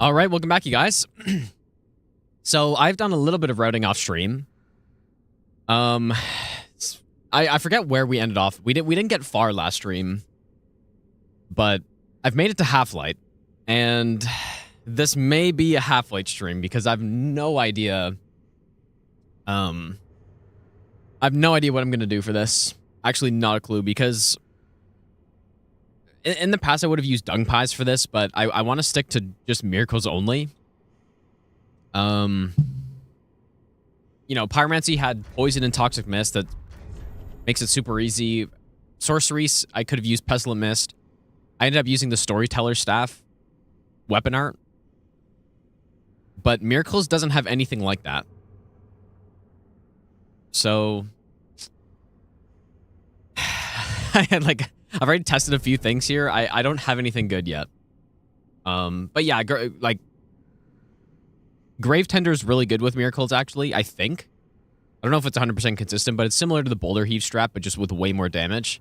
All right, welcome back, you guys. So I've done a little bit of routing off stream. I forget where we ended off. We didn't get far last stream, but I've made it to Halflight, and this may be a Halflight stream because I've no idea. I've no idea what I'm gonna do for this. Actually, not a clue, because in the past I would have used dung pies for this, but I want to stick to just miracles only. You know, pyromancy had poison and toxic mist that makes it super easy. Sorceries, I could have used pestilent mist. I ended up using the storyteller staff weapon art, but miracles doesn't have anything like that. So I had I've already tested a few things here. I don't have anything good yet. But yeah, Grave Tender is really good with miracles, actually, I think. I don't know if it's 100% consistent, but it's similar to the Boulder Heave strap, but just with way more damage.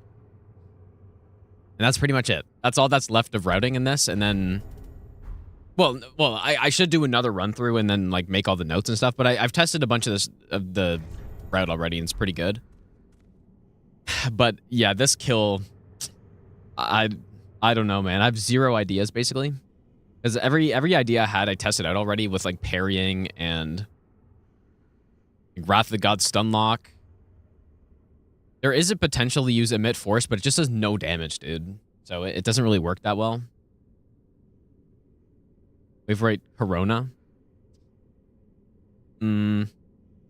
And that's pretty much it. That's all that's left of routing in this, and then... Well, I should do another run-through and then, like, make all the notes and stuff, but I've tested a bunch of the route already, and it's pretty good. But, yeah, this kill... I don't know, man. I have zero ideas, basically. Because every idea I had, I tested out already with, like, parrying and Wrath of the Gods Stunlock. There is a potential to use Emit Force, but it just does no damage, dude. So it doesn't really work that well. Waverite Corona?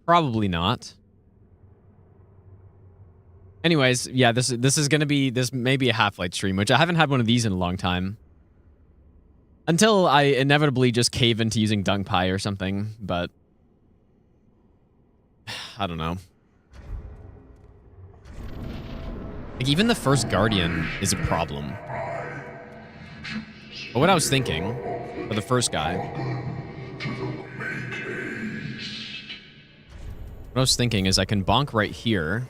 Probably not. Anyways, yeah, this is gonna be, this may be a Halflight stream, which I haven't had one of these in a long time. Until I inevitably just cave into using Dung Pie or something, but... I don't know. Like, even the first Guardian is a problem. But what I was thinking, for the first guy... What I was thinking is I can bonk right here.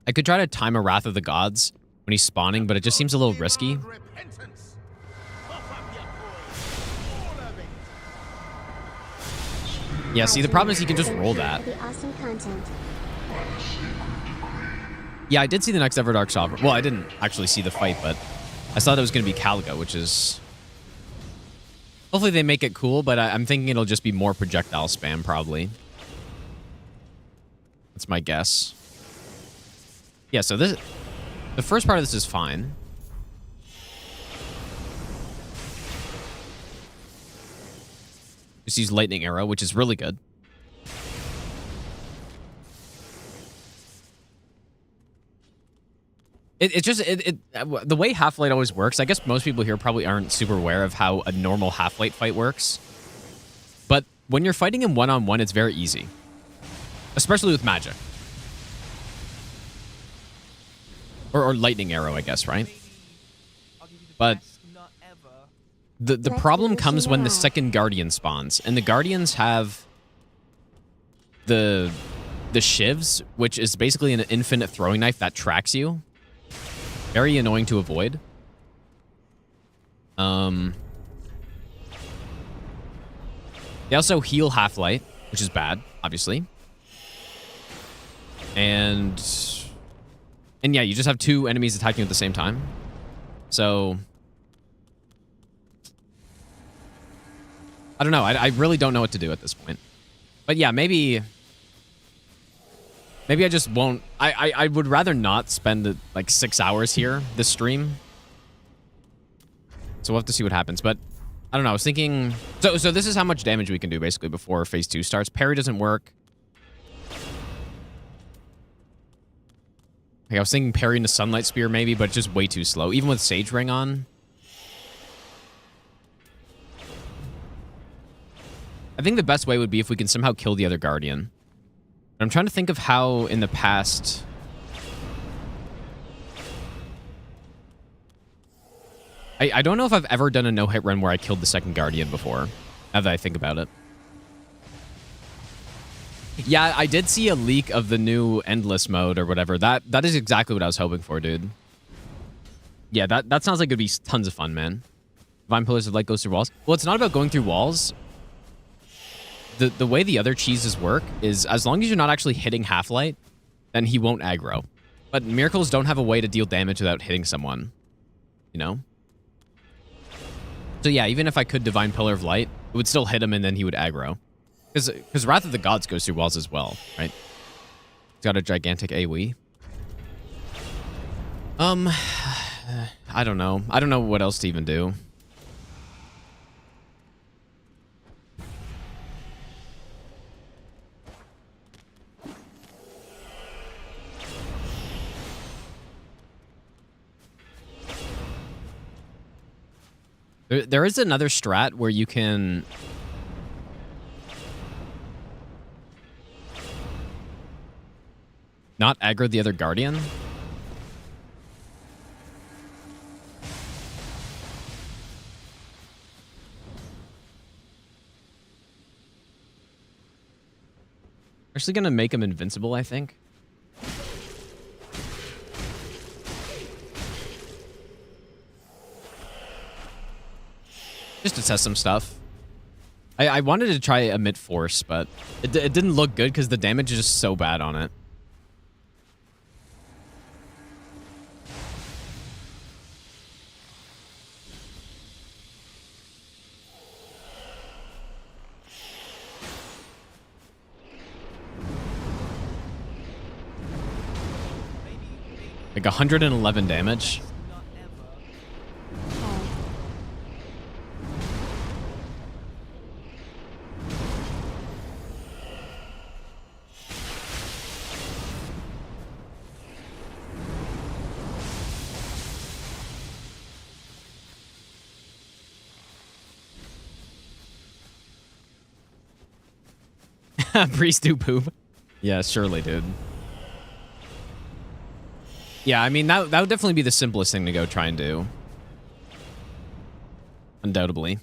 I could try to time a Wrath of the Gods when he's spawning, but it just seems a little risky. Yeah, see, the problem is he can just roll that. Yeah, I did see the next ever Dark Sovereign. Well, I didn't actually see the fight, but I thought it was going to be Caliga, which is... Hopefully they make it cool, but I'm thinking it'll just be more projectile spam, probably. That's my guess. Yeah, so this... The first part of this is fine. Just use Lightning Arrow, which is really good. The way Halflight always works, I guess most people here probably aren't super aware of how a normal Halflight fight works. But when you're fighting him one-on-one, it's very easy. Especially with magic. Or Lightning Arrow, I guess, right? But the problem comes when the second Guardian spawns. And the Guardians have the shivs, which is basically an infinite throwing knife that tracks you. Very annoying to avoid. They also heal Halflight, which is bad, obviously. And yeah, you just have two enemies attacking you at the same time. So I don't know. I really don't know what to do at this point. But yeah, maybe I just won't. I would rather not spend like 6 hours here this stream. So we'll have to see what happens. But I don't know. I was thinking. So this is how much damage we can do basically before phase 2 starts. Parry doesn't work. Like I was thinking parry into Sunlight Spear maybe, but just way too slow. Even with Sage Ring on. I think the best way would be if we can somehow kill the other Guardian. I'm trying to think of how in the past... I don't know if I've ever done a no-hit run where I killed the second Guardian before, now that I think about it. Yeah, I did see a leak of the new Endless mode or whatever. That is exactly what I was hoping for, dude. Yeah, that sounds like it'd be tons of fun, man. Divine Pillars of Light goes through walls. Well, it's not about going through walls. The way the other cheeses work is as long as you're not actually hitting Halflight, then he won't aggro. But miracles don't have a way to deal damage without hitting someone. You know? So yeah, even if I could Divine Pillar of Light, it would still hit him and then he would aggro. Because Wrath of the Gods goes through walls as well, right? He's got a gigantic AoE. I don't know. I don't know what else to even do. There is another strat where you can... not aggro the other Guardian. Actually gonna make him invincible, I think. Just to test some stuff. I wanted to try Emit Force, but it didn't look good because the damage is just so bad on it. Like 111 damage. Priest do poop. Yeah, surely, dude. Yeah, I mean, that would definitely be the simplest thing to go try and do. Undoubtedly.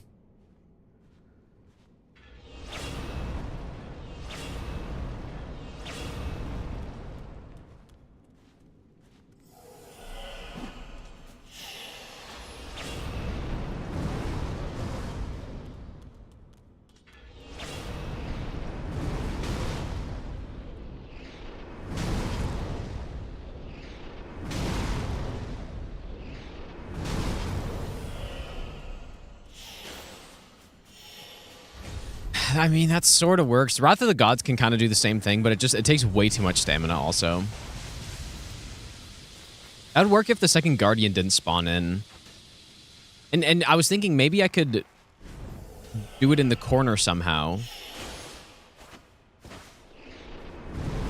I mean, that sort of works. Wrath of the Gods can kind of do the same thing, but it takes way too much stamina also. That would work if the second Guardian didn't spawn in. And I was thinking maybe I could do it in the corner somehow.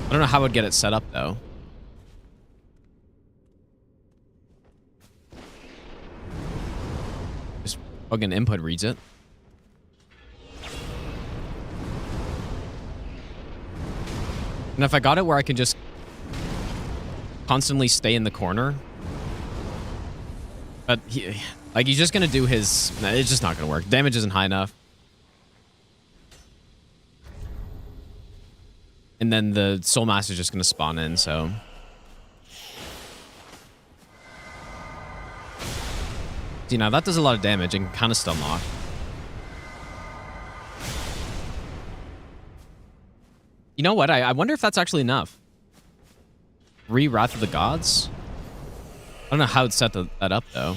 I don't know how I'd get it set up, though. Just fucking input reads it. And if I got it where I can just constantly stay in the corner. But he's just going to do his... It's just not going to work. Damage isn't high enough. And then the Soul Master is just going to spawn in, so... See, now that does a lot of damage and kind of stun lock. You know what? I wonder if that's actually enough. Wrath of the Gods? I don't know how to set that up, though.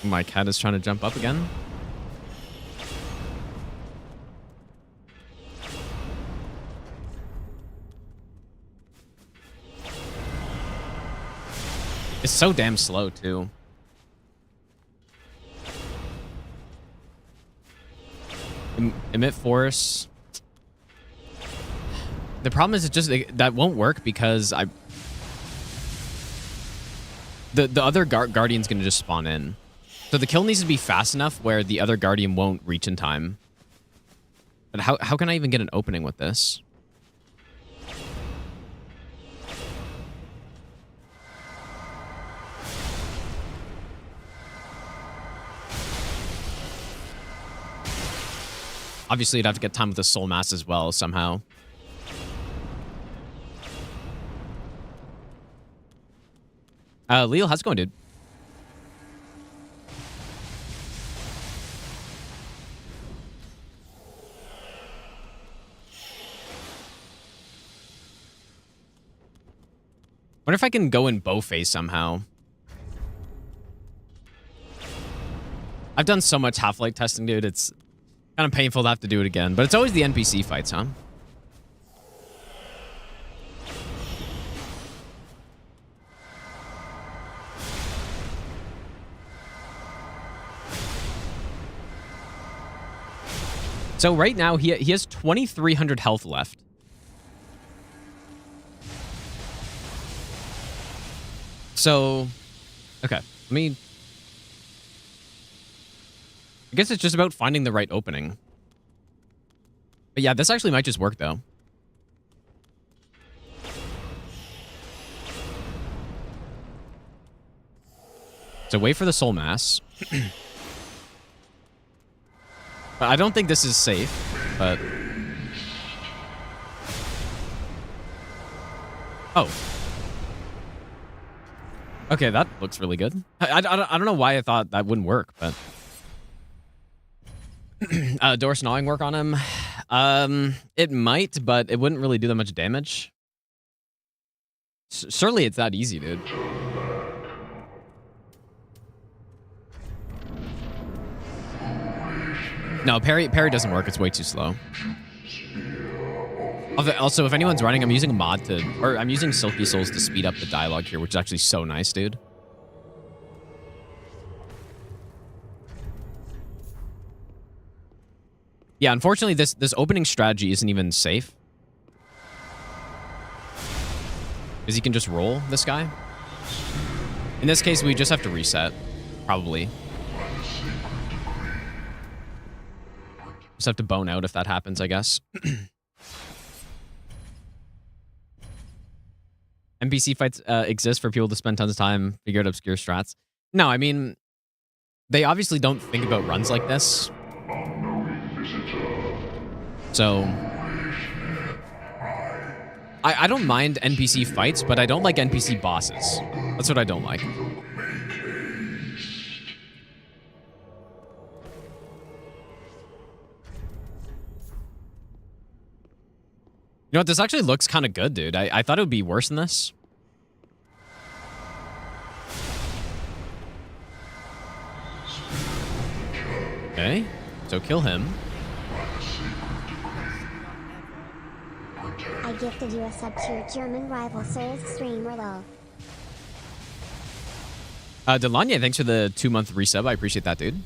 My cat is trying to jump up again. It's so damn slow, too. Emit Force. The problem is that won't work because the other Guardian's going to just spawn in. So the kill needs to be fast enough where the other Guardian won't reach in time. But how can I even get an opening with this? Obviously, you'd have to get time with the soul mass as well somehow. Leo, how's it going, dude? Wonder if I can go in bow phase somehow. I've done so much Halflight testing, dude. It's kind of painful to have to do it again. But it's always the NPC fights, huh? So right now, he has 2,300 health left. So, okay. I guess it's just about finding the right opening. But yeah, this actually might just work, though. So wait for the soul mass. I don't think this is safe, but... Oh. Okay, that looks really good. I don't know why I thought that wouldn't work, but... Doris gnawing work on him? It might, but it wouldn't really do that much damage. Surely it's that easy, dude. No, parry doesn't work. It's way too slow. Also, if anyone's running, I'm using a mod to... Or I'm using Silky Souls to speed up the dialogue here, which is actually so nice, dude. Yeah, unfortunately, this opening strategy isn't even safe. Because you can just roll this guy. In this case, we just have to reset. Probably. Just have to bone out if that happens, I guess. NPC fights exist for people to spend tons of time, figure out obscure strats. No, I mean, they obviously don't think about runs like this. So, I don't mind NPC fights, but I don't like NPC bosses. That's what I don't like. You know what? This actually looks kind of good, dude. I thought it would be worse than this. Okay. So kill him. I gifted you a sub to your German rival Souls streamer, lol. Delanya, thanks for the 2-month resub. I appreciate that, dude.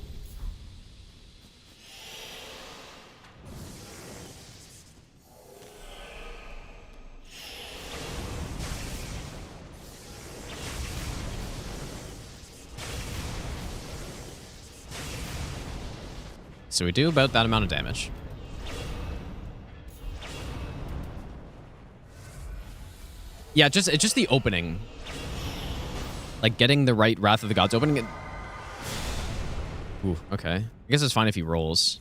So we do about that amount of damage. Yeah, it's just the opening. Like getting the right Wrath of the Gods opening it. Ooh, okay. I guess it's fine if he rolls.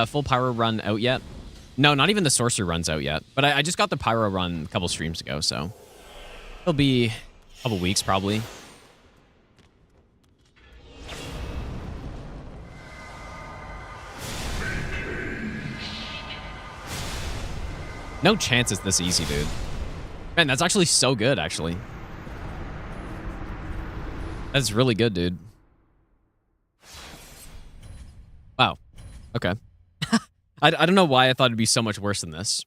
Full pyro run out yet? No, not even the sorcerer run's out yet. But I just got the pyro run a couple streams ago, so it'll be a couple weeks probably. No chance it's this easy, dude. Man, that's actually so good, actually. That's really good, dude. Wow. Okay. I don't know why I thought it'd be so much worse than this.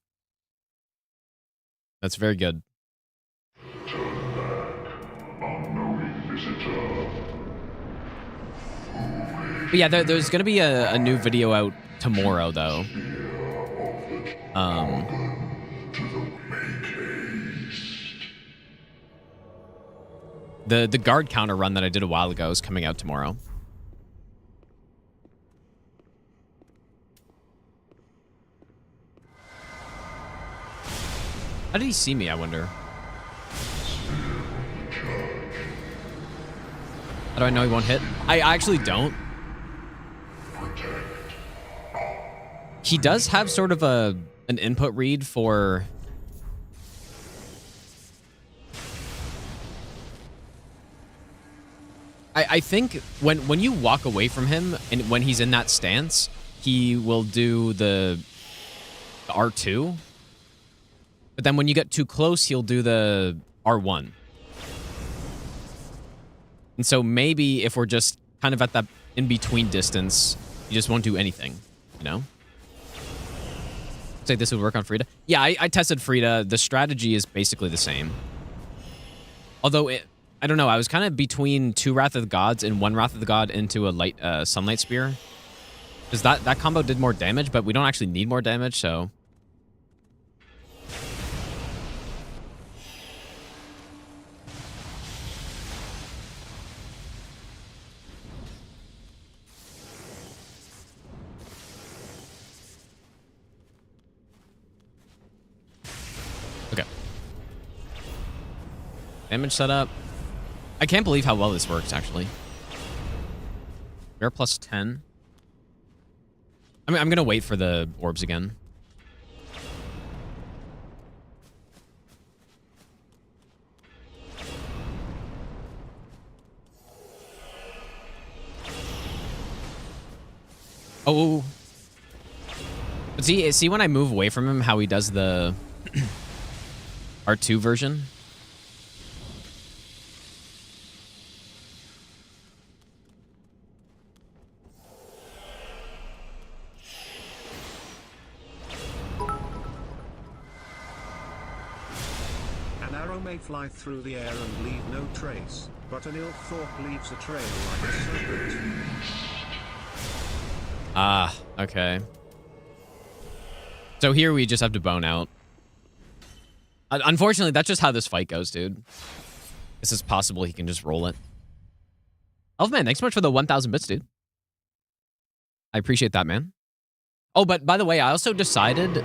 That's very good. But yeah, there's going to be a new video out tomorrow, though. The guard counter run that I did a while ago is coming out tomorrow. How did he see me, I wonder? How do I know he won't hit? I actually don't. he does have sort of an input read for... I think when you walk away from him and when he's in that stance, he will do the R2. But then when you get too close, he'll do the R1. And so maybe if we're just kind of at that in-between distance, you just won't do anything, you know? Say this would work on Friede. Yeah, I tested Friede. The strategy is basically the same. Although, I don't know, I was kind of between 2 Wrath of the Gods and 1 Wrath of the God into a light Sunlight Spear. Because that combo did more damage, but we don't actually need more damage, so... Okay. Damage setup. I can't believe how well this works, actually. We're plus 10. I mean, I'm going to wait for the orbs again. Oh. But see when I move away from him, how he does the R2 version? An arrow may fly through the air and leave no trace, but an ill thought leaves a trail like a serpent. Ah, okay. So here we just have to bone out. Unfortunately, that's just how this fight goes, dude. This is possible he can just roll it. Elfman, thanks so much for the 1,000 bits, dude. I appreciate that, man. Oh, but by the way, I also decided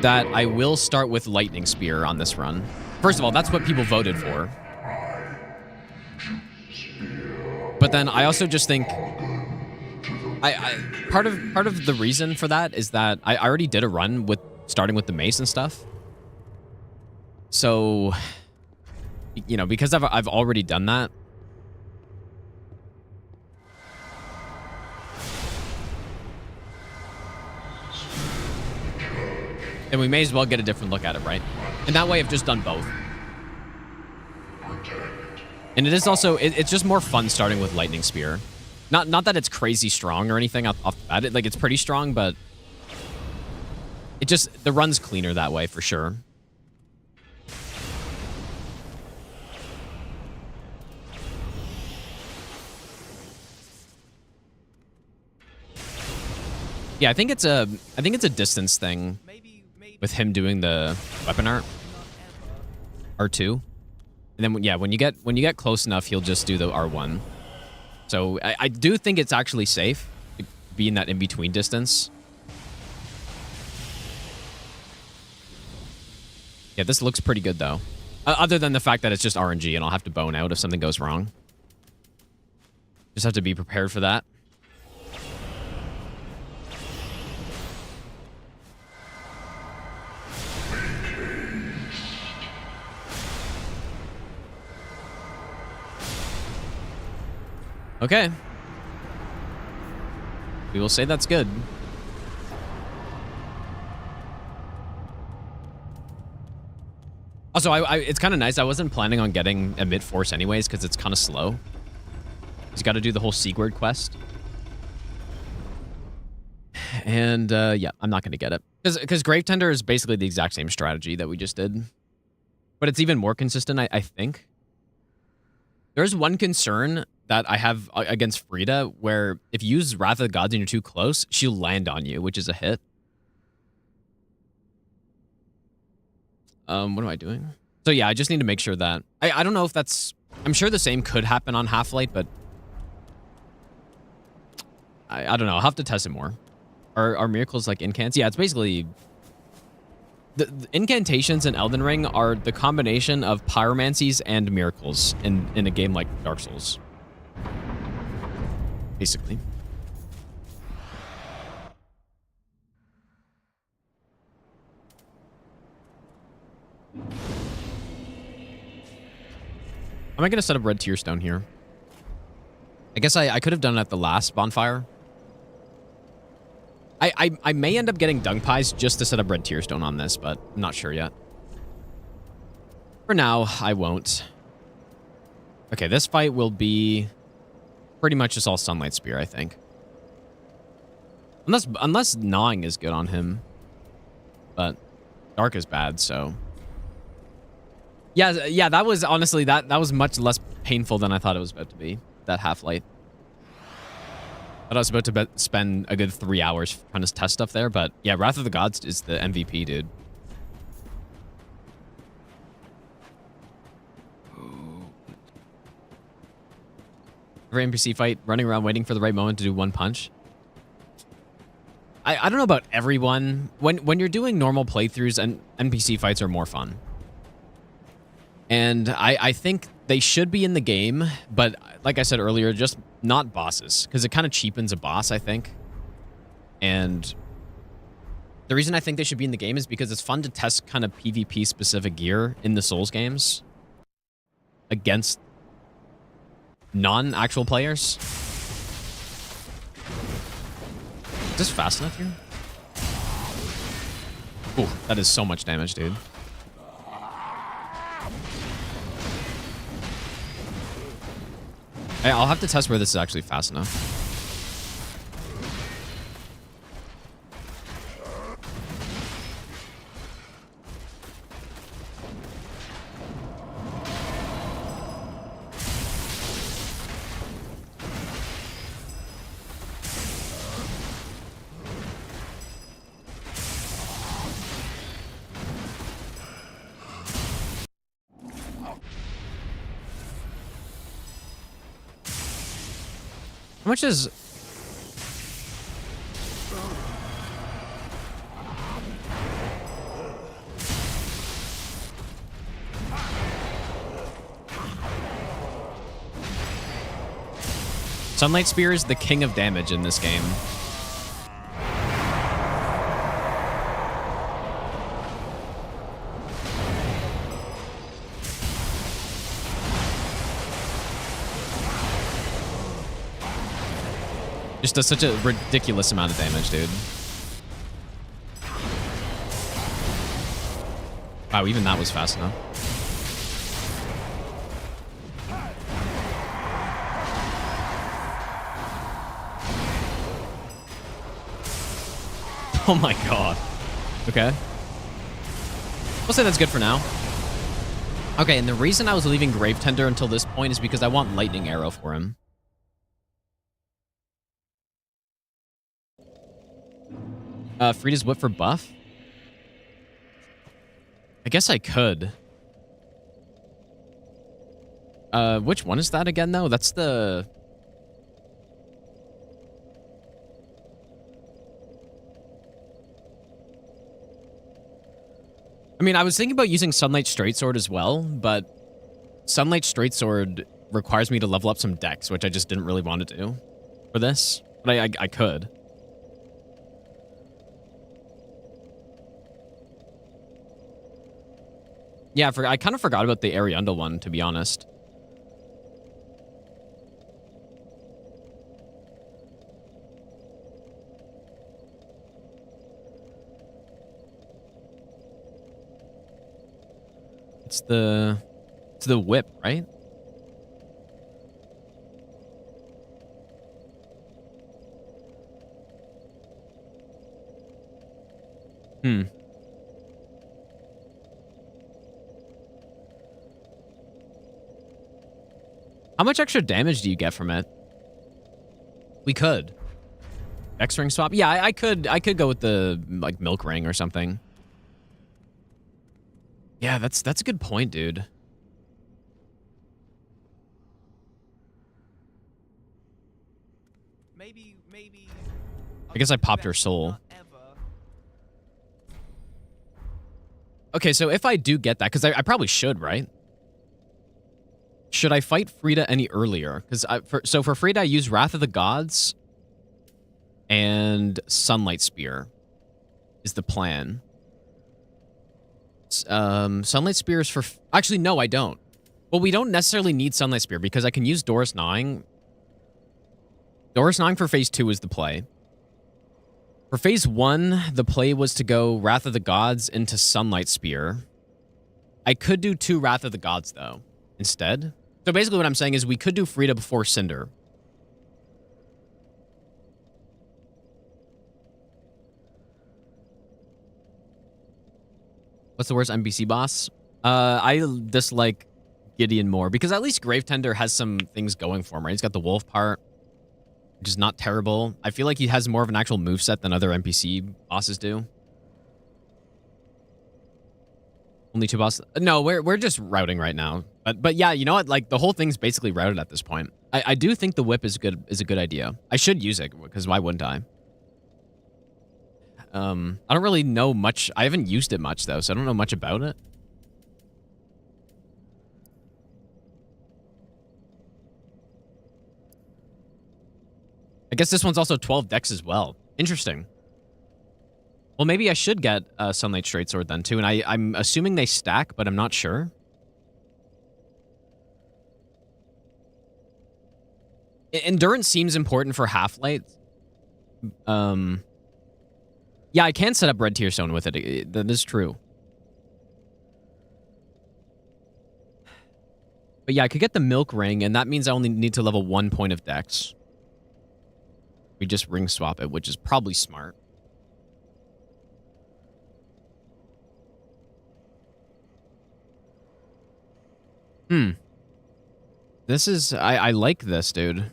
that I will start with Lightning Spear on this run. First of all, that's what people voted for. But then I also just think... part of the reason for that is that I already did a run with starting with the mace and stuff. So, you know, because I've already done that. And we may as well get a different look at it, right? And that way I've just done both. And it is also, it's just more fun starting with Lightning Spear. Not that it's crazy strong or anything off the bat. It's pretty strong, but it just, the run's cleaner that way for sure. Yeah, I think it's a distance thing with him doing the weapon art R2. And then yeah, when you get close enough, he'll just do the R1. So I do think it's actually safe to be in that in-between distance. Yeah, this looks pretty good, though. Other than the fact that it's just RNG, and I'll have to bone out if something goes wrong. Just have to be prepared for that. Okay. We will say that's good. Also, it's kind of nice. I wasn't planning on getting a mid-force anyways, because it's kind of slow. He's got to do the whole Sigurd quest. And, yeah, I'm not going to get it. Because Gravetender is basically the exact same strategy that we just did. But it's even more consistent, I think. There's one concern that I have against Friede, where if you use Wrath of the Gods and you're too close, she'll land on you, which is a hit. What am I doing? So yeah, I just need to make sure that... I don't know if that's... I'm sure the same could happen on Halflight, but... I don't know. I'll have to test it more. Are miracles like incants? Yeah, it's basically... The incantations in Elden Ring are the combination of pyromancies and miracles in a game like Dark Souls. Basically. Am I going to set up red tier stone here? I guess I could have done it at the last bonfire. I may end up getting dung pies just to set up red tier stone on this, but I'm not sure yet. For now, I won't. Okay, this fight will be pretty much just all sunlight spear, I think. Unless gnawing is good on him. But dark is bad, so. Yeah, that was honestly that was much less painful than I thought it was about to be. That Halflight. I was about to spend a good 3 hours trying to test stuff there, but yeah, Wrath of the Gods is the MVP, dude. Every NPC fight, running around waiting for the right moment to do one punch. I don't know about everyone. When you're doing normal playthroughs, and NPC fights are more fun. And I think they should be in the game, but like I said earlier, just not bosses, because it kind of cheapens a boss, I think. And the reason I think they should be in the game is because it's fun to test kind of PvP specific gear in the Souls games against non-actual players. Is this fast enough here? Ooh, that is so much damage, dude. Hey, I'll have to test where this is actually fast enough. How much is... Sunlight Spear is the king of damage in this game. Just does such a ridiculous amount of damage, dude. Wow, even that was fast enough. Oh my god. Okay. We'll say that's good for now. Okay, and the reason I was leaving Grave Tender until this point is because I want Lightning Arrow for him. Friede's Whip for buff? I guess I could. Which one is that again, though? That's the... I mean, I was thinking about using Sunlight Straightsword as well, but Sunlight Straightsword requires me to level up some decks, which I just didn't really want to do for this. But I could. Yeah, I kind of forgot about the Ariandel one, to be honest. It's the whip, right? Hmm. How much extra damage do you get from it? We could. X-ring swap? Yeah, I could go with the like milk ring or something. Yeah, that's a good point, dude. Maybe. I guess I popped her soul. Okay, so if I do get that, because I probably should, right? Should I fight Friede any earlier? Because for Friede, I use Wrath of the Gods and Sunlight Spear is the plan. Sunlight Spear is for... Actually, no, I don't. Well, we don't necessarily need Sunlight Spear because I can use Doris Gnawing. Doris Gnawing for phase 2 is the play. For phase 1, the play was to go Wrath of the Gods into Sunlight Spear. I could do 2 Wrath of the Gods, though, instead. So basically what I'm saying is we could do Friede before Cinder. What's the worst NPC boss? I dislike Gideon more because at least Gravetender has some things going for him, right? He's got the wolf part, which is not terrible. I feel like he has more of an actual moveset than other NPC bosses do. Only 2 bosses? No, we're just routing right now. But yeah, you know what? Like the whole thing's basically routed at this point. I do think the whip is a good idea. I should use it because why wouldn't I? I don't really know much. I haven't used it much though, so I don't know much about it. I guess this one's also 12 decks as well. Interesting. Well, maybe I should get a Sunlight Straight Sword then too, and I'm assuming they stack, but I'm not sure. Endurance seems important for Halflight. Yeah, I can set up Red Tearstone with it. That is true. But yeah, I could get the Milk Ring, and that means I only need to level 1 point of Dex. We just ring swap it, which is probably smart. This is... I like this, dude.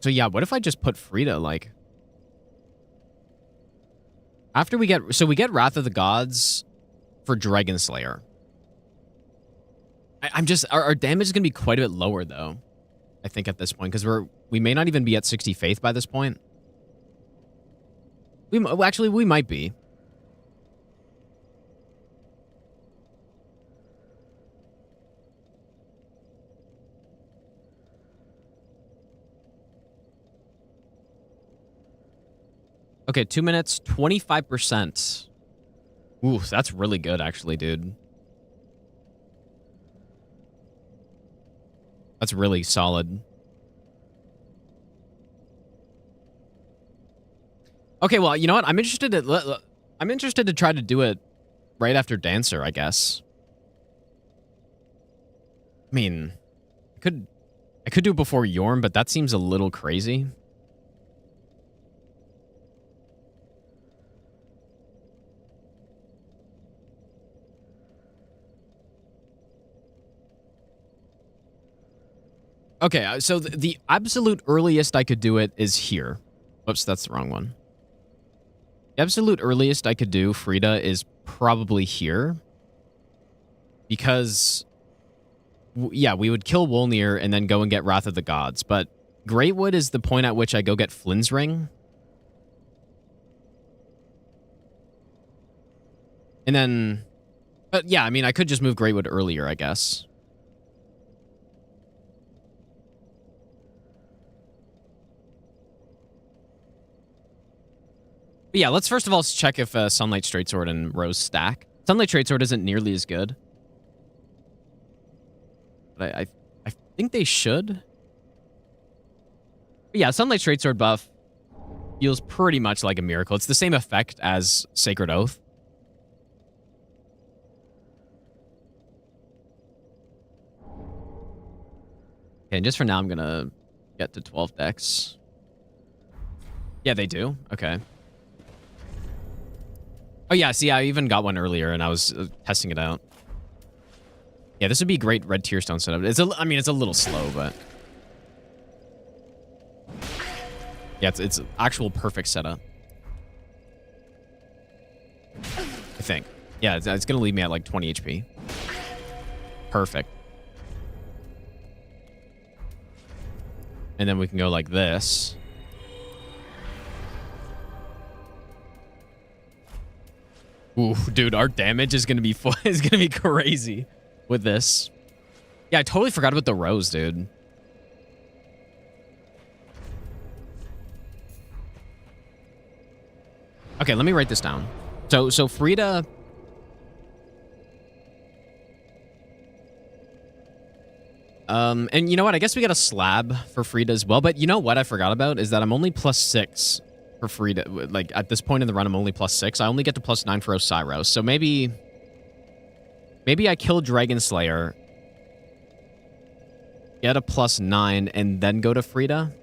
So yeah, what if I just put Friede, like... After we get... So we get Wrath of the Gods for Dragon Slayer. I'm just... Our damage is going to be quite a bit lower, though. I think at this point, because we may not even be at 60 Faith by this point. Actually, we might be. Okay, 2 minutes, 25%. Ooh, that's really good, actually, dude. That's really solid. Okay, well, you know what? I'm interested to try to do it right after Dancer, I guess. I mean, I could do it before Yorm, but that seems a little crazy. Okay, so the absolute earliest I could do it is here. Whoops, that's the wrong one. The absolute earliest I could do Friede is probably here. Because, yeah, we would kill Wolnir and then go and get Wrath of the Gods. But Greatwood is the point at which I go get Flynn's Ring. And then... But yeah, I mean, I could just move Greatwood earlier, I guess. But yeah, let's first of all check if Sunlight Straight Sword and Rose stack. Sunlight Straight Sword isn't nearly as good. But I think they should. But yeah, Sunlight Straight Sword buff feels pretty much like a miracle. It's the same effect as Sacred Oath. Okay, and just for now, I'm going to get to 12 decks. Yeah, they do. Okay. Oh, yeah, see, I even got one earlier, and I was testing it out. Yeah, this would be a great Red Tearstone setup. I mean, it's a little slow, but... Yeah, it's actual perfect setup. I think. Yeah, it's going to leave me at, like, 20 HP. Perfect. And then we can go like this. Ooh, dude, our damage is gonna be crazy with this. Yeah, I totally forgot about the Rose, dude. Okay, let me write this down. So Friede... and you know what? I guess we got a slab for Friede as well. But you know what I forgot about is that I'm only +6 for Friede. Like, at this point in the run, I'm only +6. I only get to +9 for Osiris. So maybe I kill Dragon Slayer, get a +9, and then go to Friede.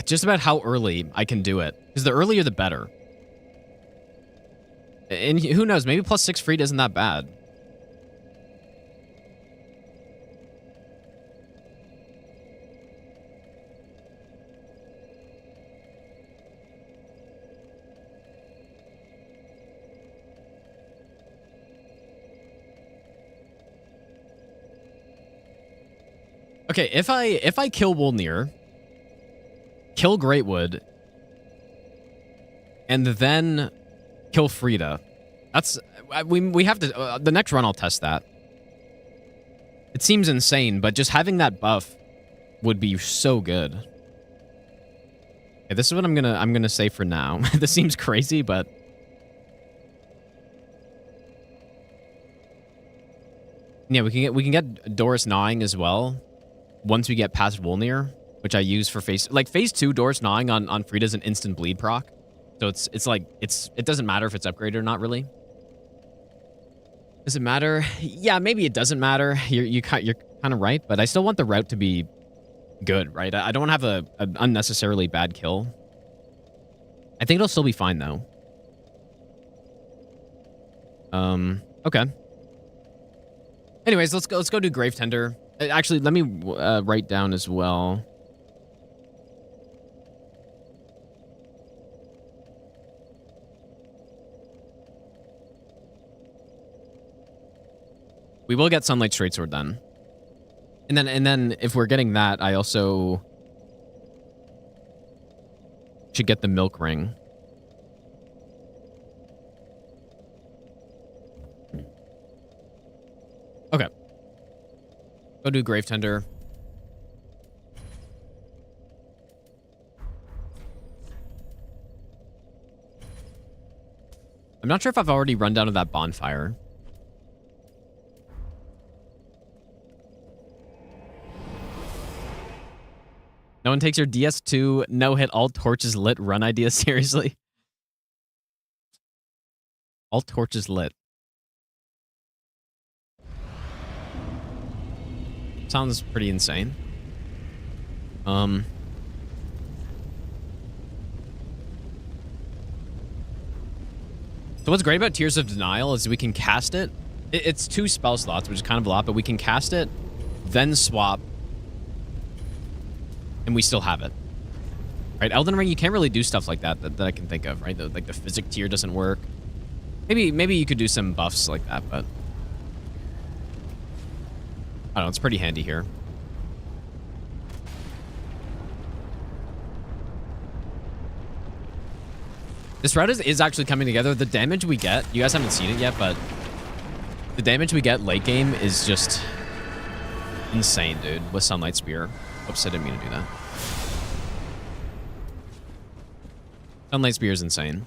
Just about how early I can do it. Because the earlier, the better. And who knows, maybe +6 Friede isn't that bad. Okay, if I kill Wolnir, kill Greatwood, and then kill Friede. That's we have to the next run I'll test that. It seems insane, but just having that buff would be so good. Okay, this is what I'm gonna say for now. This seems crazy, but yeah, we can get Doris Gnawing as well once we get past Wolnir, which I use for phase 2 Doris Gnawing on Friede is an instant bleed proc. So it doesn't matter if it's upgraded or not, really. Does it matter? Yeah, maybe it doesn't matter. You're kind of right, but I still want the route to be good, right? I don't want to have an unnecessarily bad kill. I think it'll still be fine though. Okay. Anyways, let's go do Grave Tender. Actually, let me write down as well. We will get Sunlight Straightsword then. And then if we're getting that, I also should get the Milk Ring. Okay. Go do Grave Tender. I'm not sure if I've already run down to that bonfire. No one takes your DS2 no-hit all torches lit run idea seriously. All torches lit. Sounds pretty insane. So what's great about Tears of Denial is we can cast it. It's 2 spell slots, which is kind of a lot, but we can cast it, then swap, and we still have it. Right? Elden Ring, you can't really do stuff like that I can think of, right? Like the physic tier doesn't work. Maybe you could do some buffs like that, but I don't know, it's pretty handy here. This route is actually coming together. The damage we get, you guys haven't seen it yet, but the damage we get late game is just insane, dude, with Sunlight Spear. Oops, I didn't mean to do that. Sunlight Spear is insane.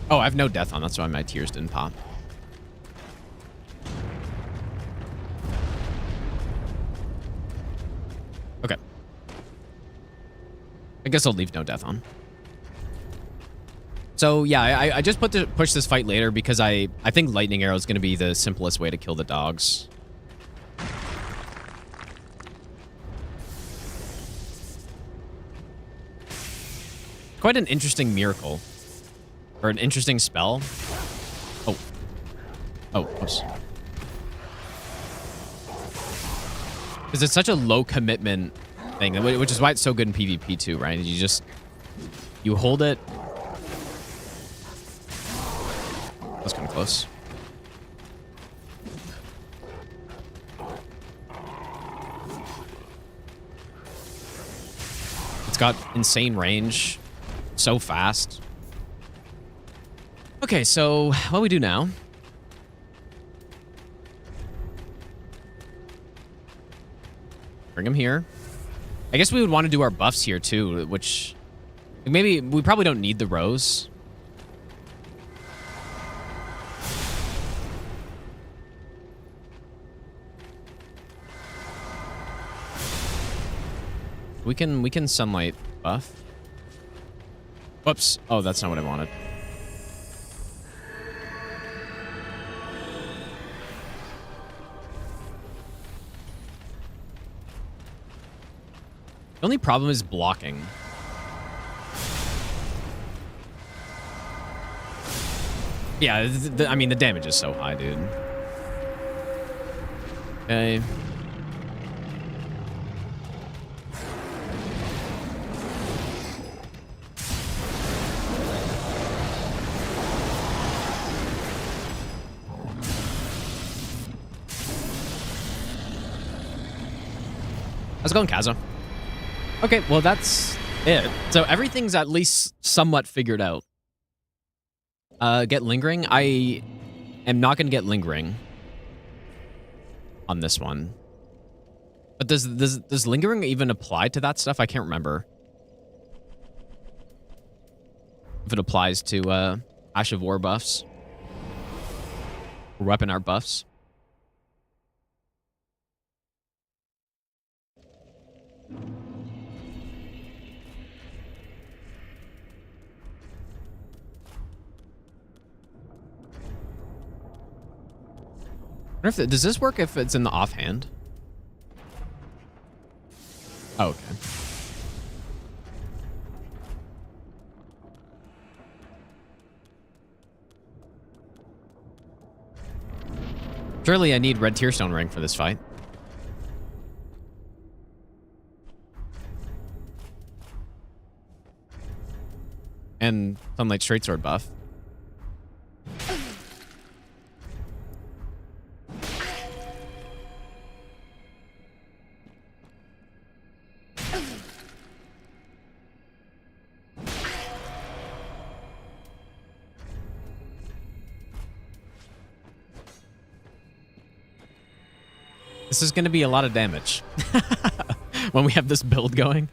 Oh, I have no death on. That's why my tears didn't pop. Okay. I guess I'll leave no death on. So, yeah, I just push this fight later because I think Lightning Arrow is going to be the simplest way to kill the dogs. Quite an interesting miracle. Or an interesting spell. Oh. Oh, oops. Because it's such a low commitment thing, which is why it's so good in PvP too, right? You hold it, close. It's got insane range. So fast. Okay, so what do we do now? Bring him here. I guess we would want to do our buffs here too, which maybe we probably don't need the rose. We can sunlight buff. Whoops. Oh, that's not what I wanted. The only problem is blocking. Yeah, I mean, the damage is so high, dude. Okay. How's it going, Kaza? Okay, well, that's it. So everything's at least somewhat figured out. Get lingering. I am not going to get lingering on this one. But does lingering even apply to that stuff? I can't remember. If it applies to Ash of War buffs. Or weapon art buffs. I wonder if does this work if it's in the offhand? Oh, okay. Surely I need red tearstone ring for this fight. And sunlight straight sword buff. This is going to be a lot of damage when we have this build going.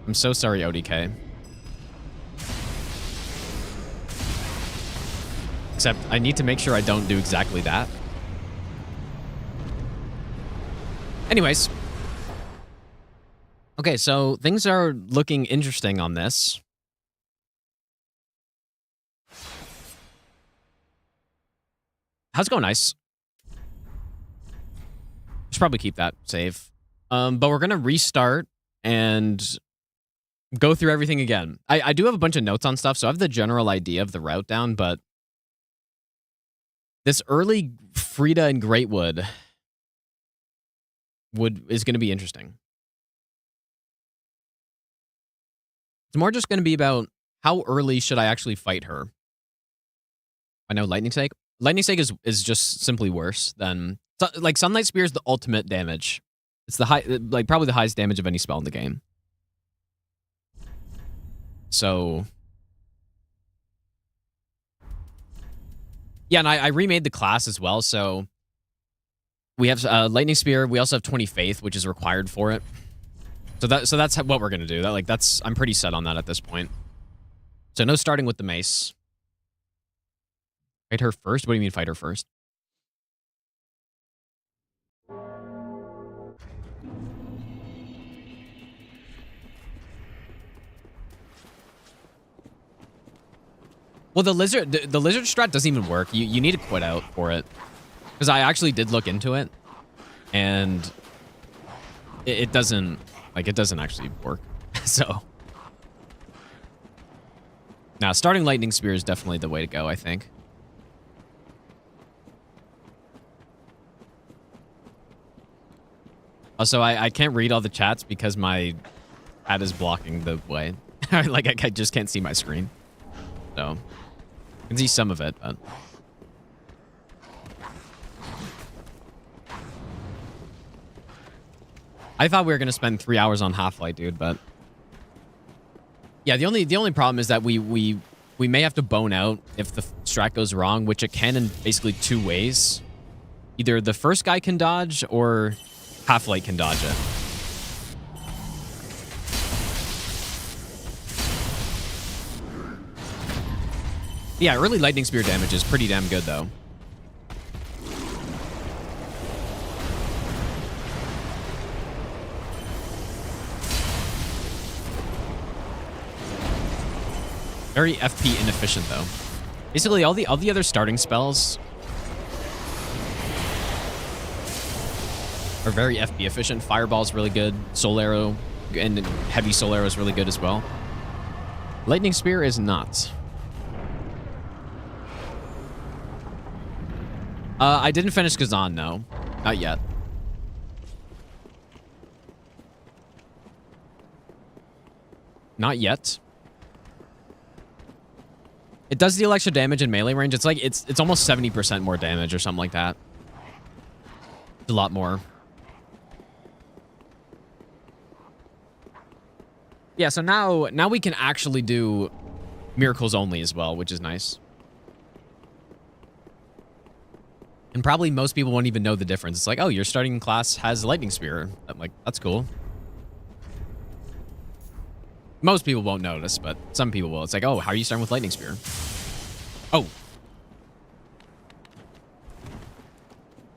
I'm so sorry, ODK. Except I need to make sure I don't do exactly that. Anyways. Okay, so things are looking interesting on this. How's it going, Nice? Should probably keep that save. But we're going to restart and go through everything again. I do have a bunch of notes on stuff, so I have the general idea of the route down, but this early Friede and Greatwood is going to be interesting. It's more just going to be about how early should I actually fight her. I know Lightning Stake. Lightning Stake is just simply worse than... Like, Sunlight Spear is the ultimate damage. It's the probably the highest damage of any spell in the game. So... Yeah, and I remade the class as well, so... We have Lightning Spear, we also have 20 Faith, which is required for it. So that's what we're gonna do. I'm pretty set on that at this point. So no starting with the mace. Fight her first? What do you mean fight her first? Well, the lizard strat doesn't even work. You need to quit out for it. Because I actually did look into it. And it doesn't actually work. So. Now, starting Lightning Spear is definitely the way to go, I think. Also, I can't read all the chats because my chat is blocking the way. Like, I just can't see my screen. So. I can see some of it, but... I thought we were going to spend 3 hours on Halflight, dude, but... Yeah, the only problem is that we may have to bone out if the strat goes wrong, which it can in basically 2 ways. Either the first guy can dodge, or Halflight can dodge it. Yeah, early Lightning Spear damage is pretty damn good, though. Very FP inefficient, though. Basically, all the other starting spells are very FP efficient. Fireball's really good. Soul Arrow and Heavy Soul Arrow is really good as well. Lightning Spear is not. I didn't finish Kazan, no. Not yet. Not yet. It does deal extra damage in melee range. It's like it's almost 70% more damage or something like that. It's a lot more. Yeah, so now we can actually do miracles only as well, which is nice. And probably most people won't even know the difference. It's like, oh, your starting class has a lightning spear. I'm like, that's cool. Most people won't notice, but some people will. It's like, oh, how are you starting with lightning spear? Oh.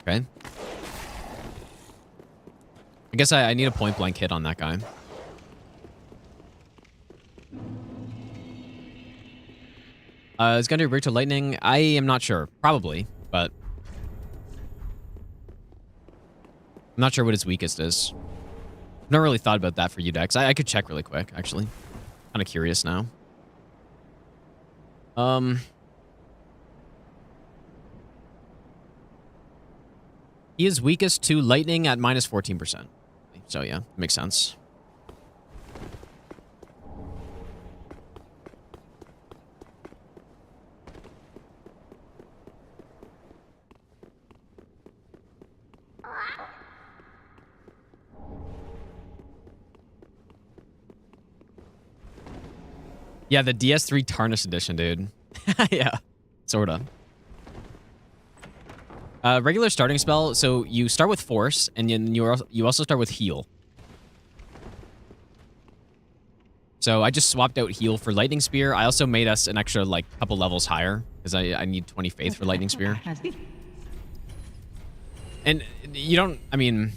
Okay. I guess I need a point blank hit on that guy. Is Gundyr break to lightning? I am not sure. Probably, but I'm not sure what his weakest is. I've never really thought about that for you, Dex. I could check really quick, actually. Kind of curious now. He is weakest to lightning at minus 14%. So yeah, makes sense. Yeah, the DS3 Tarnished Edition, dude. Yeah, sorta. Regular starting spell, so you start with Force, and then you also start with Heal. So I just swapped out Heal for Lightning Spear. I also made us an extra, like, couple levels higher, because I need 20 Faith for Lightning Spear. And you don't, I mean...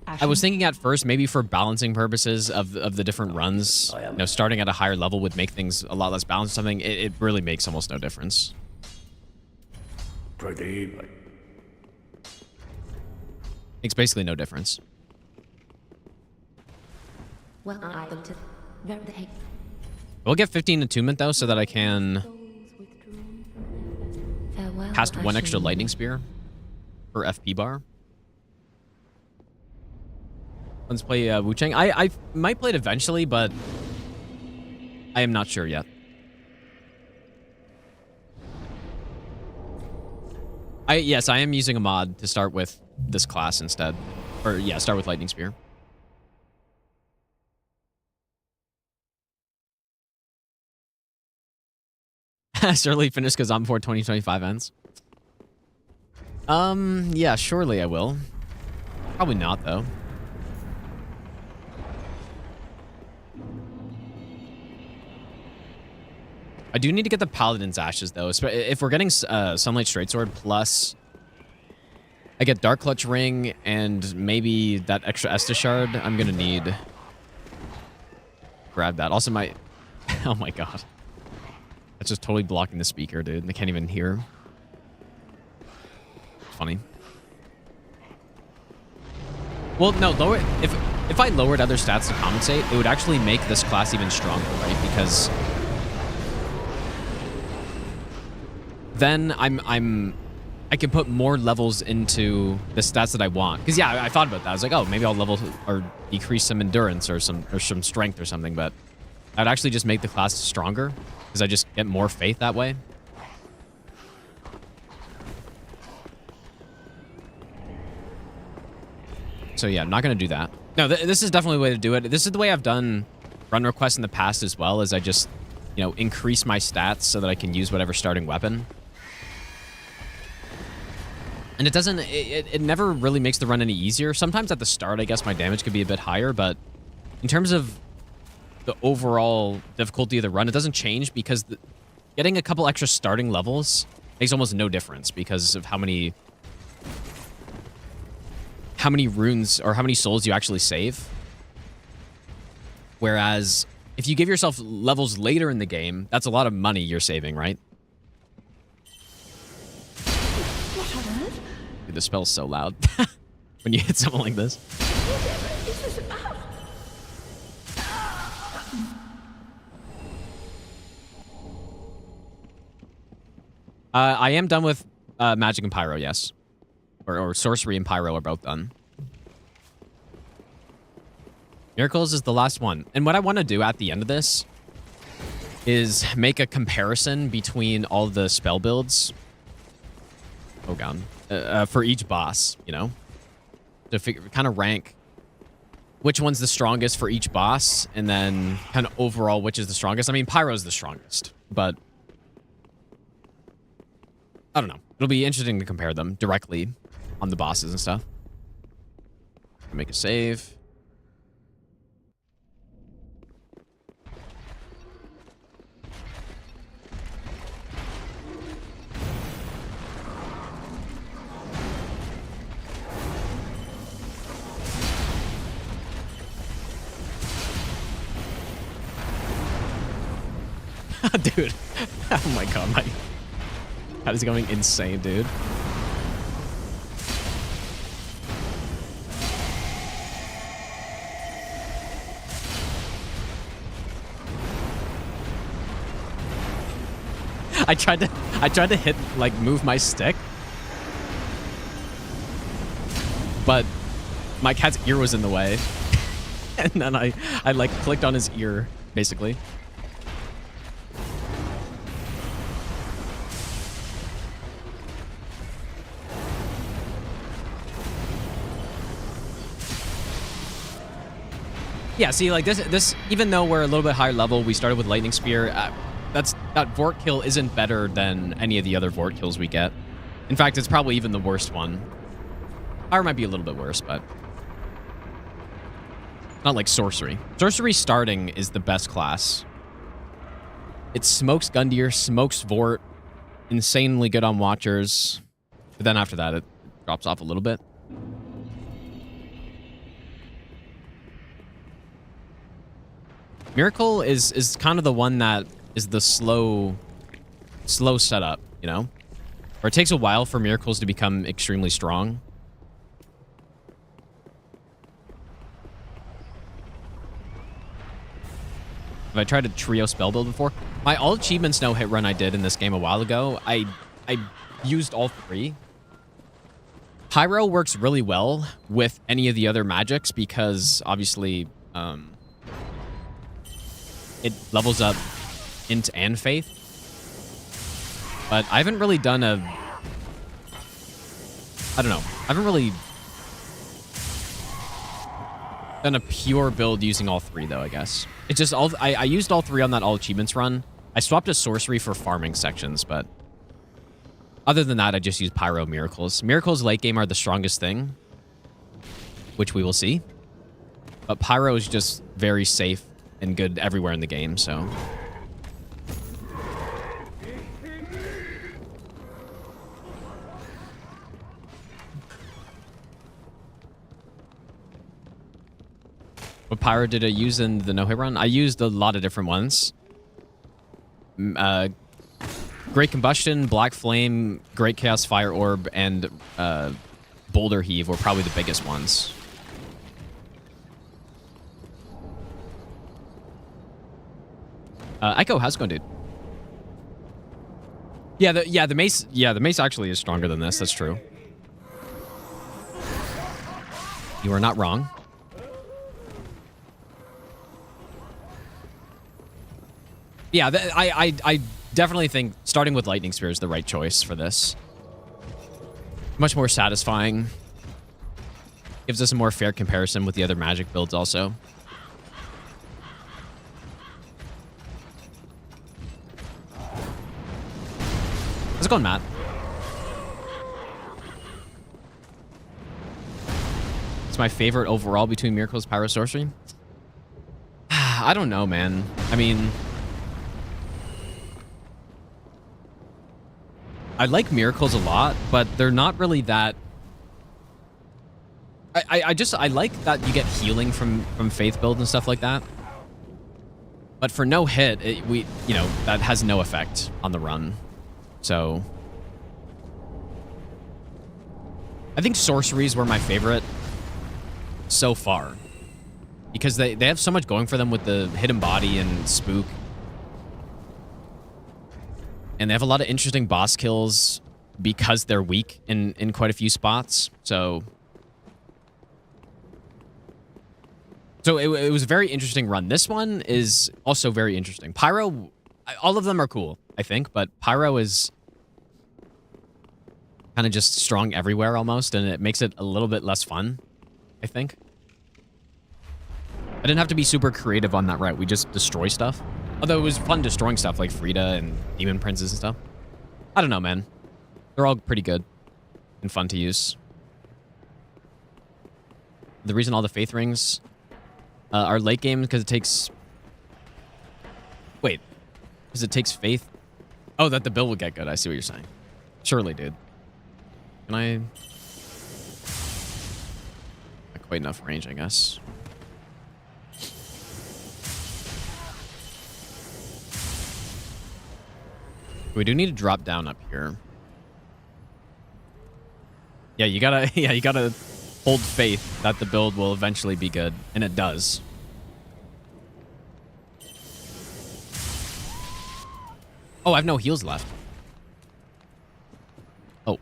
I was thinking at first, maybe for balancing purposes of the different runs, you know, starting at a higher level would make things a lot less balanced or something. It really makes almost no difference. Makes basically no difference. We'll get 15 attunement, though, so that I can cast 1 extra Lightning Spear per FP bar. Let's play Wu Chang. I might play it eventually, but I am not sure yet. Yes, I am using a mod to start with this class instead. Or yeah, start with Lightning Spear. Surely finish Kazan before 2025 ends. Yeah, surely I will. Probably not, though. I do need to get the Paladin's Ashes, though. If we're getting Sunlight Straightsword plus I get Dark Clutch Ring and maybe that extra Estus Shard, I'm going to need... Grab that. Also, my... Oh, my God. That's just totally blocking the speaker, dude. I can't even hear. It's funny. Well, no, lower... If I lowered other stats to compensate, it would actually make this class even stronger, right? Because... then I can put more levels into the stats that I want. Because yeah, I thought about that. I was like, oh, maybe I'll level or decrease some endurance or some strength or something. But that would actually just make the class stronger. because I just get more faith that way. So yeah, I'm not going to do that. No, this is definitely the way to do it. This is the way I've done run requests in the past as well, is I just, you know, increase my stats so that I can use whatever starting weapon. And it doesn't, it never really makes the run any easier. Sometimes at the start, I guess my damage could be a bit higher, but in terms of the overall difficulty of the run, it doesn't change because getting a couple extra starting levels makes almost no difference because of how many runes or how many souls you actually save. Whereas if you give yourself levels later in the game, that's a lot of money you're saving, right? What on earth? Dude, the spell's so loud when you hit something like this. Whatever is this about? I am done with magic and pyro, yes. Or sorcery and pyro are both done. Miracles is the last one. And what I want to do at the end of this is make a comparison between all the spell builds. Oh, God. For each boss, you know? To kind of rank which one's the strongest for each boss, and then kind of overall which is the strongest. I mean, pyro's the strongest, but I don't know. It'll be interesting to compare them directly on the bosses and stuff. Make a save. Dude. Oh my god, my cat is going insane, dude. I tried to hit, like, move my stick, but my cat's ear was in the way. And then I like clicked on his ear, basically. Yeah, see, like this, even though we're a little bit higher level, we started with Lightning Spear. That Vort kill isn't better than any of the other Vort kills we get. In fact, it's probably even the worst one. Fire might be a little bit worse, but not like Sorcery. Sorcery starting is the best class. It smokes Gundyr, smokes Vort, insanely good on Watchers, but then after that, it drops off a little bit. Miracle is kind of the one that is the slow setup, you know? Or it takes a while for miracles to become extremely strong. Have I tried a trio spell build before? My all achievements no hit run I did in this game a while ago, I used all three. Pyro works really well with any of the other magics because obviously it levels up Int and Faith. But I haven't really done I don't know. I haven't really done a pure build using all three, though, I guess. It's just I used all three on that all achievements run. I swapped a sorcery for farming sections, but other than that, I just used Pyro Miracles. Miracles late game are the strongest thing, which we will see. But Pyro is just very safe and good everywhere in the game, so. What pyro did I use in the no-hit run? I used a lot of different ones. Great Combustion, Black Flame, Great Chaos Fire Orb, and Boulder Heave were probably the biggest ones. Echo, how's it going, dude? Yeah, the mace actually is stronger than this. That's true. You are not wrong. Yeah, I definitely think starting with Lightning Spear is the right choice for this. Much more satisfying. Gives us a more fair comparison with the other magic builds also. How's it going, Matt? It's my favorite overall between Miracles, Pyro, Sorcery. I don't know, man. I mean, I like Miracles a lot, but they're not really that. I like that you get healing from Faith build and stuff like that. But for no hit, that has no effect on the run. So I think sorceries were my favorite so far because they have so much going for them with the hidden body and spook. And they have a lot of interesting boss kills because they're weak in quite a few spots. So it was a very interesting run. This one is also very interesting. Pyro, all of them are cool, I think, but Pyro is kind of just strong everywhere almost, and it makes it a little bit less fun, I think. I didn't have to be super creative on that route. We just destroy stuff. Although it was fun destroying stuff like Friede and Demon Princes and stuff. I don't know, man. They're all pretty good and fun to use. The reason all the Faith Rings are late game because it takes... Wait. Because it takes Faith... Oh, that the build will get good. I see what you're saying. Surely, dude. Can I... Not quite enough range, I guess. We do need to drop down up here. Yeah, you gotta hold faith that the build will eventually be good, and it does. Oh, I have no heals left. Oh.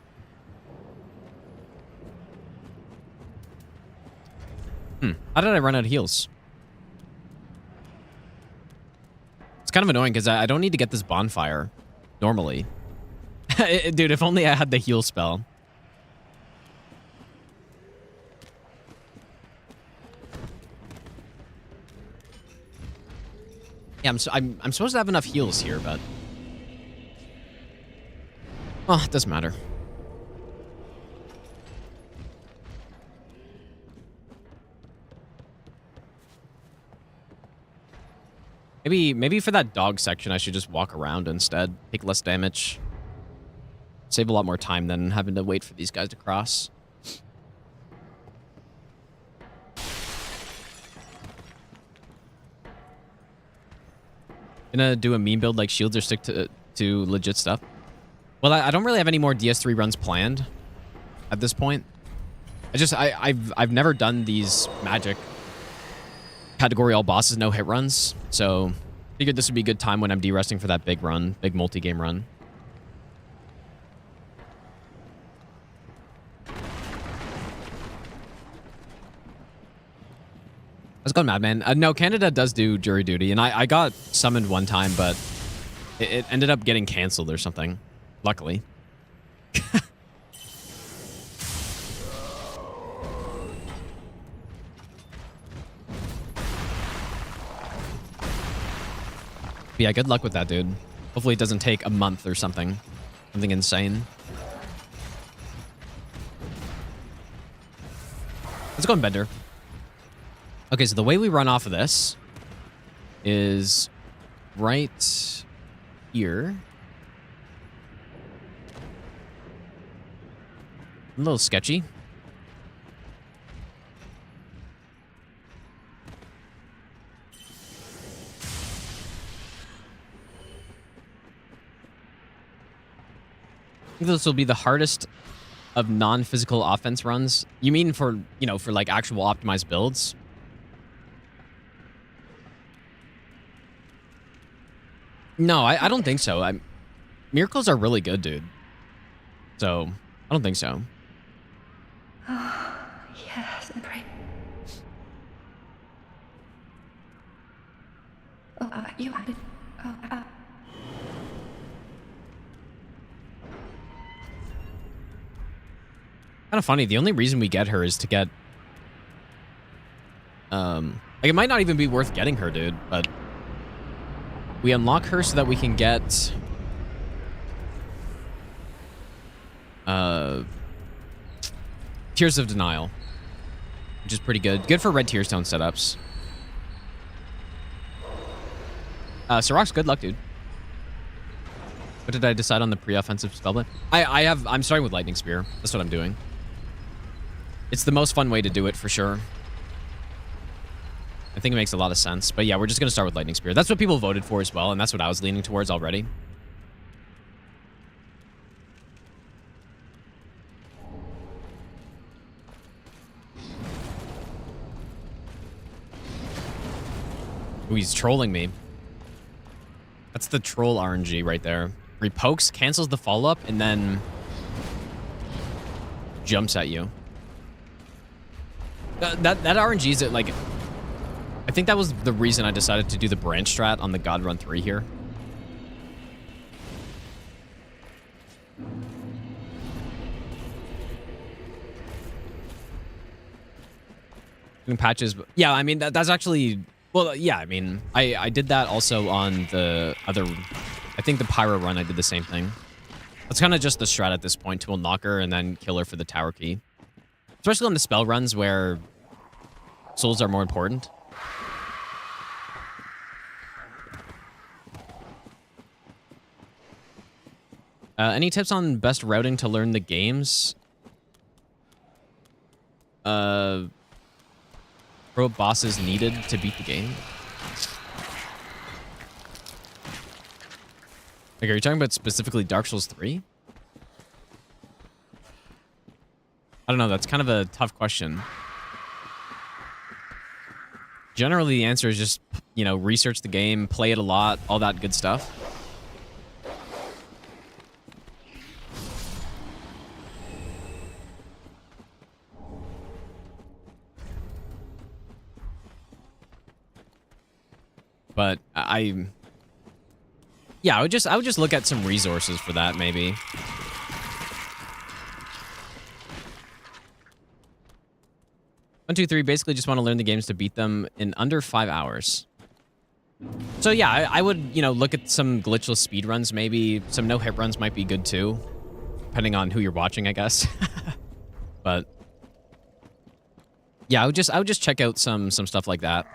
How did I run out of heals? It's kind of annoying because I don't need to get this bonfire normally. Dude, if only I had the heal spell. Yeah, I'm supposed to have enough heals here, but... Oh, it doesn't matter. Maybe for that dog section, I should just walk around instead. Take less damage. Save a lot more time than having to wait for these guys to cross. Gonna do a meme build like shields or stick to legit stuff? Well, I don't really have any more DS3 runs planned at this point. I've never done these magic category all bosses no hit runs, so figured this would be a good time when I'm de-resting for that big run, big multi-game run. Let's go, Madman. No, Canada does do jury duty, and I got summoned one time, but it ended up getting canceled or something. Luckily. Yeah, good luck with that, dude. Hopefully it doesn't take a month or something. Something insane. Let's go on Bender. Okay, so the way we run off of this is right here. A little sketchy. I think this will be the hardest of non-physical offense runs. You mean for, for like actual optimized builds? No, I don't think so. Miracles are really good, dude. So, I don't think so. Oh, yes, and pray. Oh, you added. Kind of funny. The only reason we get her is to get... Like, it might not even be worth getting her, dude, but... We unlock her so that we can get... Tears of Denial. Which is pretty good. Good for red tear stone setups. Sirach's good luck, dude. What did I decide on the pre-offensive spellblade? I'm starting with Lightning Spear. That's what I'm doing. It's the most fun way to do it, for sure. I think it makes a lot of sense. But yeah, we're just going to start with Lightning Spear. That's what people voted for as well, and that's what I was leaning towards already. Ooh, he's trolling me. That's the troll RNG right there. Repokes, cancels the follow-up, and then jumps at you. That RNG is like... I think that was the reason I decided to do the branch strat on the God Run 3 here. Patches... Yeah, I mean, that's actually... Well, yeah, I mean, I did that also on the other... I think the Pyro run, I did the same thing. That's kind of just the strat at this point, to unlock her and then kill her for the tower key. Especially on the spell runs where souls are more important. Any tips on best routing to learn the games? Pro bosses needed to beat the game. Like, are you talking about specifically Dark Souls 3? I don't know. That's kind of a tough question. Generally, the answer is just, you know, research the game, play it a lot, all that good stuff. But yeah, I would just look at some resources for that, maybe. One, two, three. Basically, just want to learn the games to beat them in under 5 hours. So yeah, I would, you know, look at some glitchless speed runs. Maybe some no hit runs might be good too, depending on who you're watching, I guess. But yeah, I would just check out some stuff like that.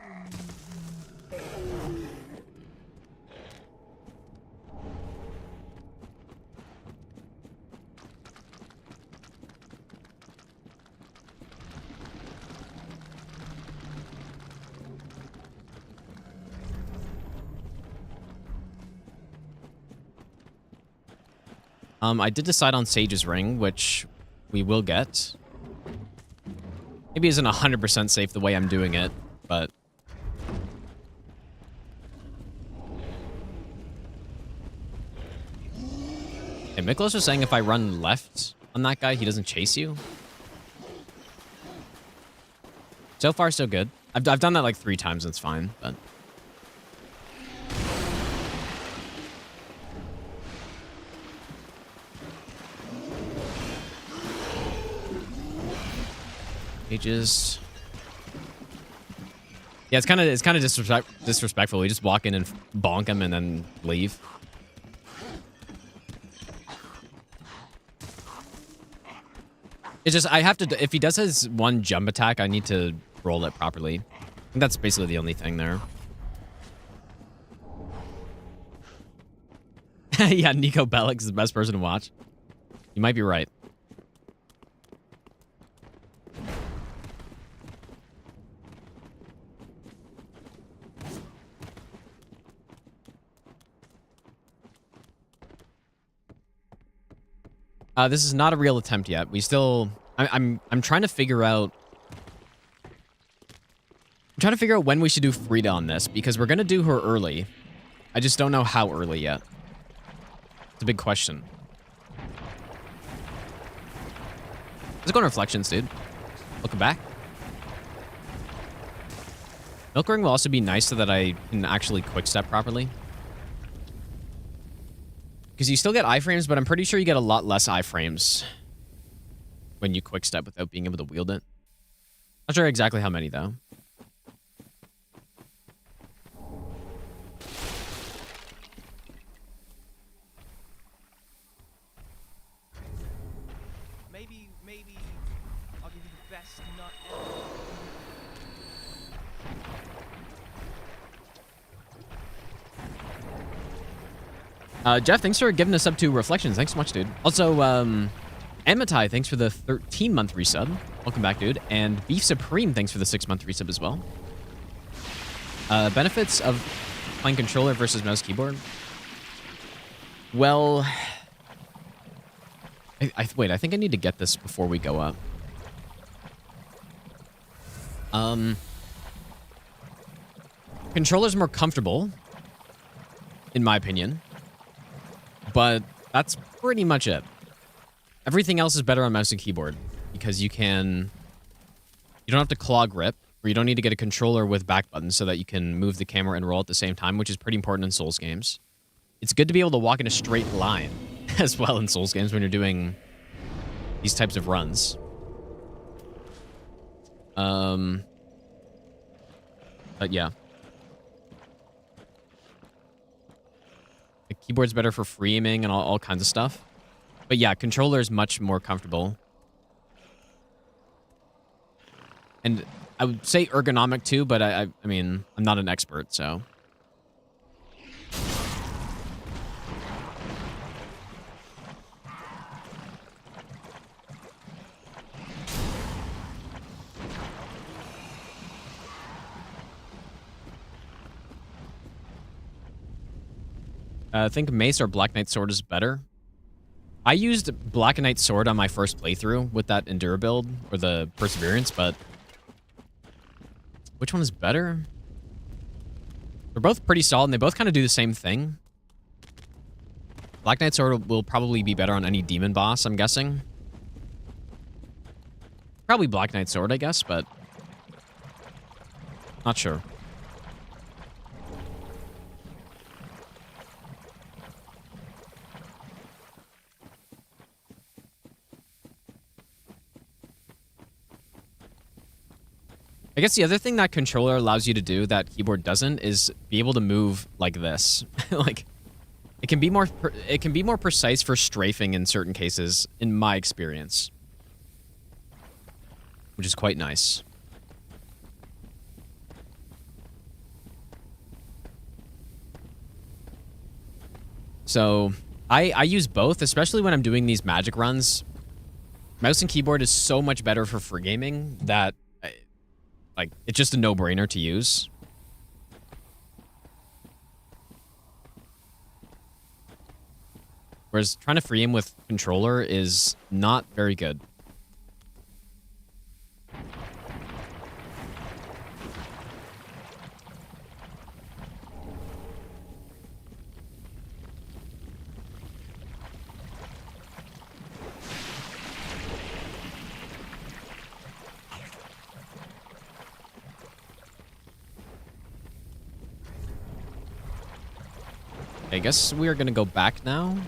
I did decide on Sage's Ring, which we will get. Maybe isn't 100% safe the way I'm doing it, but... Hey, Miklos was saying if I run left on that guy, he doesn't chase you. So far, so good. I've done that like 3 times, it's fine, but... Ages. Yeah, it's kind of disrespectful. We just walk in and bonk him and then leave. It's just I have to. If he does his one jump attack, I need to roll it properly. And that's basically the only thing there. Yeah, Nico Bellic is the best person to watch. You might be right. This is not a real attempt yet. We still... I'm trying to figure out... I'm trying to figure out when we should do Friede on this, because we're going to do her early. I just don't know how early yet. It's a big question. Let's go on Reflections, dude. Welcome back. Milk Ring will also be nice so that I can actually quick step properly. Because you still get iframes, but I'm pretty sure you get a lot less iframes when you quick step without being able to wield it. Not sure exactly how many, though. Maybe I'll give you the best nut ever. Jeff, thanks for giving us up to Reflections. Thanks so much, dude. Also, Amitai, thanks for the 13-month resub. Welcome back, dude. And Beef Supreme, thanks for the 6-month resub as well. Benefits of playing controller versus mouse keyboard. Well, wait, I think I need to get this before we go up. Controller's more comfortable, in my opinion. But that's pretty much it. Everything else is better on mouse and keyboard because you don't have to claw grip, or you don't need to get a controller with back buttons so that you can move the camera and roll at the same time, which is pretty important in Souls games. It's good to be able to walk in a straight line as well in Souls games when you're doing these types of runs. But yeah. The keyboard's better for free aiming and all kinds of stuff. But yeah, controller is much more comfortable. And I would say ergonomic too, but I mean, I'm not an expert, so. I think Mace or Black Knight Sword is better. I used Black Knight Sword on my first playthrough with that Endure build, or the Perseverance, but which one is better? They're both pretty solid, and they both kind of do the same thing. Black Knight Sword will probably be better on any demon boss, I'm guessing. Probably Black Knight Sword, I guess, but not sure. I guess the other thing that controller allows you to do that keyboard doesn't is be able to move like this. Like, it can be more precise for strafing in certain cases, in my experience, which is quite nice. So I use both, especially when I'm doing these magic runs. Mouse and keyboard is so much better for free gaming that like, it's just a no-brainer to use. Whereas trying to free aim with controller is not very good. I guess we are going to go back now.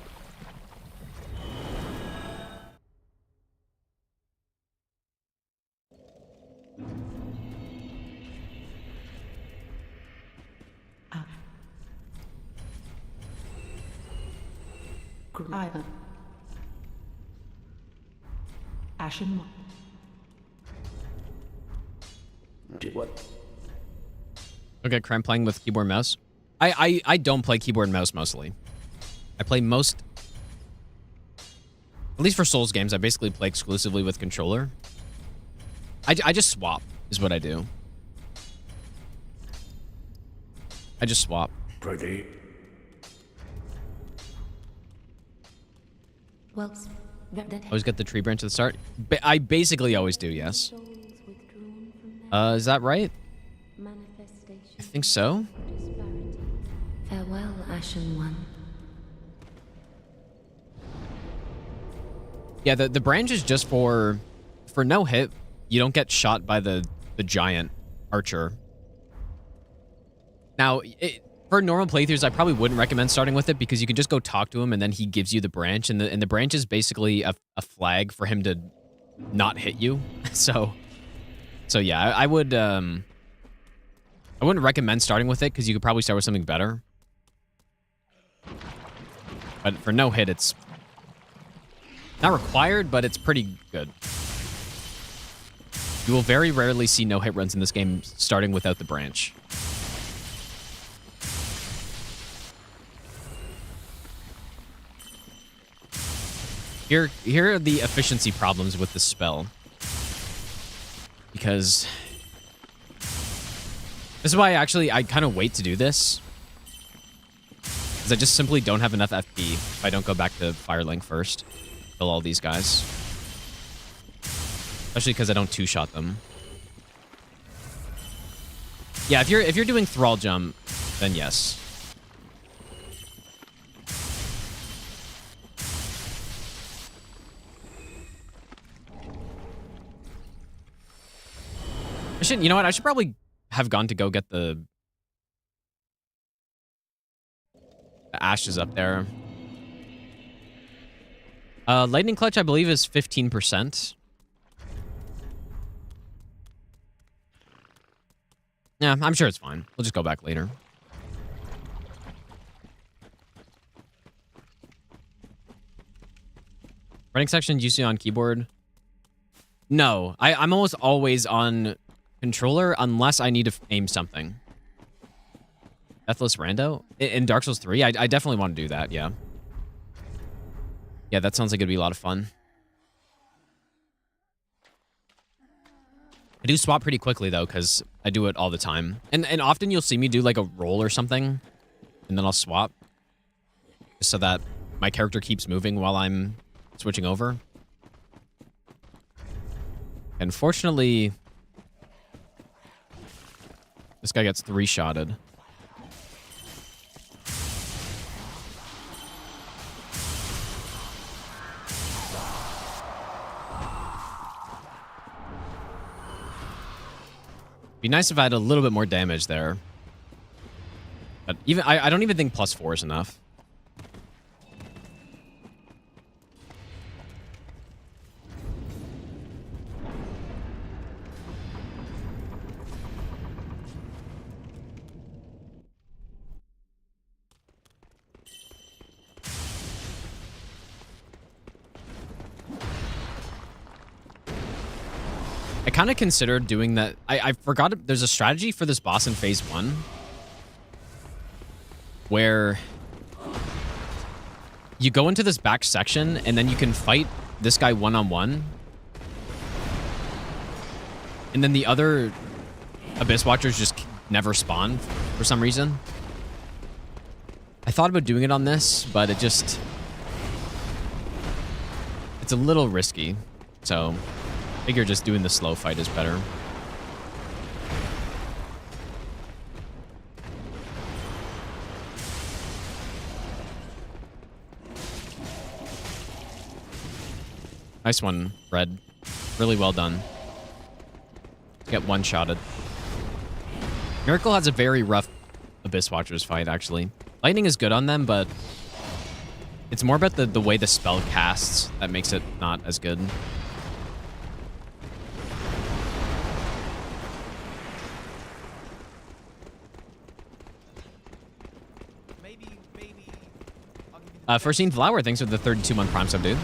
Island. Ashen One. Did what? Okay, crime playing with keyboard and mouse. I don't play keyboard and mouse mostly. I play most, at least for Souls games, I basically play exclusively with controller. I just swap is what I do. I just swap. Friede. Well, Always get the tree branch at the start. I basically always do, yes. Is that right? I think so. Farewell, Ashen One. Yeah, the branch is just for no hit. You don't get shot by the giant archer. Now, For normal playthroughs, I probably wouldn't recommend starting with it because you can just go talk to him and then he gives you the branch, and the branch is basically a flag for him to not hit you. So yeah, I wouldn't recommend starting with it because you could probably start with something better. But for no hit, it's not required, but it's pretty good. You will very rarely see no hit runs in this game starting without the branch. Here are the efficiency problems with this spell. Because this is why I kind of wait to do this. Because I just simply don't have enough FP if I don't go back to Firelink first. Kill all these guys. Especially because I don't two-shot them. Yeah, if you're doing Thrall Jump, then yes. You know what? I should probably have gone to go get the ashes up there. Lightning Clutch, I believe, is 15%. Yeah, I'm sure it's fine. We'll just go back later. Running section usually on keyboard? No, I'm almost always on controller unless I need to aim something. Deathless Rando? In Dark Souls 3? I definitely want to do that, yeah. Yeah, that sounds like it'd be a lot of fun. I do swap pretty quickly, though, because I do it all the time. And often you'll see me do, like, a roll or something, and then I'll swap. Just so that my character keeps moving while I'm switching over. Unfortunately, this guy gets 3-shotted. Be nice if I had a little bit more damage there. But even I don't even think +4 is enough. I kind of considered doing that. I forgot there's a strategy for this boss in phase 1 where you go into this back section and then you can fight this guy one-on-one. And then the other Abyss Watchers just never spawn for some reason. I thought about doing it on this, but it's a little risky. So I figure just doing the slow fight is better. Nice one, Red. Really well done. Get one-shotted. Miracle has a very rough Abyss Watchers fight, actually. Lightning is good on them, but it's more about the way the spell casts that makes it not as good. First seen Flower, thanks for the 32-month Prime sub, dude.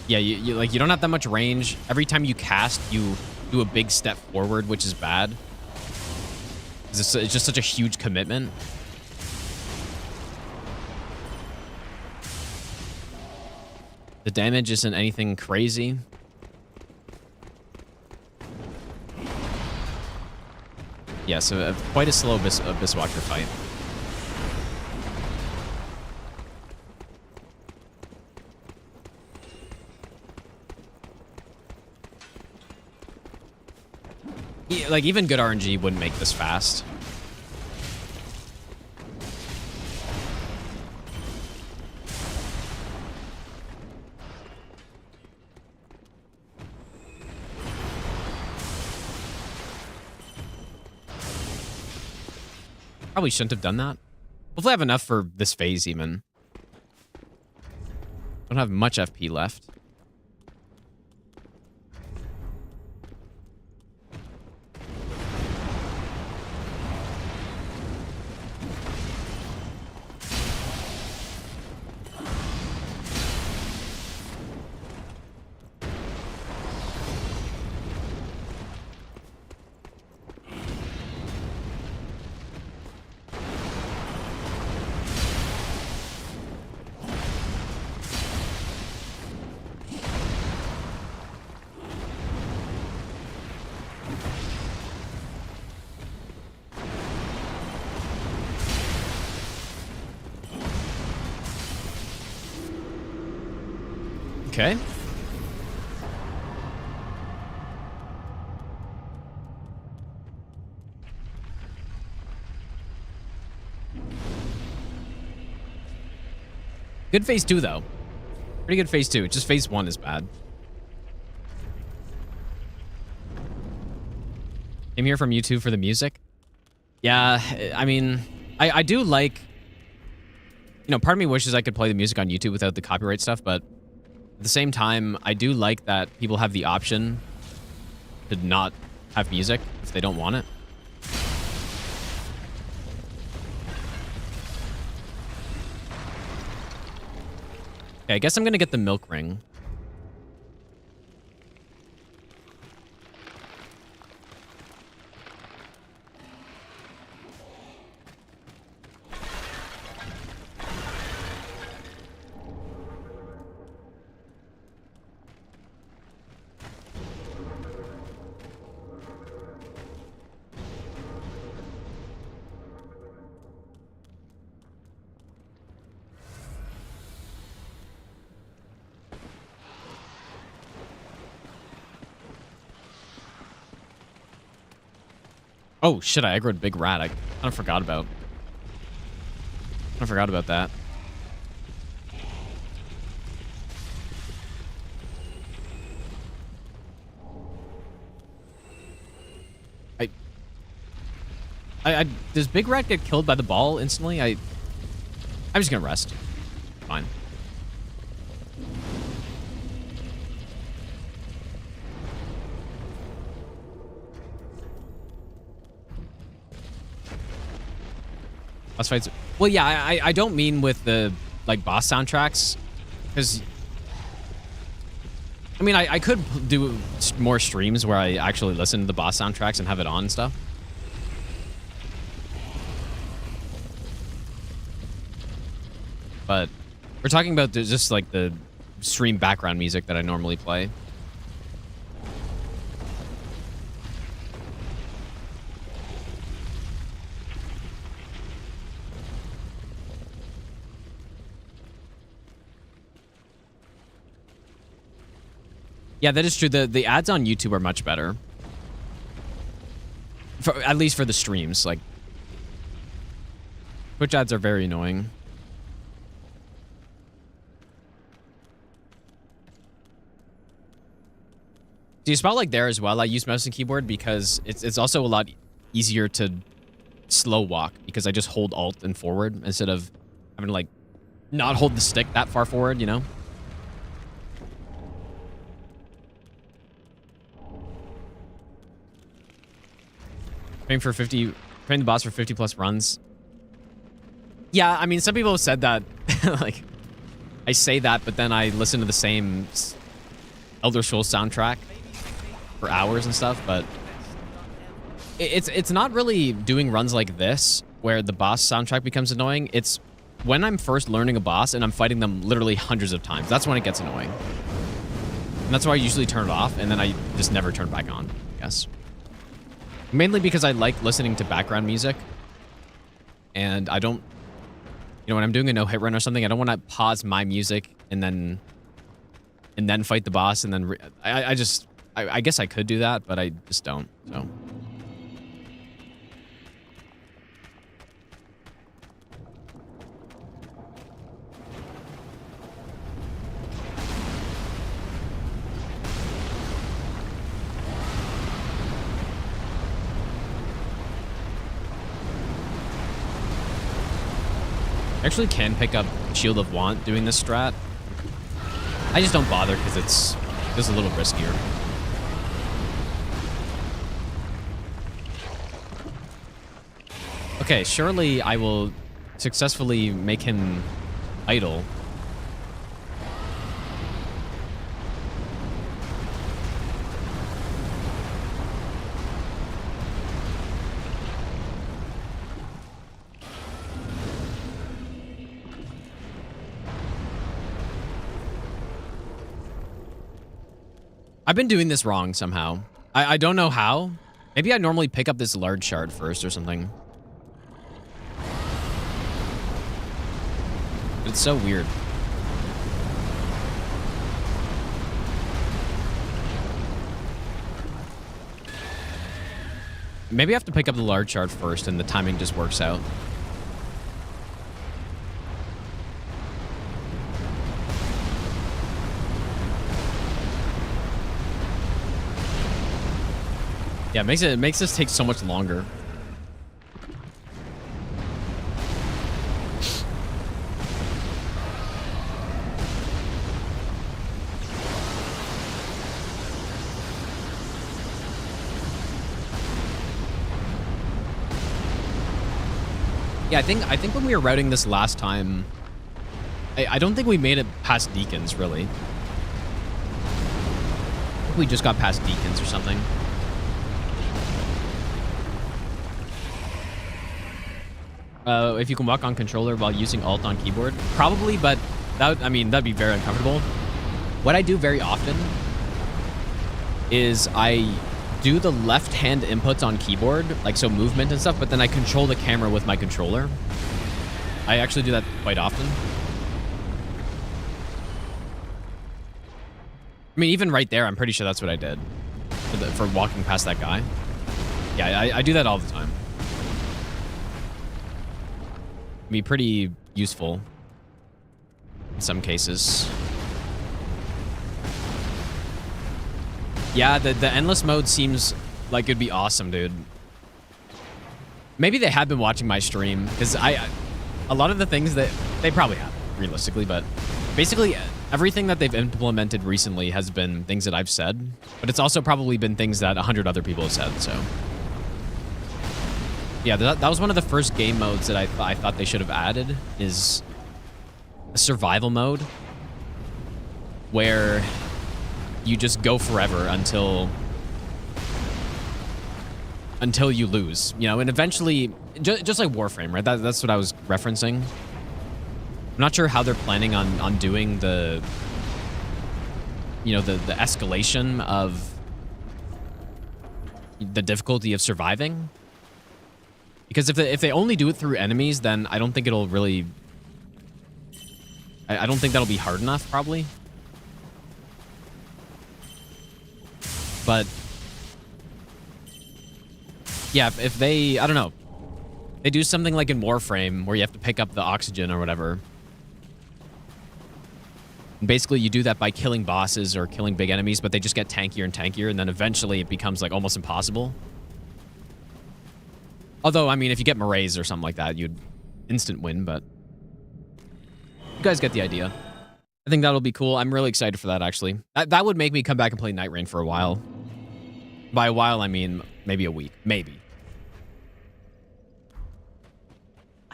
Yeah, you don't have that much range. Every time you cast, you do a big step forward, which is bad. It's just such a huge commitment. The damage isn't anything crazy. Yeah, so quite a slow Abyss Watcher fight. Yeah, like, even good RNG wouldn't make this fast. Probably shouldn't have done that. Hopefully I have enough for this phase even. Don't have much FP left. Okay. Good phase 2, though. Pretty good phase 2. Just phase 1 is bad. Came here from YouTube for the music. Yeah, I mean, I do like... You know, part of me wishes I could play the music on YouTube without the copyright stuff, but at the same time, I do like that people have the option to not have music if they don't want it. Okay, I guess I'm gonna get the milk ring. Oh shit, I aggroed Big Rat. I kind of forgot about. I forgot about that. Does Big Rat get killed by the ball instantly? I'm just gonna rest. Fine. Boss fights. Well, yeah, I don't mean with the like boss soundtracks, because I mean I could do more streams where I actually listen to the boss soundtracks and have it on and stuff. But we're talking about just like the stream background music that I normally play. Yeah, that is true. The ads on YouTube are much better. At least for the streams. Like, Twitch ads are very annoying. See, a spot like there as well, I use mouse and keyboard because it's also a lot easier to slow walk because I just hold Alt and forward instead of having to, like, not hold the stick that far forward, you know? Train the boss for 50 plus runs. Yeah, I mean, some people have said that, like, I say that, but then I listen to the same Elder Scrolls soundtrack for hours and stuff, but it's not really doing runs like this where the boss soundtrack becomes annoying. It's when I'm first learning a boss and I'm fighting them literally hundreds of times. That's when it gets annoying. And that's why I usually turn it off, and then I just never turn it back on, I guess. Mainly because I like listening to background music, and I don't, you know, when I'm doing a no-hit run or something, I don't want to pause my music and then fight the boss, and then I guess I could do that, but I just don't, so. I actually can pick up Shield of Want doing this strat. I just don't bother because it's just a little riskier. Okay, surely I will successfully make him idle. I've been doing this wrong somehow. I don't know how. Maybe I normally pick up this large shard first or something. But it's so weird. Maybe I have to pick up the large shard first and the timing just works out. Yeah, it makes this take so much longer. Yeah, I think when we were routing this last time, I don't think we made it past Deacons, really. I think we just got past Deacons or something. If you can walk on controller while using Alt on keyboard, probably, but that'd be very uncomfortable. What I do very often is I do the left hand inputs on keyboard, like so movement and stuff, but then I control the camera with my controller. I actually do that quite often. I mean, even right there, I'm pretty sure that's what I did for walking past that guy. Yeah, I do that all the time. Be pretty useful in some cases. Yeah, the endless mode seems like it'd be awesome, dude. Maybe they have been watching my stream because a lot of the things that they probably have realistically, but basically everything that they've implemented recently has been things that I've said, but it's also probably been things that 100 other people have said. So yeah, that was one of the first game modes that I thought they should have added, is a survival mode where you just go forever until you lose, you know, and eventually, just like Warframe, right? That's what I was referencing. I'm not sure how they're planning on doing the, you know, the escalation of the difficulty of surviving. Because if they only do it through enemies, then I don't think it'll really... I don't think that'll be hard enough, probably. But... yeah, if they... I don't know. They do something like in Warframe, where you have to pick up the oxygen or whatever. And basically, you do that by killing bosses or killing big enemies, but they just get tankier and tankier, and then eventually it becomes, like, almost impossible. Although, I mean, if you get Marays or something like that, you'd instant win, but you guys get the idea. I think that'll be cool. I'm really excited for that, actually. That would make me come back and play Night Rain for a while. By a while, I mean maybe a week. Maybe.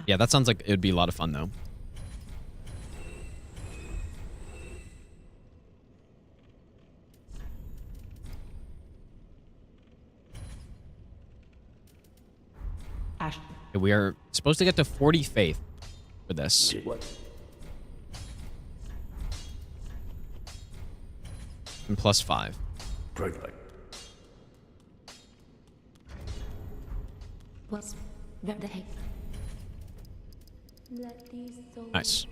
Yeah, that sounds like it would be a lot of fun, though. Ash. We are supposed to get to 40 faith for this. What? And plus 5. Friede. What's the heck? Nice.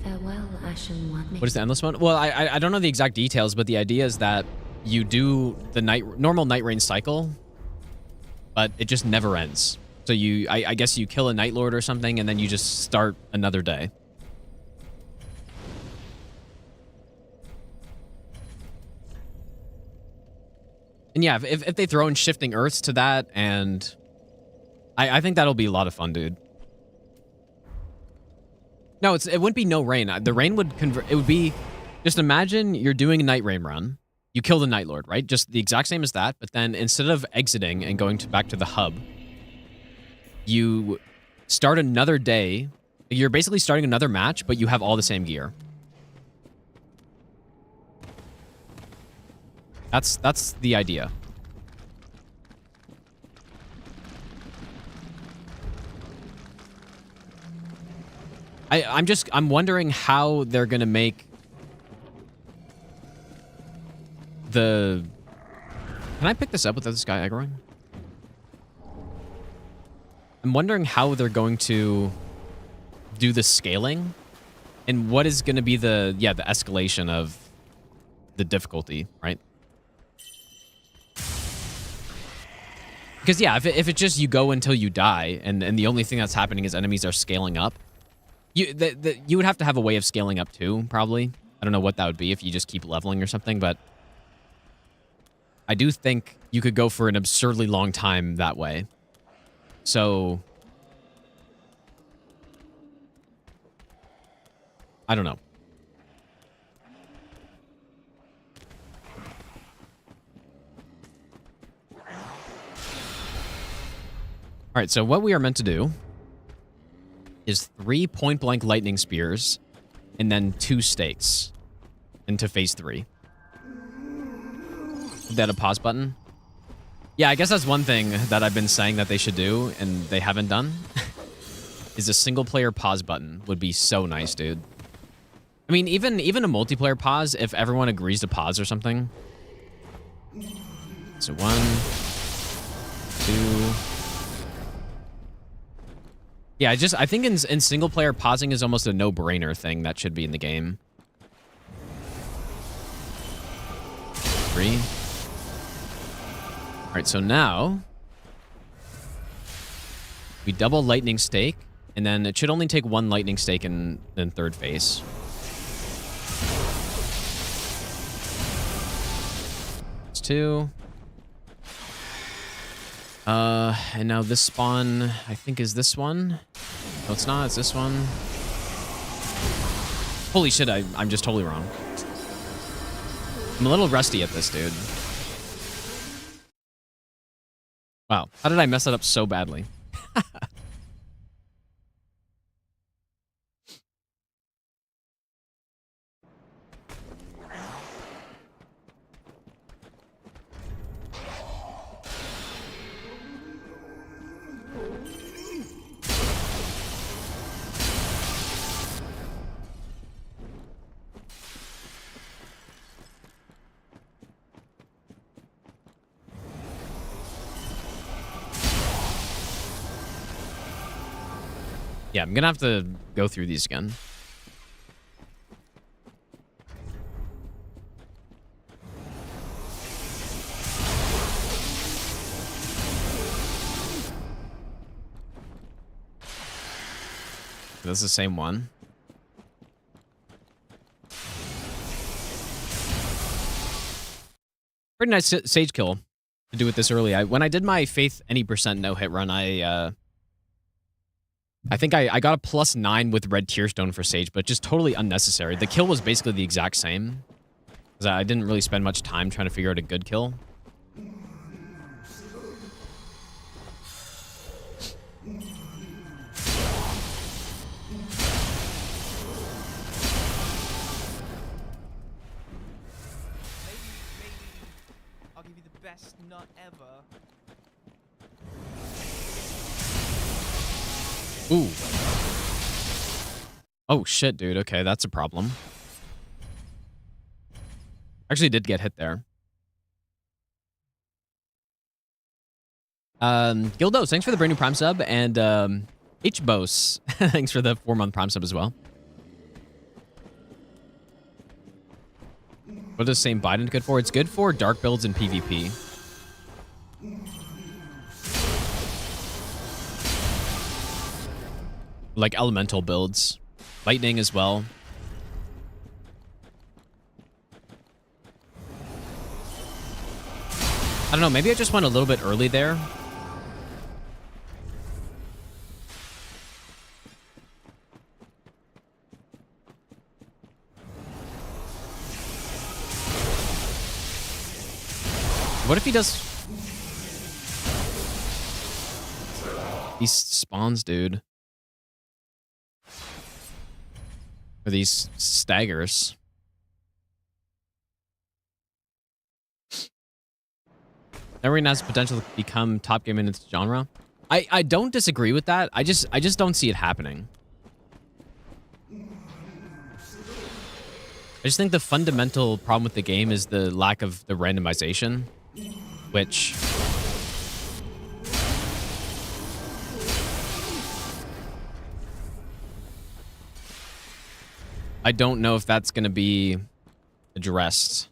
Farewell, Ashen One. What is the endless mode? Well, I don't know the exact details, but the idea is that you do the normal Night Rain cycle, but it just never ends. So I guess you kill a Night Lord or something, and then you just start another day. And yeah, if they throw in Shifting Earths to that, and I think that'll be a lot of fun, dude. No, it wouldn't be no rain. The rain would convert. It would be, just imagine you're doing a night rain run. You kill the Night Lord, right? Just the exact same as that. But then instead of exiting and going back to the hub, you start another day. You're basically starting another match, but you have all the same gear. That's the idea. I'm wondering how they're gonna make the... Can I pick this up without this guy aggroing? I'm wondering how they're going to do the scaling and what is going to be the escalation of the difficulty, right? Because yeah, if it's just you go until you die and the only thing that's happening is enemies are scaling up, you would have to have a way of scaling up too, probably. I don't know what that would be if you just keep leveling or something, but I do think you could go for an absurdly long time that way. So I don't know. All right, so what we are meant to do is 3 point-blank lightning spears and then 2 stakes into phase 3. Is that a pause button? Yeah, I guess that's one thing that I've been saying that they should do and they haven't done. Is a single-player pause button would be so nice, dude. I mean, even a multiplayer pause, if everyone agrees to pause or something. So 1, 2... Yeah, I think in single-player pausing is almost a no-brainer thing that should be in the game. 3. All right, so now we double lightning stake, and then it should only take 1 lightning stake in third phase. It's 2. And now this spawn, I think, is this one. No, it's not. It's this one. Holy shit, I'm just totally wrong. I'm a little rusty at this, dude. Wow, how did I mess it up so badly? Yeah, I'm gonna have to go through these again. This is the same one. Pretty nice sage kill to do it this early. When I did my Faith any percent no hit run, I think I got a +9 with red tearstone for sage, but just totally unnecessary. The kill was basically the exact same, because I didn't really spend much time trying to figure out a good kill. Maybe I'll give you the best nut ever. Ooh. Oh, shit, dude. Okay, that's a problem. Actually did get hit there. Gildos, thanks for the brand new Prime sub. And Hbos, thanks for the 4-month Prime sub as well. What does St. Biden good for? It's good for dark builds and PvP. Like elemental builds. Lightning as well. I don't know, maybe I just went a little bit early there. What if he does... These spawns, dude. Or these staggers. Everyone has potential to become top game in its genre. I don't disagree with that. I just don't see it happening. I just think the fundamental problem with the game is the lack of the randomization, which... I don't know if that's going to be addressed.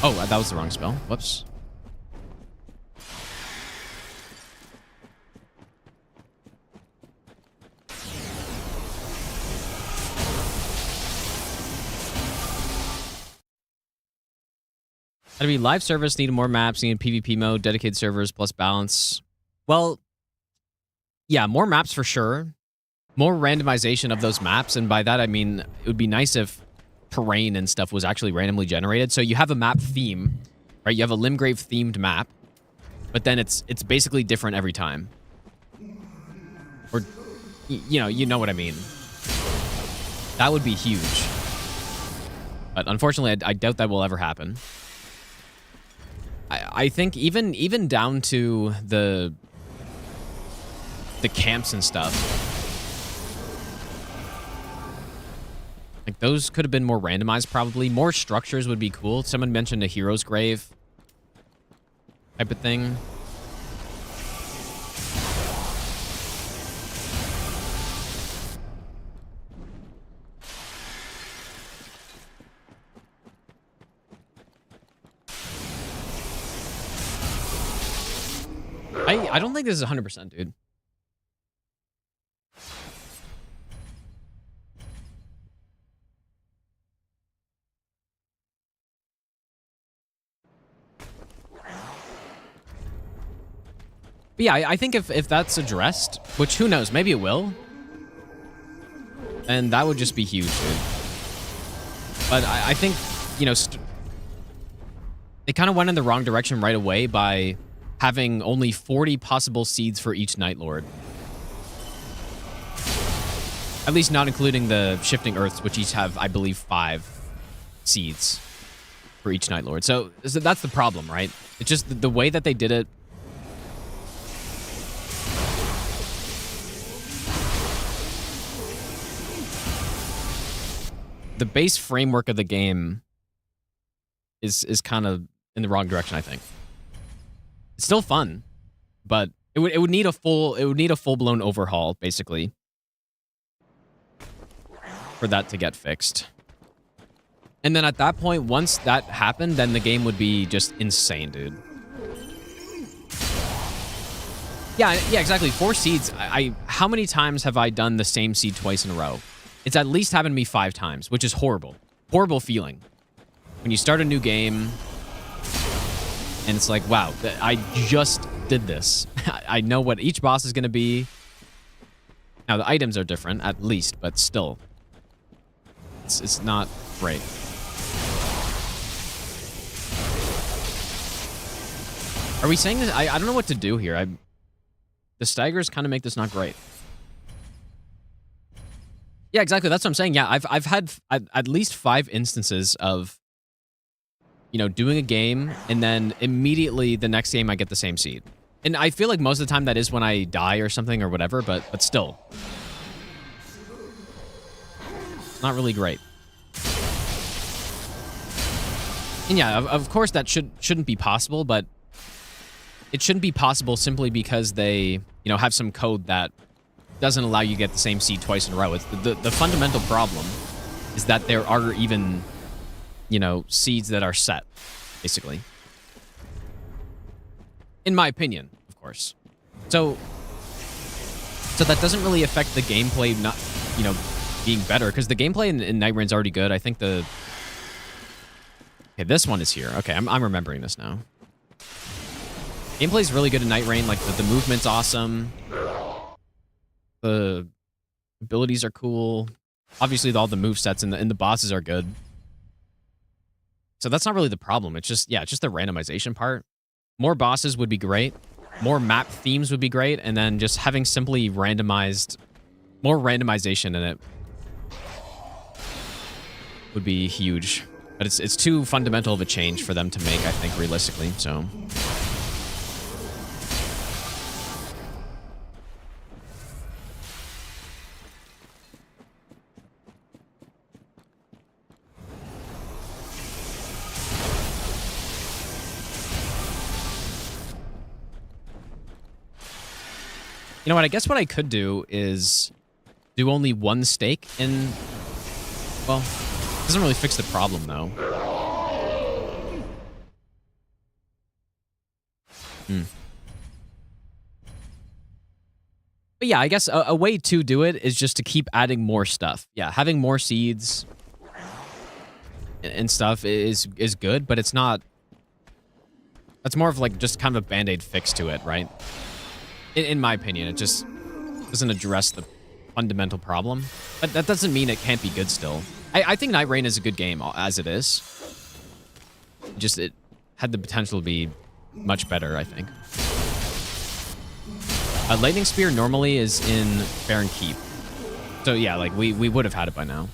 Oh, that was the wrong spell. Whoops. Gotta be live service, need more maps, need PvP mode, dedicated servers, plus balance. Well, yeah, more maps for sure. More randomization of those maps, and by that I mean it would be nice if terrain and stuff was actually randomly generated. So you have a map theme, right? You have a Limgrave themed map, but then it's basically different every time. Or, you know what I mean. That would be huge. But unfortunately, I doubt that will ever happen. I think even down to the camps and stuff. Like, those could have been more randomized, probably. More structures would be cool. Someone mentioned a hero's grave type of thing. I don't think this is 100%, dude. But yeah, I think if that's addressed, which who knows, maybe it will, and that would just be huge, dude. But I think, you know, they kind of went in the wrong direction right away by having only 40 possible seeds for each Night Lord. At least not including the Shifting Earths, which each have, I believe, 5 seeds for each Night Lord. So that's the problem, right? It's just the way that they did it. The base framework of the game is kind of in the wrong direction, I think. It's still fun, but it would need a full-blown overhaul, basically, for that to get fixed. And then at that point, once that happened, then the game would be just insane, dude. Yeah, exactly. 4 seeds. How many times have I done the same seed twice in a row? It's at least happened to me 5 times, which is horrible. Horrible feeling. When you start a new game, and it's like, wow, I just did this. I know what each boss is going to be. Now, the items are different, at least, but still. It's not great. Are we saying this? I don't know what to do here. The staggers kind of make this not great. Yeah, exactly. That's what I'm saying. Yeah, I've had at least 5 instances of, you know, doing a game and then immediately the next game I get the same seed. And I feel like most of the time that is when I die or something or whatever, but still. Not really great. And yeah, of course that shouldn't be possible, but it shouldn't be possible simply because they, you know, have some code that doesn't allow you to get the same seed twice in a row. It's the fundamental problem is that there are even, you know, seeds that are set, basically. In my opinion, of course. So that doesn't really affect the gameplay not, you know, being better, because the gameplay in Night Rain's already good. I think the... Okay, this one is here. Okay, I'm remembering this now. Gameplay's really good in Night Rain. Like, the movement's awesome. The abilities are cool. Obviously, all the movesets and the bosses are good. So that's not really the problem. It's just, yeah, it's just the randomization part. More bosses would be great. More map themes would be great. And then just having simply randomized, more randomization in it would be huge. But it's too fundamental of a change for them to make, I think, realistically. So... You know what? I guess what I could do is do only one stake in... Well, it doesn't really fix the problem, though. But yeah, I guess a way to do it is just to keep adding more stuff. Yeah, having more seeds and stuff is good, but it's not... That's more of like just kind of a band-aid fix to it, right? In my opinion, it just doesn't address the fundamental problem. But that doesn't mean it can't be good still. I think Night Rain is a good game as it is. Just it had the potential to be much better, I think. Lightning Spear normally is in Baron Keep. So yeah, like we would have had it by now.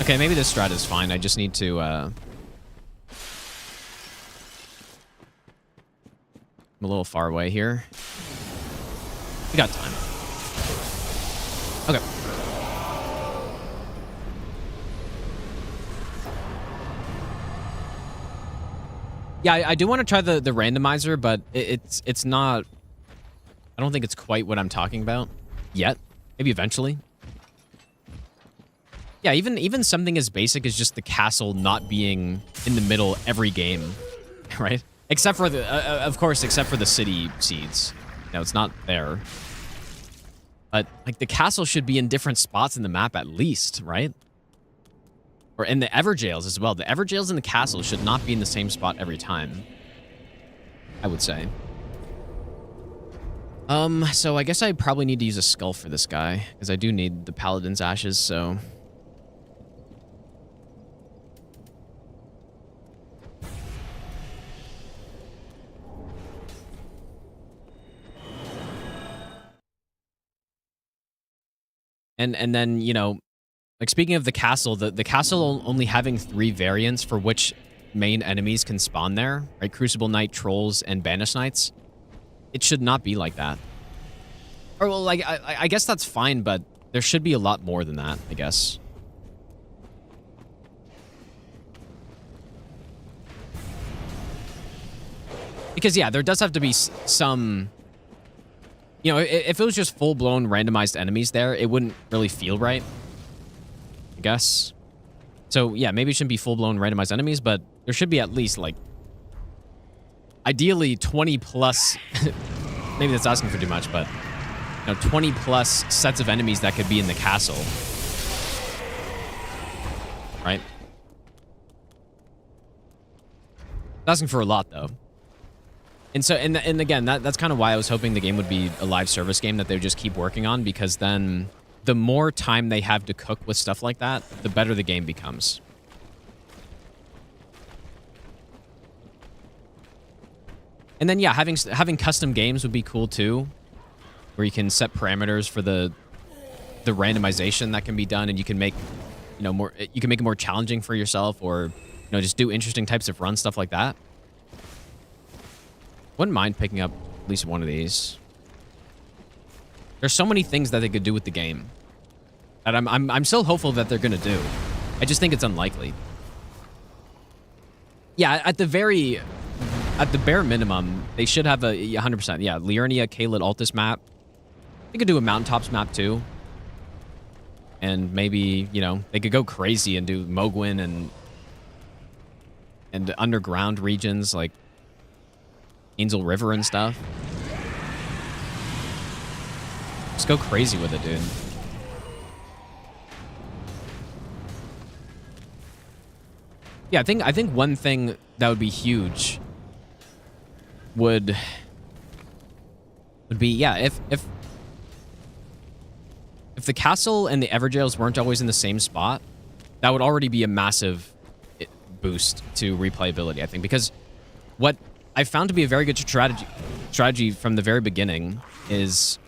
Okay, maybe this strat is fine. I just need to, I'm a little far away here. We got time. Okay. Yeah, I do want to try the randomizer, but it's not... I don't think it's quite what I'm talking about yet. Maybe eventually. Yeah, even something as basic as just the castle not being in the middle every game, right? Except for the, of course, except for the city seeds. No, it's not there. But like the castle should be in different spots in the map at least, right? Or in the Everjails as well. The Everjails and the castle should not be in the same spot every time, I would say. So I guess I probably need to use a skull for this guy, because I do need the paladin's ashes, so... And then, you know, like speaking of the castle, the castle only having 3 variants for which main enemies can spawn there, right? Crucible Knight, Trolls, and Banished Knights. It should not be like that. Or, well, like, I guess that's fine, but there should be a lot more than that, I guess. Because, yeah, there does have to be some... You know, if it was just full-blown randomized enemies there, it wouldn't really feel right, I guess. So, yeah, maybe it shouldn't be full-blown randomized enemies, but there should be at least, like, ideally 20-plus... maybe that's asking for too much, but, you know, 20-plus sets of enemies that could be in the castle. Right? Asking for a lot, though. And so, and again, that's kind of why I was hoping the game would be a live service game that they would just keep working on, because then the more time they have to cook with stuff like that, the better the game becomes. And then, yeah, having custom games would be cool too, where you can set parameters for the randomization that can be done, and you can make, you know, more. You can make it more challenging for yourself, or, you know, just do interesting types of runs, stuff like that. Wouldn't mind picking up at least one of these. There's so many things that they could do with the game that I'm still hopeful that they're gonna do. I just think it's unlikely. Yeah, at the bare minimum, they should have a 100%. Yeah, Liurnia, Caelid, Altus map. They could do a Mountaintops map too. And maybe, you know, they could go crazy and do Mogwin and underground regions like Angel River and stuff. Just go crazy with it, dude. Yeah, I think one thing that would be huge would would be, yeah, if the castle and the Everjails weren't always in the same spot, that would already be a massive boost to replayability, I think, because what I found to be a very good strategy from the very beginning is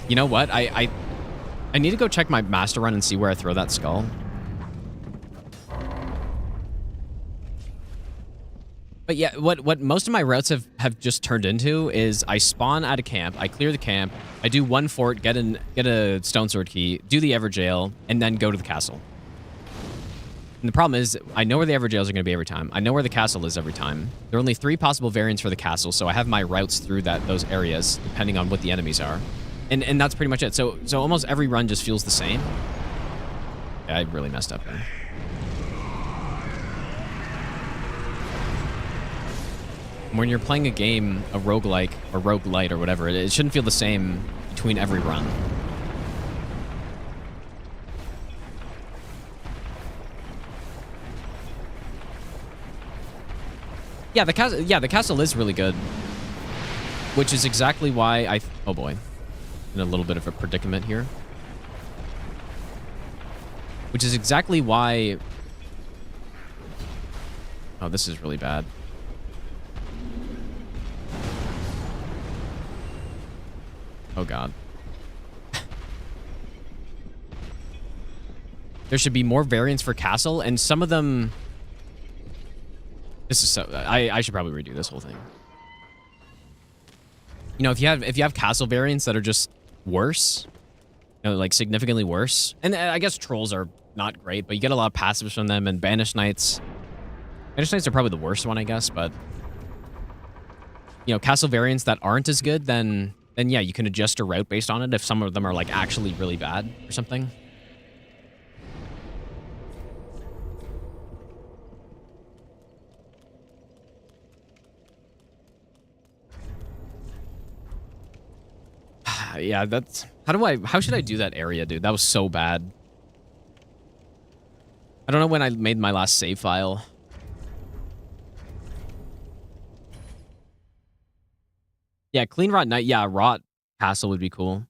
you know what? I need to go check my master run and see where I throw that skull. But yeah, what most of my routes have just turned into is I spawn at a camp, I clear the camp, I do one fort, get a stone sword key, do the Everjail, and then go to the castle. And the problem is, I know where the Everjails are going to be every time. I know where the castle is every time. There are only 3 possible variants for the castle, so I have my routes through those areas, depending on what the enemies are. And that's pretty much it. So almost every run just feels the same. Yeah, I really messed up there. When you're playing a game, a roguelike or roguelite or whatever, it shouldn't feel the same between every run. Yeah, the castle is really good, which is exactly why oh boy, in a little bit of a predicament here. Which is exactly why. Oh, this is really bad. Oh god. There should be more variants for castle, and some of them. This is so. I should probably redo this whole thing. You know, if you have castle variants that are just worse, you know, like significantly worse, and I guess trolls are not great, but you get a lot of passives from them, and banished knights. Banished knights are probably the worst one, I guess, but you know, castle variants that aren't as good, then yeah, you can adjust a route based on it if some of them are like actually really bad or something. Yeah, that's... How should I do that area, dude? That was so bad. I don't know when I made my last save file. Yeah, clean rot night. Yeah, rot castle would be cool.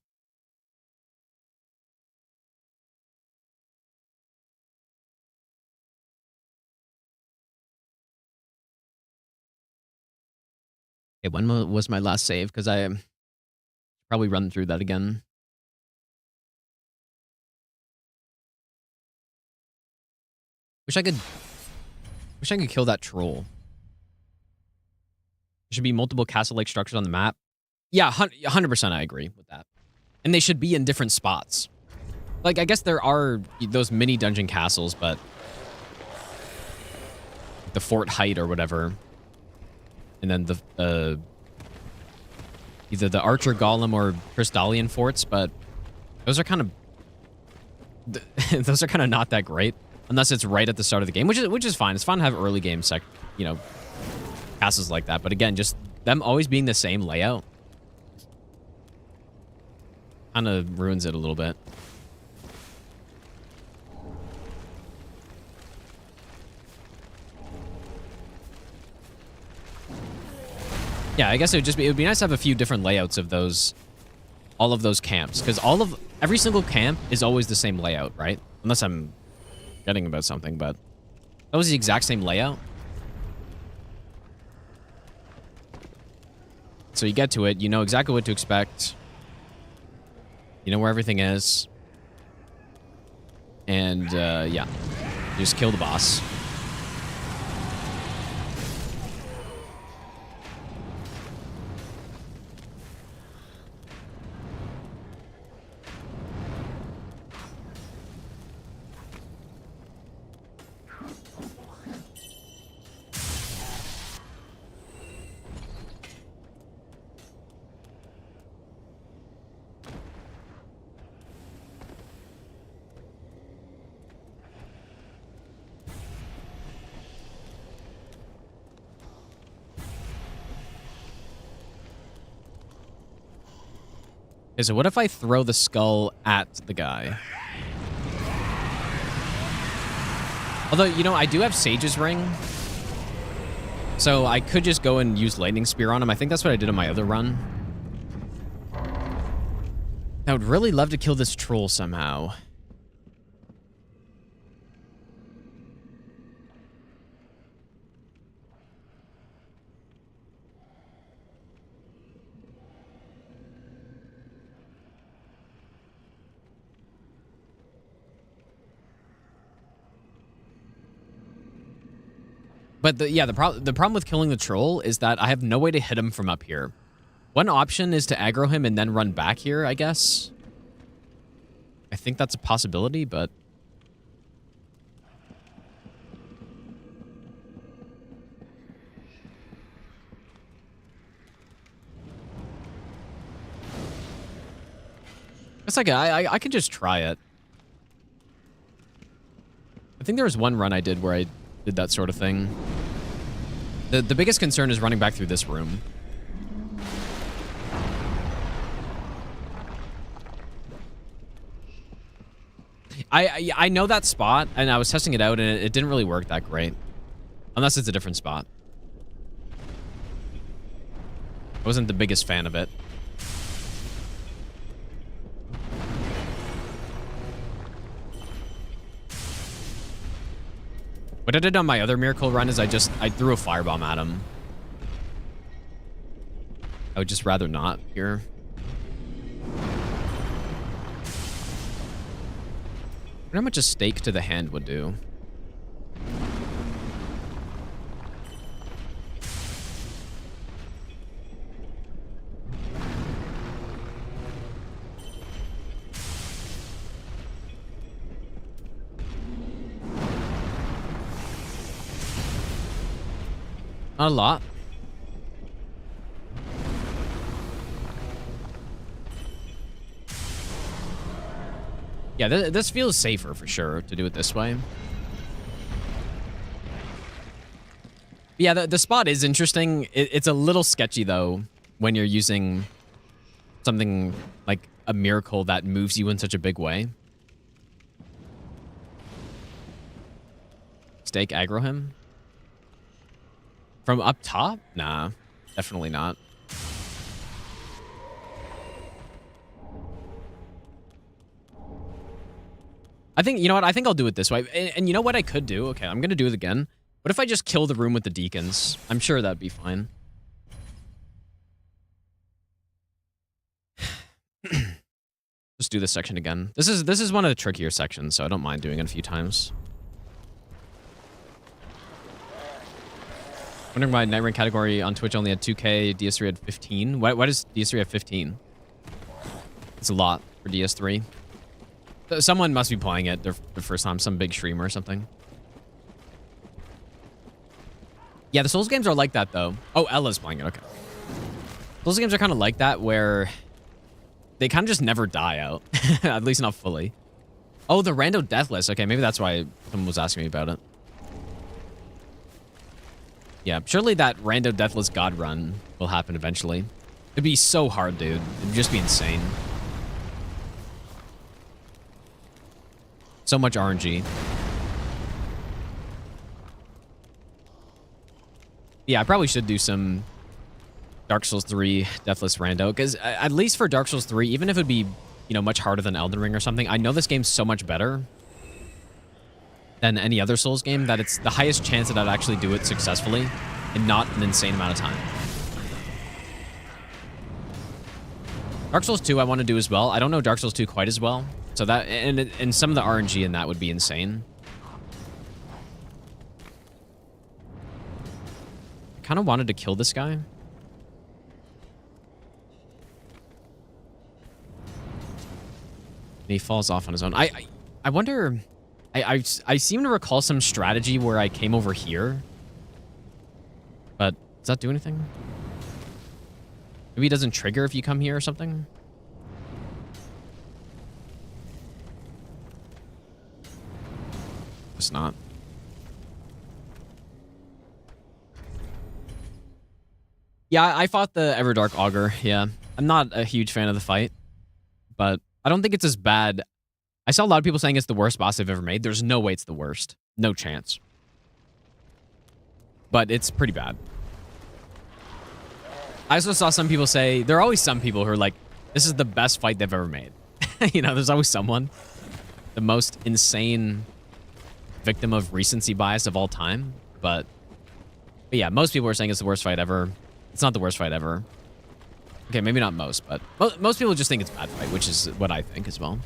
Okay, when was my last save? Because I probably run through that again. Wish I could kill that troll. There should be multiple castle-like structures on the map. Yeah, 100% I agree with that. And they should be in different spots. Like, I guess there are those mini dungeon castles, but the Fort Height or whatever. And then the either the Archer Golem or Crystallian forts, but those are kind of those are kind of not that great unless it's right at the start of the game, which is fine. It's fun to have early game castles like that, but again, just them always being the same layout kind of ruins it a little bit. Yeah, I guess it would be nice to have a few different layouts of all of those camps, because every single camp is always the same layout, right? Unless I'm forgetting about something, but that was the exact same layout. So you get to it, you know exactly what to expect. You know where everything is. And, yeah. You just kill the boss. Okay, so what if I throw the skull at the guy? Although, you know, I do have Sage's Ring. So I could just go and use Lightning Spear on him. I think that's what I did on my other run. I would really love to kill this troll somehow. But the problem with killing the troll is that I have no way to hit him from up here. One option is to aggro him and then run back here, I guess. I think that's a possibility, but... It's like, I could just try it. I think there was one run I did where I did that sort of thing. The biggest concern is running back through this room. I know that spot, and I was testing it out, and it didn't really work that great. Unless it's a different spot. I wasn't the biggest fan of it. What I did on my other miracle run is I threw a firebomb at him. I would just rather not here. I wonder how much a stake to the hand would do. Not a lot. Yeah, this feels safer for sure to do it this way. Yeah, the spot is interesting. It's a little sketchy, though, when you're using something like a miracle that moves you in such a big way. Stake aggro him? From up top? Nah, definitely not. I think, you know what? I think I'll do it this way. And you know what I could do? Okay, I'm going to do it again. What if I just kill the room with the deacons? I'm sure that'd be fine. Just do this section again. This is one of the trickier sections, so I don't mind doing it a few times. Wondering why Night Rank category on Twitch only had 2K, DS3 had 15. Why does DS3 have 15? It's a lot for DS3. Someone must be playing it the first time, some big streamer or something. Yeah, the Souls games are like that, though. Oh, Ella's playing it, okay. Souls games are kind of like that, where they kind of just never die out. At least not fully. Oh, the rando death list. Okay, maybe that's why someone was asking me about it. Yeah, surely that rando deathless god run will happen eventually. It'd be so hard, dude. It'd just be insane. So much RNG. Yeah, I probably should do some Dark Souls 3 Deathless Rando, because at least for Dark Souls 3, even if it'd be, you know, much harder than Elden Ring or something, I know this game's so much better than any other Souls game that it's the highest chance that I'd actually do it successfully in not an insane amount of time. Dark Souls 2 I want to do as well. I don't know Dark Souls 2 quite as well. So that, and some of the RNG in that would be insane. I kind of wanted to kill this guy. And he falls off on his own. I wonder... I seem to recall some strategy where I came over here. But does that do anything? Maybe it doesn't trigger if you come here or something? It's not. Yeah, I fought the Everdark Augur, yeah. I'm not a huge fan of the fight, but I don't think it's as bad. I saw a lot of people saying it's the worst boss they've ever made. There's no way it's the worst. No chance. But it's pretty bad. I also saw some people say, there are always some people who are like, this is the best fight they've ever made. You know, there's always someone. The most insane victim of recency bias of all time. But yeah, most people are saying it's the worst fight ever. It's not the worst fight ever. Okay, maybe not most, but most people just think it's a bad fight, which is what I think as well.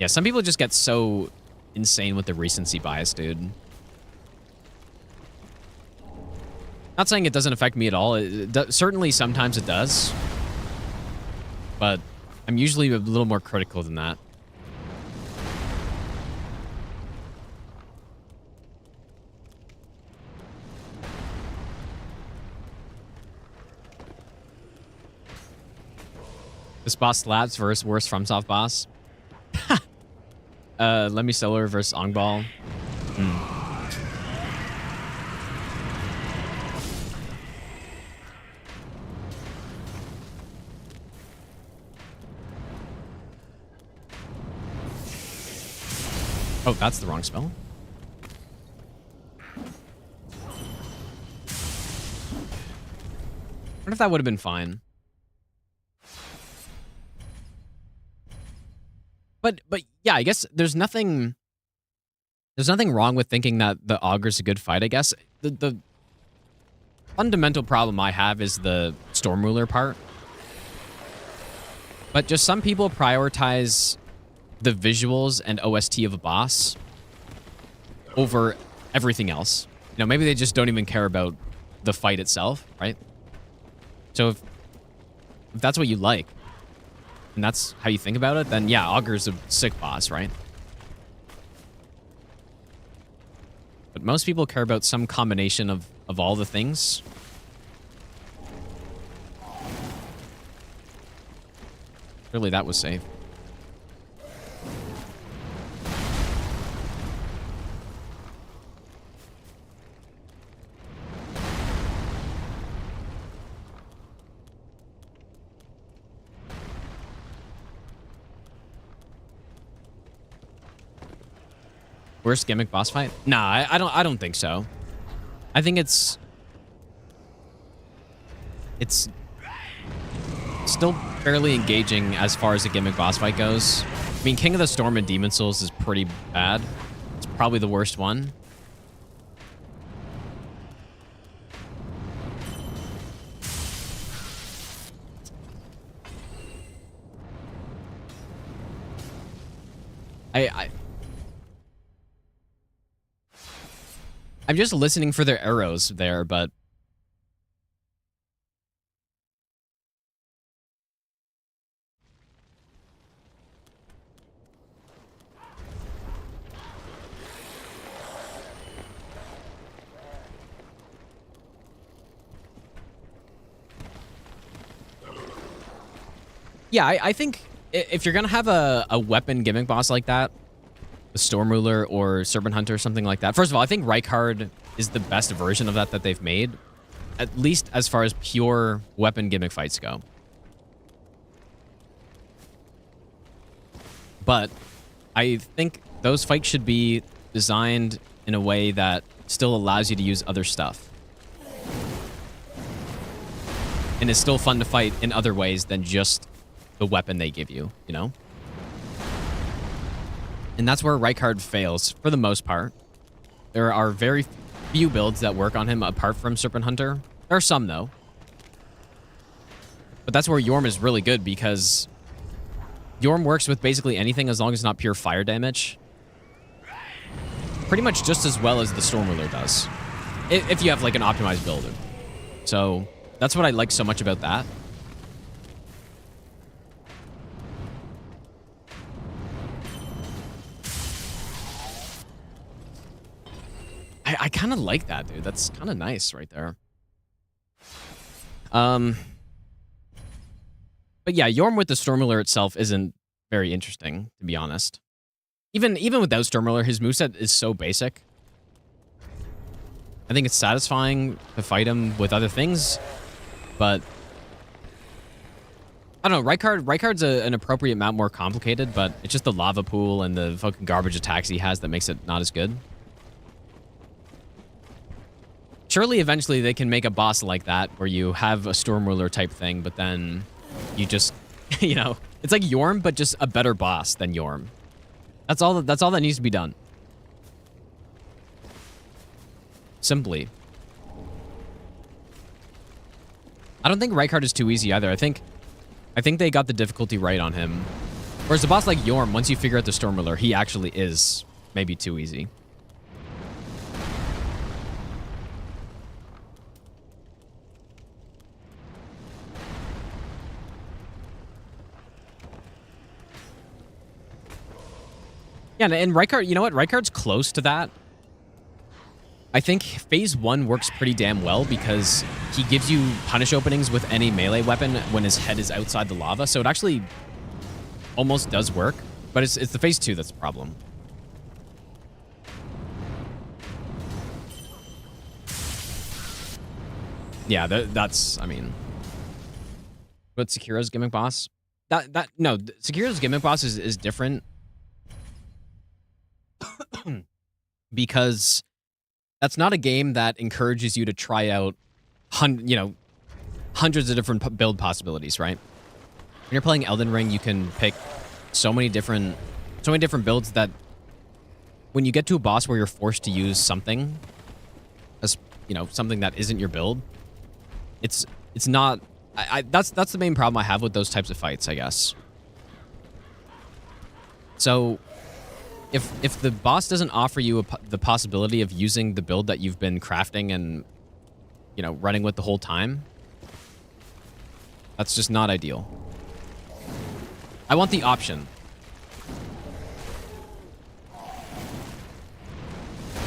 Yeah, some people just get so insane with the recency bias, dude. Not saying it doesn't affect me at all. Certainly, sometimes it does. But I'm usually a little more critical than that. This boss slaps versus worst FromSoft boss. Let me Solar versus Ongball. Oh, that's the wrong spell. I wonder if that would have been fine. But yeah, I guess there's nothing wrong with thinking that the Augur's a good fight, I guess. The fundamental problem I have is the Storm Ruler part. But just some people prioritize the visuals and OST of a boss over everything else. You know, maybe they just don't even care about the fight itself, right? So if that's what you like, and that's how you think about it, then yeah, Augur's a sick boss, right? But most people care about some combination of all the things. Really, that was safe. Worst gimmick boss fight? Nah, I don't think so. I think it's still fairly engaging as far as a gimmick boss fight goes. I mean, King of the Storm and Demon Souls is pretty bad. It's probably the worst one. I'm just listening for their arrows there, but yeah, I think if you're gonna have a weapon gimmick boss like that, the Storm Ruler or Serpent Hunter or something like that. First of all, I think Rykard is the best version of that they've made, at least as far as pure weapon gimmick fights go. But I think those fights should be designed in a way that still allows you to use other stuff. And it's still fun to fight in other ways than just the weapon they give you, you know? And that's where Rykard fails, for the most part. There are very few builds that work on him apart from Serpent Hunter. There are some, though. But that's where Yorm is really good, because Yorm works with basically anything as long as it's not pure fire damage. Pretty much just as well as the Storm Ruler does. If you have, like, an optimized build. So, that's what I like so much about that. I kind of like that, dude. That's kind of nice right there. But yeah, Yorm with the Storm Ruler itself isn't very interesting, to be honest. Even without Storm Ruler, his moveset is so basic. I think it's satisfying to fight him with other things, but I don't know. Rykard's an appropriate amount more complicated, but it's just the lava pool and the fucking garbage attacks he has that makes it not as good. Surely eventually they can make a boss like that where you have a Storm Ruler type thing, but then you just, you know, it's like Yorm, but just a better boss than Yorm. That's all that needs to be done. Simply. I don't think Rykard is too easy either. I think they got the difficulty right on him. Whereas a boss like Yorm, once you figure out the Storm Ruler, he actually is maybe too easy. Yeah, and Rykard, you know what? Rykard's close to that. I think phase 1 works pretty damn well because he gives you punish openings with any melee weapon when his head is outside the lava. So it actually almost does work, but it's the phase 2 that's the problem. Yeah, that's, I mean, but Sekira's gimmick boss? No, Sekira's gimmick boss is different because that's not a game that encourages you to try out, hundreds of different build possibilities, right? When you're playing Elden Ring, you can pick so many different builds that when you get to a boss where you're forced to use something, as something that isn't your build, it's not. That's the main problem I have with those types of fights, I guess. So if the boss doesn't offer you the possibility of using the build that you've been crafting and running with the whole time, that's just not ideal. I want the option.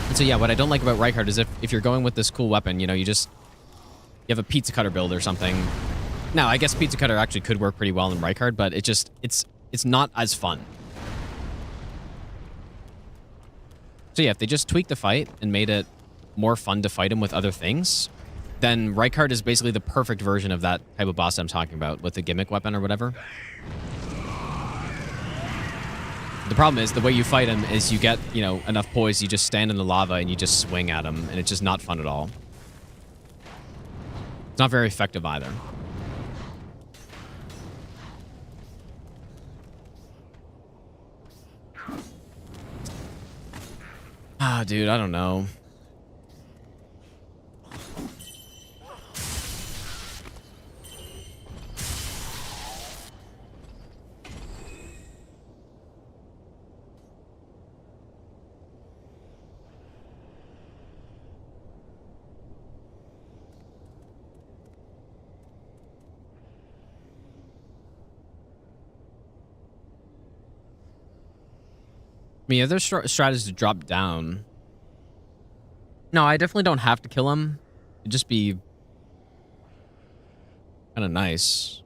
And so yeah, what I don't like about Rykard is if you're going with this cool weapon, you have a pizza cutter build or something. Now, I guess pizza cutter actually could work pretty well in Rykard, but it's not as fun. So yeah, if they just tweaked the fight and made it more fun to fight him with other things, then Rykard is basically the perfect version of that type of boss I'm talking about with the gimmick weapon or whatever. The problem is the way you fight him is you get, enough poise, you just stand in the lava and you just swing at him, and it's just not fun at all. It's not very effective either. Ah, dude, I don't know. I mean, other strategies to drop down. No, I definitely don't have to kill him. It'd just be kind of nice.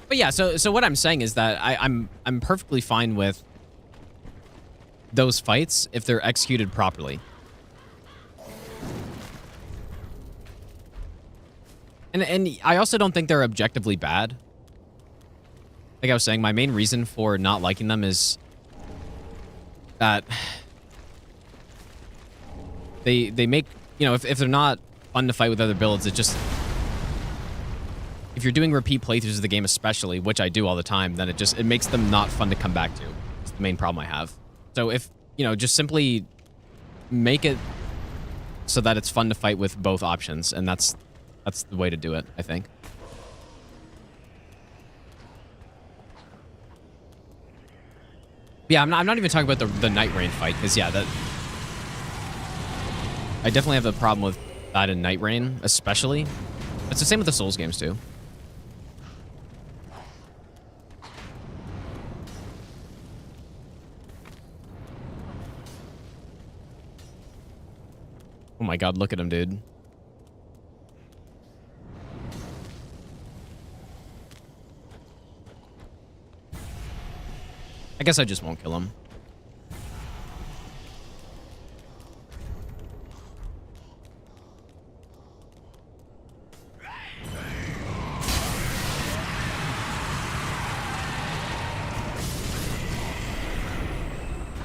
But yeah, so what I'm saying is that I'm perfectly fine with those fights if they're executed properly. And I also don't think they're objectively bad. Like I was saying, my main reason for not liking them is that they make, if they're not fun to fight with other builds, it just, if you're doing repeat playthroughs of the game especially, which I do all the time, then it makes them not fun to come back to. It's the main problem I have. So if, just simply make it so that it's fun to fight with both options, and that's the way to do it, I think. Yeah, I'm not even talking about the Night Rain fight, because yeah, I definitely have a problem with that in Night Rain, especially. It's the same with the Souls games too. Oh my god, look at him, dude. I guess I just won't kill him.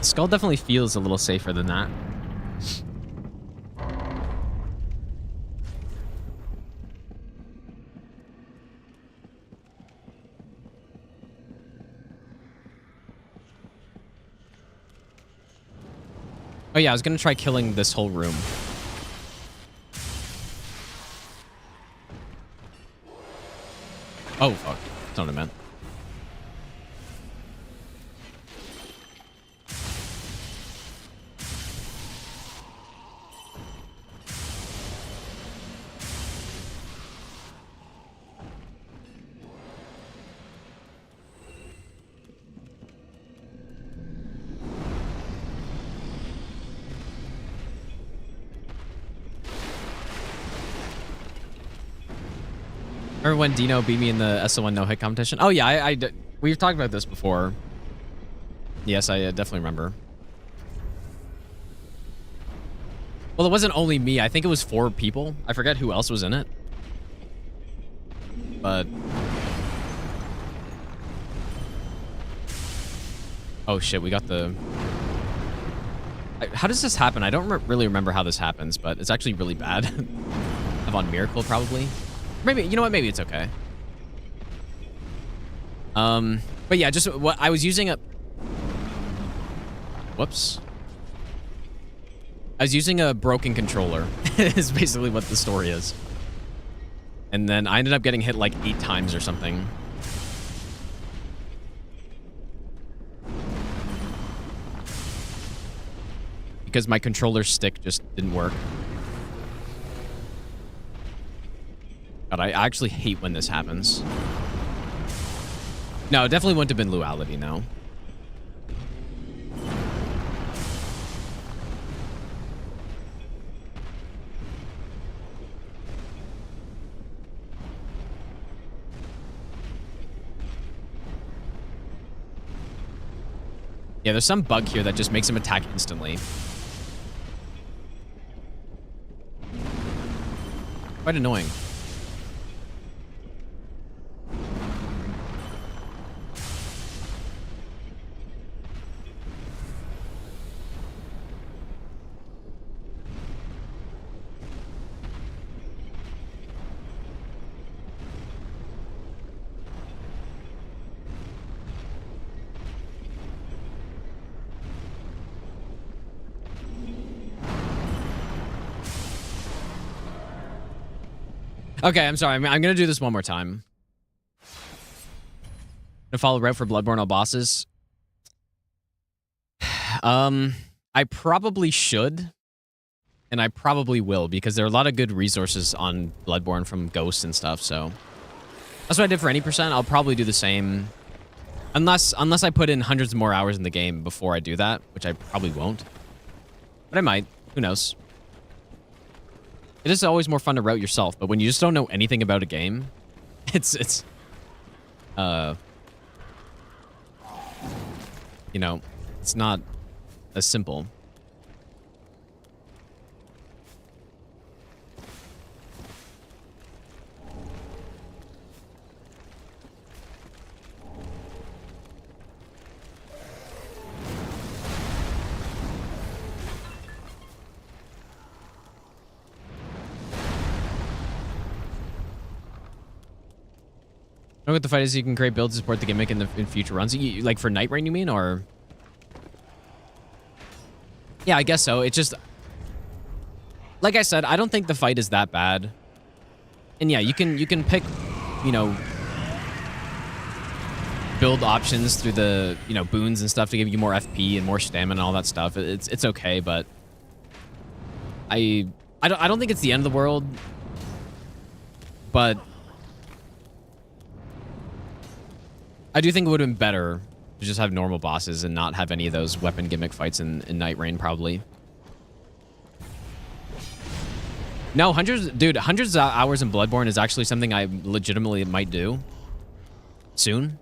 Skull definitely feels a little safer than that. Oh yeah, I was gonna try killing this whole room. Oh fuck, that's not what I meant. Remember when Dino beat me in the SO1 no-hit competition? Oh yeah, we've talked about this before. Yes, I definitely remember. Well, it wasn't only me. I think it was 4 people. I forget who else was in it. But... oh shit, we got the... how does this happen? I don't really remember how this happens, but it's actually really bad. I'm on Miracle, probably. Maybe, you know what? Maybe it's okay. But yeah, just what I was using a... whoops. I was using a broken controller, is basically what the story is. And then I ended up getting hit like 8 times or something. Because my controller stick just didn't work. God, I actually hate when this happens. No, it definitely wouldn't have been Luality, no. Yeah, there's some bug here that just makes him attack instantly. Quite annoying. Okay, I'm sorry. I'm gonna do this one more time. To follow route for Bloodborne all bosses. I probably should, and I probably will because there are a lot of good resources on Bloodborne from Ghosts and stuff. So that's what I did for any percent. I'll probably do the same, unless I put in hundreds more hours in the game before I do that, which I probably won't. But I might. Who knows? It is always more fun to route yourself, but when you just don't know anything about a game, it's you know, it's not as simple. I know what the fight is. You can create builds to support the gimmick in future runs. Like for Night Rain, you mean, or? Yeah, I guess so. It just, like I said, I don't think the fight is that bad. And yeah, you can pick, you know, build options through the, you know, boons and stuff to give you more FP and more stamina and all that stuff. It's okay, but I don't think it's the end of the world. but I do think it would have been better to just have normal bosses and not have any of those weapon gimmick fights in Night Rain, probably. No, hundreds of hours in Bloodborne is actually something I legitimately might do soon.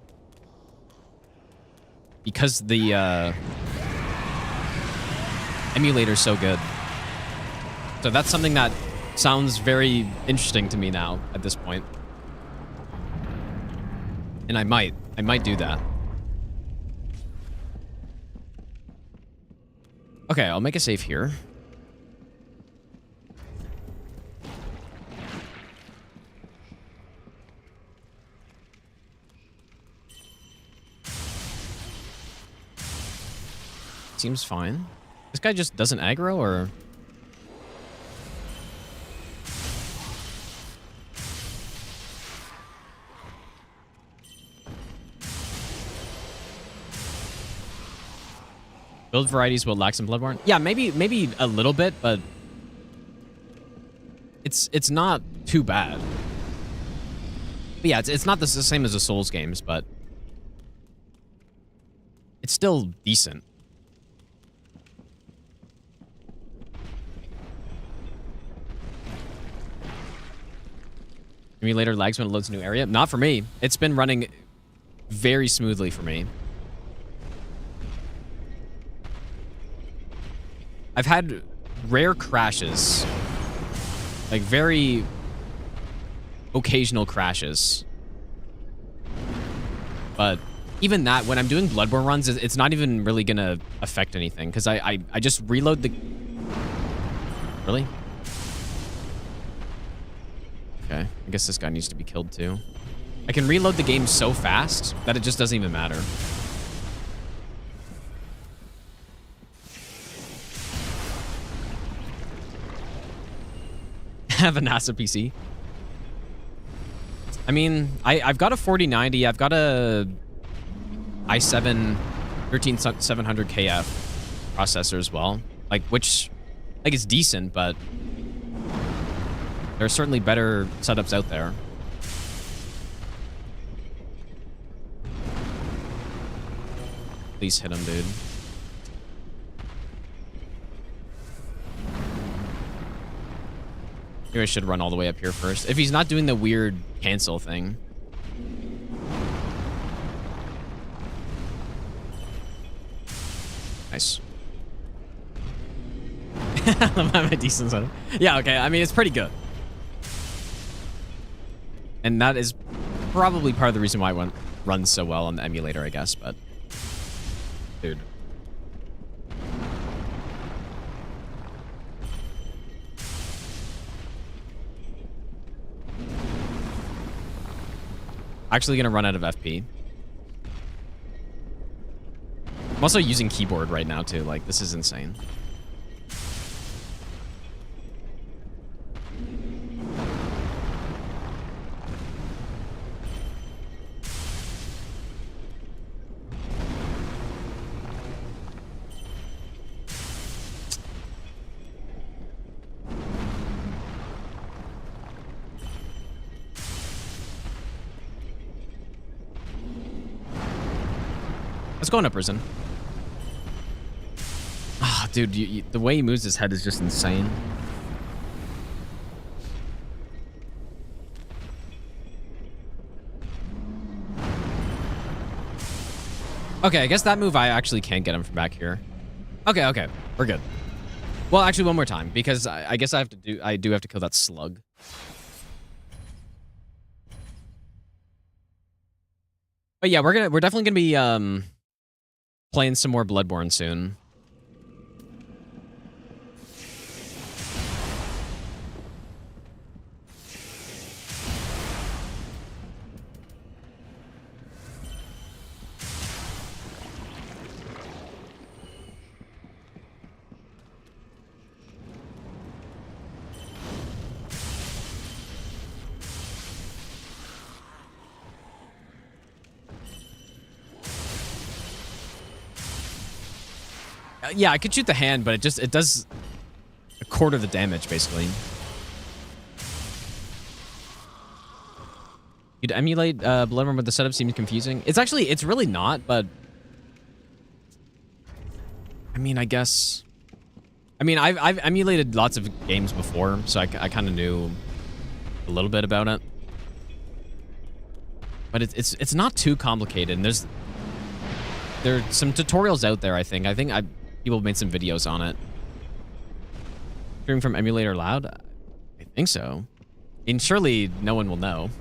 Because the emulator's so good. So that's something that sounds very interesting to me now at this point. And I might do that. Okay, I'll make a save here. Seems fine. This guy just doesn't aggro, or... Build varieties will lack some Bloodborne. Yeah, maybe a little bit, but it's not too bad. But yeah, it's not the same as the Souls games, but it's still decent. Emulator lags when it loads a new area. Not for me. It's been running very smoothly for me. I've had rare crashes. Like, very occasional crashes. But even that, when I'm doing Bloodborne runs, it's not even really gonna affect anything. Because I just reload the... Really? Okay, I guess this guy needs to be killed too. I can reload the game so fast that it just doesn't even matter. Have a NASA PC. I mean, I've got a 4090. I've got a i7 13700KF processor as well. Like, which, like, it's decent, but there are certainly better setups out there. Please hit him, dude. Maybe I should run all the way up here first. If he's not doing the weird cancel thing. Nice. I'm a decent setup. Yeah, okay. I mean, it's pretty good. And that is probably part of the reason why it runs so well on the emulator, I guess, but... Dude. Actually gonna run out of FP. I'm also using keyboard right now, too. Like, this is insane. Let's go into prison. Ah, oh, dude, the way he moves his head is just insane. Okay, I guess that move I actually can't get him from back here. Okay, okay, we're good. Well, actually, one more time, because I guess I do have to kill that slug. But yeah, we're definitely gonna be playing some more Bloodborne soon. Yeah, I could shoot the hand, but it does a quarter of the damage, basically. You'd emulate Bloodborne, but the setup seems confusing. It's really not, but I mean, I guess. I mean, I've emulated lots of games before, so I kind of knew a little bit about it. But it's not too complicated. And there's some tutorials out there. I think people have made some videos on it. Streaming from emulator loud? I think so. I mean, surely no one will know.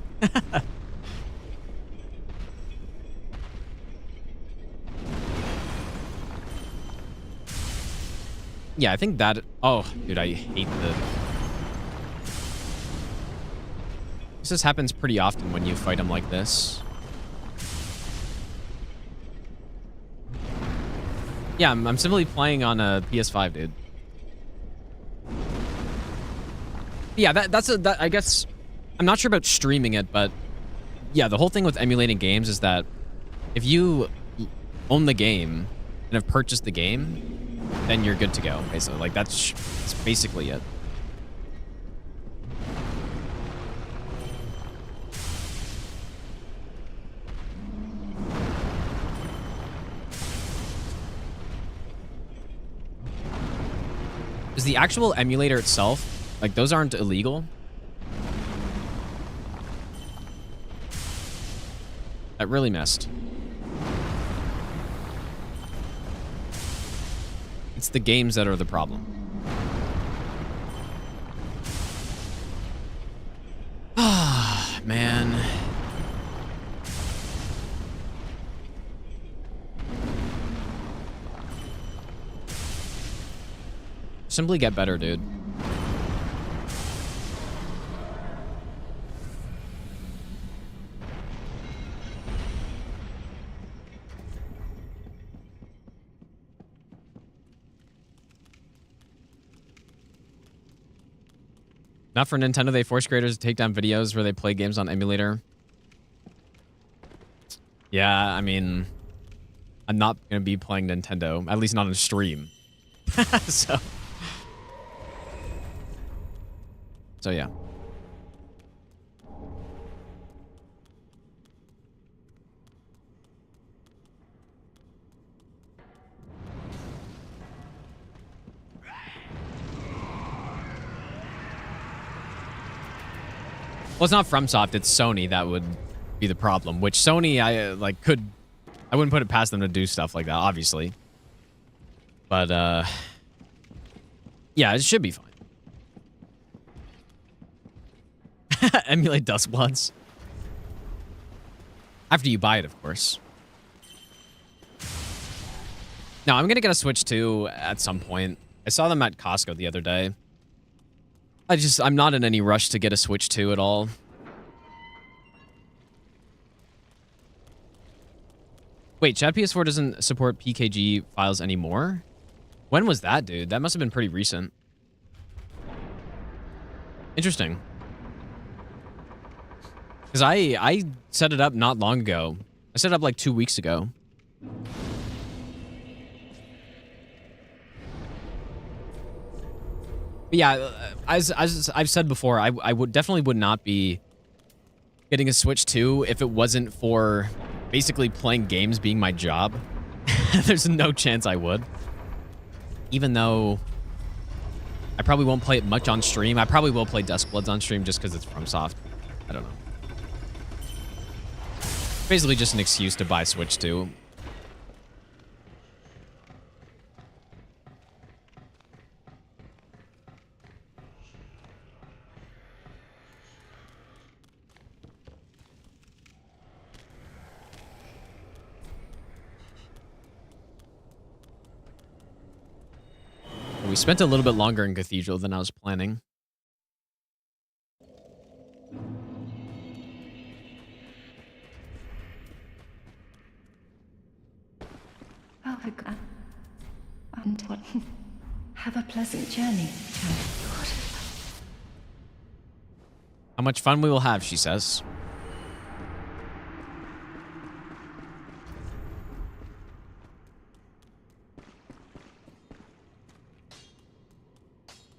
Yeah, I think that... Oh, dude, I hate the... This happens pretty often when you fight them like this. Yeah, I'm simply playing on a PS5, dude. Yeah, that I guess... I'm not sure about streaming it, but... Yeah, the whole thing with emulating games is that if you own the game and have purchased the game, then you're good to go, basically. Like, that's basically it. Is the actual emulator itself, like, those aren't illegal? That really missed. It's the games that are the problem. Ah, man. Simply get better, dude. Not for Nintendo, they force creators to take down videos where they play games on emulator. Yeah, I mean, I'm not going to be playing Nintendo, at least not on stream. So yeah. Well, it's not FromSoft, it's Sony that would be the problem, which Sony, I wouldn't put it past them to do stuff like that, obviously. But, yeah, it should be fine. Emulate Dustbloods. After you buy it, of course. No, I'm gonna get a Switch 2 at some point. I saw them at Costco the other day. I'm not in any rush to get a Switch 2 at all. Wait, Chat PS4 doesn't support PKG files anymore? When was that, dude? That must have been pretty recent. Interesting. Because I set it up not long ago. I set it up like 2 weeks ago. But yeah, as I've said before, I definitely would not be getting a Switch 2 if it wasn't for basically playing games being my job. There's no chance I would. Even though I probably won't play it much on stream. I probably will play Dustbloods on stream just because it's FromSoft. I don't know. Basically just an excuse to buy Switch 2. We spent a little bit longer in Cathedral than I was planning. Oh, my God. And what? Have a pleasant journey, child. How much fun we will have, she says.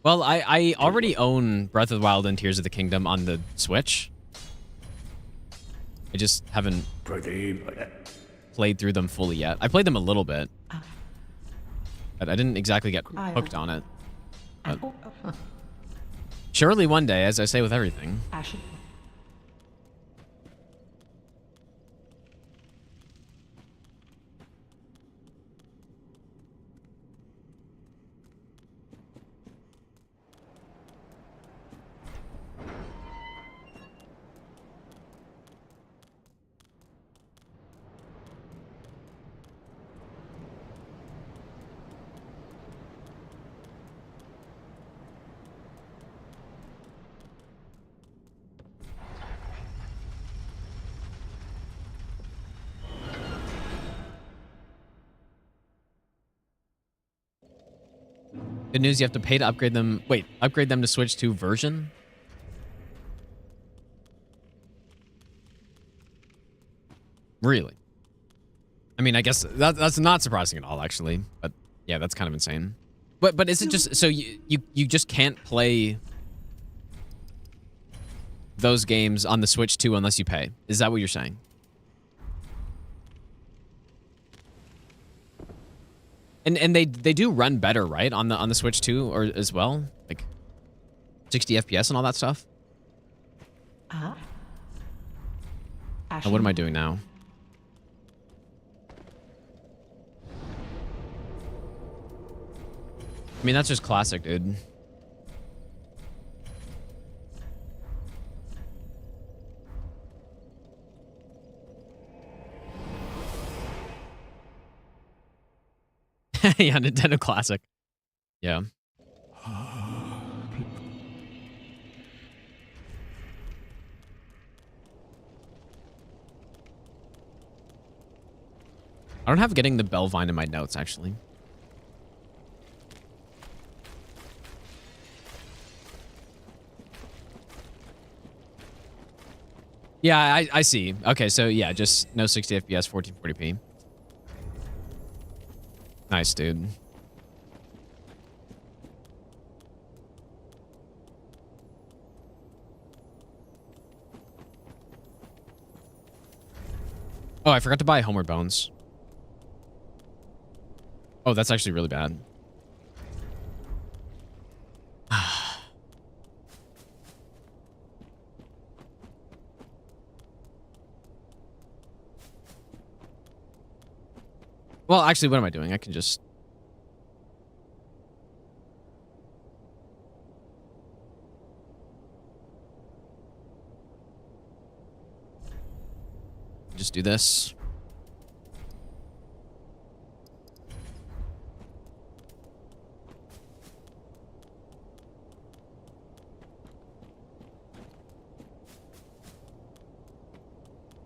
Well, I already own Breath of the Wild and Tears of the Kingdom on the Switch. I just haven't Friede. played through them fully yet. I played them a little bit, but I didn't exactly get hooked on it. But surely one day, as I say with everything. Ash. Good news, you have to pay to upgrade them. Wait, upgrade them to Switch 2 version? Really? I mean, I guess that's not surprising at all, actually. But yeah, that's kind of insane. But is it just so you just can't play those games on the Switch 2 unless you pay? Is that what you're saying? And they do run better, right, on the Switch 2 or as well, like 60 FPS and all that stuff. Ash. Oh, what am I doing now? I mean, that's just classic, dude. Yeah, Nintendo Classic. Yeah. I don't have getting the Bellvine in my notes, actually. Yeah, I see. Okay, so yeah, just no 60 FPS, 1440p. Nice, dude. Oh, I forgot to buy Homeward Bones. Oh, that's actually really bad. Well, actually, what am I doing? I can just... just do this.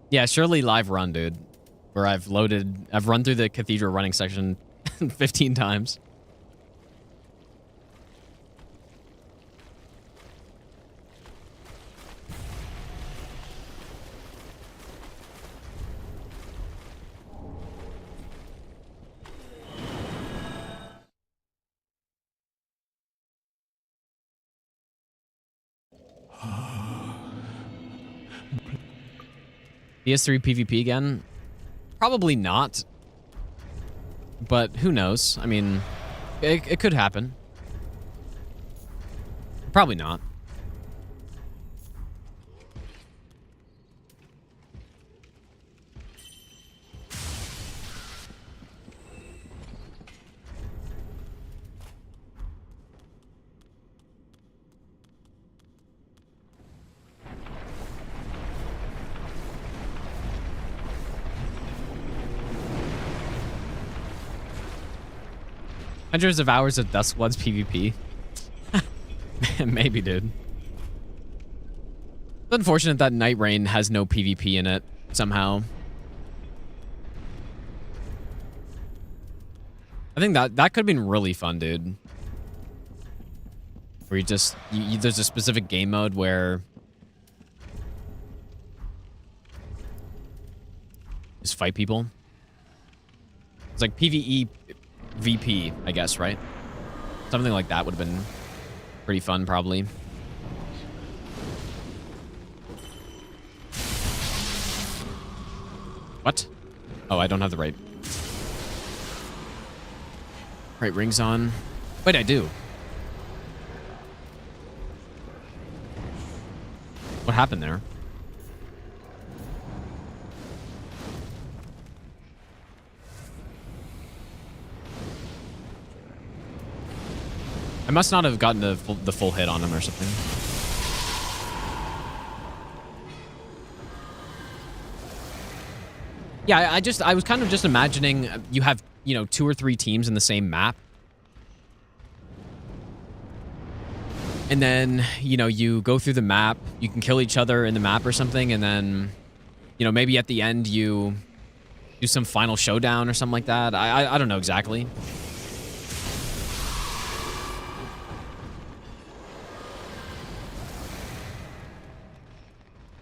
Yeah, surely live run, dude. Where I've run through the cathedral running section 15 times. PS3 PvP again? Probably not. But who knows? I mean, it could happen. Probably not. Hundreds of hours of Duskblood's PvP. Maybe, dude. It's unfortunate that Night Rain has no PvP in it, somehow. I think that could have been really fun, dude. Where you just... there's a specific game mode where... just fight people. It's like PvE... VP, I guess, right? Something like that would have been pretty fun, probably. What? Oh, I don't have the right rings on. Wait, I do. What happened there? I must not have gotten the full hit on him or something. Yeah, I was kind of just imagining you have, 2 or 3 teams in the same map. And then, you go through the map, you can kill each other in the map or something, and then, maybe at the end you do some final showdown or something like that. I don't know exactly.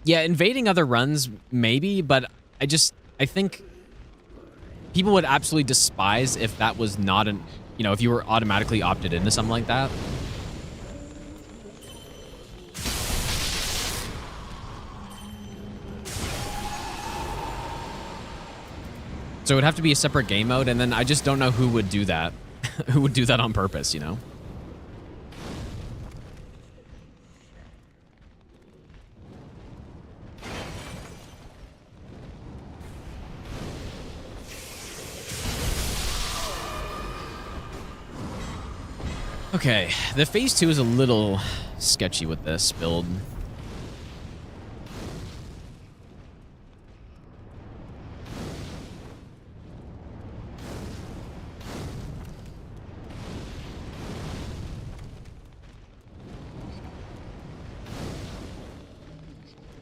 Yeah, invading other runs, maybe, but I think people would absolutely despise if that was not an, if you were automatically opted into something like that. So it would have to be a separate game mode, and then I just don't know who would do that. Who would do that on purpose, Okay, the phase 2 is a little sketchy with this build.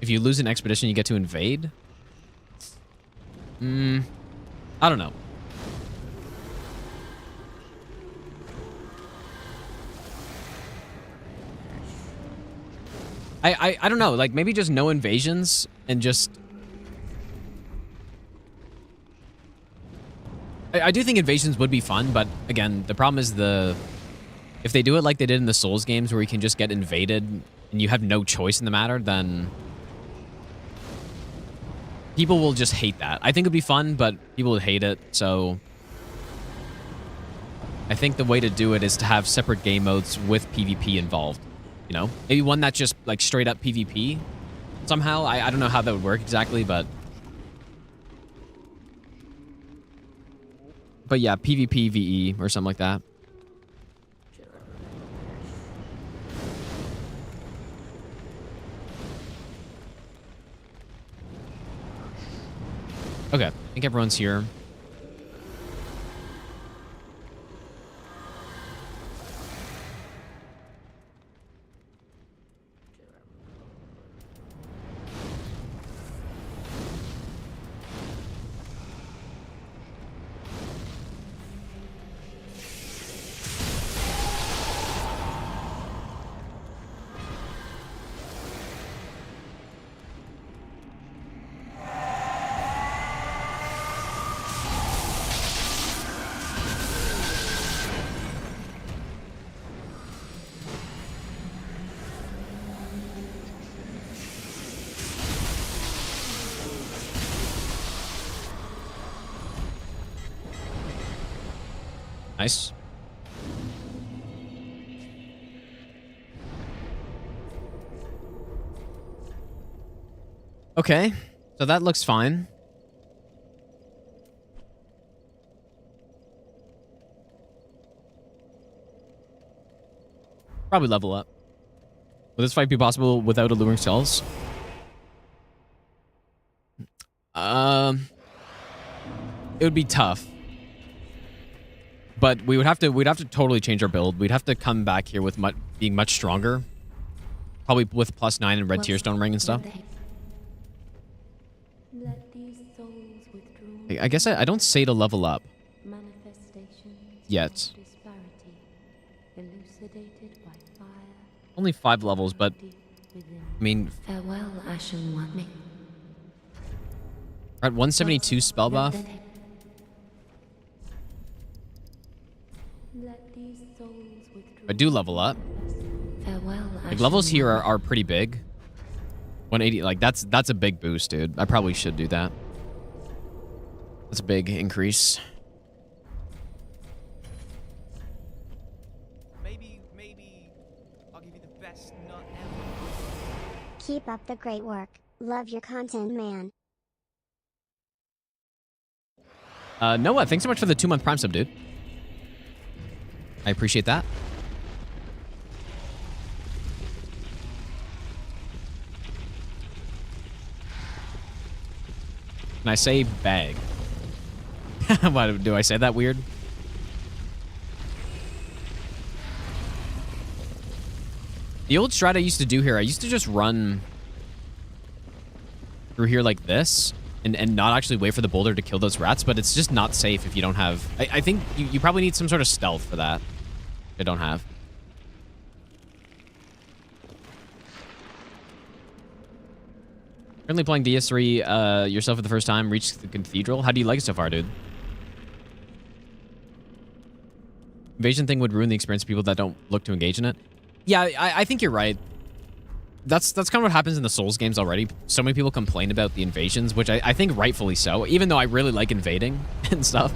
If you lose an expedition, you get to invade? I don't know. I don't know, like maybe just no invasions and just... I do think invasions would be fun, but again, the problem is if they do it like they did in the Souls games where you can just get invaded and you have no choice in the matter, then people will just hate that. I think it'd be fun, but people would hate it, so I think the way to do it is to have separate game modes with PvP involved. Maybe one that's just like straight up PvP somehow. I don't know how that would work exactly, but yeah, PvP VE or something like that. Okay, I think everyone's here. Nice. Okay, so that looks fine. Probably level up. Will this fight be possible without alluring cells? It would be tough. But we'd have to totally change our build. We'd have to come back here with being much stronger. Probably with +9 and red tearstone ring and stuff. I guess I don't say to level up yet. Only 5 levels, but I mean, Farewell, Ashen One. we're at 172 spell buff. I do level up. Like levels here are pretty big. 180, like that's a big boost, dude. I probably should do that. That's a big increase. Maybe I'll give you the best nut ever. Keep up the great work. Love your content, man. Noah, thanks so much for the 2-month Prime sub, dude. I appreciate that. Can I say bag? Why do I say that weird? The old strat I used to do here, I used to just run through here like this and not actually wait for the boulder to kill those rats, but it's just not safe if you don't have... I think you probably need some sort of stealth for that. I don't have. Currently playing DS3 yourself for the first time, reached the cathedral. How do you like it so far, dude? Invasion thing would ruin the experience of people that don't look to engage in it. Yeah, I think you're right. That's kind of what happens in the Souls games already. So many people complain about the invasions, which I think rightfully so, even though I really like invading and stuff.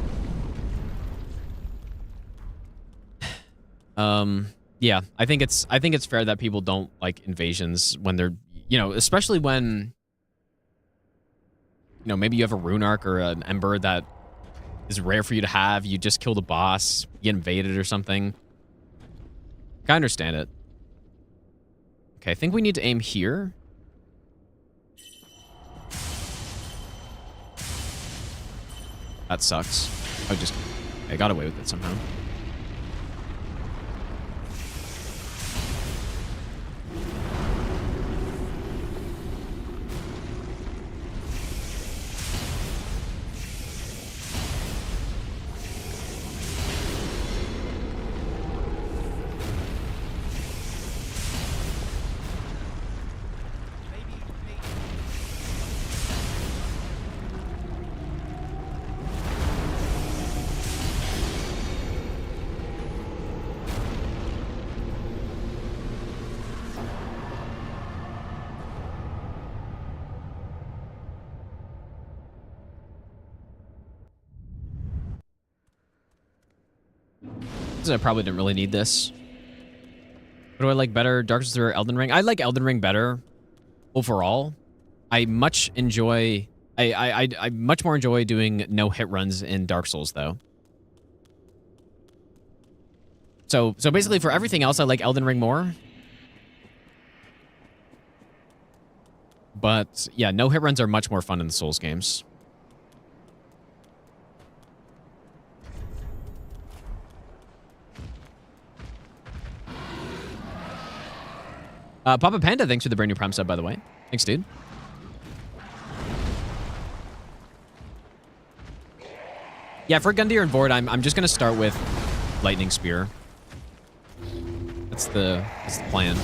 Yeah, I think it's fair that people don't like invasions when they're, you know, especially when, you know, maybe you have a rune arc or an ember that is rare for you to have. You just kill the boss, you get invaded or something. I understand it. Okay, I think we need to aim here. That sucks. I got away with it somehow. I probably didn't really need this. What do I like better, Dark Souls or Elden Ring? I like Elden Ring better overall. I much enjoy... I much more enjoy doing no hit runs in Dark Souls, though. So basically, for everything else, I like Elden Ring more. But yeah, no hit runs are much more fun in the Souls games. Papa Panda, thanks for the brand new Prime sub, by the way. Thanks, dude. Yeah, for Gundyr and Vord, I'm just gonna start with Lightning Spear. That's the plan.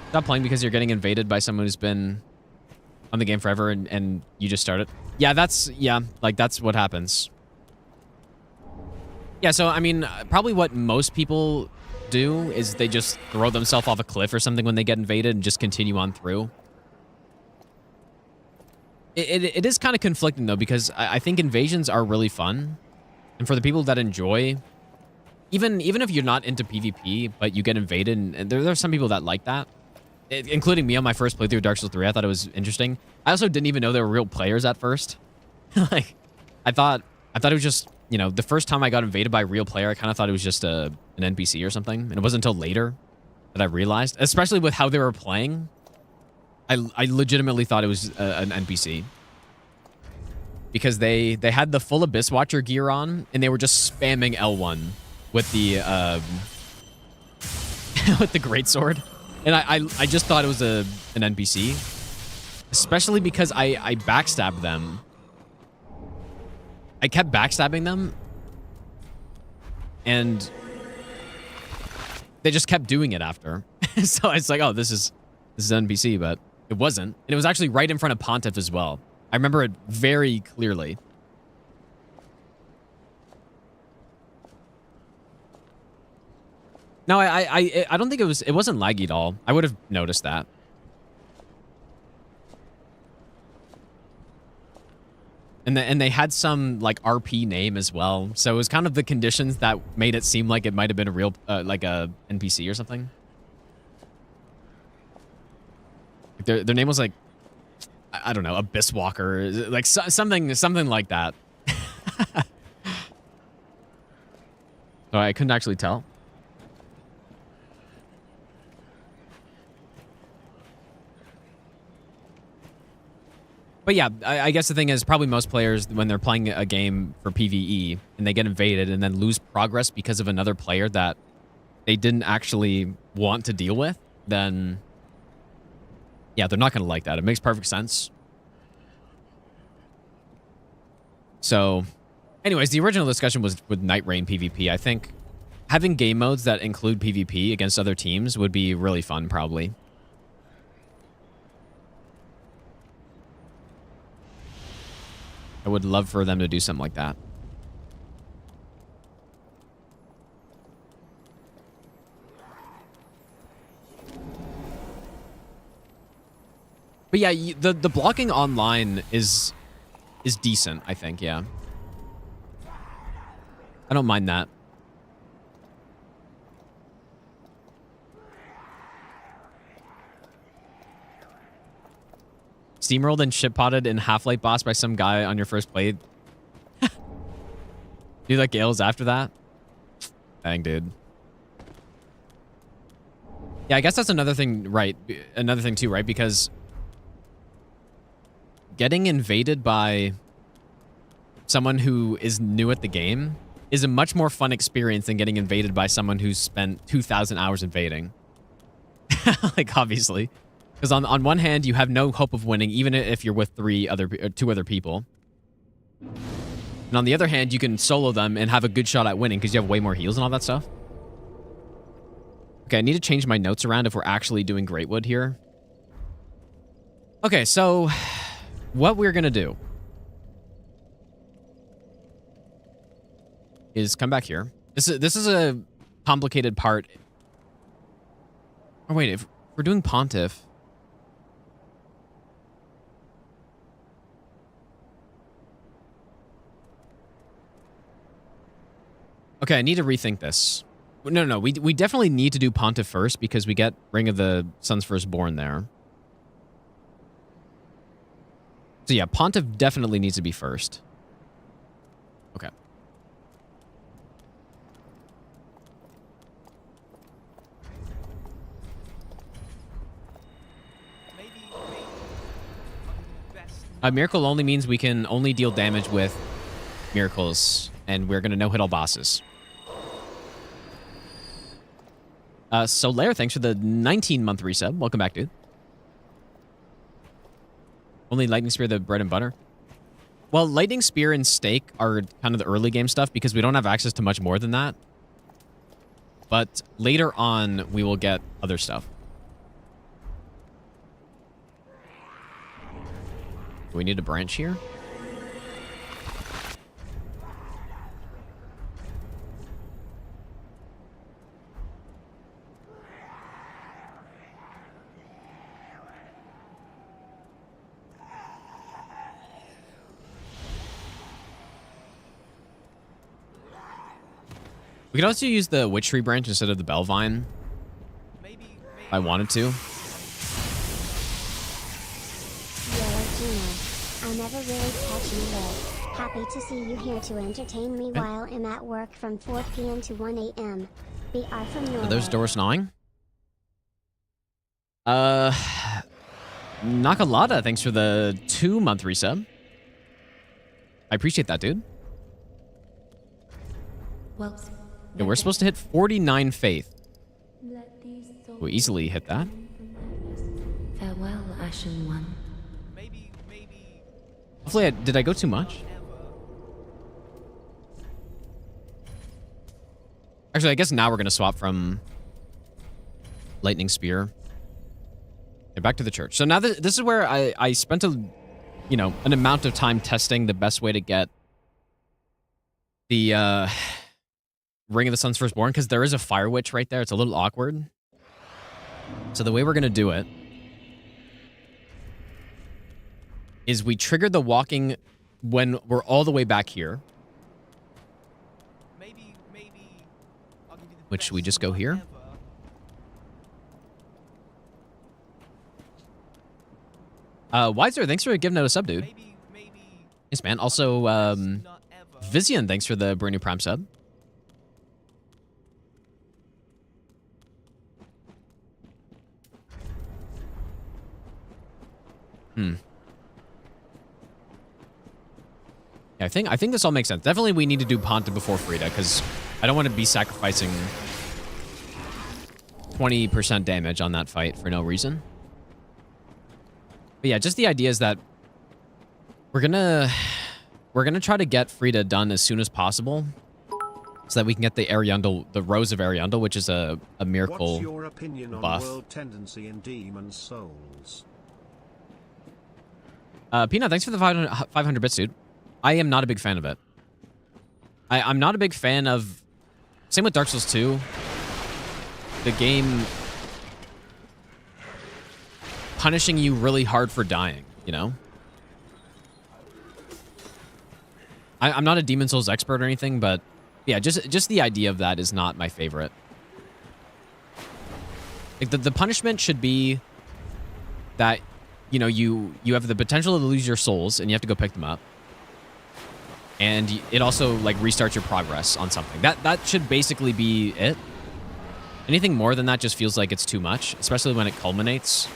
Stop playing because you're getting invaded by someone who's been on the game forever and you just started. Yeah, that's what happens. Yeah, so, I mean, probably what most people do is they just throw themselves off a cliff or something when they get invaded and just continue on through. It is kind of conflicting, though, because I think invasions are really fun. And for the people that enjoy, even if you're not into PvP, but you get invaded, and there are some people that like that, including me on my first playthrough of Dark Souls 3. I thought it was interesting. I also didn't even know they were real players at first. Like, I thought it was just... You know, the first time I got invaded by a real player, I kind of thought it was just an NPC or something. And it wasn't until later that I realized, especially with how they were playing, I legitimately thought it was an NPC. Because they had the full Abyss Watcher gear on, and they were just spamming L1 with the with the greatsword. And I just thought it was an NPC. Especially because I backstabbed them. I kept backstabbing them, and they just kept doing it after. So it's like, oh, this is an NPC, but it wasn't. And it was actually right in front of Pontiff as well. I remember it very clearly. No, I don't think it wasn't laggy at all. I would have noticed that. And they had some like RP name as well. So it was kind of the conditions that made it seem like it might have been a real like a NPC or something. Their name was like, I don't know, Abyss Walker, like something like that. So I couldn't actually tell. But yeah, I guess the thing is probably most players, when they're playing a game for PvE and they get invaded and then lose progress because of another player that they didn't actually want to deal with, then yeah, they're not going to like that. It makes perfect sense. So anyways, the original discussion was with Night Rain PvP. I think having game modes that include PvP against other teams would be really fun, probably. I would love for them to do something like that. But yeah, the blocking online is decent, I think, yeah. I don't mind that. Steamrolled and shit-potted in Halflight boss by some guy on your first play. Do like Gales after that? Dang, dude. Yeah, I guess that's another thing, right? Another thing too, right? Because getting invaded by someone who is new at the game is a much more fun experience than getting invaded by someone who's spent 2,000 hours invading. Like, obviously. Because on one hand, you have no hope of winning, even if you're with two other people. And on the other hand, you can solo them and have a good shot at winning because you have way more heals and all that stuff. Okay, I need to change my notes around if we're actually doing Greatwood here. Okay, so what we're going to do is come back here. This is a complicated part. Oh, wait, if we're doing Pontiff... Okay, I need to rethink this. No, we definitely need to do Pontiff first because we get Ring of the Sun's Firstborn there. So yeah, Pontiff definitely needs to be first. Okay. Maybe I'll give you the best. Miracle only means we can only deal damage with miracles, and we're going to no-hit all bosses. Solaire, thanks for the 19-month resub. Welcome back, dude. Only Lightning Spear, the bread and butter? Well, Lightning Spear and Stake are kind of the early game stuff because we don't have access to much more than that. But later on, we will get other stuff. Do we need a branch here? We could also use the Witch Tree branch instead of the Bellvine. Maybe If I wanted to. Yellow Juno. I never really catch you live. Happy to see you here to entertain me while I'm at work from 4 p.m. to 1 a.m. BR from Norway. Are those doors gnawing? Nakalada, thanks for the 2-month resub. I appreciate that, dude. Well, Yeah, we're supposed to hit 49 faith. We'll easily hit that. Farewell, Ashen One. maybe Hopefully, did I go too much? Actually, I guess now we're going to swap from Lightning Spear. Okay, back to the church. So now this is where I spent an amount of time testing the best way to get the Ring of the Sun's Firstborn, because there is a Fire Witch right there. It's a little awkward. So the way we're going to do it is we trigger the walking when we're all the way back here, Maybe I'll give you the which we best just go nut here. ever. Wiser, thanks for giving out a sub, dude. Maybe Yes, man. I'll give Also, you the best nut ever. Vizian, thanks for the brand new Prime sub. Yeah, I think this all makes sense. Definitely we need to do Ponta before Friede, because I don't want to be sacrificing 20% damage on that fight for no reason. But yeah, just the idea is that we're gonna try to get Friede done as soon as possible, so that we can get the Ariandel, the Rose of Ariandel, which is a miracle. What's your opinion on buff. world tendency in Demon Souls? Peanut, thanks for the 500 bits, dude. I am not a big fan of it. I'm not a big fan of... Same with Dark Souls 2. The game punishing you really hard for dying, you know? I'm not a Demon Souls expert or anything, but yeah, just the idea of that is not my favorite. Like the punishment should be that, you know, you have the potential to lose your souls and you have to go pick them up. And it also like restarts your progress on something. That should basically be it. Anything more than that just feels like it's too much, especially when it culminates.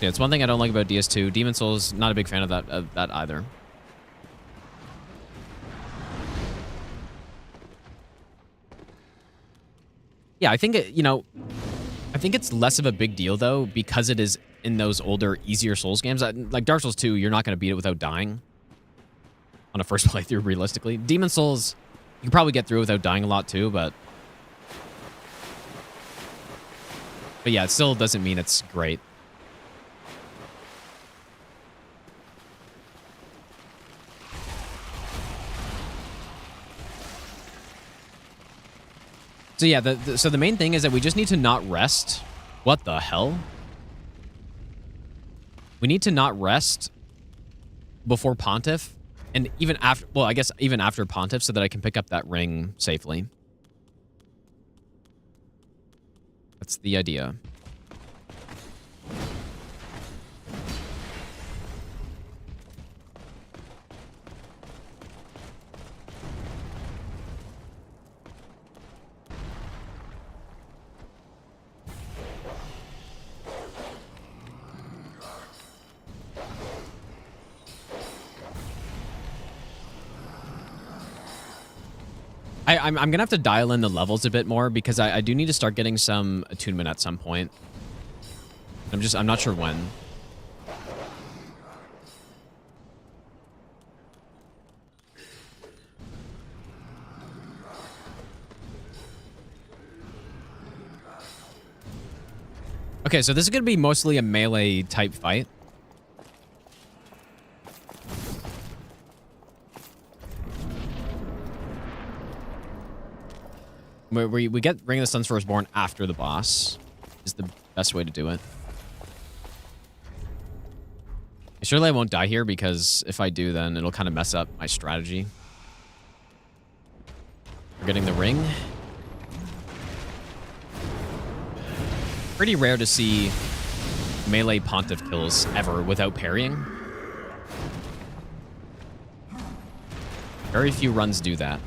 Yeah, it's one thing I don't like about DS2. Demon Souls, not a big fan of that either. Yeah, I think I think it's less of a big deal though because it is in those older, easier Souls games. Like Dark Souls 2, you're not going to beat it without dying on a first playthrough, realistically. Demon Souls, you can probably get through without dying a lot too, but yeah, it still doesn't mean it's great. So yeah, so the main thing is that we just need to not rest. What the hell? We need to not rest before Pontiff, and even after, well, I guess even after Pontiff, so that I can pick up that ring safely. That's the idea. I'm gonna have to dial in the levels a bit more because I do need to start getting some attunement at some point. I'm not sure when. Okay, so this is gonna be mostly a melee type fight. We get Ring of the Sun's Firstborn after the boss is the best way to do it. Surely I won't die here because if I do, then it'll kind of mess up my strategy. We're getting the ring. Pretty rare to see melee Pontiff kills ever without parrying. Very few runs do that.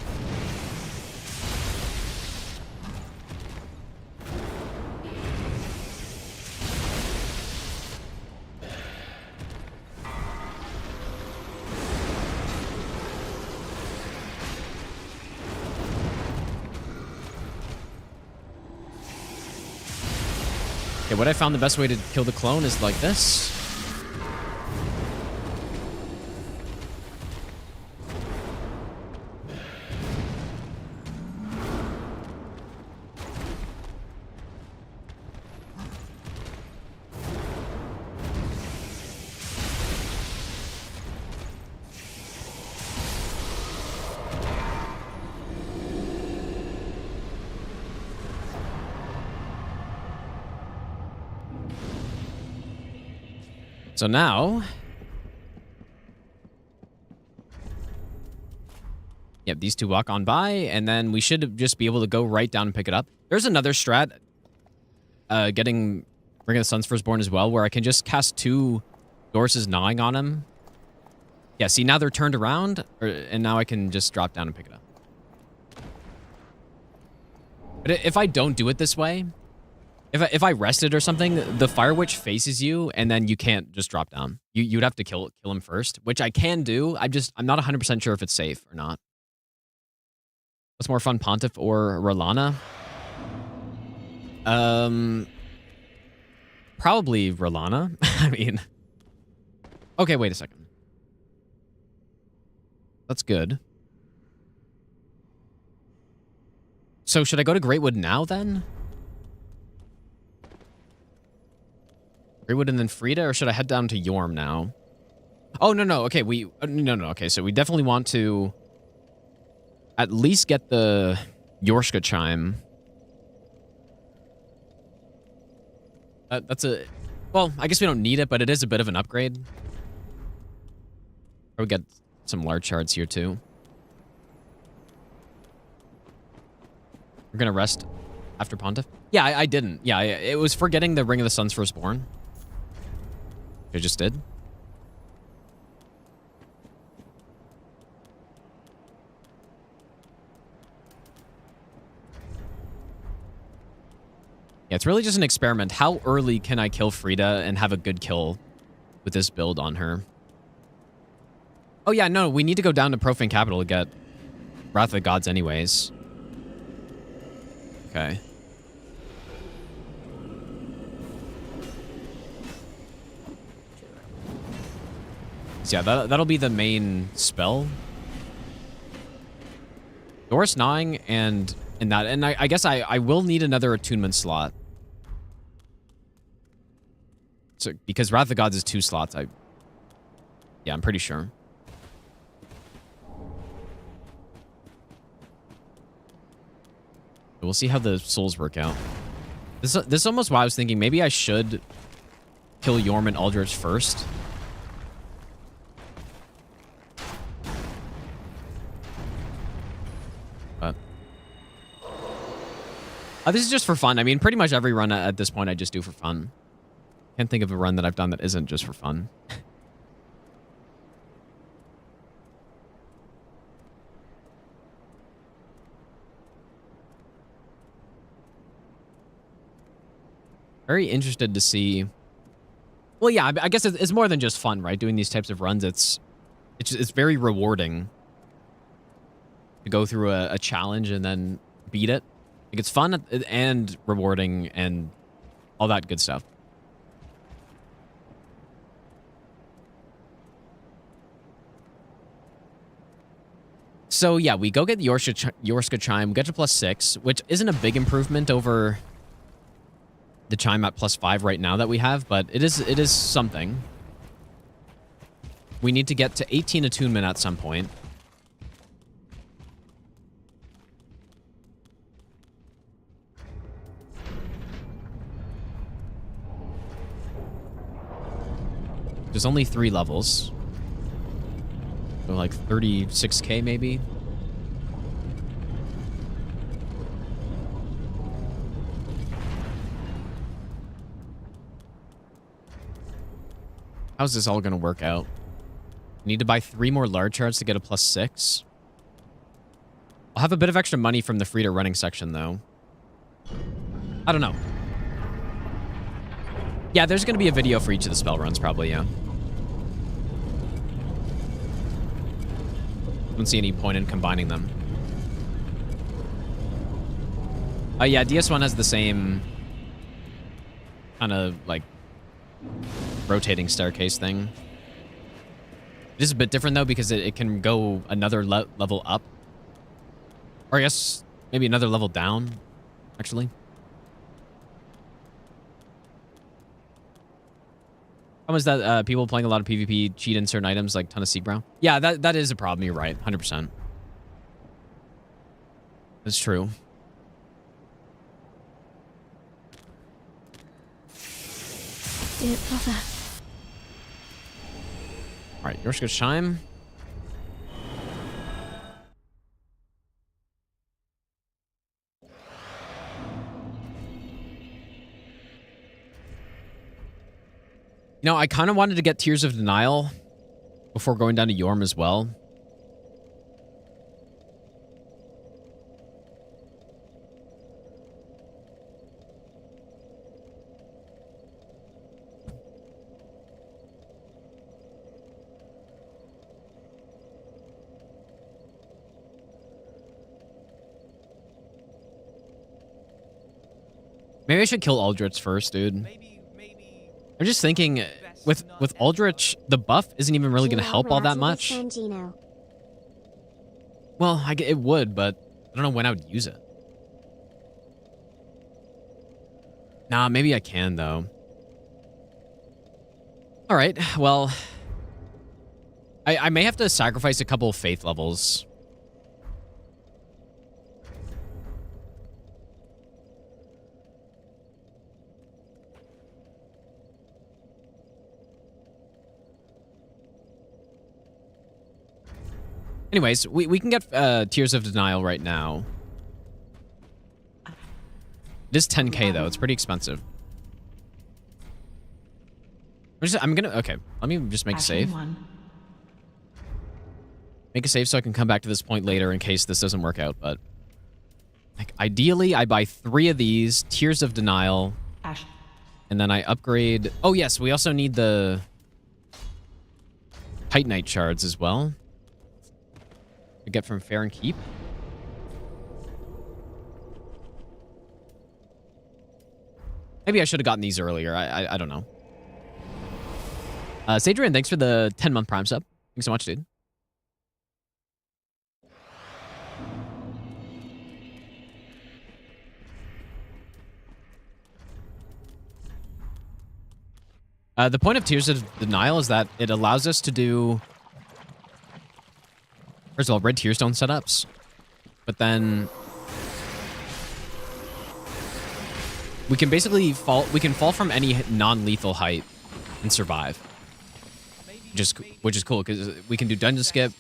Okay, what I found the best way to kill the clone is like this. So now... Yep, these two walk on by, and then we should just be able to go right down and pick it up. There's another strat, getting Ring of the Sun's Firstborn as well, where I can just cast 2 Doris's Gnawing on him. Yeah, see, now they're turned around, and now I can just drop down and pick it up. But if I don't do it this way, if I rested or something, the Fire Witch faces you, and then you can't just drop down. You'd have to kill him first, which I can do. I'm not 100% sure if it's safe or not. What's more fun, Pontiff or Rolana? Probably Rolana. I mean... Okay, wait a second. That's good. So should I go to Greatwood now, then? Greatwood and then Friede, or should I head down to Yorm now? Oh, no. Okay, no. Okay, so we definitely want to at least get the Yorshka Chime. That's a... Well, I guess we don't need it, but it is a bit of an upgrade. Or we get some large shards here, too. We're gonna rest after Pontiff? Yeah, I didn't. Yeah, it was for getting the Ring of the Sun's Firstborn. I just did. Yeah, it's really just an experiment. How early can I kill Friede and have a good kill with this build on her? Oh yeah, no, we need to go down to Profane Capital to get Wrath of the Gods anyways. Okay. So yeah, that'll be the main spell. Doris Gnawing and that, and I guess I will need another attunement slot. So because Wrath of the Gods is 2 slots, yeah, I'm pretty sure. We'll see how the souls work out. This is almost why I was thinking maybe I should kill Yorm and Aldrich first. But this is just for fun. I mean, pretty much every run at this point I just do for fun. Can't think of a run that I've done that isn't just for fun. Very interested to see. Well, yeah, I guess it's more than just fun, right? Doing these types of runs, it's very rewarding to go through a challenge and then beat it. Like, it's fun and rewarding and all that good stuff. So yeah, we go get the Yorshka Chime. We get to +6, which isn't a big improvement over the Chime at +5 right now that we have, but it is something. We need to get to 18 attunement at some point. There's only 3 levels. So like 36k maybe. How's this all going to work out? Need to buy 3 more large shards to get a +6. I'll have a bit of extra money from the Friede running section, though. I don't know. Yeah, there's going to be a video for each of the spell runs, probably, yeah. Don't see any point in combining them. Oh, yeah, DS1 has the same kind of, like, rotating staircase thing. It is a bit different, though, because it can go another level up. Or I guess maybe another level down, actually. How is that people playing a lot of PvP cheat in certain items like ton of Seagbrow? Yeah, that is a problem. You're right. 100%. That's true. Dear brother, All right, Yorshka's Chime. You know, I kind of wanted to get Tears of Denial before going down to Yorm as well. Maybe I should kill Aldrich first, dude. Maybe I'm just thinking, with Aldrich, the buff isn't even really going to help all that much. Well, it would, but I don't know when I would use it. Nah, maybe I can, though. All right, well, I may have to sacrifice a couple of faith levels. Anyways, we can get Tears of Denial right now. It is 10k though. It's pretty expensive. I'm gonna okay. Let me just make a save. Make a save so I can come back to this point later in case this doesn't work out. But like ideally, I buy 3 of these Tears of Denial, and then I upgrade. Oh yes, we also need the Titanite shards as well. We get from Fair and Keep. Maybe I should have gotten these earlier. I don't know. Sadrian, thanks for the 10-month Prime sub. Thanks so much, dude. The point of Tears of Denial is that it allows us to do... First of all, red tear stone setups, but then we can basically fall. We can fall from any non-lethal height and survive, which is cool because we can do dungeon skip.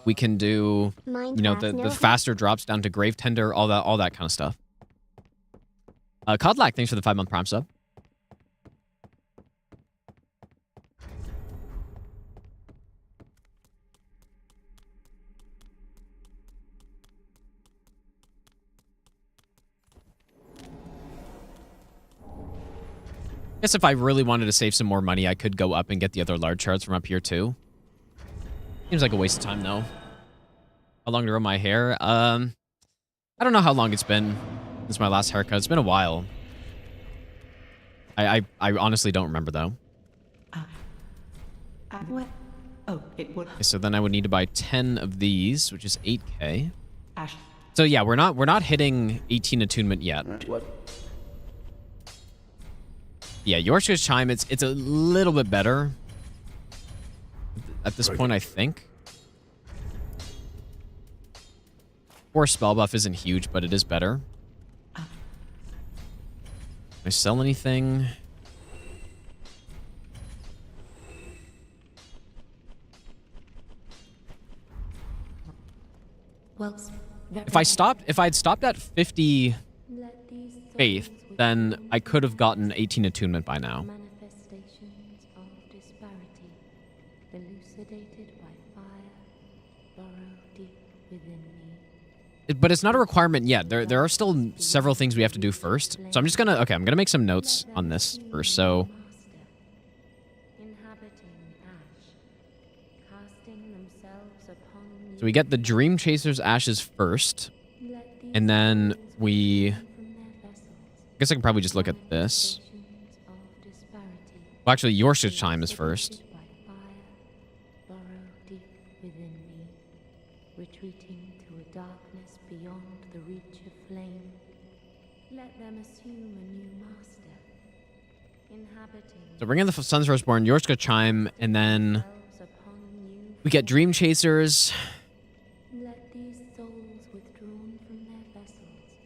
We can do, you know, the faster drops down to grave tender, all that kind of stuff. Codlack, thanks for the 5-month Prime sub. I guess if I really wanted to save some more money, I could go up and get the other large shards from up here too. Seems like a waste of time though. How long to grow my hair? I don't know how long it's been since my last haircut. It's been a while. I honestly don't remember though. What? Oh, it would. Okay, so then I would need to buy 10 of these, which is 8k. So yeah, we're not hitting 18 attunement yet. What? Yeah, Yorkshire's Chime, it's a little bit better at this point, I think. Or spell buff isn't huge, but it is better. Can I sell anything? Well, If I'd stopped at 50 faith, then I could have gotten 18 attunement by now. Manifestations of disparity, elucidated by fire, burrow deep within me. But it's not a requirement yet. There are still several things we have to do first. So I'm just gonna, okay, I'm gonna make some notes on this first. So we get the Dream Chaser's Ashes first, and then we... I guess I can probably just look at this. Well, actually, Yorkshire's Chime is first. Retreating to a darkness beyond the reach of flame. Let them assume a new master. Inhabiting. So bring in the Sun's Firstborn, Yorkshire Chime, and then we get Dream Chasers. Let these souls withdrawn from their vessels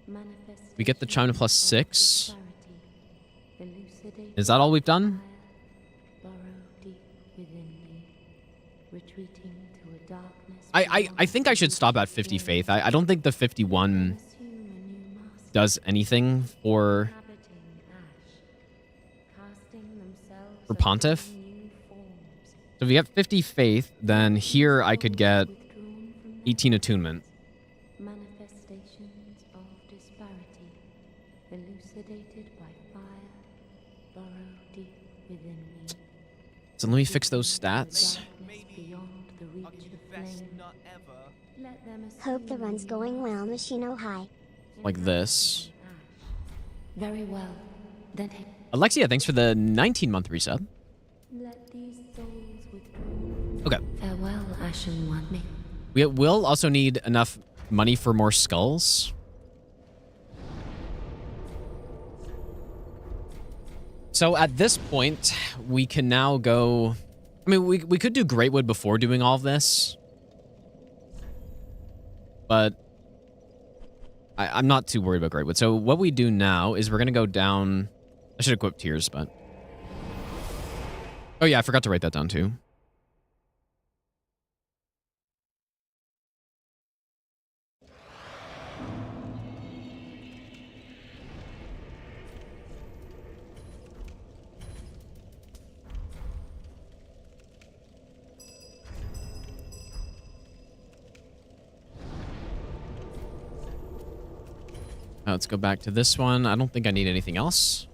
manifest. We get the Chime to +6. Is that all we've done? Burrow deep within me. retreating to a darkness. I think I should stop at 50 faith. I don't think the 51 does anything for Pontiff. So if you get 50 faith, then here I could get 18 attunement. Manifestations of disparity, elucidated by fire, burrow deep within me. So let me fix those stats. Beyond the reach I'll give you of the best flame. nut ever. Let them Hope the run's going well, Machino High. Like this. Very well. Then take. Alexia, thanks for the 19-month resub. Let these souls withdraw. Okay. Farewell, Ashen One. We will also need enough money for more skulls. So at this point, we can now go... I mean, we could do Greatwood before doing all of this. But I'm not too worried about Greatwood. So what we do now is we're going to go down... I should equip Tears, but... Oh yeah, I forgot to write that down too. Let's go back to this one. I don't think I need anything else.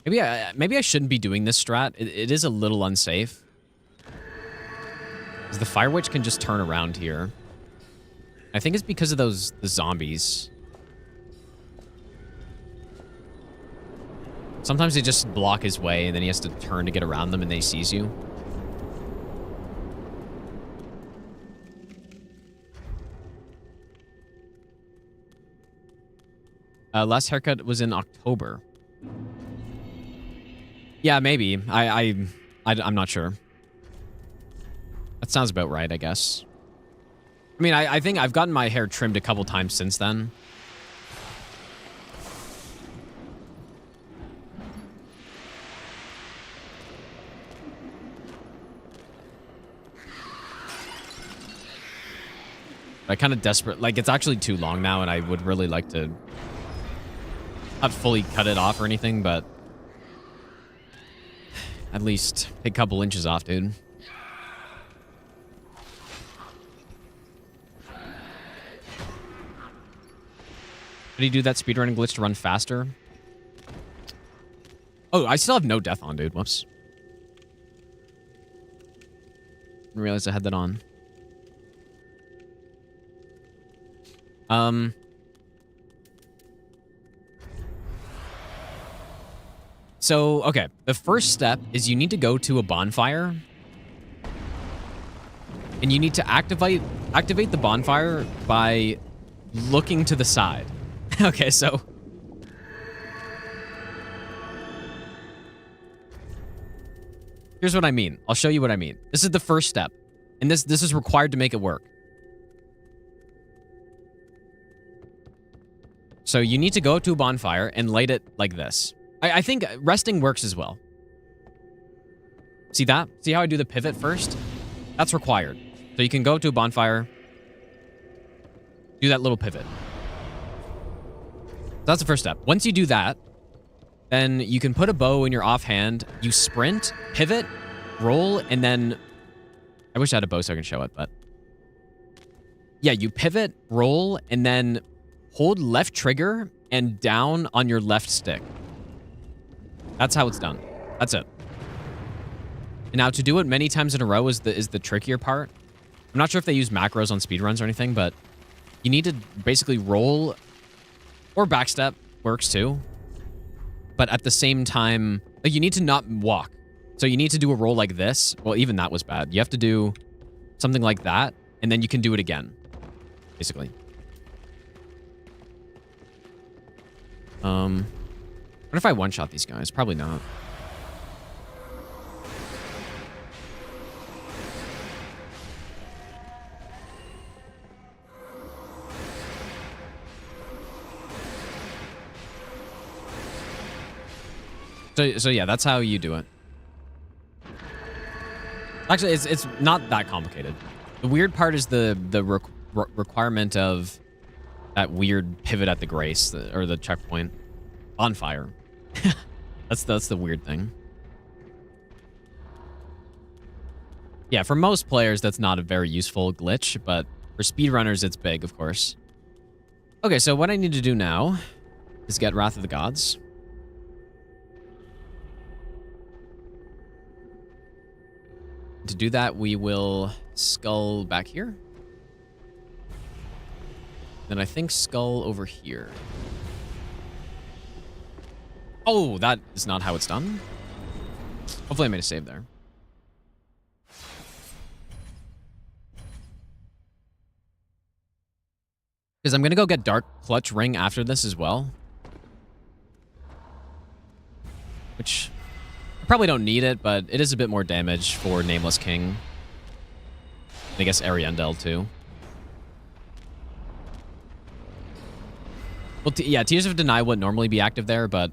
Maybe I shouldn't be doing this strat. It is a little unsafe. Because the Fire Witch can just turn around here. I think it's because of the zombies. Sometimes they just block his way and then he has to turn to get around them and then he sees you. Last haircut was in October. Yeah, maybe. I'm not sure. That sounds about right, I guess. I mean, I think I've gotten my hair trimmed a couple times since then. I kind of desperate. Like, it's actually too long now, and I would really like to not fully cut it off or anything, but at least take a couple inches off, dude. How do you do that speedrunning glitch to run faster? Oh, I still have no death on, dude. Whoops. Didn't realize I had that on. So, okay. The first step is you need to go to a bonfire. And you need to activate the bonfire by looking to the side. Okay, so... here's what I mean. I'll show you what I mean. This is the first step. And this is required to make it work. So you need to go to a bonfire and light it like this. I think resting works as well. See that? See how I do the pivot first? That's required. So you can go to a bonfire, do that little pivot. That's the first step. Once you do that, then you can put a bow in your offhand, you sprint, pivot, roll, and then... I wish I had a bow so I can show it, but... yeah, you pivot, roll, and then hold left trigger and down on your left stick. That's how it's done. That's it. And now to do it many times in a row is the trickier part. I'm not sure if they use macros on speedruns or anything, but you need to basically roll, or backstep works too. But at the same time, like, you need to not walk. So you need to do a roll like this. Well, even that was bad. You have to do something like that, and then you can do it again, basically. What if I one-shot these guys? Probably not. So yeah, that's how you do it. Actually, it's not that complicated. The weird part is the requirement of that weird pivot at the grace, or the checkpoint. Bonfire. That's the weird thing. Yeah, for most players, that's not a very useful glitch, but for speedrunners, it's big, of course. Okay, so what I need to do now is get Wrath of the Gods. To do that, we will skull back here. Then I think skull over here. Oh, that is not how it's done. Hopefully I made a save there. Because I'm going to go get Dark Clutch Ring after this as well. Which, I probably don't need it, but it is a bit more damage for Nameless King. I guess Ariandel too. Well, yeah, Tears of Deny wouldn't normally be active there, but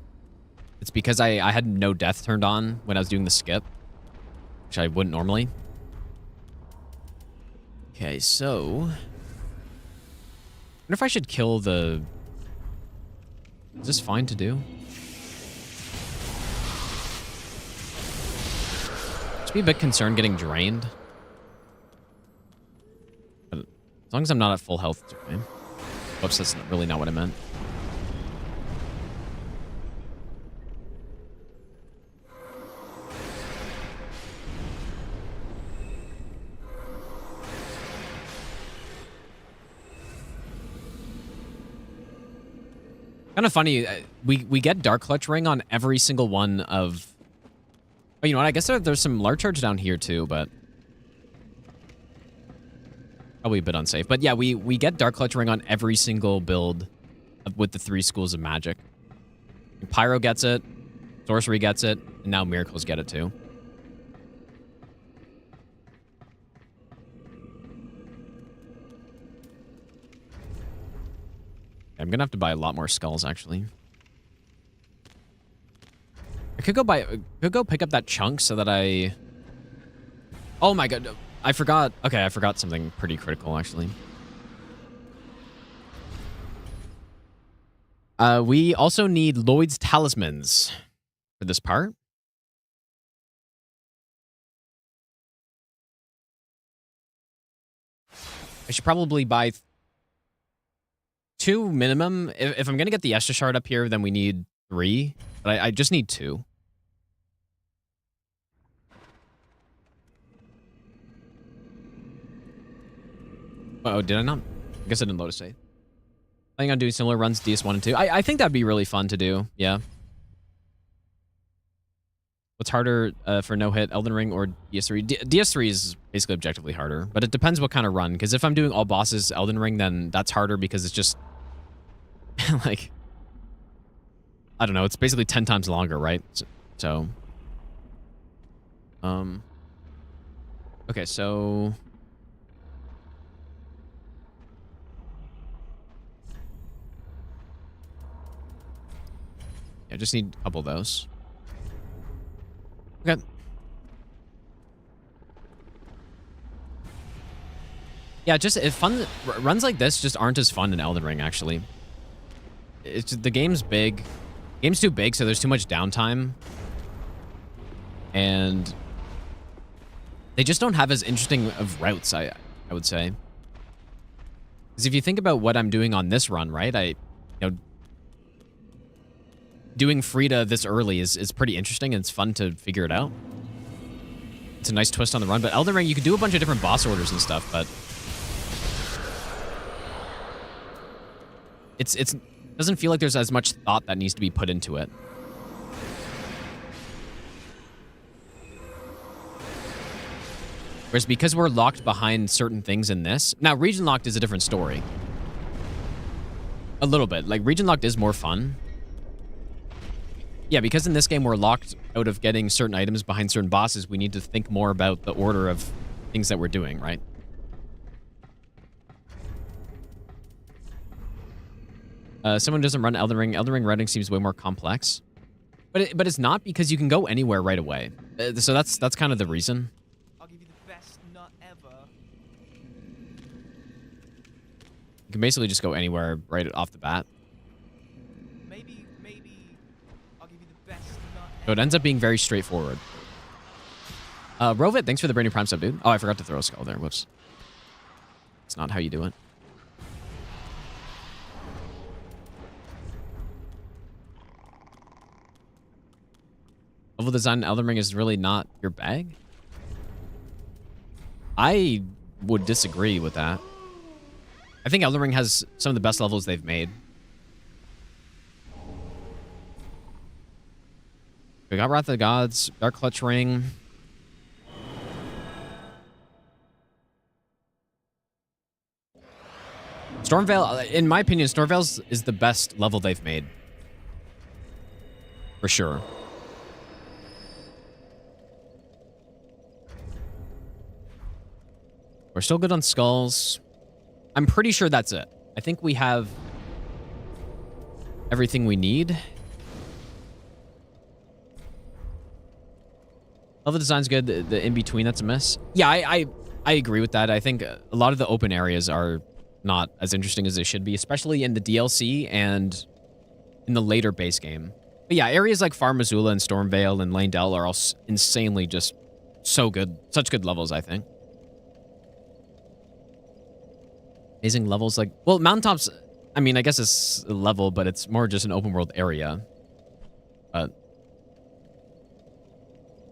it's because I had no death turned on when I was doing the skip, which I wouldn't normally. Okay, so... I wonder if I should kill the... Is this fine to do? Just be a bit concerned getting drained. But as long as I'm not at full health, it's okay. Whoops, that's really not what I meant. Kind of funny, we get Dark Clutch Ring on every single one of... Oh, you know what? I guess there's some large charge down here too, but... Probably a bit unsafe. But yeah, we get Dark Clutch Ring on every single build with the 3 schools of magic. Pyro gets it, Sorcery gets it, and now Miracles get it too. I'm gonna have to buy a lot more skulls, actually. I could go pick up that chunk so that I... Oh my god, I forgot. Okay, I forgot something pretty critical, actually. We also need Lloyd's Talismans for this part. I should probably buy 2 minimum. If I'm going to get the Estus Shard up here, then we need 3. But I just need 2. Oh, did I not? I guess I didn't load a save. I think I'm doing similar runs, DS1 and 2. I think that'd be really fun to do, yeah. What's harder for no-hit, Elden Ring or DS3? DS3 is basically objectively harder, but it depends what kind of run. Because if I'm doing all bosses Elden Ring, then that's harder because it's just... like... I don't know, it's basically 10 times longer, right? So... Okay, so... Yeah, just need a couple of those. Okay. Yeah, just fun runs like this just aren't as fun in Elden Ring, actually. It's the game's big. Game's too big, so there's too much downtime. And they just don't have as interesting of routes, I would say. Because if you think about what I'm doing on this run, right? Doing Friede this early is pretty interesting, and it's fun to figure it out. It's a nice twist on the run, but Elden Ring, you can do a bunch of different boss orders and stuff, but... It doesn't feel like there's as much thought that needs to be put into it. Whereas because we're locked behind certain things in this... Now, region locked is a different story. A little bit. Like, region locked is more fun. Yeah, because in this game we're locked out of getting certain items behind certain bosses, we need to think more about the order of things that we're doing, right? Someone doesn't run Elden Ring. Elden Ring running seems way more complex. But it's not because you can go anywhere right away. So that's kind of the reason. I'll give you the best nut ever. You can basically just go anywhere right off the bat. Maybe I'll give you the best nut So it ends up being very straightforward. Rovit, thanks for the brand new Prime sub, dude. Oh, I forgot to throw a skull there. Whoops. It's not how you do it. Level design in Elden Ring is really not your bag? I would disagree with that. I think Elden Ring has some of the best levels they've made. We got Wrath of the Gods, Dark Clutch Ring. Stormveil, in my opinion, Stormveil is the best level they've made. For sure. We're still good on skulls. I'm pretty sure that's it. I think we have everything we need. Level design's good. The in-between, that's a miss. Yeah, I agree with that. I think a lot of the open areas are not as interesting as they should be, especially in the DLC and in the later base game. But yeah, areas like Far Missoula and Stormveil and Lane Dell are all insanely just so good. Such good levels, I think. Amazing levels like... Well, Mountaintops, I mean, I guess it's a level, but it's more just an open world area. But...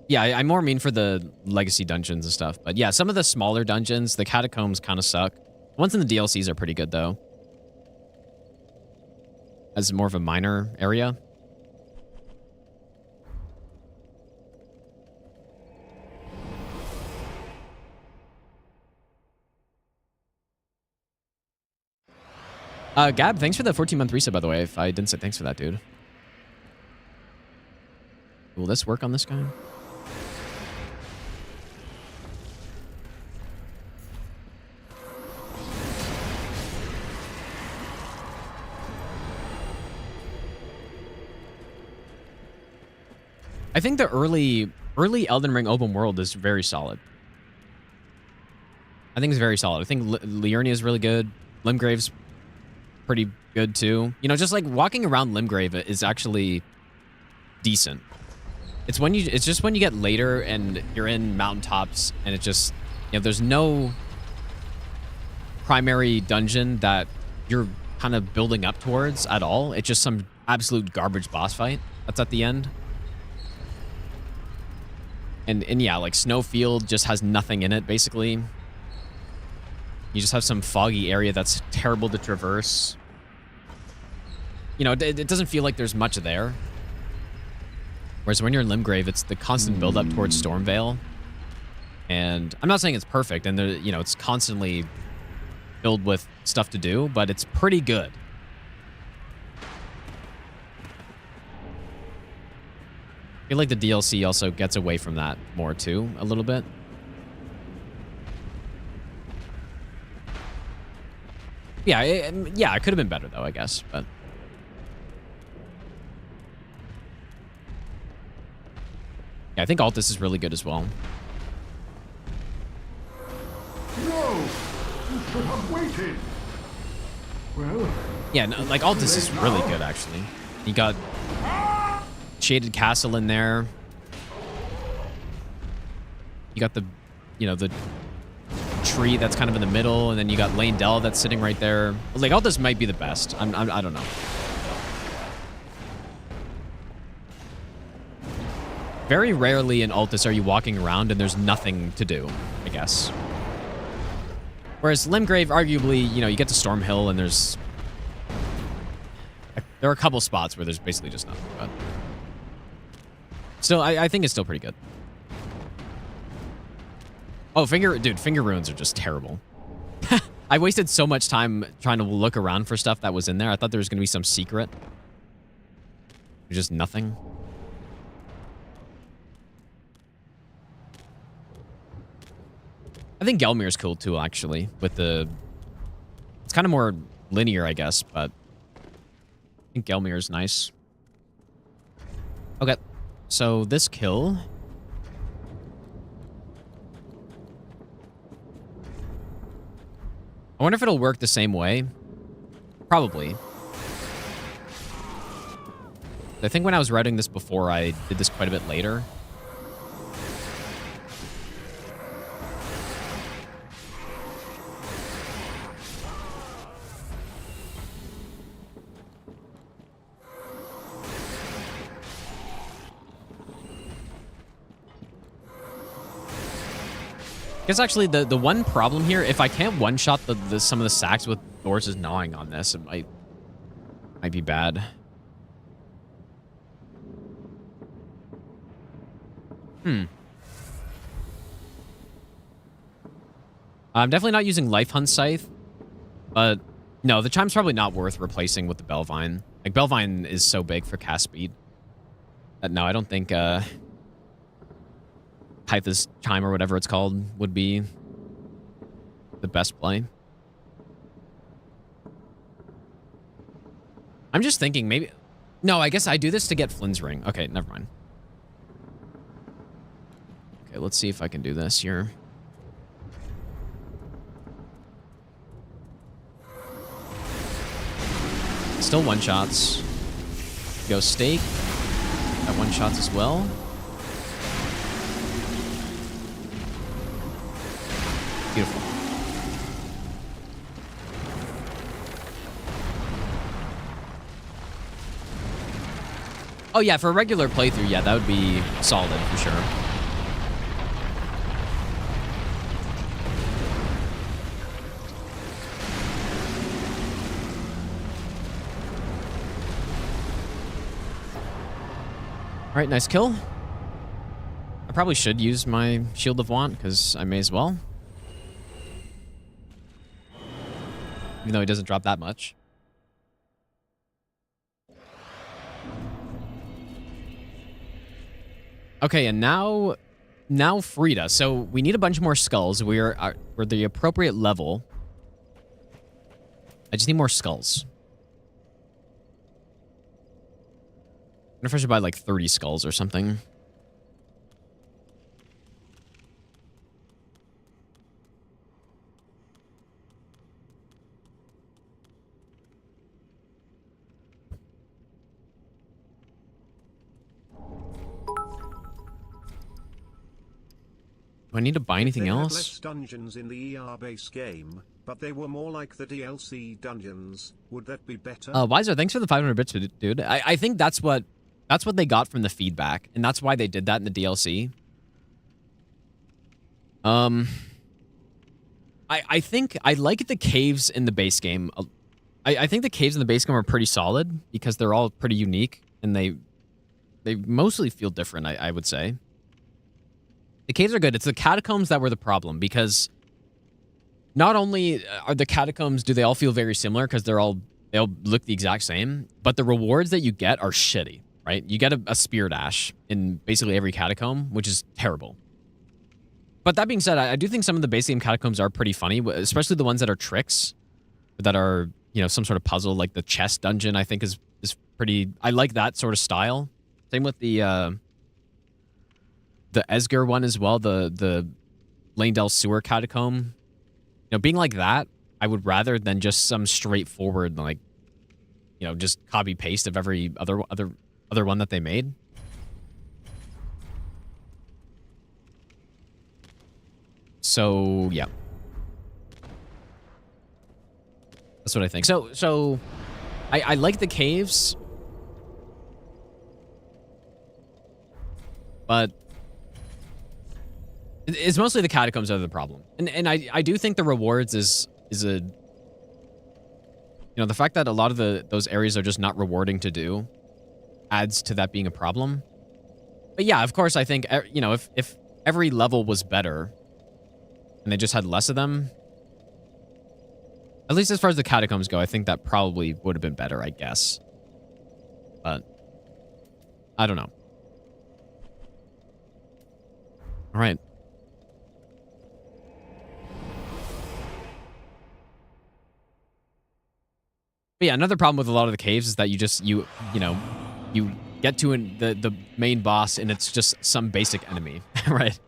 yeah, I more mean for the legacy dungeons and stuff. But yeah, some of the smaller dungeons, the catacombs kind of suck. The ones in the DLCs are pretty good, though. As more of a minor area. Gab, thanks for the 14-month reset, by the way. If I didn't say thanks for that, dude. Will this work on this guy? I think the early Elden Ring open world is very solid. I think it's very solid. I think Liurnia is really good. Limgrave's pretty good too. You know, just like walking around Limgrave is actually decent. It's just when you get later and you're in mountaintops and it just, you know, there's no primary dungeon that you're kind of building up towards at all. It's just some absolute garbage boss fight that's at the end. And yeah, like Snowfield just has nothing in it, basically. You just have some foggy area that's terrible to traverse. You know, it doesn't feel like there's much there. Whereas when you're in Limgrave, it's the constant build-up towards Stormveil. And I'm not saying it's perfect, and there, you know, it's constantly filled with stuff to do, but it's pretty good. I feel like the DLC also gets away from that more too, a little bit. Yeah, it could have been better though, I guess, but... yeah, I think Altus is really good as well. No! You should have waited! Well... yeah, no, like Altus is really good, actually. You got Shaded Castle in there. You got the, you know, the tree that's kind of in the middle, and then you got Lane Dell that's sitting right there. Like, Altus might be the best. I don't know. Very rarely in Altus are you walking around and there's nothing to do, I guess. Whereas Limgrave, arguably, you know, you get to Stormhill and there are a couple spots where there's basically just nothing, but still, I think it's still pretty good. Oh, Finger Ruins are just terrible. I wasted so much time trying to look around for stuff that was in there. I thought there was going to be some secret. There's just nothing. I think Gelmir's cool too, actually, with the... it's kind of more linear, I guess, but I think Gelmir's nice. Okay, so this kill. I wonder if it'll work the same way. Probably. I think when I was writing this before, I did this quite a bit later. I guess actually the one problem here, if I can't one-shot some of the sacks with Doris' gnawing on this, it might be bad. I'm definitely not using Life Hunt Scythe, but no, the Chime's probably not worth replacing with the Belvine. Like, Belvine is so big for cast speed that no, I don't think Hytha's Chime or whatever it's called would be the best play. I'm just thinking maybe... No, I guess I do this to get Flynn's Ring. Okay, never mind. Okay, let's see if I can do this here. Still one-shots. Go Stake. Got one-shots as well. Beautiful. Oh yeah, for a regular playthrough, yeah, that would be solid for sure. All right, nice kill. I probably should use my Shield of Want because I may as well. Even though he doesn't drop that much. Okay, and now Friede. So we need a bunch more skulls. We're the appropriate level. I just need more skulls. I wonder if I should buy like 30 skulls or something. Do I need to buy anything They else? had less dungeons in the ER base game, but they were more like the DLC dungeons. Would that be better? Wiser, thanks for the 500 bits, dude. I think that's what they got from the feedback, and that's why they did that in the DLC. I think I like the caves in the base game. I think the caves in the base game are pretty solid because they're all pretty unique, and they mostly feel different, I would say. The caves are good. It's the catacombs that were the problem because not only are the catacombs, do they all feel very similar because they all look the exact same, but the rewards that you get are shitty, right? You get a spear dash in basically every catacomb, which is terrible. But that being said, I do think some of the base game catacombs are pretty funny, especially the ones that are tricks, that are, you know, some sort of puzzle, like the chest dungeon, I think is pretty... I like that sort of style. Same with the Esger one as well, the Lanedale Sewer Catacomb. You know, being like that, I would rather than just some straightforward, like, you know, just copy-paste of every other one that they made. So, yeah. That's what I think. So I like the caves, but it's mostly the catacombs that are the problem. And I do think the rewards is a... You know, the fact that a lot of those areas are just not rewarding to do adds to that being a problem. But yeah, of course, I think, you know, if every level was better and they just had less of them, at least as far as the catacombs go, I think that probably would have been better, I guess. But I don't know. All right. But yeah, another problem with a lot of the caves is that you get to the main boss and it's just some basic enemy, right?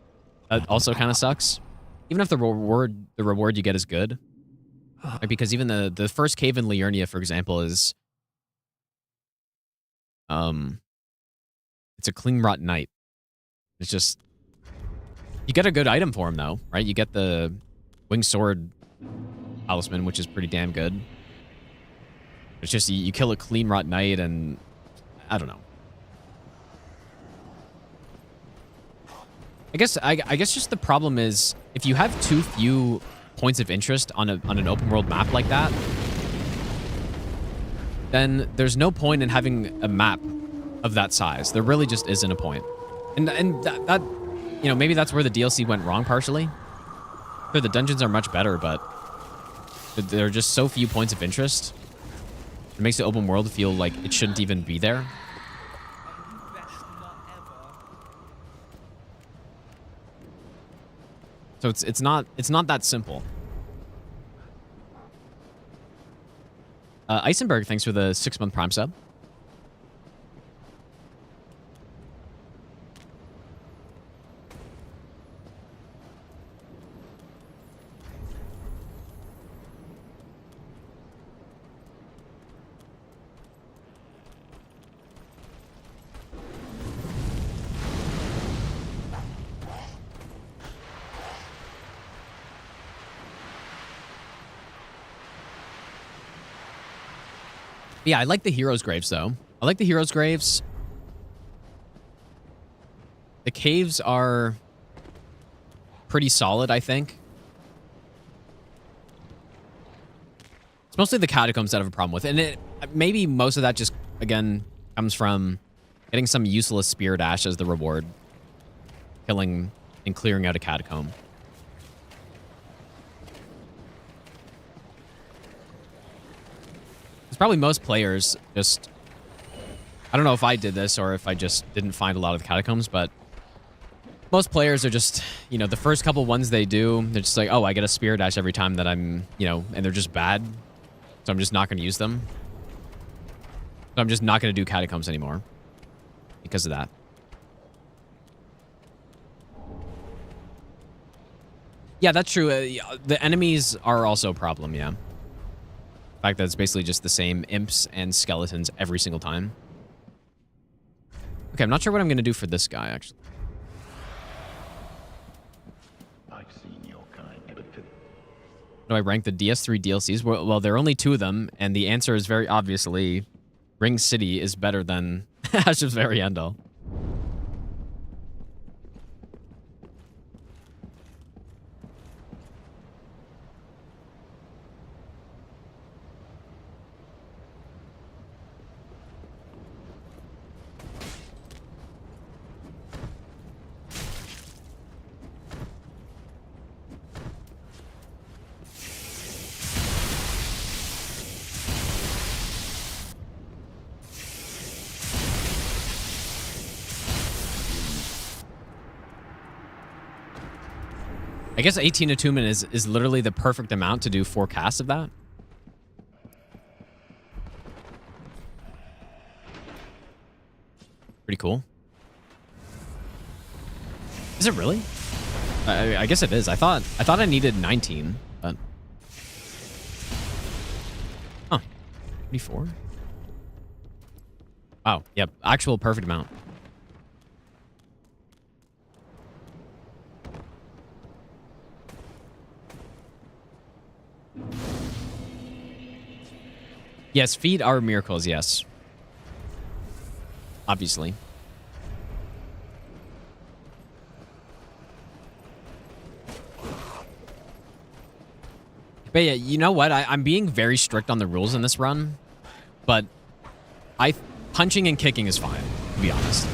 That also kind of sucks. Even if the reward you get is good. Like, because even the first cave in Liurnia, for example, is it's a clean rot knight. It's just you get a good item for him though, right? You get the winged sword talisman, which is pretty damn good. It's just you kill a clean rot knight, and I don't know. I guess just the problem is if you have too few points of interest on an open world map like that, then there's no point in having a map of that size. There really just isn't a point. And that you know, maybe that's where the DLC went wrong partially. Sure, the dungeons are much better, but there are just so few points of interest. It makes the open world feel like it shouldn't even be there. So it's not that simple. Eisenberg, thanks for the 6-month Prime sub. Yeah, I like the heroes' graves, though. I like the heroes' graves. The caves are pretty solid, I think. It's mostly the catacombs that I have a problem with. And maybe most of that just, again, comes from getting some useless spirit ash as the reward. Killing and clearing out a catacomb. Probably most players just, I don't know if I did this or if I just didn't find a lot of the catacombs, but most players are just, you know, the first couple ones they do, they're just like, oh, I get a spirit dash every time that I'm, you know, and they're just bad. So I'm just not going to use them. So I'm just not going to do catacombs anymore because of that. Yeah, that's true. The enemies are also a problem, yeah. The fact that it's basically just the same imps and skeletons every single time. Okay, I'm not sure what I'm going to do for this guy, actually. I've seen your kind, but Do I rank the DS3 DLCs? Well, there are only 2 of them, and the answer is very obviously Ring City is better than Ash's Variandal. I guess 18 attunement is literally the perfect amount to do 4 casts of that. Pretty cool. Is it really? I guess it is. I thought I needed 19, but huh, 24. Wow. Yep. Actual perfect amount. Yes, feet are miracles, yes. Obviously. But yeah, you know what? I'm being very strict on the rules in this run, but punching and kicking is fine, to be honest.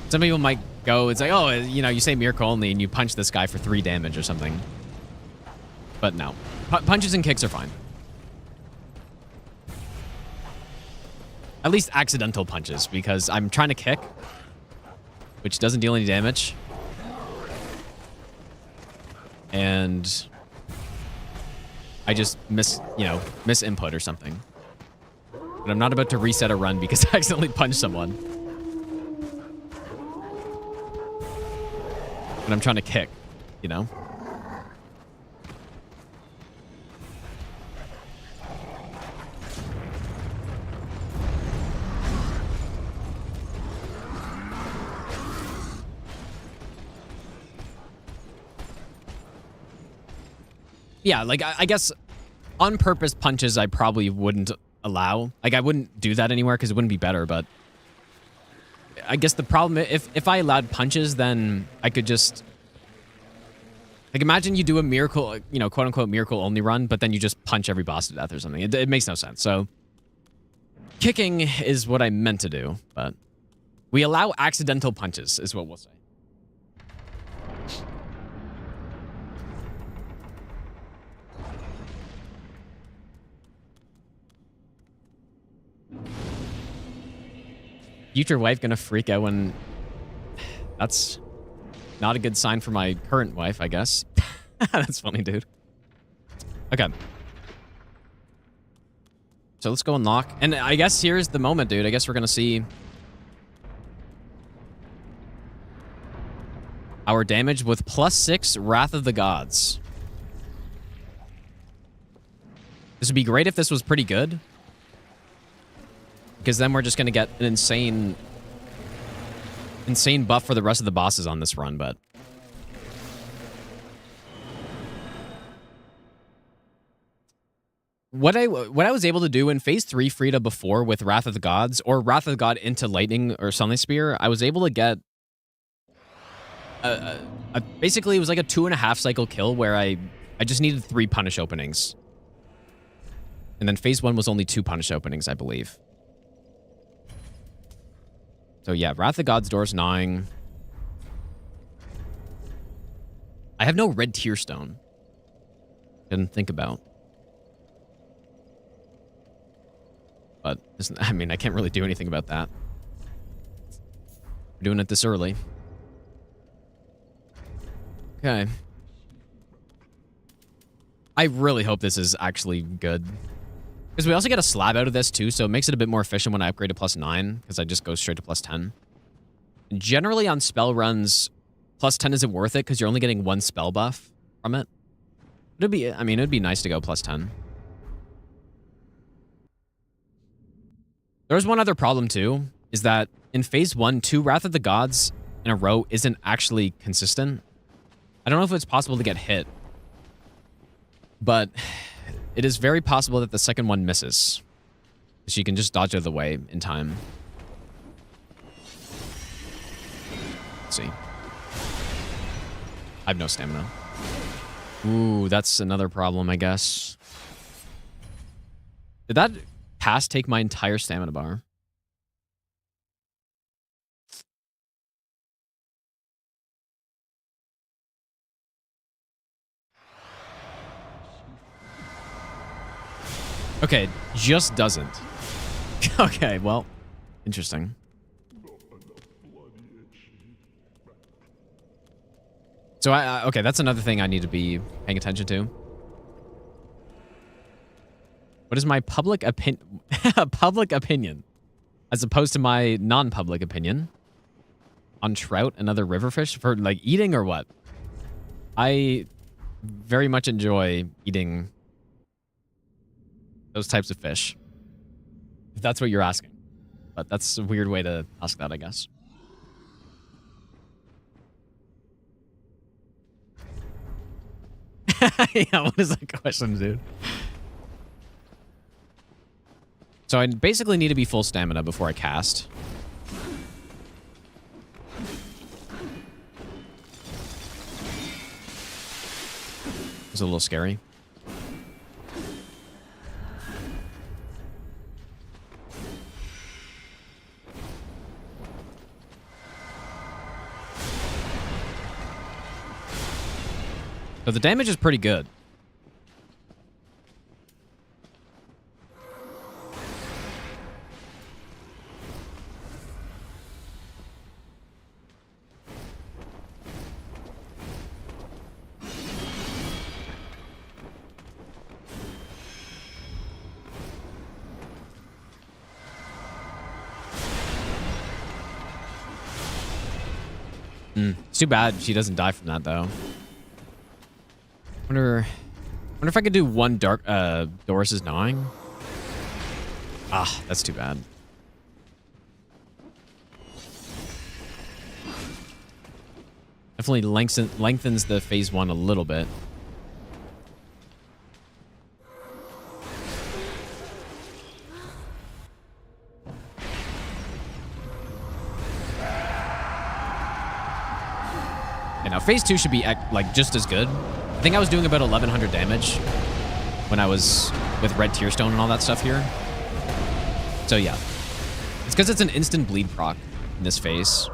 Some people might go, it's like, oh, you know, you say miracle only and you punch this guy for 3 damage or something. But no. Punches and kicks are fine. At least accidental punches, because I'm trying to kick, which doesn't deal any damage. And I just miss input or something. But I'm not about to reset a run because I accidentally punched someone. And I'm trying to kick, you know? Yeah, like, I guess on purpose punches I probably wouldn't allow. Like, I wouldn't do that anywhere because it wouldn't be better, but I guess the problem, if I allowed punches, then I could just... Like, imagine you do a miracle, you know, quote-unquote miracle-only run, but then you just punch every boss to death or something. It makes no sense. So, kicking is what I meant to do, but we allow accidental punches, is what we'll say. Future wife gonna freak out when... That's not a good sign for my current wife, I guess. That's funny, dude. Okay. So let's go unlock. And I guess here's the moment, dude. I guess we're gonna see our damage with +6 Wrath of the Gods. This would be great if this was pretty good. Because then we're just going to get an insane buff for the rest of the bosses on this run, but... What I was able to do in Phase 3 Friede before with Wrath of the Gods, or Wrath of the God into Lightning or Sunlight Spear, I was able to get... basically, it was like a 2.5 cycle kill where I just needed 3 punish openings. And then Phase 1 was only 2 punish openings, I believe. So yeah, Wrath of God's door's gnawing. I have no red tear stone. Didn't think about. But, I mean, I can't really do anything about that. We're doing it this early. Okay. I really hope this is actually good. Because we also get a slab out of this, too, so it makes it a bit more efficient when I upgrade to +9, because I just go straight to +10. Generally, on spell runs, +10 isn't worth it, because you're only getting 1 spell buff from it. It'd be nice to go +10. There's one other problem, too, is that in Phase 1, 2 Wrath of the Gods in a row isn't actually consistent. I don't know if it's possible to get hit, but... It is very possible that the second one misses. So you can just dodge out of the way in time. Let's see. I have no stamina. Ooh, that's another problem, I guess. Did that pass take my entire stamina bar? Okay, just doesn't. Okay, well, interesting. So okay, that's another thing I need to be paying attention to. What is my public opinion, as opposed to my non-public opinion on trout and other river fish for like eating or what? I very much enjoy eating those types of fish, if that's what you're asking. But that's a weird way to ask that, I guess. Yeah, what is that question, dude? So I basically need to be full stamina before I cast. It's a little scary. So the damage is pretty good. It's too bad she doesn't die from that, though. Wonder if I could do one dark Doris's gnawing. Ah, that's too bad. Definitely lengthens the phase 1 a little bit. And now phase 2 should be like just as good. I think I was doing about 1100 damage when I was with red tearstone and all that stuff here. So yeah, it's because it's an instant bleed proc in this phase.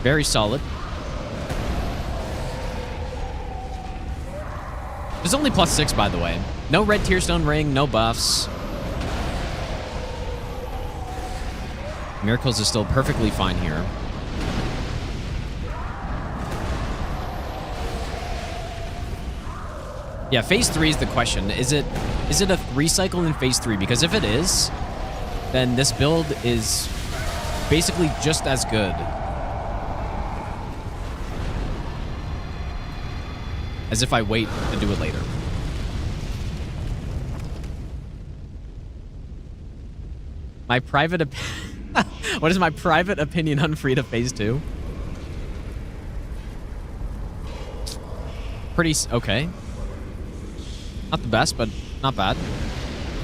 Very solid. It's only +6, by the way. No red tearstone ring, no buffs. Miracles is still perfectly fine here. Yeah, phase 3 is the question. Is it a 3 cycle in phase 3? Because if it is, then this build is basically just as good as if I wait to do it later. My private what is my private opinion on Friede phase 2? Pretty okay. Not the best, but not bad.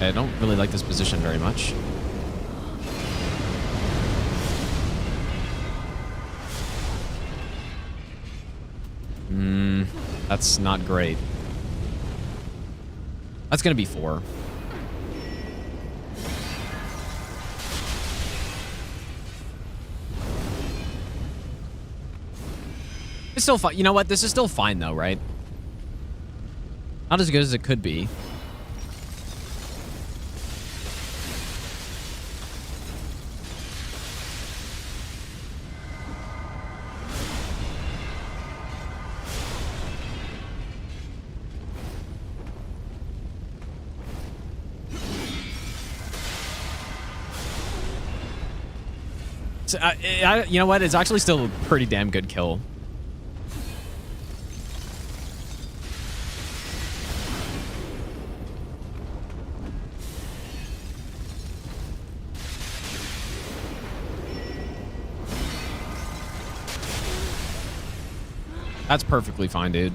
I don't really like this position very much. That's not great. That's gonna be 4. It's still fine. You know what? This is still fine, though, right? Not as good as it could be. So, you know what? It's actually still a pretty damn good kill. That's perfectly fine, dude.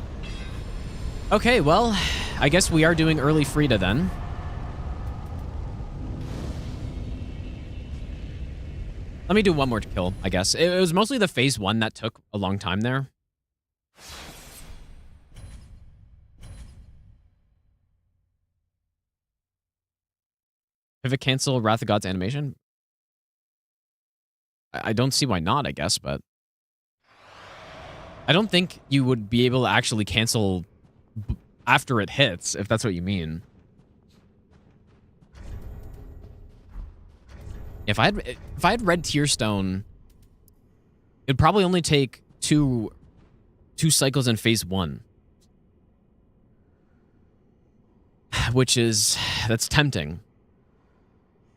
Okay, well, I guess we are doing early Friede then. Let me do one more kill, I guess. It was mostly the phase 1 that took a long time there. Pivot cancel Wrath of God's animation? I don't see why not, I guess, but I don't think you would be able to actually cancel after it hits, if that's what you mean. If I had red tearstone, it'd probably only take two cycles in phase 1. That's tempting.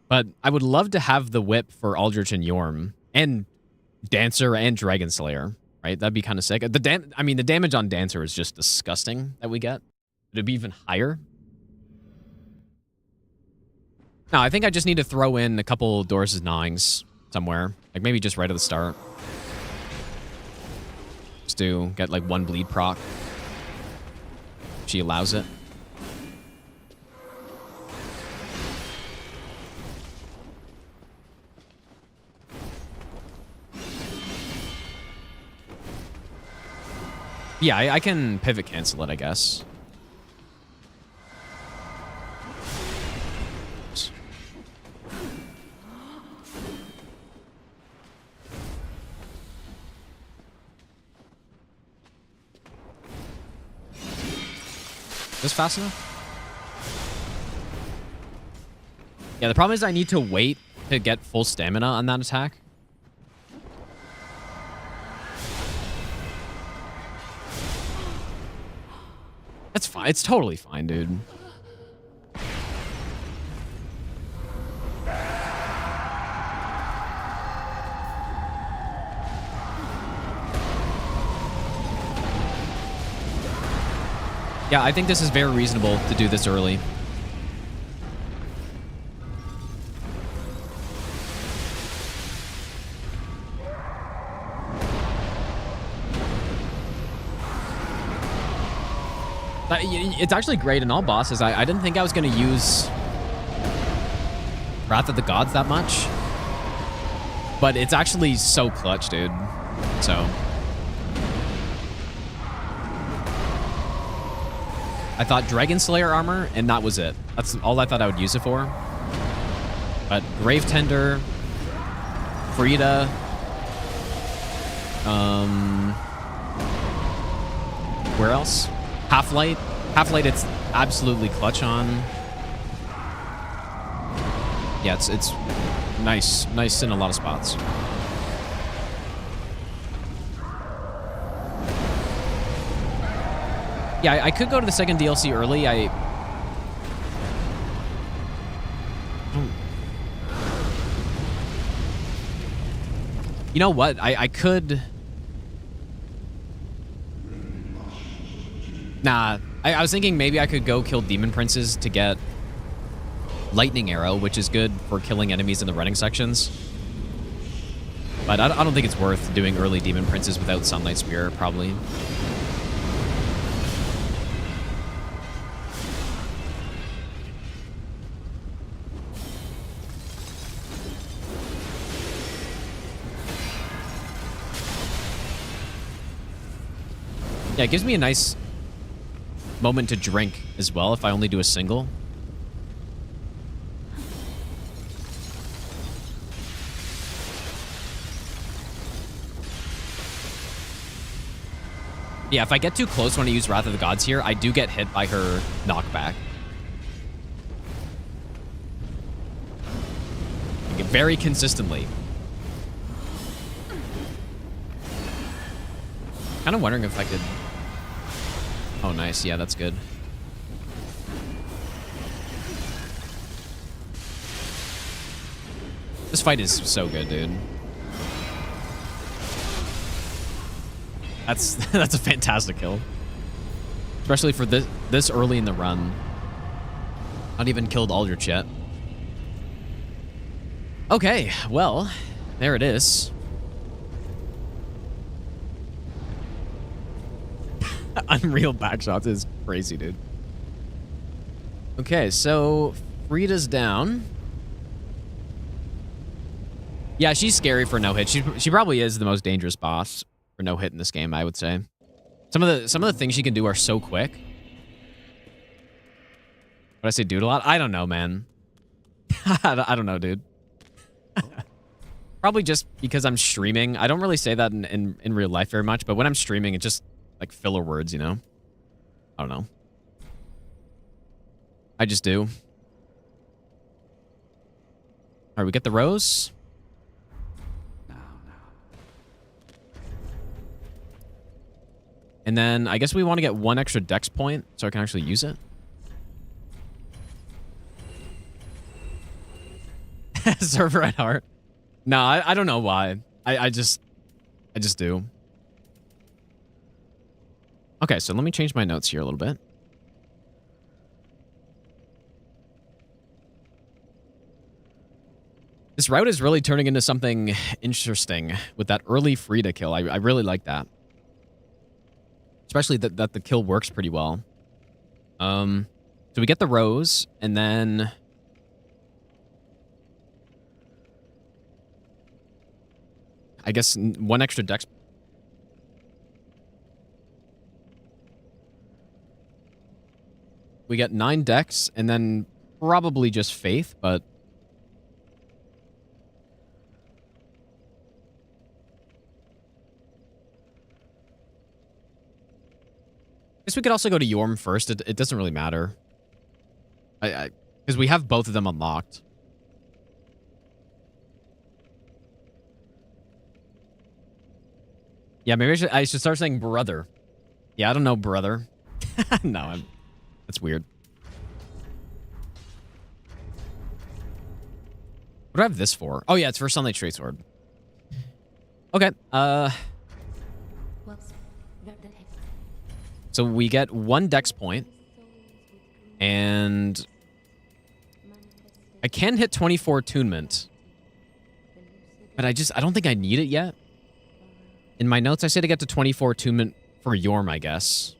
But I would love to have the whip for Aldrich and Yorm and Dancer and Dragon Slayer, right? That'd be kind of sick. The damage on Dancer is just disgusting that we get. It'd be even higher. No, I think I just need to throw in a couple Doris's gnawings somewhere. Like maybe just right at the start. Just to get like 1 bleed proc. She allows it. Yeah, I can pivot cancel it, I guess. Is this fast enough? Yeah, the problem is I need to wait to get full stamina on that attack. That's fine. It's totally fine, dude. Yeah, I think this is very reasonable to do this early. It's actually great in all bosses. I didn't think I was going to use Wrath of the Gods that much. But it's actually so clutch, dude. So. I thought Dragon Slayer armor, and that was it. That's all I thought I would use it for. But Grave Tender, Friede, where else? Halflight. Halflight, it's absolutely clutch on. Yeah, it's nice in a lot of spots. Yeah, I could go to the second DLC early. You know what? I could... Nah, I was thinking maybe I could go kill Demon Princes to get Lightning Arrow, which is good for killing enemies in the running sections. But I don't think it's worth doing early Demon Princes without Sunlight Spear, probably. Yeah, it gives me a nice moment to drink as well if I only do a single. Yeah, if I get too close when I use Wrath of the Gods here, I do get hit by her knockback. Very consistently. Kind of wondering if I could... Oh, nice. Yeah, that's good. This fight is so good, dude. That's a fantastic kill. Especially for this early in the run. Not even killed Aldrich yet. Okay, well, there it is. Unreal backshots is crazy, dude. Okay, so Frieda's down. Yeah, she's scary for no hit. She probably is the most dangerous boss for no hit in this game, I would say. Some of the things she can do are so quick. Would I say dude a lot? I don't know, man. I don't know, dude. Probably just because I'm streaming. I don't really say that in real life very much, but when I'm streaming, it's just like filler words, you know? I don't know. I just do. All right, we get the rose. And then I guess we want to get one extra dex point so I can actually use it. Server at heart. No, I don't know why. I just do. Okay, so let me change my notes here a little bit. This route is really turning into something interesting with that early Friede kill. I really like that. Especially that the kill works pretty well. So we get the rose, and then... I guess one extra dex. We get 9 dex, and then probably just faith, but... I guess we could also go to Yorm first. It doesn't really matter. Because we have both of them unlocked. Yeah, maybe I should start saying brother. Yeah, I don't know, brother. No, that's weird. What do I have this for? Oh, yeah, it's for Sunlight Straight Sword. Okay, So we get 1 dex point, and I can hit 24 attunement, but I don't think I need it yet. In my notes, I say to get to 24 attunement for Yorm, I guess.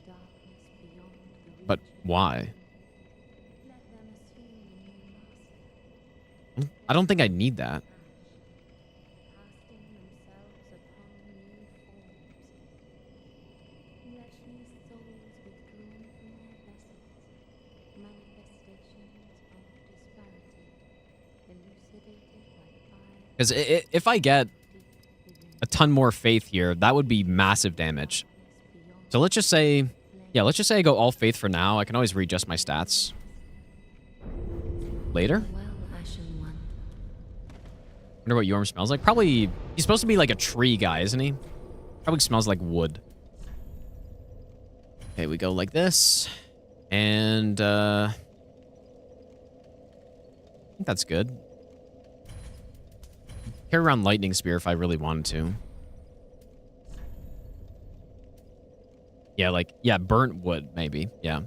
But why? I don't think I need that. Because if I get a ton more faith here, that would be massive damage. So let's just say, yeah, let's just say I go all faith for now. I can always readjust my stats later. Wonder what Yorm smells like. Probably, he's supposed to be like a tree guy, isn't he? Probably smells like wood. Okay, we go like this. And, I think that's good. Carry around lightning spear if I really wanted to. Yeah, like, yeah, burnt wood, maybe. Yeah.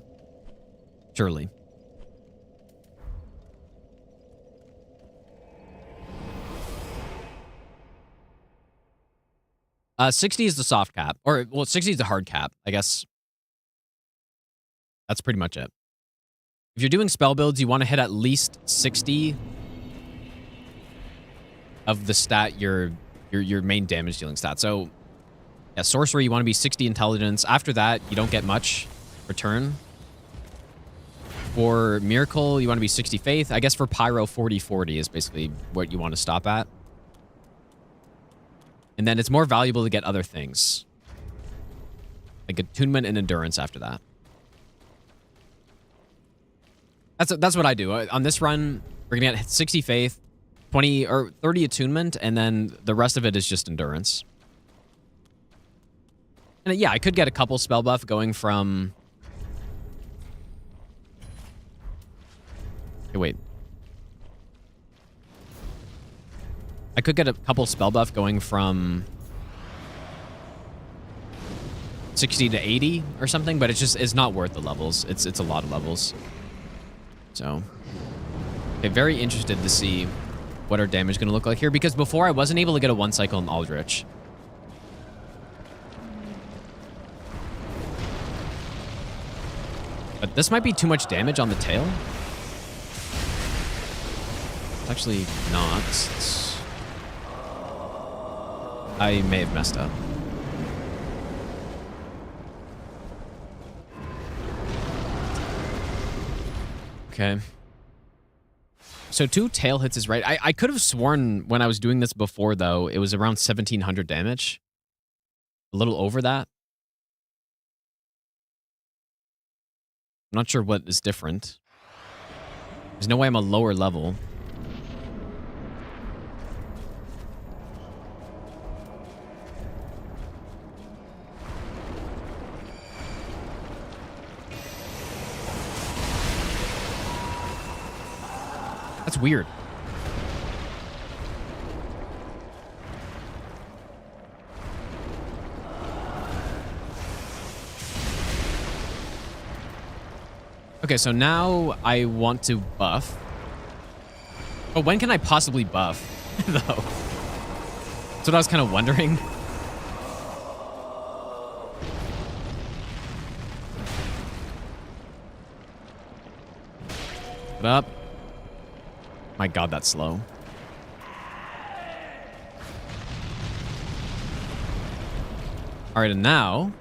Surely. Uh, 60 is the soft cap. Or, well, 60 is the hard cap, I guess. That's pretty much it. If you're doing spell builds, you want to hit at least 60 of the stat, your main damage dealing stat. So, yeah, sorcery, you want to be 60 intelligence. After that, you don't get much return. For miracle, you want to be 60 faith. I guess for pyro, 40-40 is basically what you want to stop at. And then it's more valuable to get other things. Like attunement and endurance after that. That's what I do. On this run, we're going to get 60 faith, 20 or 30 attunement, and then the rest of it is just endurance. And yeah, I could get a couple spell buff going from... Okay, wait. I could get a couple spell buff going from 60 to 80 or something, but it's not worth the levels. It's a lot of levels. So, okay, very interested to see what our damage is going to look like here, because before I wasn't able to get a 1 cycle in Aldrich. But this might be too much damage on the tail. It's actually not. I may have messed up. Okay. So 2 tail hits is right. I could have sworn when I was doing this before, though, it was around 1,700 damage. A little over that. I'm not sure what is different. There's no way I'm a lower level. That's weird. Okay, so now I want to buff. But when can I possibly buff, though? That's what I was kind of wondering. What up? My god, that's slow. All right, and now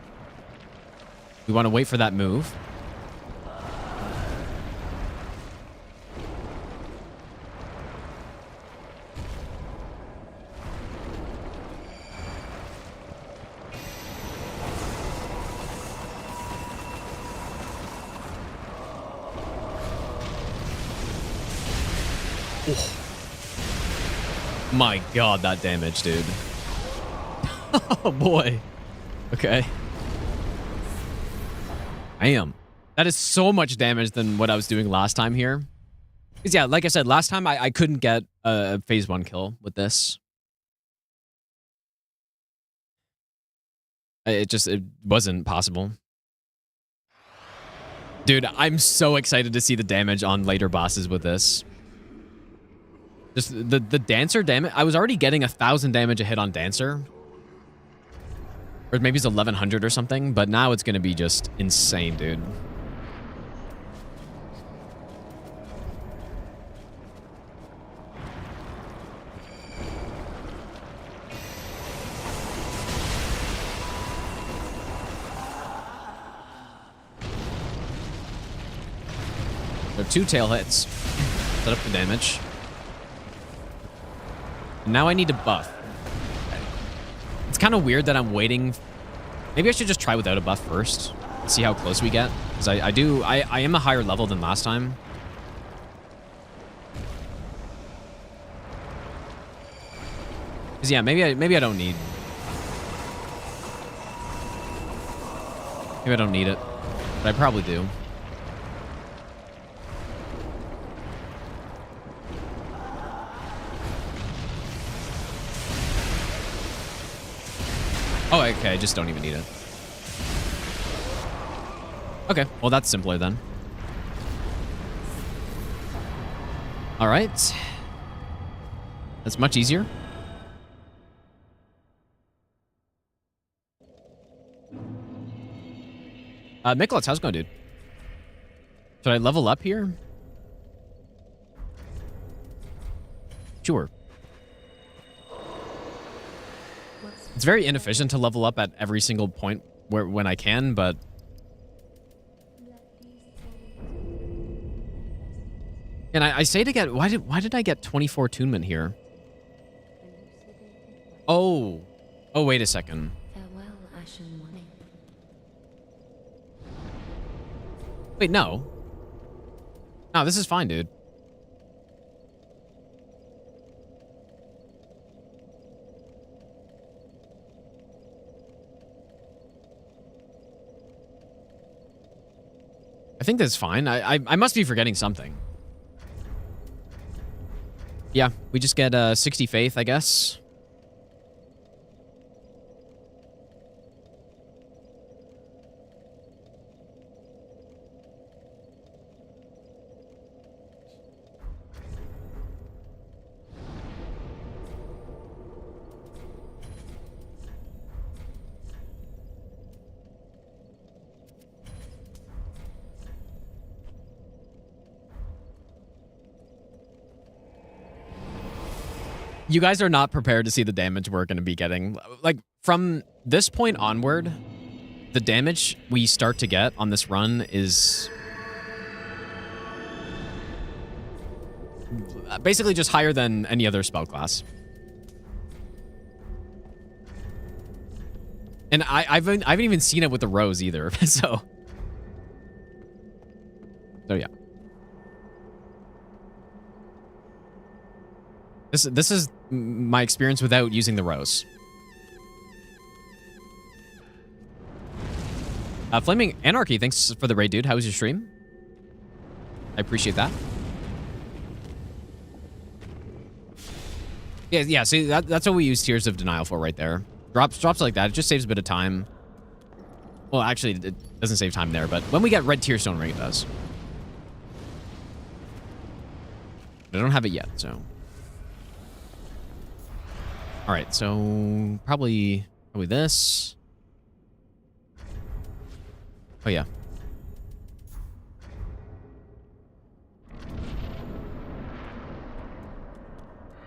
we want to wait for that move. My god, that damage, dude. Oh, boy. Okay. I am. That is so much damage than what I was doing last time here. Because, yeah, like I said, last time I couldn't get a phase 1 kill with this. It wasn't possible. Dude, I'm so excited to see the damage on later bosses with this. Just the Dancer damage. I was already getting 1,000 damage a hit on Dancer. Or maybe it's 1,100 or something, but now it's going to be just insane, dude. There are 2 tail hits. Set up the damage. And now I need to buff. It's kind of weird that I'm waiting. Maybe I should just try without a buff first. See how close we get. Because I am a higher level than last time. Because yeah, maybe I don't need. Maybe I don't need it. But I probably do. Oh, okay, I just don't even need it. Okay, well, that's simpler then. All right. That's much easier. Nicholas, how's it going, dude? Should I level up here? Sure. It's very inefficient to level up at every single point when I can, but... And I say to get... Why did I get 24 attunement here? Oh. Oh, wait a second. Farewell, Ashen One. Wait, no. No, this is fine, dude. I think that's fine. I must be forgetting something. Yeah, we just get 60 faith, I guess. You guys are not prepared to see the damage we're going to be getting. Like, from this point onward, the damage we start to get on this run is basically just higher than any other spell class. And I haven't even seen it with the rose either, so yeah. This is my experience without using the rose. Flaming Anarchy, thanks for the raid, dude. How was your stream? I appreciate that. Yeah. See, that's what we use Tears of Denial for right there. Drops like that. It just saves a bit of time. Well, actually, it doesn't save time there, but when we get Red Tearstone Ring, it does. But I don't have it yet, so. All right, so probably this. Oh yeah.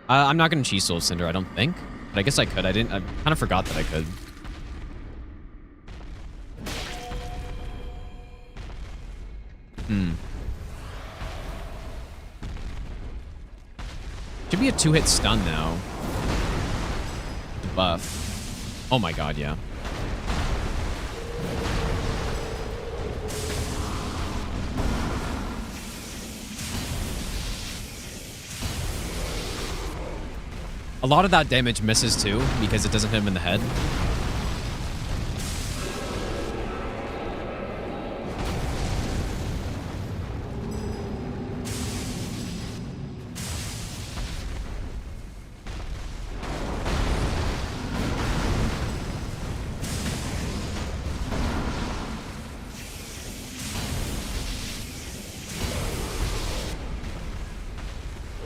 I'm not gonna cheese Soul Cinder, I don't think, but I guess I could. I kind of forgot that I could. Should be a 2-hit stun now. Buff. Oh my god, yeah. A lot of that damage misses too, because it doesn't hit him in the head.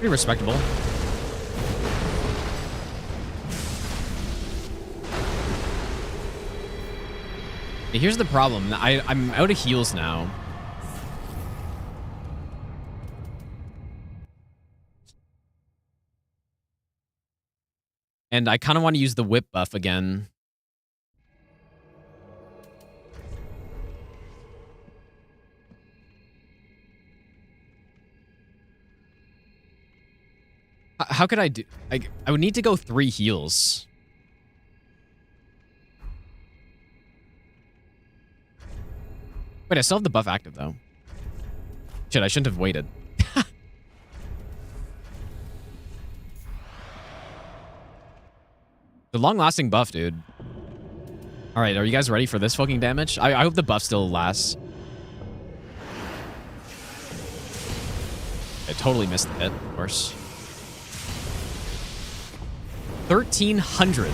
Pretty respectable. Here's the problem. I'm out of heals now. And I kind of want to use the whip buff again. How could I do... I would need to go 3 heals. Wait, I still have the buff active, though. Shit, I shouldn't have waited. The long-lasting buff, dude. All right, are you guys ready for this fucking damage? I hope the buff still lasts. I totally missed the hit, of course. 1,300.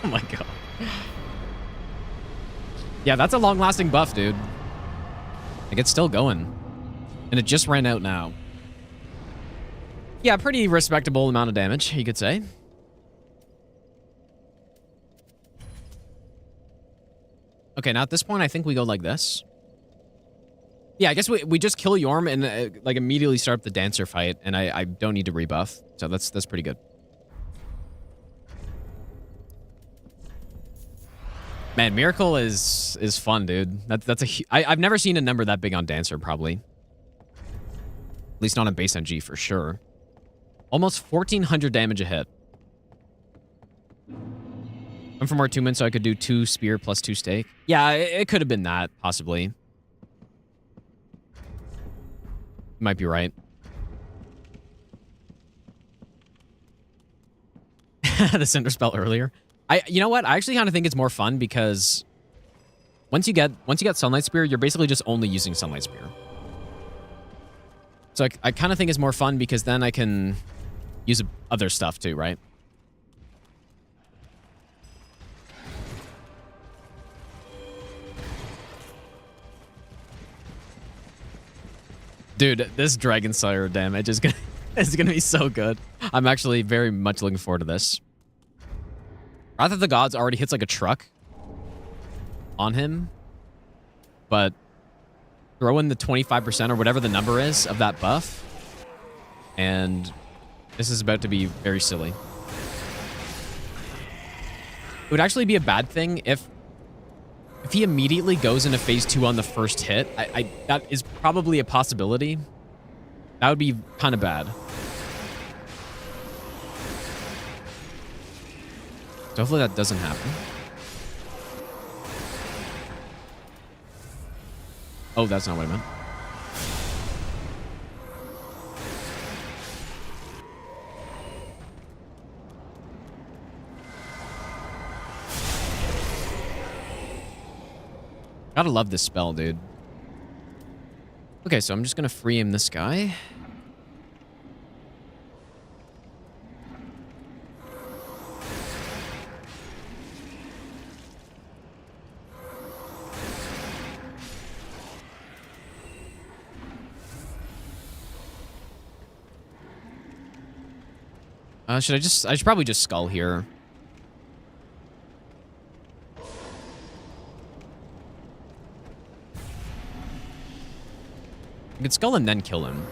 Oh my god. Yeah, that's a long-lasting buff, dude. Like, it's still going. And it just ran out now. Yeah, pretty respectable amount of damage, you could say. Okay, now at this point, I think we go like this. Yeah, I guess we just kill Yorm and like immediately start up the Dancer fight, and I don't need to rebuff, so that's pretty good. Man, Miracle is fun, dude. I've never seen a number that big on Dancer, probably. At least not on base NG for sure. Almost 1,400 damage a hit. I'm for more attunement, so I could do 2 spear plus 2 stake. Yeah, it could have been that, possibly. You might be right. The Cinder Spell earlier. You know what? I actually kind of think it's more fun because once you get Sunlight Spear, you're basically just only using Sunlight Spear. So I kind of think it's more fun because then I can use other stuff too, right? Dude, this Dragon Slayer damage is gonna be so good. I'm actually very much looking forward to this. Wrath of the Gods already hits like a truck on him, but throw in the 25% or whatever the number is of that buff, and this is about to be very silly. It would actually be a bad thing if he immediately goes into phase 2 on the first hit. That is probably a possibility. That would be kind of bad. So hopefully that doesn't happen. Oh, that's not what I meant. Gotta love this spell, dude. Okay, so I'm just gonna free him this guy. I should probably just skull here. I could skull and then kill him.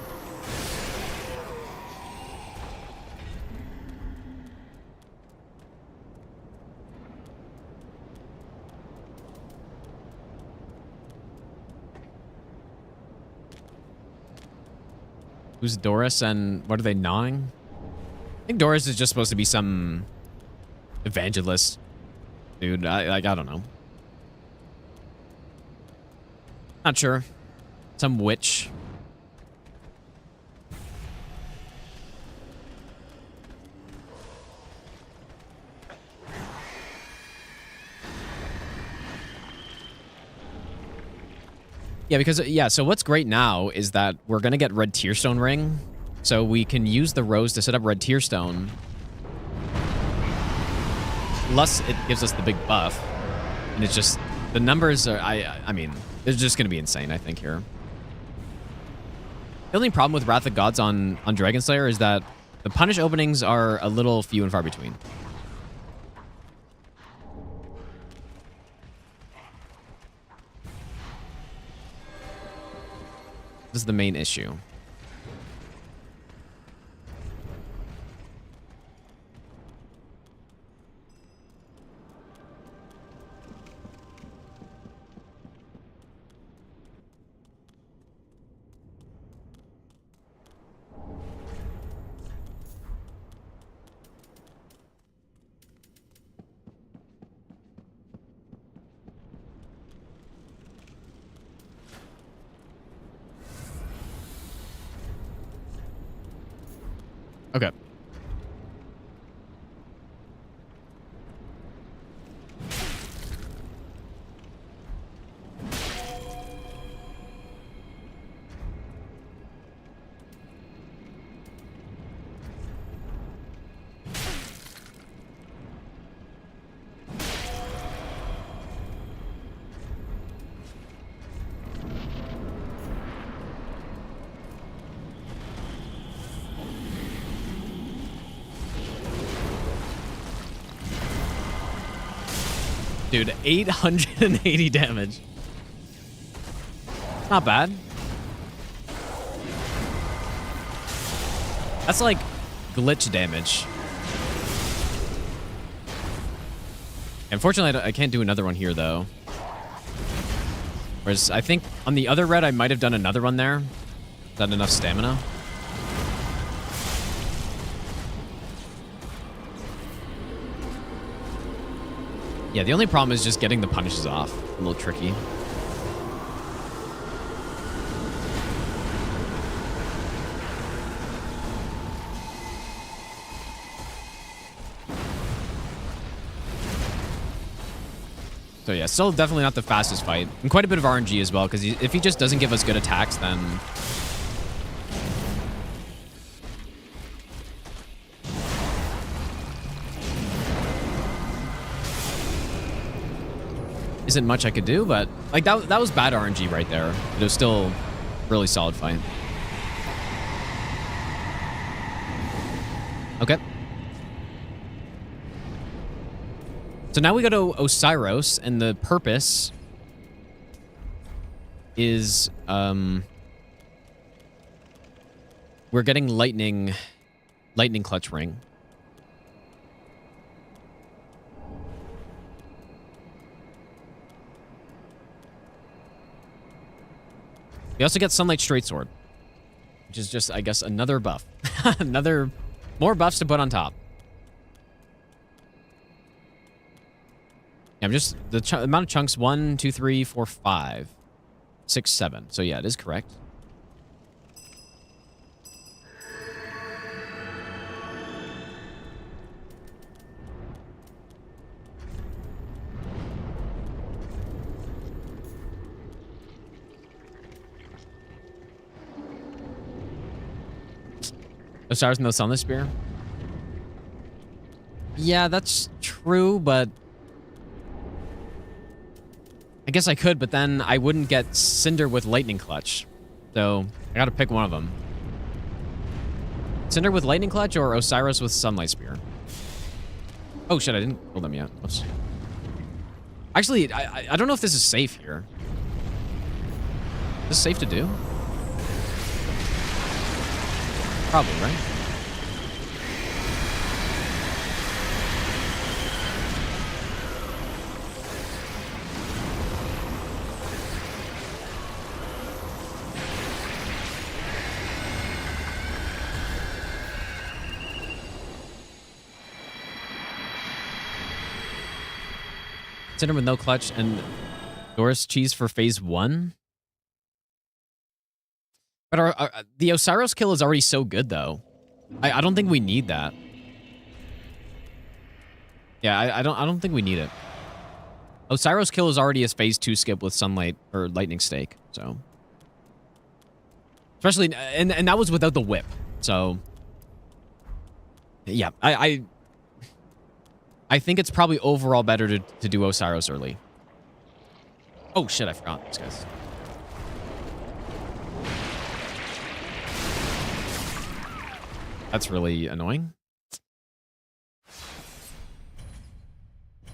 Who's Doris and what are they gnawing? I think Doris is just supposed to be some evangelist dude. I don't know. Not sure. Some witch. Yeah, because so what's great now is that we're gonna get Red Tearstone Ring. So we can use the rose to set up Red Tearstone. Plus, it gives us the big buff. And it's just The numbers are, I mean, they're just going to be insane, I think, here. The only problem with Wrath of Gods on Dragon Slayer is that the punish openings are a little few and far between. This is the main issue. Okay. Dude, 880 damage. Not bad. That's like glitch damage. Unfortunately, I can't do another one here, though. Whereas I think on the other red, I might have done another one there. Is that enough stamina? Yeah, the only problem is just getting the punishes off. A little tricky. So yeah, still definitely not the fastest fight. And quite a bit of RNG as well, because if he just doesn't give us good attacks, then... isn't much I could do, but like that was bad RNG right there. But it was still a really solid fight. Okay. So now we go to Osiris, and the purpose is we're getting lightning clutch ring. We also get Sunlight Straight Sword, which is just, I guess, another buff. More buffs to put on top. Yeah, I'm just, the amount of chunks, 1, 2, 3, 4, 5, 6, 7. So yeah, it is correct. Osiris no Sunless Spear? Yeah, that's true, but... I guess I could, but then I wouldn't get Cinder with Lightning Clutch. So, I gotta pick one of them. Cinder with Lightning Clutch or Osiris with Sunlight Spear? Oh shit, I didn't kill them yet. Oops. Actually, I don't know if this is safe here. Is this safe to do? Probably, right? Cinder with no clutch and Doris cheese for phase 1? But the Osiris kill is already so good, though. I don't think we need that. Yeah, I don't think we need it. Osiris kill is already a phase 2 skip with Sunlight or Lightning Stake, so. Especially, and that was without the whip, so. Yeah, I think it's probably overall better to do Osiris early. Oh shit, I forgot these guys. That's really annoying.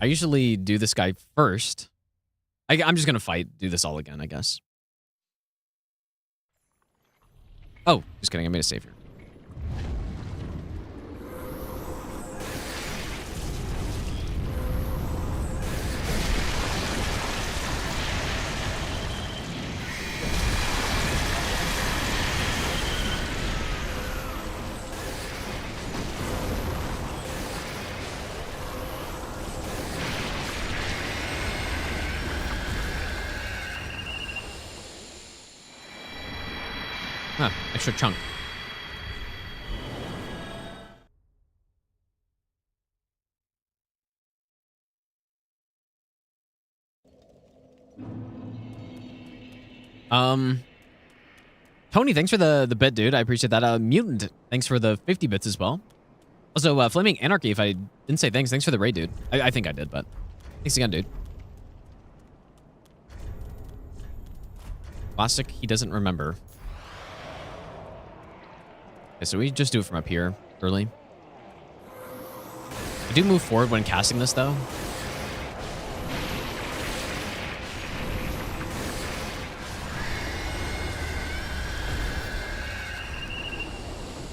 I usually do this guy first. I'm just gonna do this all again, I guess. Oh, just kidding, I made a save here. Huh, extra chunk. Tony, thanks for the bit, dude. I appreciate that. Mutant, thanks for the 50 bits as well. Also, Flaming Anarchy, if I didn't say thanks for the raid, dude. I think I did, but thanks again, dude. Classic, he doesn't remember. Okay, so we just do it from up here, early. I do move forward when casting this, though.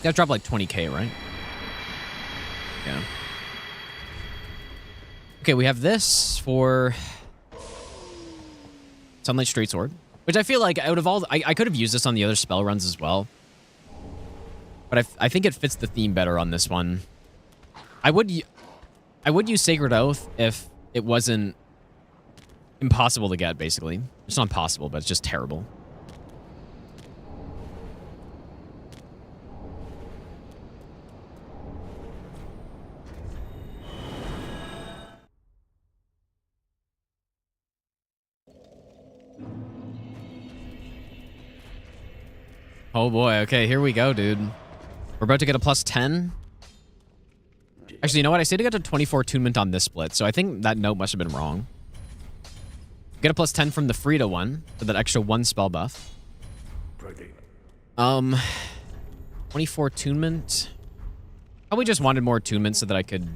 Gotta drop like 20k, right? Yeah. Okay, we have this for Sunlight Straight Sword, which I feel like out of all, I could have used this on the other spell runs as well. But I think it fits the theme better on this one. I would use Sacred Oath if it wasn't impossible to get, basically. It's not possible, but it's just terrible. Oh boy, okay, here we go, dude. We're about to get a plus 10. Actually, you know what? I say to get to 24 attunement on this split, so I think that note must have been wrong. Get a plus 10 from the Friede one for that extra 1 spell buff. 24 attunement. Probably just wanted more attunement so that I could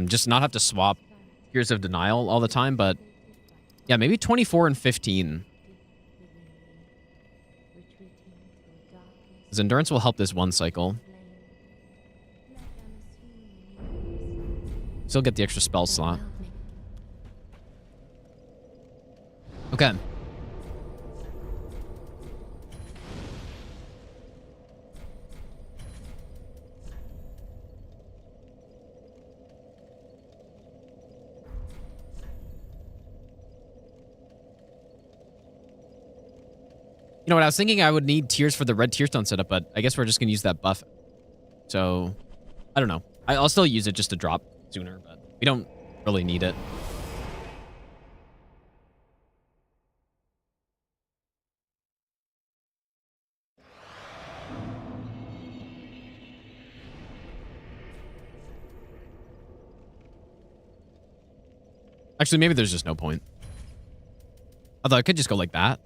just not have to swap Tears of Denial all the time, but yeah, maybe 24 and 15. His endurance will help this one cycle. Still get the extra spell slot. Okay. You know what, I was thinking I would need tears for the red tearstone setup, but I guess we're just going to use that buff. So, I don't know. I'll still use it just to drop sooner, but we don't really need it. Actually, maybe there's just no point. Although I could just go like that.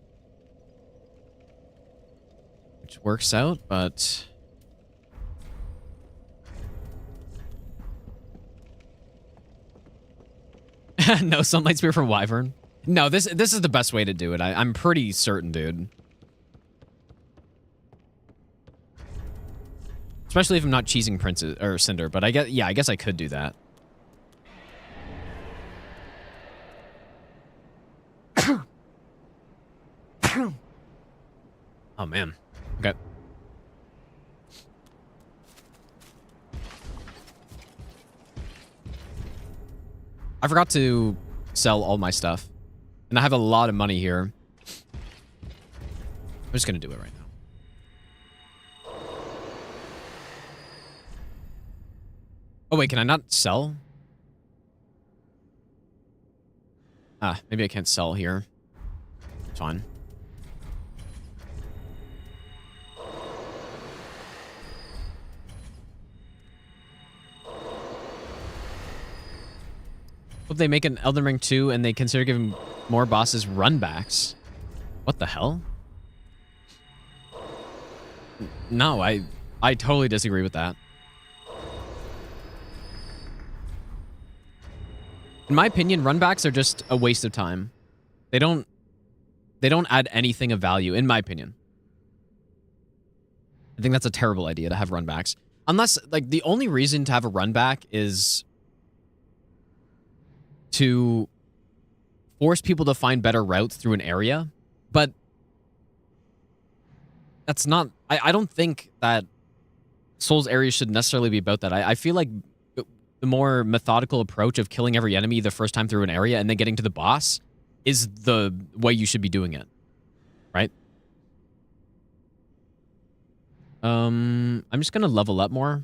Which works out, but... No Sunlight Spear for Wyvern. No, this is the best way to do it. I'm pretty certain, dude. Especially if I'm not cheesing Princess or Cinder, but I guess I could do that. Oh man. Okay. I forgot to sell all my stuff. And I have a lot of money here. I'm just gonna do it right now. Oh wait, can I not sell? Ah, maybe I can't sell here. It's fine. Hope they make an Elden Ring 2 and they consider giving more bosses runbacks. What the hell? No, I totally disagree with that. In my opinion, runbacks are just a waste of time. They don't add anything of value, in my opinion. I think that's a terrible idea to have runbacks. Unless, like, the only reason to have a runback is to force people to find better routes through an area. But that's not... I don't think that Souls areas should necessarily be about that. I feel like the more methodical approach of killing every enemy the first time through an area and then getting to the boss is the way you should be doing it. Right? I'm just gonna level up more.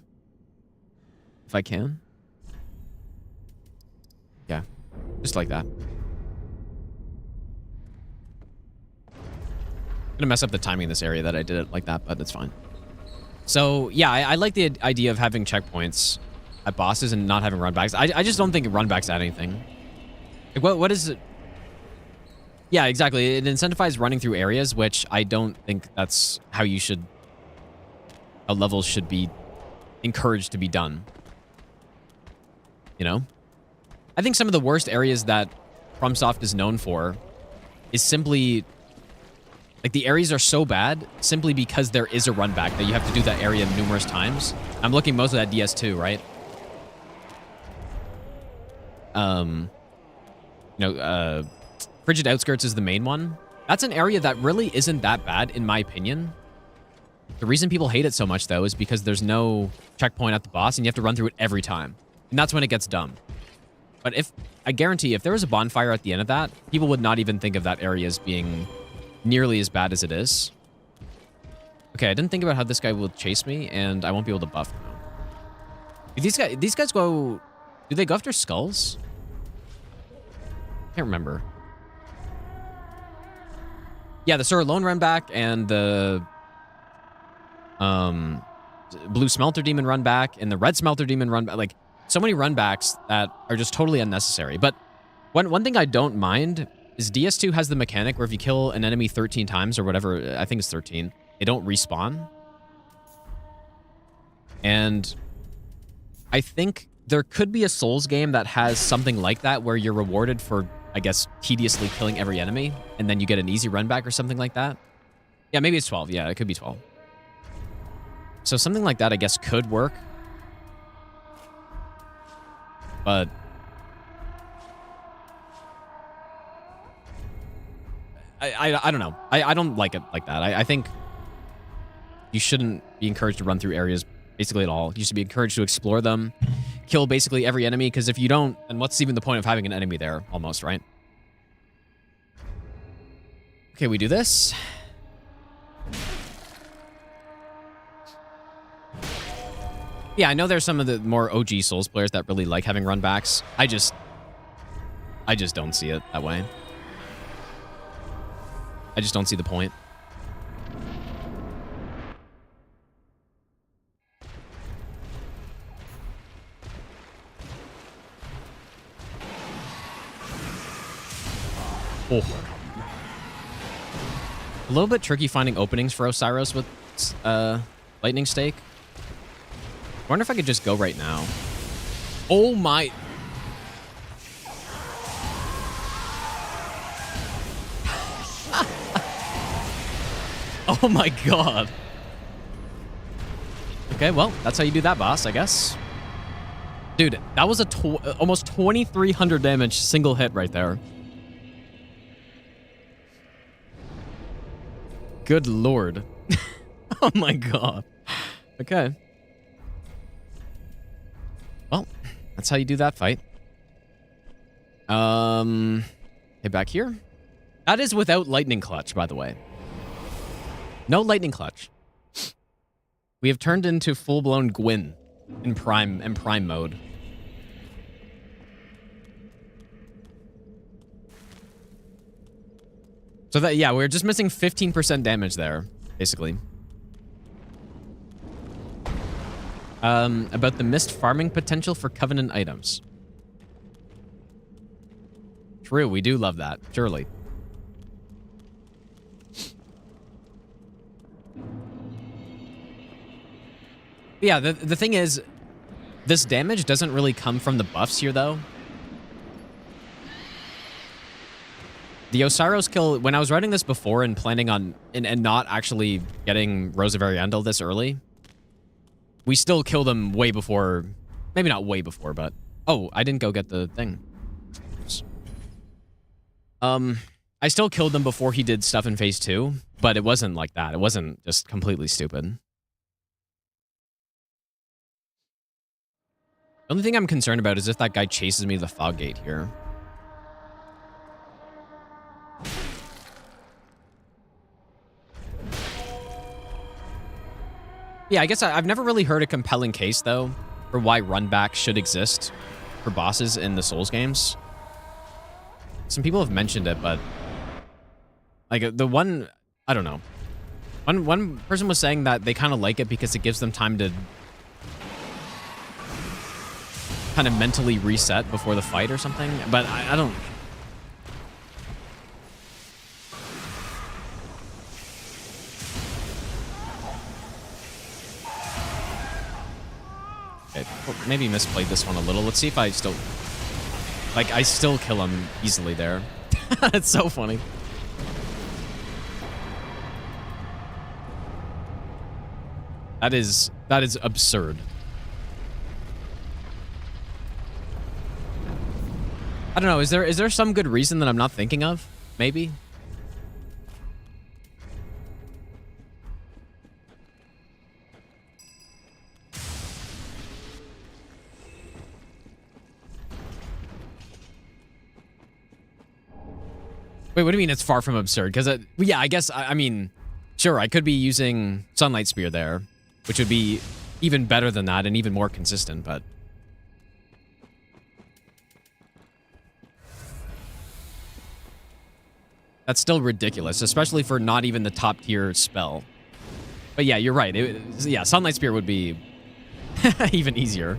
If I can. Yeah. Just like that. I'm gonna mess up the timing in this area that I did it like that, but that's fine. So, yeah, I like the idea of having checkpoints at bosses and not having runbacks. I just don't think runbacks add anything. Like, what is it? Yeah, exactly. It incentivizes running through areas, which I don't think that's how you should... how levels should be encouraged to be done. You know? I think some of the worst areas that FromSoft is known for is simply... like, the areas are so bad simply because there is a run back that you have to do that area numerous times. I'm looking mostly at DS2, right? Frigid Outskirts is the main one. That's an area that really isn't that bad, in my opinion. The reason people hate it so much, though, is because there's no checkpoint at the boss, and you have to run through it every time. And that's when it gets dumb. But I guarantee, if there was a bonfire at the end of that, people would not even think of that area as being nearly as bad as it is. Okay, I didn't think about how this guy will chase me, and I won't be able to buff him. Do these guys go... do they go after skulls? Can't remember. Yeah, the Sir Lone run back and the Blue Smelter Demon run back and the Red Smelter Demon run back. Like, so many run backs that are just totally unnecessary. But one thing I don't mind is DS2 has the mechanic where if you kill an enemy 13 times or whatever, I think it's 13, they don't respawn. And I think there could be a Souls game that has something like that where you're rewarded for, I guess, tediously killing every enemy, and then you get an easy run back or something like that. Yeah, maybe it's 12. Yeah, it could be 12. So something like that, I guess, could work. But I don't know. I don't like it like that. I think you shouldn't be encouraged to run through areas basically at all. You should be encouraged to explore them, kill basically every enemy, because if you don't, then what's even the point of having an enemy there, almost, right? Okay, we do this. Yeah, I know there's some of the more OG Souls players that really like having runbacks. I just don't see it that way. I just don't see the point. Oh. A little bit tricky finding openings for Osiris with Lightning Stake. I wonder if I could just go right now. Oh my... oh my god. Okay, well, that's how you do that, boss, I guess. Dude, that was a almost 2,300 damage single hit right there. Good lord. Oh my god. Okay. Well, that's how you do that fight. Head back here. That is without Lightning Clutch, by the way. No Lightning Clutch. We have turned into full-blown Gwyn in prime mode. So that, yeah, we're just missing 15% damage there, basically. About the missed farming potential for Covenant items. True, we do love that. Surely. Yeah, the thing is, this damage doesn't really come from the buffs here, though. The Osiris kill, when I was writing this before and planning on, and not actually getting Rosa Variandel this early, we still killed him way before, maybe not way before, but, oh, I didn't go get the thing. Oops. I still killed him before he did stuff in phase 2, but it wasn't like that. It wasn't just completely stupid. The only thing I'm concerned about is if that guy chases me to the fog gate here. Yeah, I guess I've never really heard a compelling case, though, for why runback should exist for bosses in the Souls games. Some people have mentioned it, but like the one, I don't know. One person was saying that they kind of like it because it gives them time to kind of mentally reset before the fight or something, but I don't. Okay, well, maybe misplayed this one a little. Let's see if I still, like, I still kill him easily there. It's so funny. That is absurd. I don't know. Is there some good reason that I'm not thinking of? Maybe. Wait, what do you mean it's far from absurd? Because, yeah, I guess, I mean, sure, I could be using Sunlight Spear there, which would be even better than that and even more consistent, but... That's still ridiculous, especially for not even the top tier spell. But yeah, you're right. Yeah, Sunlight Spear would be even easier.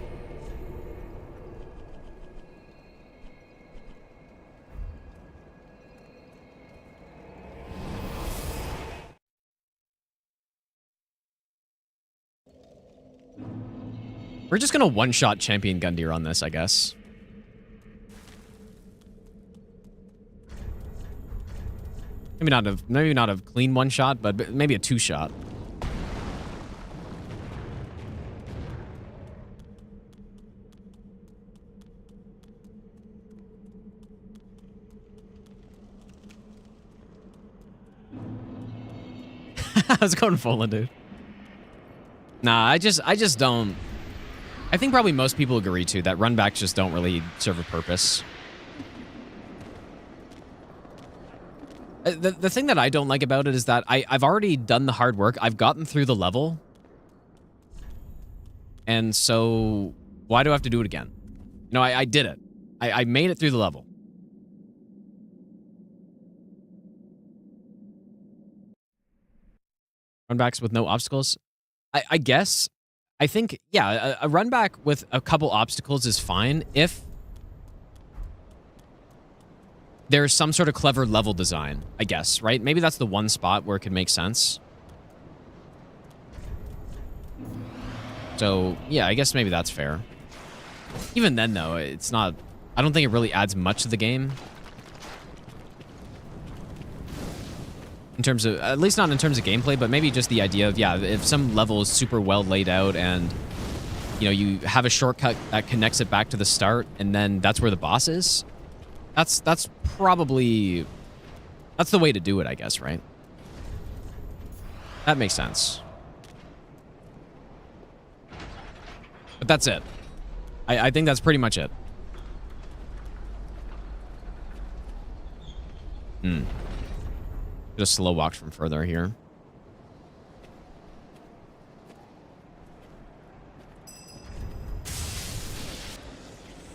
We're just gonna one-shot Champion Gundyr on this, I guess. Maybe not a clean one-shot, but maybe a two-shot. I was going full in, dude. Nah, I just don't. I think probably most people agree too that runbacks just don't really serve a purpose. The thing that I don't like about it is that I've already done the hard work. I've gotten through the level. And so why do I have to do it again? No, I did it. I made it through the level. Runbacks with no obstacles? I guess. I think, yeah, a runback with a couple obstacles is fine if there's some sort of clever level design, I guess, right? Maybe that's the one spot where it could make sense. So, yeah, I guess maybe that's fair. Even then, though, it's not... I don't think it really adds much to the game. In terms of... At least not in terms of gameplay, but maybe just the idea of, yeah, if some level is super well laid out and, you know, you have a shortcut that connects it back to the start, and then that's where the boss is... That's probably... That's the way to do it, I guess, right? That makes sense. But that's it. I think that's pretty much it. Just slow walked from further here.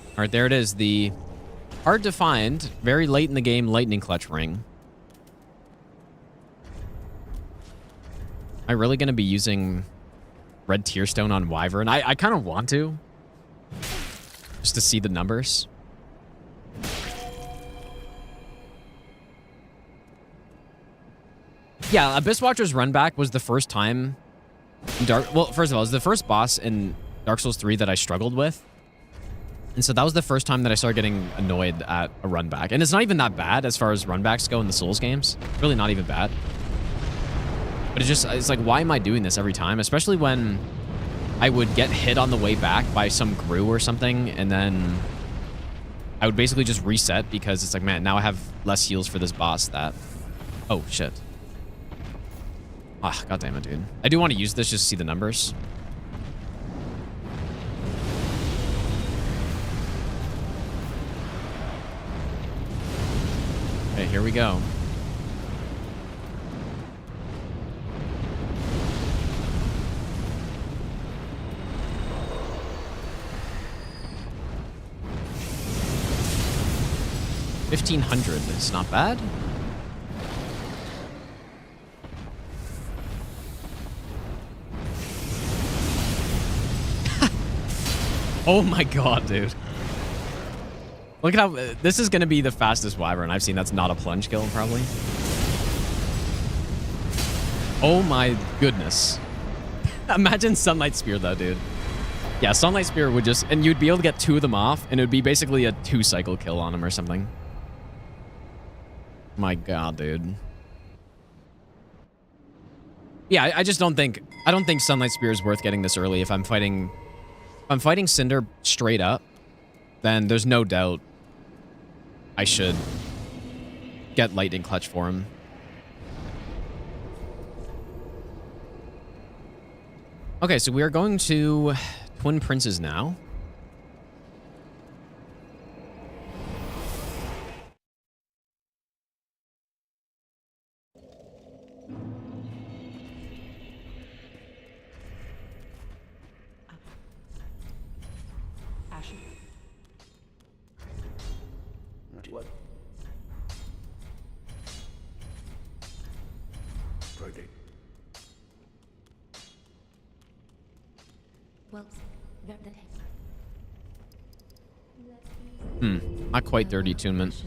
All right, there it is. The... hard to find, very late in the game, Lightning Clutch ring. Am I really going to be using Red Tearstone on Wyvern? I kind of want to. Just to see the numbers. Yeah, Abyss Watcher's run back was the first time in well, first of all, it was the first boss in Dark Souls 3 that I struggled with. And so that was the first time that I started getting annoyed at a run back. And it's not even that bad as far as run backs go in the Souls games. Really not even bad. But it's like, why am I doing this every time? Especially when I would get hit on the way back by some Gru or something, and then I would basically just reset because it's like, man, now I have less heals for this boss that... Oh, shit. Ah, god damn it, dude. I do want to use this just to see the numbers. Okay, here we go. $1,500. It's not bad. Oh my god, dude. Look at how... this is going to be the fastest wyvern I've seen. That's not a plunge kill, probably. Oh my goodness. Imagine Sunlight Spear, though, dude. Yeah, Sunlight Spear would just... And you'd be able to get 2 of them off, and it would be basically a 2-cycle kill on him or something. My god, dude. Yeah, I just don't think... I don't think Sunlight Spear is worth getting this early if I'm fighting... If I'm fighting Cinder straight up, then there's no doubt I should get Lightning Clutch for him. Okay, so we are going to Twin Princes now. Ashen. What? Friede. Well, that Not quite 30 attunement.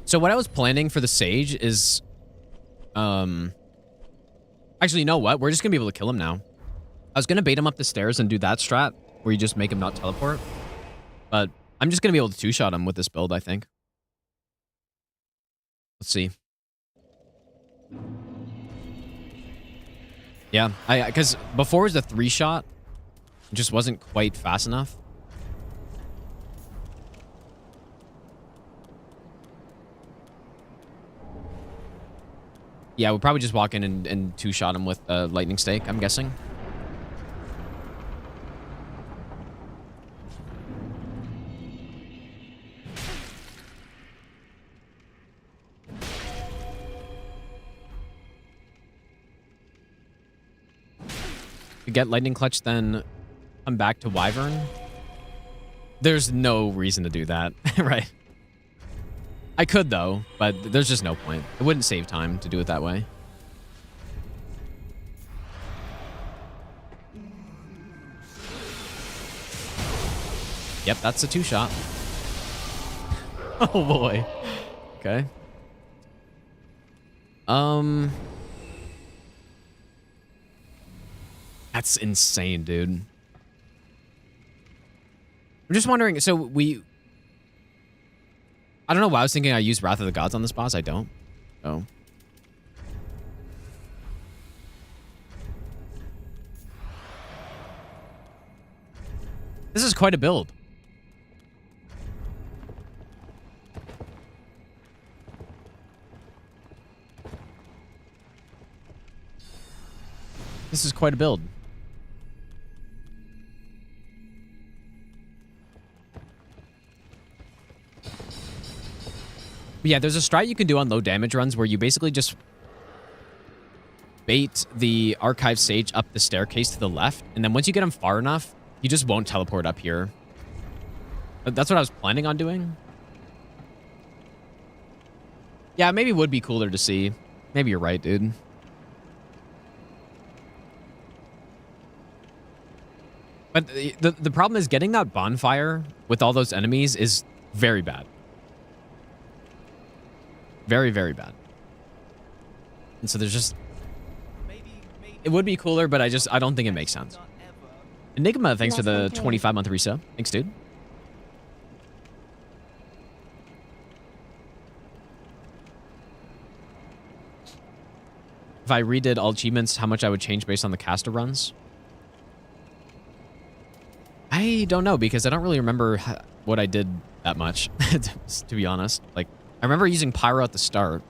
So what I was planning for the Sage is... Actually, you know what? We're just going to be able to kill him now. I was going to bait him up the stairs and do that strat, where you just make him not teleport. But I'm just going to be able to two-shot him with this build, I think. Let's see. Yeah, because before it was a 3-shot. It just wasn't quite fast enough. Yeah, we'll probably just walk in and two-shot him with a lightning stake, I'm guessing. To get lightning clutch, then come back to Wyvern. There's no reason to do that, right? I could, though, but there's just no point. It wouldn't save time to do it that way. Yep, that's a 2-shot. Oh, boy. Okay. That's insane, dude. I'm just wondering, so I don't know why I was thinking I used Wrath of the Gods on this boss. I don't. Oh. This is quite a build. This is quite a build. But yeah, there's a strat you can do on low damage runs where you basically just bait the Archive Sage up the staircase to the left, and then once you get him far enough, he just won't teleport up here. But that's what I was planning on doing. Yeah, maybe it would be cooler to see. Maybe you're right, dude. But the problem is getting that bonfire with all those enemies is Very bad. Very, very bad. And so there's just... Maybe It would be cooler, but I don't think it makes sense. not ever. Enigma, thanks for Less the than 25-month resub. Thanks, dude. If I redid all achievements, how much I would change based on the caster runs? I don't know, because I don't really remember what I did that much, to be honest. Like, I remember using Pyro at the start,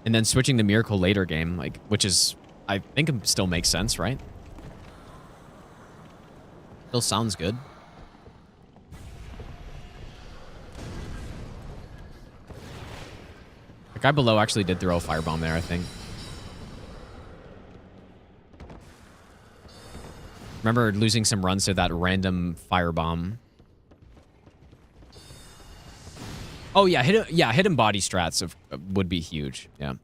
and then switching to Miracle later game, like, which is, I think it still makes sense, right? Still sounds good. The guy below actually did throw a firebomb there, I think. Remember losing some runs to that random firebomb. Oh yeah, hidden body strats would be huge. Yeah.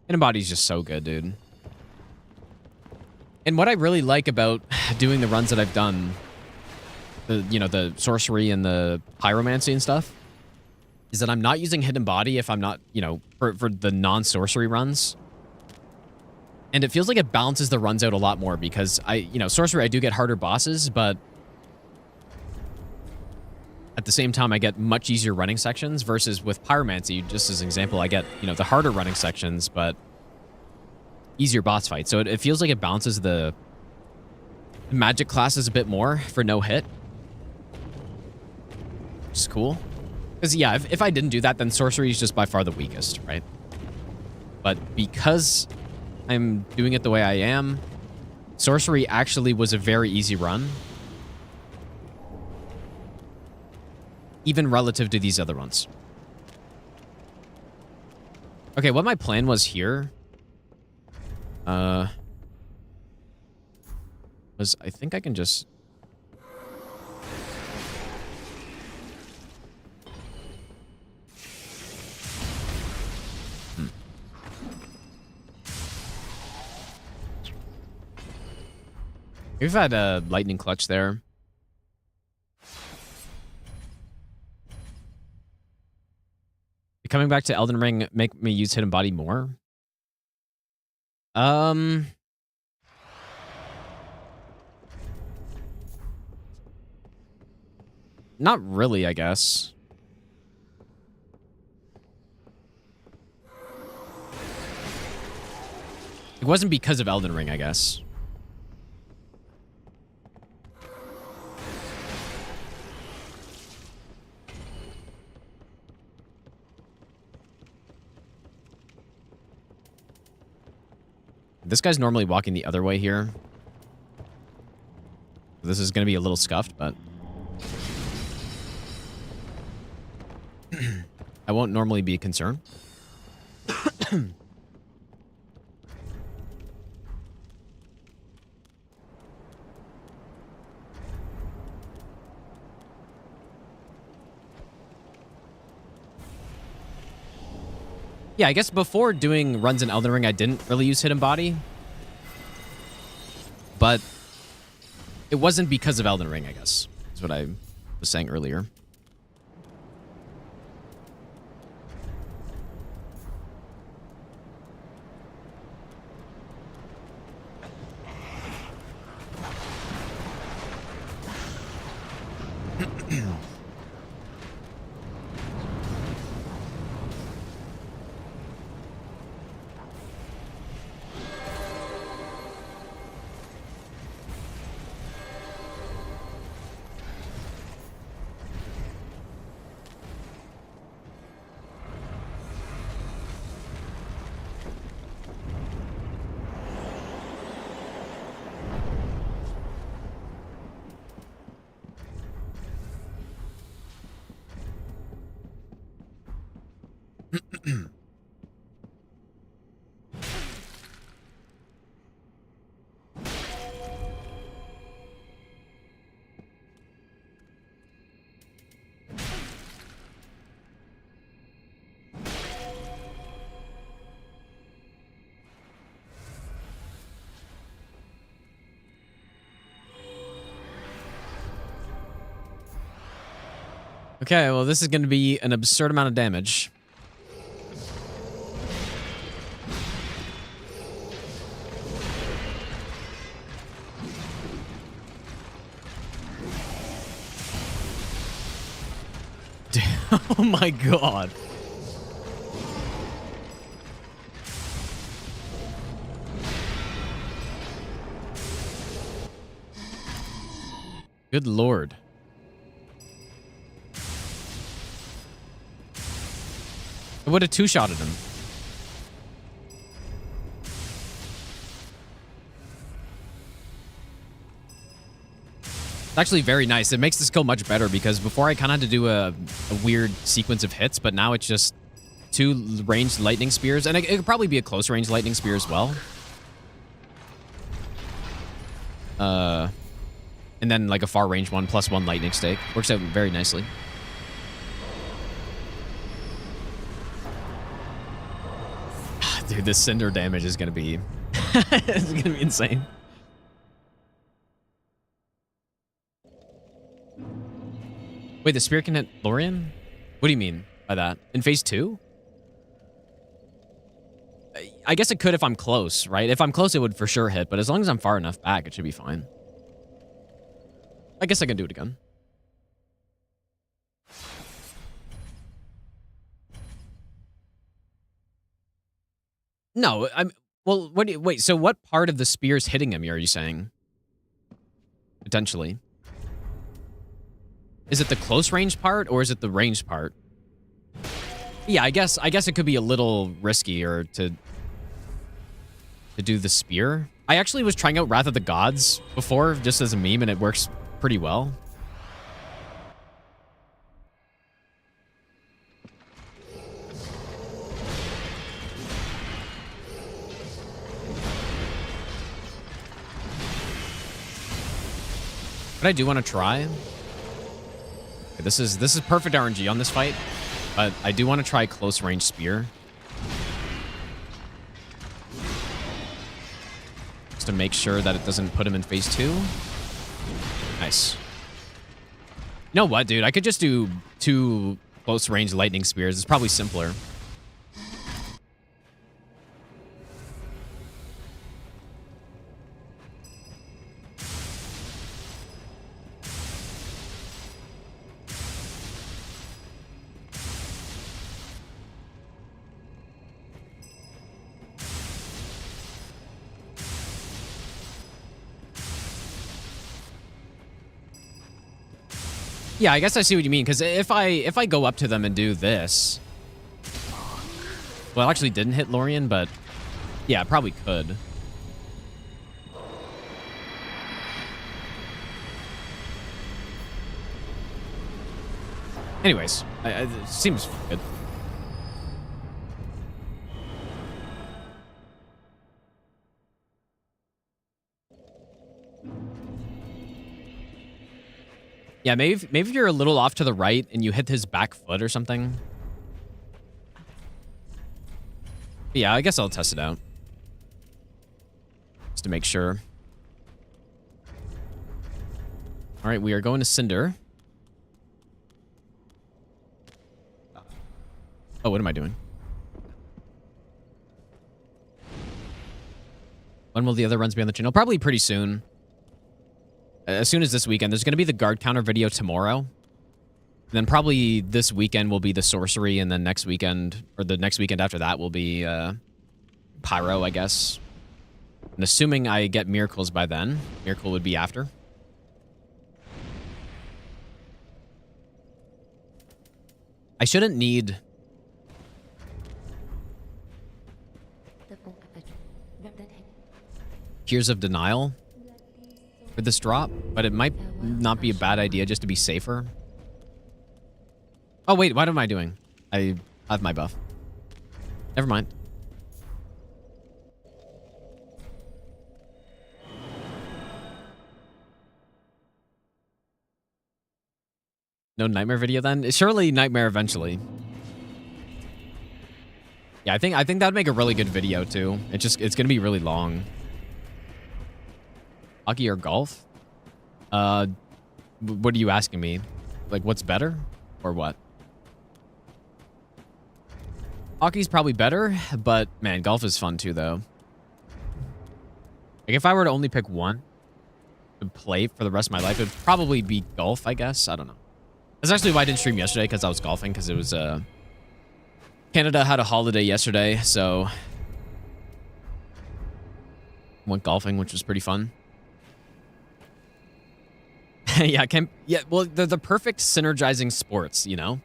Hidden body's just so good, dude. And what I really like about doing the runs that I've done, the sorcery and the pyromancy and stuff, is that I'm not using hidden body if I'm not, for the non-sorcery runs. And it feels like it balances the runs out a lot more because sorcery, I do get harder bosses, but at the same time, I get much easier running sections versus with pyromancy, just as an example, I get, the harder running sections, but easier boss fights. So it feels like it balances the magic classes a bit more for no hit. Which is cool. Because, yeah, if I didn't do that, then sorcery is just by far the weakest, right? But because I'm doing it the way I am, sorcery actually was a very easy run. Even relative to these other ones. Okay, what my plan was here... was I think I can just... We've had a lightning clutch there. Coming back to Elden Ring make me use hidden body more? Not really, I guess. It wasn't because of Elden Ring, I guess. This guy's normally walking the other way here. This is going to be a little scuffed, but... I won't normally be concerned. Yeah, I guess before doing runs in Elden Ring, I didn't really use hidden body. But it wasn't because of Elden Ring, I guess. Is what I was saying earlier. Okay, well, this is going to be an absurd amount of damage. Oh my god. Good lord. I would have two-shotted him. It's actually very nice. It makes this skill much better because before I kind of had to do a weird sequence of hits, but now it's just 2 ranged lightning spears. And it could probably be a close range lightning spear as well. And then like a far range one plus 1 lightning stake. Works out very nicely. Dude, this cinder damage is going to be... it's going to be insane. Wait, the spear can hit Lorien? What do you mean by that? In phase 2? I guess it could if I'm close, right? If I'm close, it would for sure hit, but as long as I'm far enough back, it should be fine. I guess I can do it again. No, I'm... Well, what do you... Wait, so what part of the spear's hitting him, are you saying? Potentially. Is it the close range part, or is it the range part? Yeah, I guess it could be a little riskier to do the spear. I actually was trying out Wrath of the Gods before, just as a meme, and it works pretty well. But I do want to try. This is perfect RNG on this fight, but I do want to try close range spear. Just to make sure that it doesn't put him in phase 2. Nice. You know what, dude? I could just do 2 close range lightning spears. It's probably simpler. Yeah, I guess I see what you mean, because if I go up to them and do this... Well, I actually didn't hit Lorien, but... Yeah, I probably could. Anyways, it seems good. Yeah, maybe if you're a little off to the right and you hit his back foot or something. But yeah, I guess I'll test it out. Just to make sure. All right, we are going to Cinder. Oh, what am I doing? When will the other runs be on the channel? Probably pretty soon. As soon as this weekend. There's going to be the guard counter video tomorrow. And then probably this weekend will be the sorcery, and then next weekend, or the next weekend after that, will be pyro, I guess. And assuming I get miracles by then, miracle would be after. I shouldn't need... Tears of Denial for this drop, but it might not be a bad idea just to be safer. Oh, wait, what am I doing? I have my buff. Never mind. No Nightmare video then? Surely Nightmare eventually. Yeah, I think that would make a really good video too. It's gonna be really long. Hockey or golf? What are you asking me? Like, what's better? or what? Hockey's probably better, but man, golf is fun too, though. Like, if I were to only pick one to play for the rest of my life, it would probably be golf, I guess. I don't know. That's actually why I didn't stream yesterday, because I was golfing, because it was, Canada had a holiday yesterday, so went golfing, which was pretty fun. Yeah, well, they're the perfect synergizing sports, you know?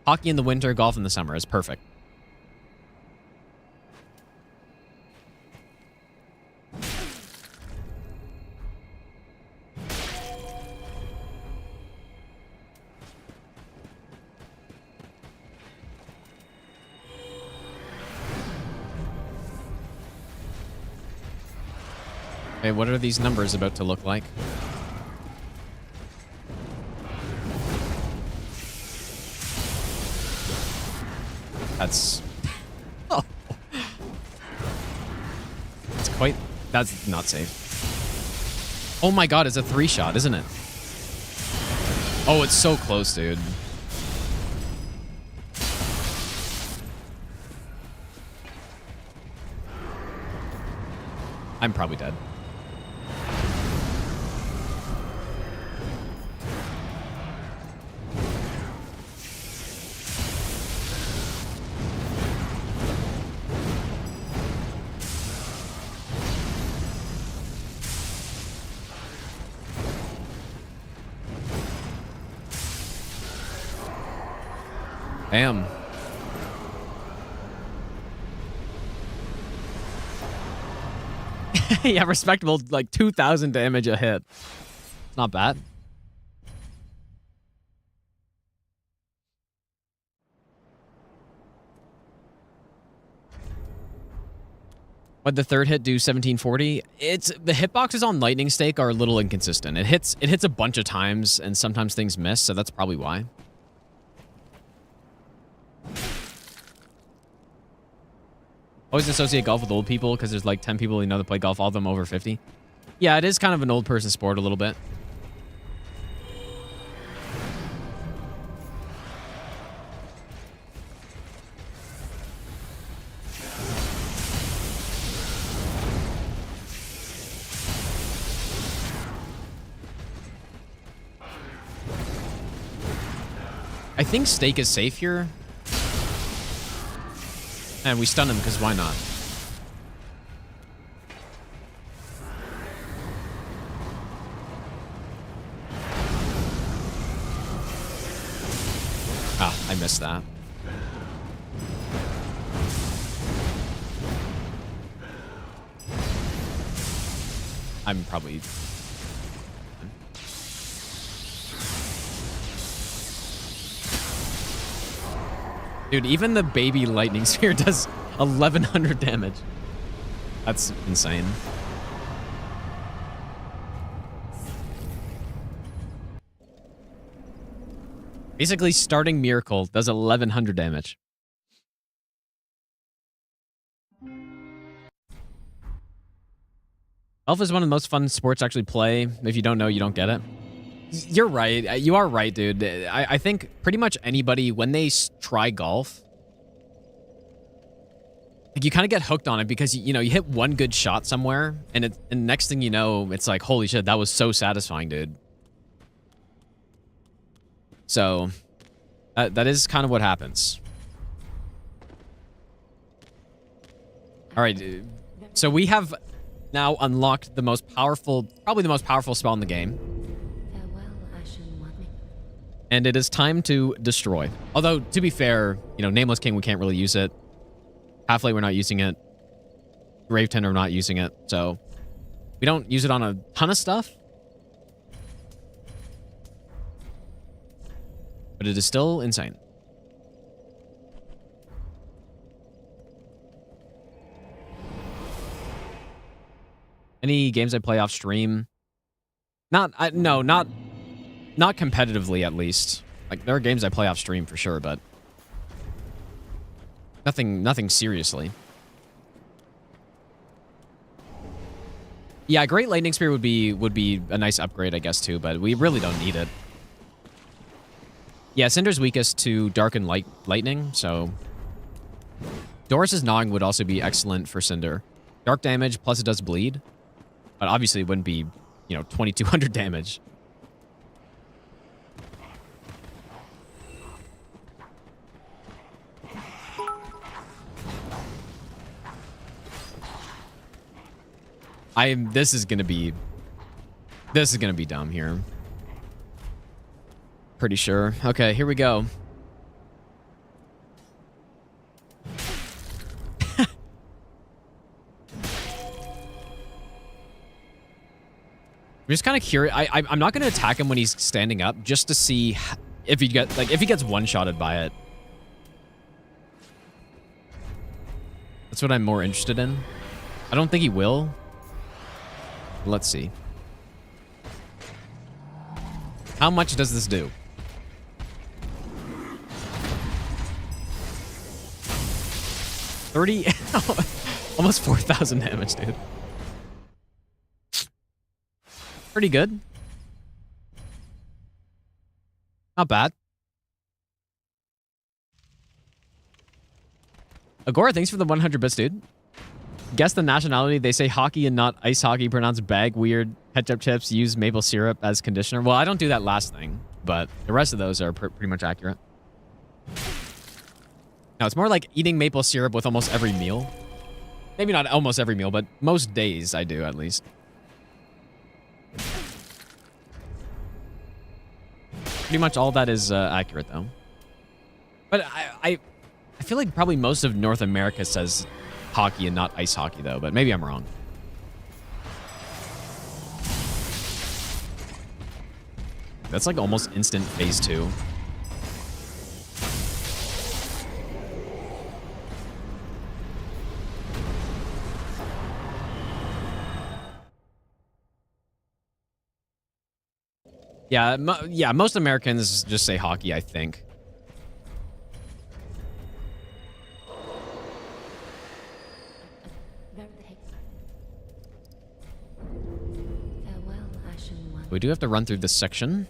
Hockey in the winter, golf in the summer is perfect. Okay, what are these numbers about to look like? That's... Oh. It's quite... That's not safe. Oh my god, it's a 3-shot, isn't it? Oh, it's so close, dude. I'm probably dead. Damn. Yeah, respectable, like 2,000 damage a hit. It's not bad. What'd the third hit do? 1740? It's the hitboxes on Lightning Stake are a little inconsistent. It hits a bunch of times, and sometimes things miss, so that's probably why. Always associate golf with old people because there's like 10 people you know that play golf, all of them over 50. Yeah, it is kind of an old person sport a little bit. I think Stake is safe here. And we stun him, because why not? Ah, I missed that. I'm probably... Dude, even the baby lightning sphere does 1,100 damage. That's insane. Basically, starting Miracle does 1,100 damage. Elf is one of the most fun sports to actually play. If you don't know, you don't get it. You're right. You are right, dude. I think pretty much anybody, when they try golf, like you kind of get hooked on it because, you know, you hit one good shot somewhere, and next thing you know, it's like, holy shit, that was so satisfying, dude. So, that is kind of what happens. All right, dude. So we have now unlocked the most powerful, probably the most powerful spell in the game. And it is time to destroy. Although, to be fair, you know, Nameless King, we can't really use it. Halflight, we're not using it. Graveton, we're not using it. So, we don't use it on a ton of stuff. But it is still insane. Any games I play off stream? No, not competitively, at least. Like, there are games I play off stream for sure, but nothing seriously. Yeah, Great Lightning Spear would be a nice upgrade, I guess, too, but we really don't need it. Yeah, Cinder's weakest to dark and lightning, so Doris's gnawing would also be excellent for Cinder. Dark damage, plus it does bleed, but obviously it wouldn't be, you know, 2200 damage. This is gonna be dumb here. Pretty sure. Okay, here we go. I'm just kind of curious. I'm not going to attack him when he's standing up, just to see if he gets one-shotted by it. That's what I'm more interested in. I don't think he will. Let's see. How much does this do? 30, almost 4,000 damage, dude. Pretty good. Not bad. Agora, thanks for the 100 bits, dude. Guess the nationality. They say hockey and not ice hockey. Pronounce bag weird. Ketchup chips. Use maple syrup as conditioner. Well, I don't do that last thing, but the rest of those are pretty much accurate. No, it's more like eating maple syrup with almost every meal. Maybe not almost every meal, but most days I do, at least. Pretty much all that is accurate, though. But I feel like probably most of North America says hockey and not ice hockey, though. But maybe I'm wrong. That's like almost instant phase 2. Yeah, yeah, most Americans just say hockey, I think. Farewell, Ashen One. We do have to run through this section.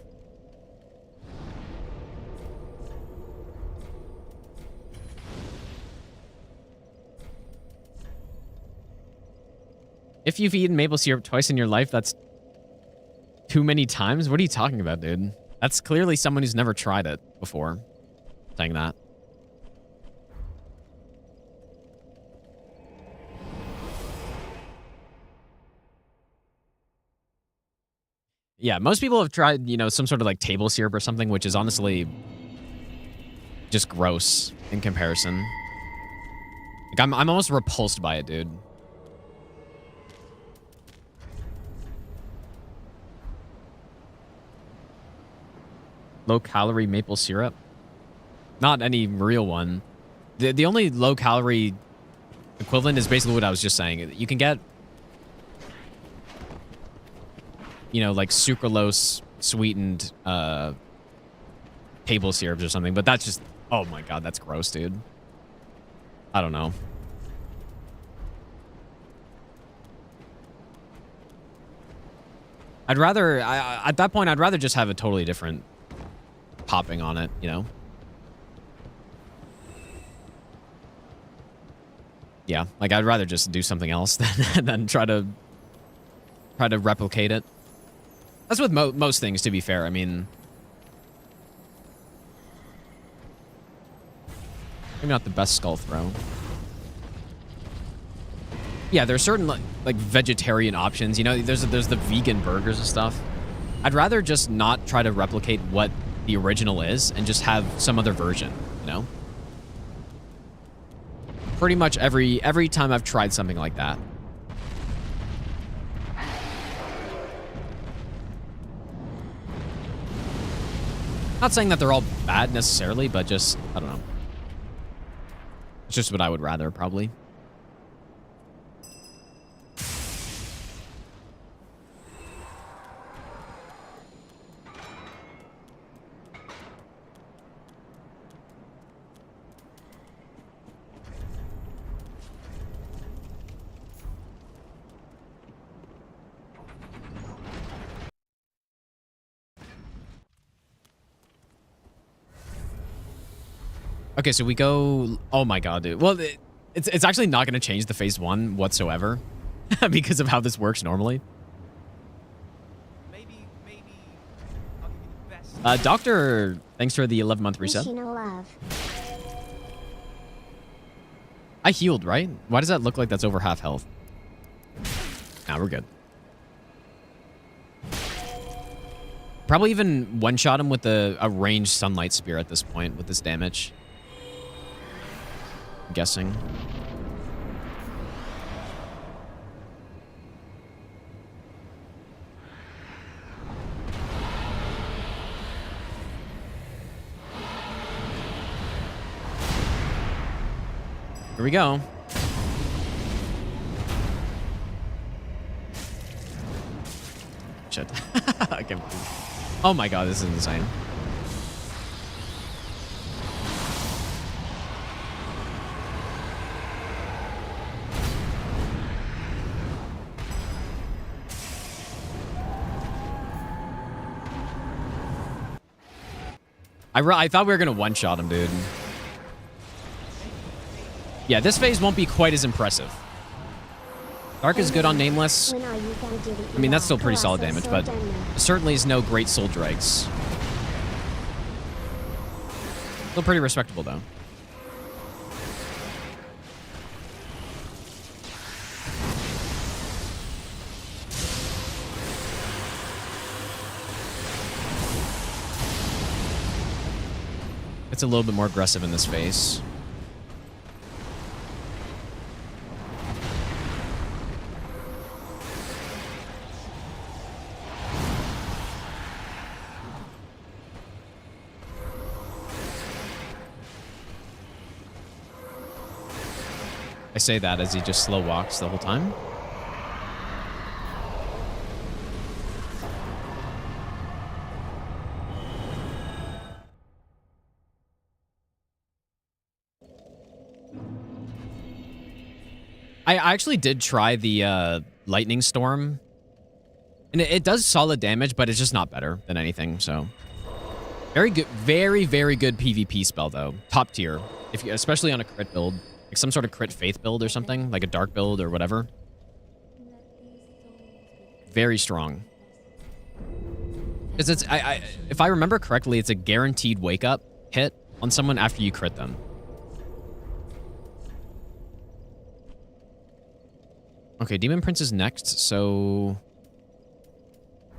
If you've eaten maple syrup twice in your life, that's too many times? What are you talking about, dude? That's clearly someone who's never tried it before saying that. Yeah, most people have tried, you know, some sort of like table syrup or something, which is honestly just gross in comparison. Like, I'm almost repulsed by it, dude. Low-calorie maple syrup? Not any real one. The only low-calorie equivalent is basically what I was just saying. You can get, you know, like sucralose sweetened table syrups or something, but that's just, oh my god, that's gross, dude. I don't know. I'd rather, at that point, I'd rather just have a totally different popping on it, you know? Yeah, like I'd rather just do something else than try to replicate it. That's with most things, to be fair. I mean, maybe not the best skull throw. Yeah, there's certain like vegetarian options. You know, there's the vegan burgers and stuff. I'd rather just not try to replicate what the original is and just have some other version, you know? Pretty much every time I've tried something like that. Not saying that they're all bad necessarily, but just, I don't know. It's just what I would rather, probably. Okay, so we go... Oh my god, dude. Well, it's actually not going to change the phase 1 whatsoever because of how this works normally. Maybe I'll give you the best. Doctor, thanks for the 11-month reset. Wish you no love. I healed, right? Why does that look like that's over half health? Nah, we're good. Probably even one-shot him with a ranged sunlight spear at this point with this damage. I'm guessing. Here we go. Shit. I can't believe. Oh my god, this is insane. I thought we were gonna one-shot him, dude. Yeah, this phase won't be quite as impressive. Dark is good on Nameless. When are you gonna do the I mean, that's still pretty solid Colossal damage, but Soul Demo? certainly is no great soul dregs. Still pretty respectable, though. It's a little bit more aggressive in this phase. I say that as he just slow walks the whole time. I actually did try the lightning storm, and it does solid damage, but it's just not better than anything. So very good, very good PvP spell though, top tier. If you, especially on a crit build, like some sort of crit faith build or something, like a dark build or whatever. Very strong. Because it's if I remember correctly, it's a guaranteed wake up hit on someone after you crit them. Okay, Demon Prince is next, so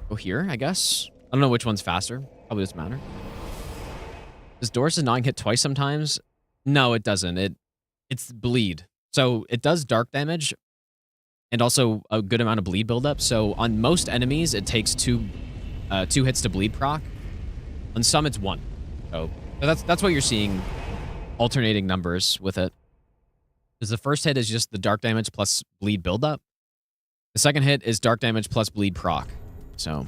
go here, I guess. I don't know which one's faster. Probably doesn't matter. Does Doris' gnawing hit twice sometimes? No, it doesn't. It's bleed. So it does dark damage and also a good amount of bleed buildup. So on most enemies, it takes two hits to bleed proc. On some, it's one. So that's what you're seeing, alternating numbers with it. Because the first hit is just the dark damage plus bleed buildup. The second hit is dark damage plus bleed proc. So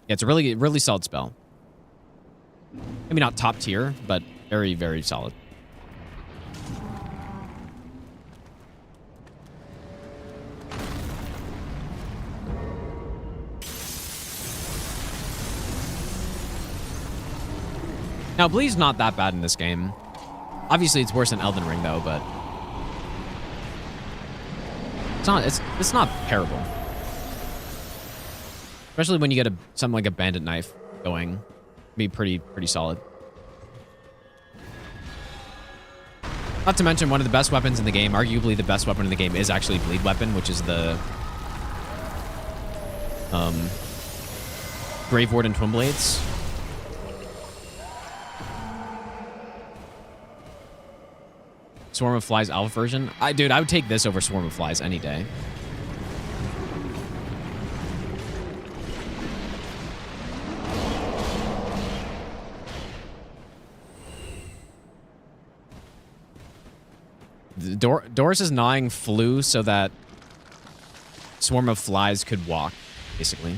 yeah, it's a really solid spell. Maybe not top tier, but very solid. Now, bleed's not that bad in this game. Obviously, it's worse than Elden Ring, though, but it's not terrible. Especially when you get something like a bandit knife going. Be pretty solid. Not to mention, one of the best weapons in the game, arguably the best weapon in the game, is actually Bleed Weapon, which is the Grave Warden Twin Blades. Swarm of Flies Alpha version. Dude, I would take this over Swarm of Flies any day. Doris's gnawing flew so that Swarm of Flies could walk, basically.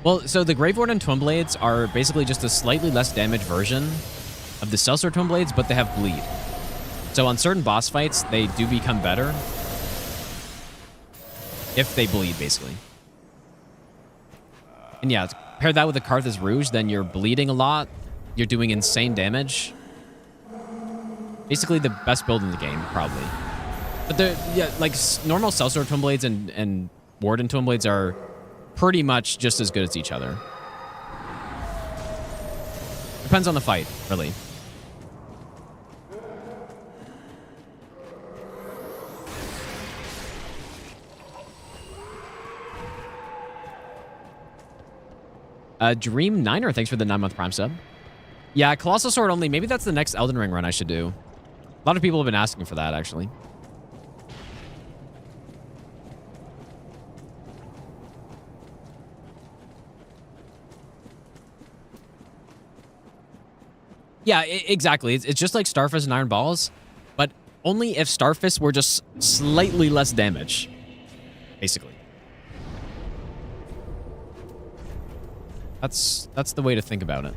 Well, so the Grave Warden Twin Blades are basically just a slightly less damage version of the Cellsword Twin Blades, but they have bleed. So on certain boss fights, they do become better if they bleed, basically. And yeah, pair that with the Karthus Rouge, then you're bleeding a lot. You're doing insane damage. Basically the best build in the game, probably. But yeah, like normal Sellsword Twin Blades and Warden Twin Blades are pretty much just as good as each other. Depends on the fight, really. Dream Niner, thanks for the 9-month Prime sub. Yeah, Colossal Sword only. Maybe that's the next Elden Ring run I should do. A lot of people have been asking for that, actually. Yeah, exactly. It's just like Starfist and Iron Balls, but only if Starfist were just slightly less damage, basically. That's the way to think about it.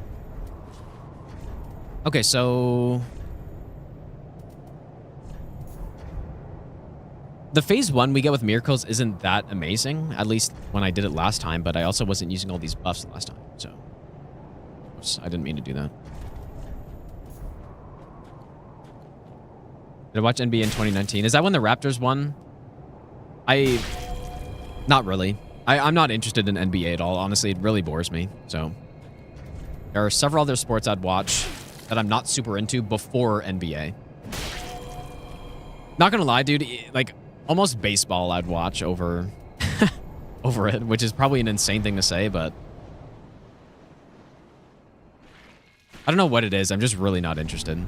Okay, so the phase 1 we get with Miracles isn't that amazing, at least when I did it last time, but I also wasn't using all these buffs last time, so oops, I didn't mean to do that. Did I watch NBA in 2019? Is that when the Raptors won? Not really. I'm not interested in NBA at all. Honestly, it really bores me. So there are several other sports I'd watch that I'm not super into before NBA. Not gonna lie, dude. Like almost baseball I'd watch over over it, which is probably an insane thing to say, but I don't know what it is. I'm just really not interested.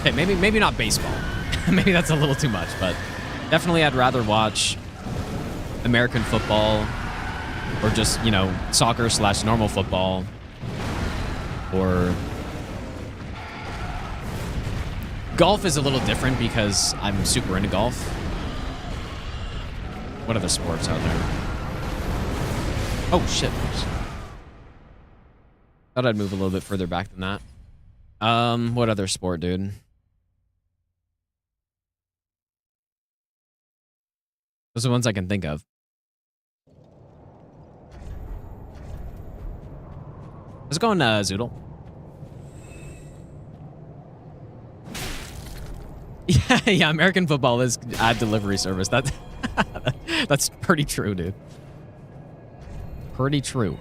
Okay, maybe not baseball. Maybe that's a little too much, but definitely I'd rather watch American football or just, you know, soccer / normal football or golf is a little different because I'm super into golf. What other sports out there? Oh, shit. Thought I'd move a little bit further back than that. What other sport, dude? Those are the ones I can think of. Let's go on Zoodle. Yeah, American football is ad delivery service. That's pretty true, dude. Pretty true.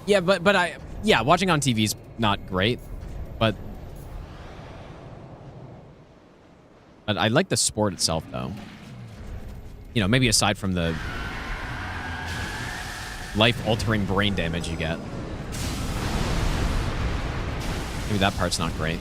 Yeah, but watching on TV is not great, but I like the sport itself, though. You know, maybe aside from the life-altering brain damage you get. Maybe that part's not great.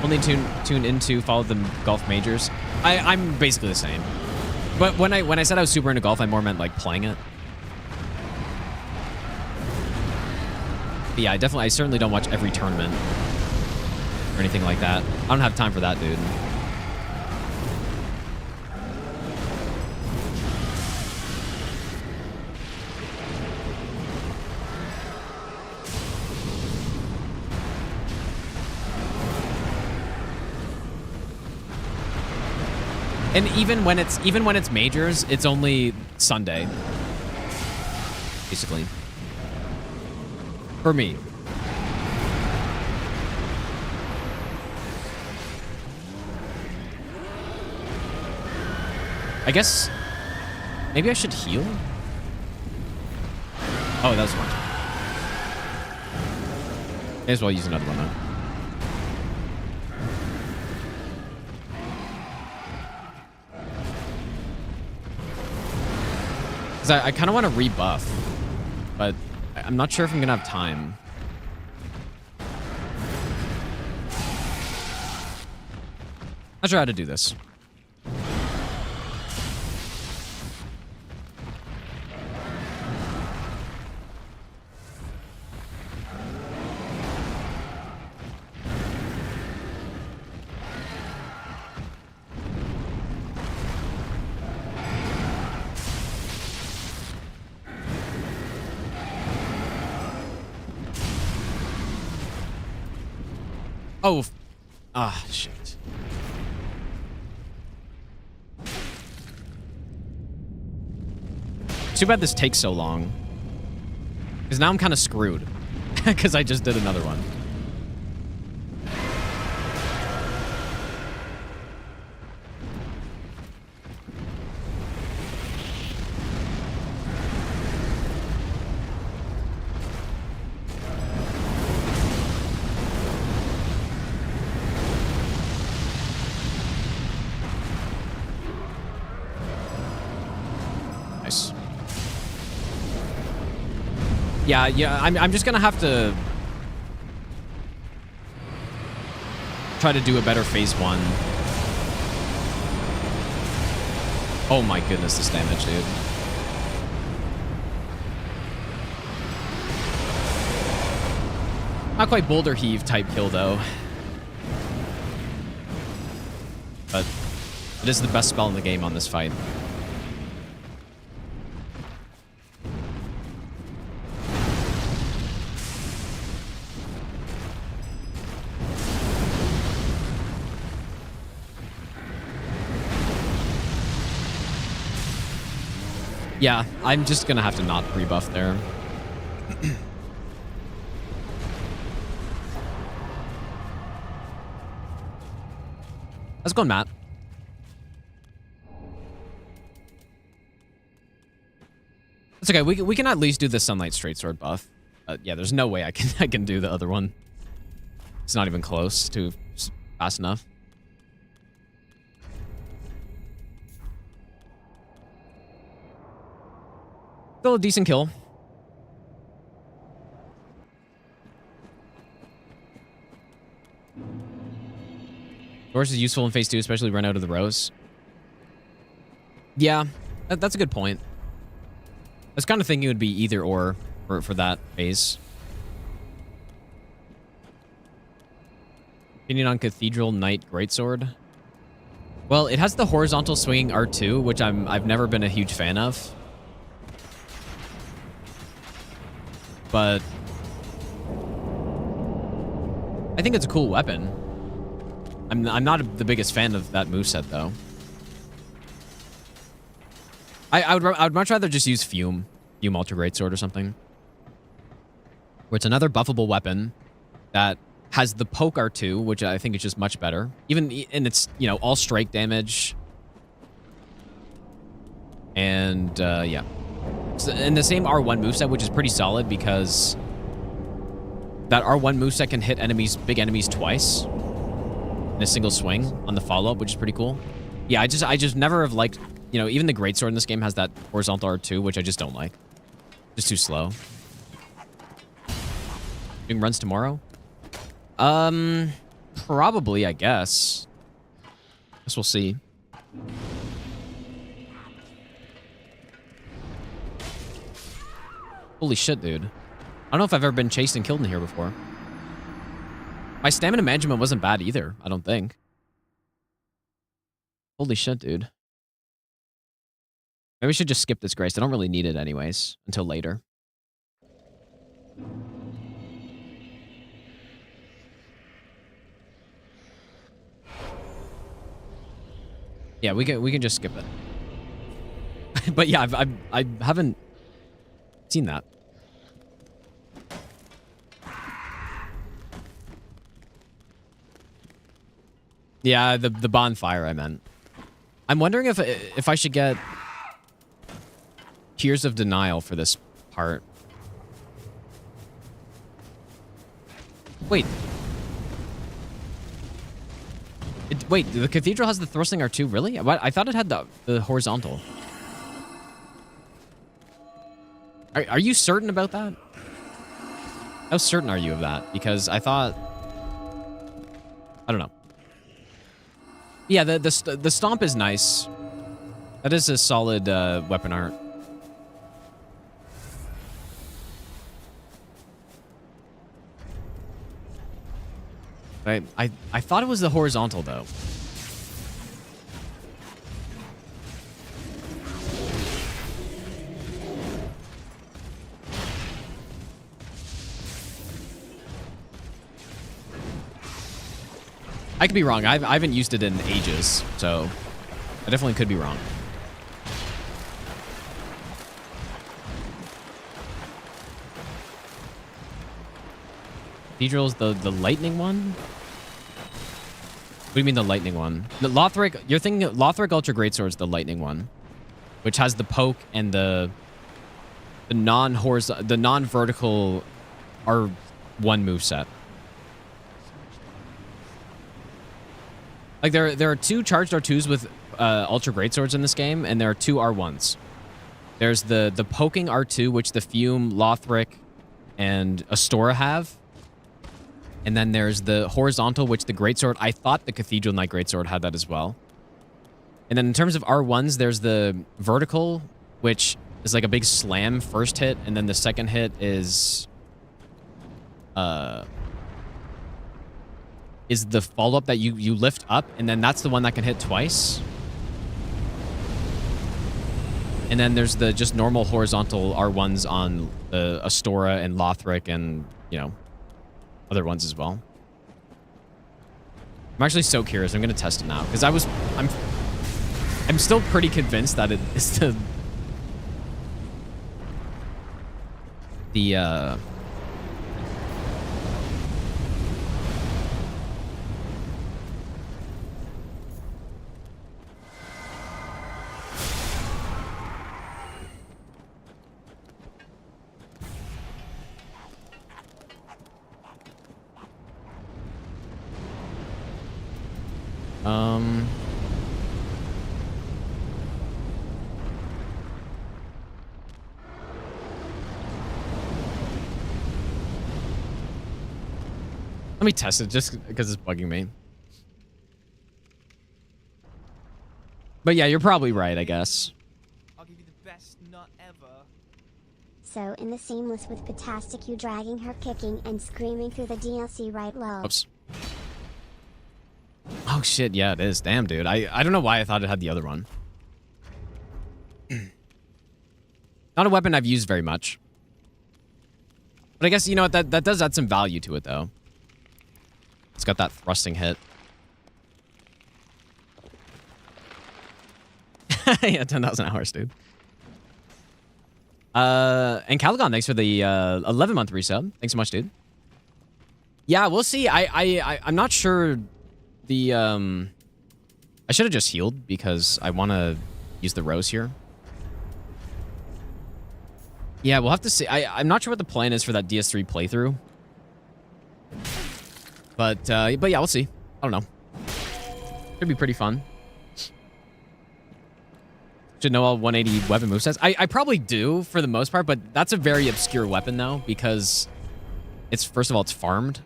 Only tune into, follow the golf majors. I'm basically the same. But when I said I was super into golf, I more meant like playing it. But yeah, I certainly don't watch every tournament or anything like that. I don't have time for that, dude. And even when it's majors, it's only Sunday, basically. For me. I guess maybe I should heal. Oh, that was one. May as well use another one though. I kind of want to rebuff, but I'm not sure if I'm going to have time. Not sure how to do this. Oh. Ah, shit. Too bad this takes so long. Because now I'm kind of screwed. Because I just did another one. Nice. Yeah, I'm just gonna have to try to do a better phase 1. Oh my goodness, this damage, dude. Not quite boulder heave type kill though. But it is the best spell in the game on this fight. Yeah, I'm just gonna have to not rebuff there. How's it going, Matt? It's okay. We can at least do the Sunlight Straight Sword buff. Yeah, there's no way I can do the other one. It's not even close to fast enough. Still a decent kill. Doors is useful in phase 2, especially run out of the rows. Yeah, that's a good point. I was kind of thinking it would be either or for that phase. Opinion on Cathedral Knight Greatsword? Well, it has the horizontal swinging R2, which I've never been a huge fan of. But I think it's a cool weapon. I'm not the biggest fan of that moveset though. I would much rather just use Fume Ultra Greatsword or something. Where it's another buffable weapon that has the poke R2, which I think is just much better. Even and it's, you know, all strike damage. And yeah. And the same R1 moveset, which is pretty solid because that R1 moveset can hit big enemies twice in a single swing on the follow-up, which is pretty cool. Yeah, I just never have liked, you know, even the Greatsword in this game has that horizontal R2, which I just don't like. Just too slow. Doing runs tomorrow? Probably, I guess. Guess we'll see. Holy shit, dude. I don't know if I've ever been chased and killed in here before. My stamina management wasn't bad either, I don't think. Holy shit, dude. Maybe we should just skip this grace. I don't really need it anyways, until later. Yeah, we can just skip it. But yeah, I haven't seen that. Yeah, the bonfire I meant. I'm wondering if I should get Tears of Denial for this part. Wait. Wait, the cathedral has the thrusting R2, really? What? I thought it had the horizontal. Are you certain about that? How certain are you of that? Because I thought... I don't know. Yeah, the stomp is nice. That is a solid weapon art. I thought it was the horizontal, though. I could be wrong. I haven't used it in ages, so I definitely could be wrong. Cathedral's the lightning one? What do you mean the lightning one? The Lothric, you're thinking Lothric Ultra Greatsword's the lightning one, which has the poke and the non-vertical R1 moveset. Like there are 2 charged R2s with Ultra Greatswords in this game, and there are 2 R1s. There's the poking R2, which the Fume, Lothric, and Astora have. And then there's the horizontal, which the Greatsword, I thought the Cathedral Knight Greatsword had that as well. And then in terms of R1s, there's the vertical, which is like a big slam first hit, and then the second hit is the follow-up that you lift up, and then that's the one that can hit twice. And then there's the just normal horizontal R1s on the Astora and Lothric and, you know, other ones as well. I'm actually so curious. I'm going to test it now because I'm still pretty convinced that it is the let me test it just because it's bugging me. But yeah, you're probably right, I guess. I'll give you the best nut ever. So in the seamless with Patastic, you dragging her kicking and screaming through the DLC, right, love? Oops. Oh shit, yeah, it is. Damn, dude. I don't know why I thought it had the other one. Not a weapon I've used very much. But I guess, you know what, that does add some value to it, though. It's got that thrusting hit. Yeah, 10,000 hours, dude. And Caligon, thanks for the 11-month resub. Thanks so much, dude. Yeah, we'll see. I'm not sure the I should have just healed because I want to use the rose here. Yeah, we'll have to see. I'm not sure what the plan is for that DS3 playthrough. But yeah, we'll see. I don't know. Should be pretty fun. Should know all 180 weapon movesets. I probably do for the most part, but that's a very obscure weapon though, because it's, first of all, it's farmed.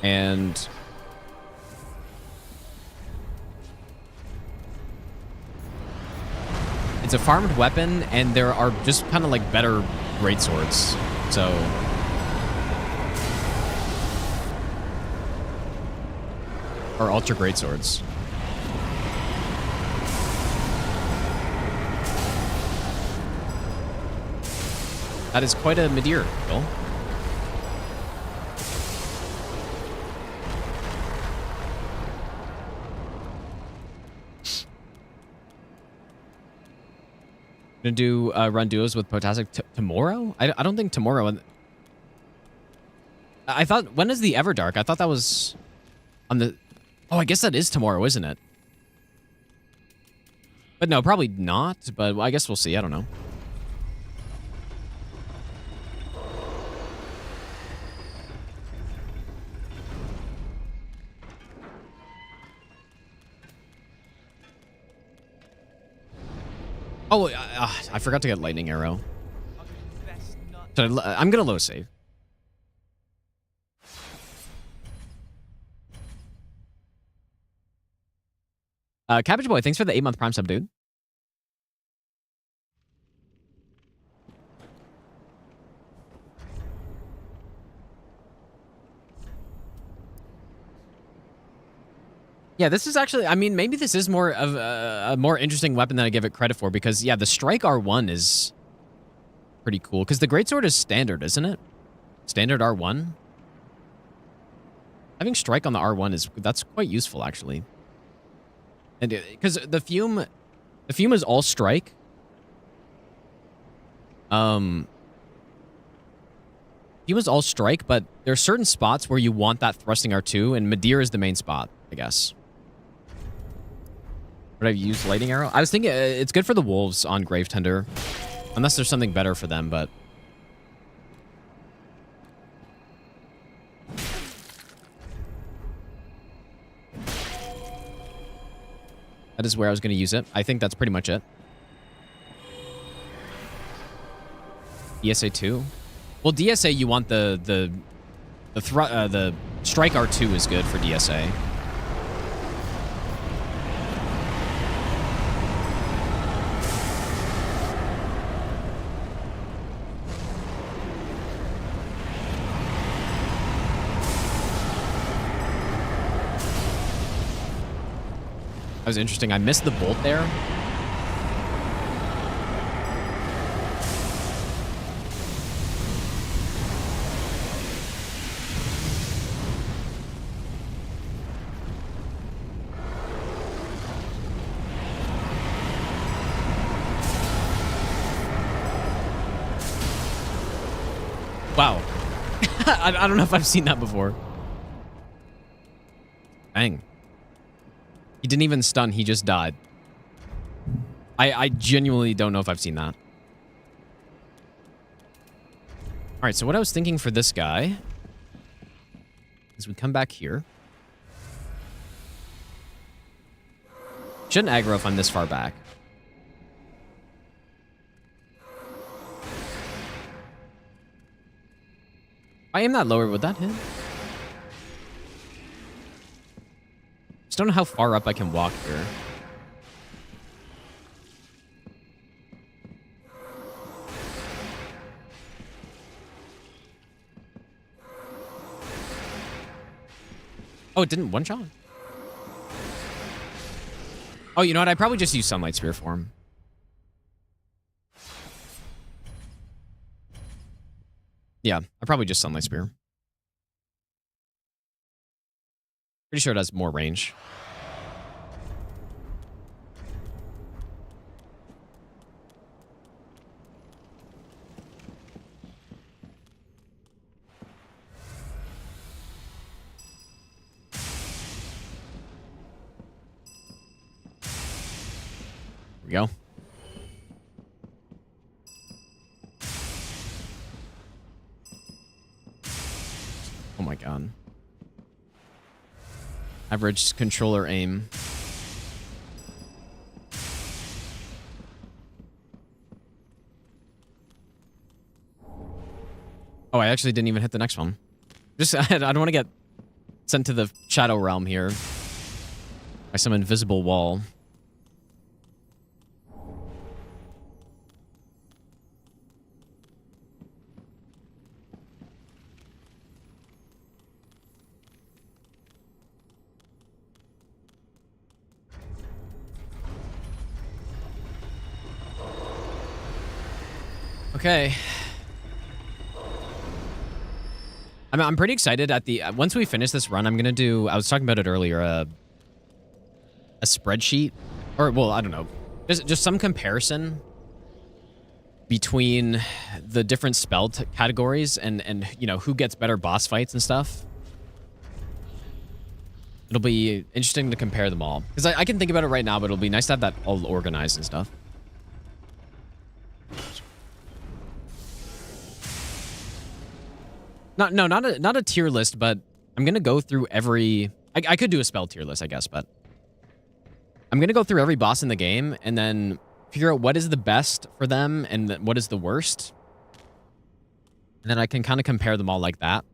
And it's a farmed weapon, and there are just kind of like better greatswords. So or ultra greatswords. That is quite a Midir, Bill. Gonna do run duos with Potastic tomorrow? I don't think tomorrow. I thought, when is the Everdark? I thought that was on the... Oh, I guess that is tomorrow, isn't it? But no, probably not. But I guess we'll see. I don't know. Oh, I forgot to get lightning arrow. I'm gonna low save. Cabbage Boy, thanks for the 8-month Prime sub, dude. Yeah, this is actually, I mean, maybe this is more of a more interesting weapon than I give it credit for, because, yeah, the Strike R1 is pretty cool, because the Greatsword is standard, isn't it? Standard R1? Having strike on the R1 that's quite useful actually. And because the fume is all strike. Fume is all strike, but there are certain spots where you want that thrusting R2, and Madeir is the main spot, I guess. Would I use Lightning Arrow? I was thinking it's good for the wolves on Gravetender. Unless there's something better for them, but... That is where I was going to use it. I think that's pretty much it. DSA 2? Well, DSA, you want the Strike R2 is good for DSA. That was interesting. I missed the bolt there. Wow. I don't know if I've seen that before. Dang. He didn't even stun, he just died. I genuinely don't know if I've seen that. Alright, so what I was thinking for this guy is we come back here. Shouldn't aggro if I'm this far back. If I aim that lower, would that hit? Just don't know how far up I can walk here. Oh, it didn't one-shot? Oh, you know what? I probably just use Sunlight Spear for him. Yeah, I probably just Sunlight Spear. Pretty sure it has more range. Here we go. Oh my god. Average controller aim. Oh, I actually didn't even hit the next one. Just, I don't want to get sent to the Shadow Realm here by some invisible wall. Okay. I'm pretty excited at the... once we finish this run, I'm going to do... I was talking about it earlier. A spreadsheet. Or, well, I don't know. Just some comparison between the different spell categories and, you know, who gets better boss fights and stuff. It'll be interesting to compare them all. Because I can think about it right now, but it'll be nice to have that all organized and stuff. Not a tier list, but I'm gonna go through every... I could do a spell tier list, I guess, but... I'm gonna go through every boss in the game, and then figure out what is the best for them, and what is the worst. And then I can kind of compare them all like that.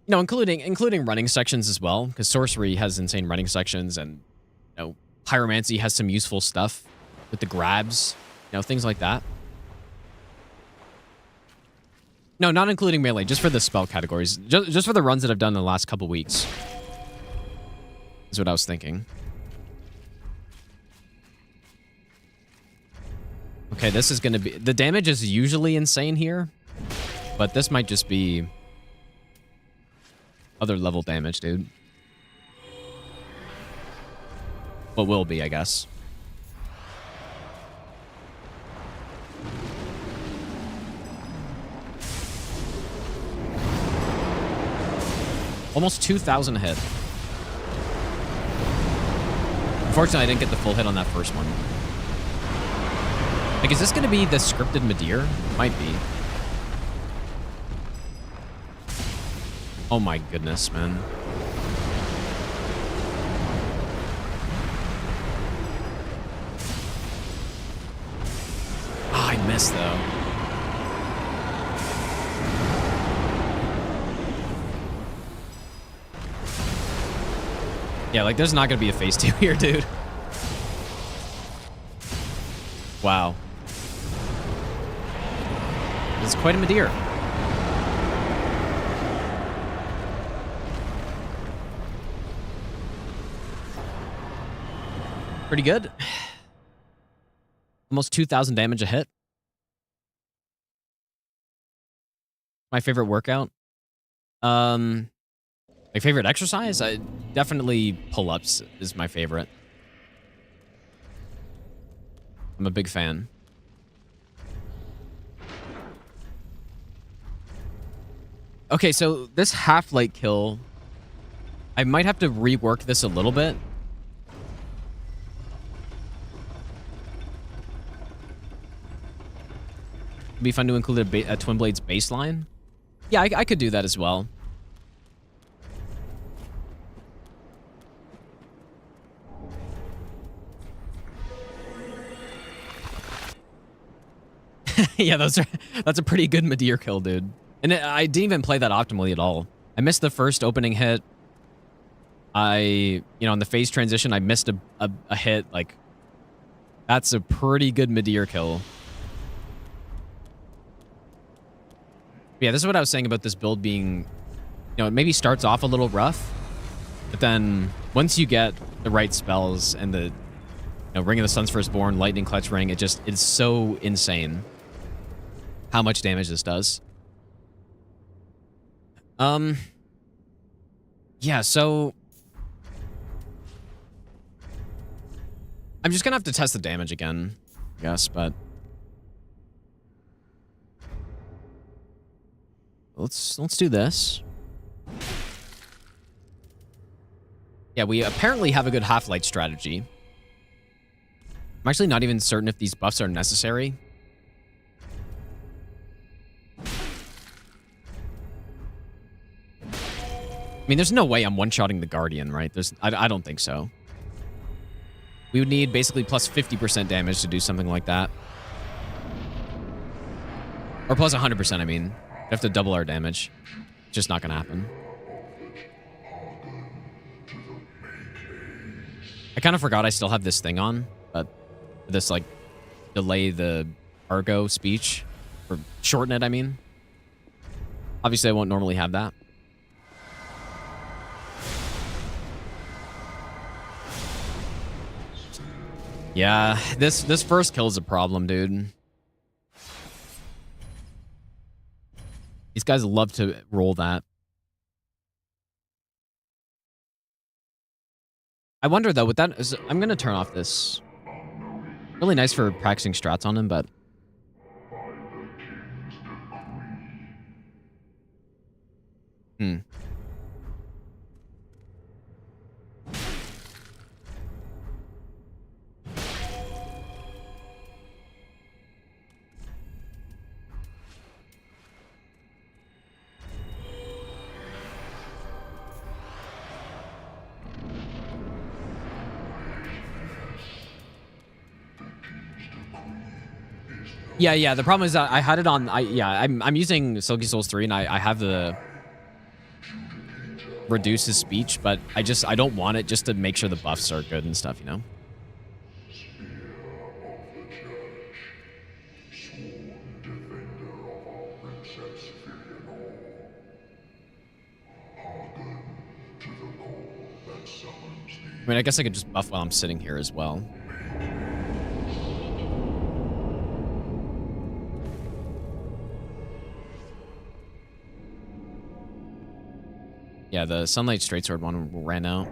You know, including running sections as well, because Sorcery has insane running sections, and, you know, Pyromancy has some useful stuff with the grabs, you know, things like that. No, not including melee, just for the spell categories. Just for the runs that I've done in the last couple weeks. Is what I was thinking. Okay, this is going to be... The damage is usually insane here. But this might just be... other level damage, dude. What will be, I guess. Almost 2,000 hit. Unfortunately, I didn't get the full hit on that first one. Like, is this going to be the scripted Midir? Might be. Oh my goodness, man. Ah, I missed, though. Yeah, like, there's not going to be a phase 2 here, dude. Wow. This is quite a Midir. Pretty good. Almost 2,000 damage a hit. My favorite workout. My favorite exercise? Definitely pull-ups is my favorite. I'm a big fan. Okay, so this Halflight kill, I might have to rework this a little bit. It'd be fun to include a Twin Blades baseline. Yeah, I could do that as well. Yeah, that's a pretty good Midir kill, dude. And I didn't even play that optimally at all. I missed the first opening hit. On the phase transition, I missed a hit. Like, that's a pretty good Midir kill. Yeah, this is what I was saying about this build being, it maybe starts off a little rough, but then once you get the right spells and the, Ring of the Sun's Firstborn, Lightning Clutch Ring, it's so insane how much damage this does. Yeah, so I'm just gonna have to test the damage again, I guess, but let's do this. Yeah, we apparently have a good Halflight strategy. I'm actually not even certain if these buffs are necessary. I mean, there's no way I'm one-shotting the Guardian, right? I don't think so. We would need basically plus 50% damage to do something like that. Or plus 100%, I mean. We have to double our damage. Just not gonna happen. I kind of forgot I still have this thing on, but this, like, delay the Argo speech. Or shorten it, I mean. Obviously, I won't normally have that. Yeah, this first kill is a problem, dude. These guys love to roll that. I wonder, though, with that... I'm going to turn off this. Really nice for practicing strats on him, but... Yeah. The problem is that I had it on. I'm using Silky Souls 3, and I have the reduce his speech, but I don't want it just to make sure the buffs are good and stuff, I mean, I guess I could just buff while I'm sitting here as well. Yeah, the Sunlight Straight Sword one ran out.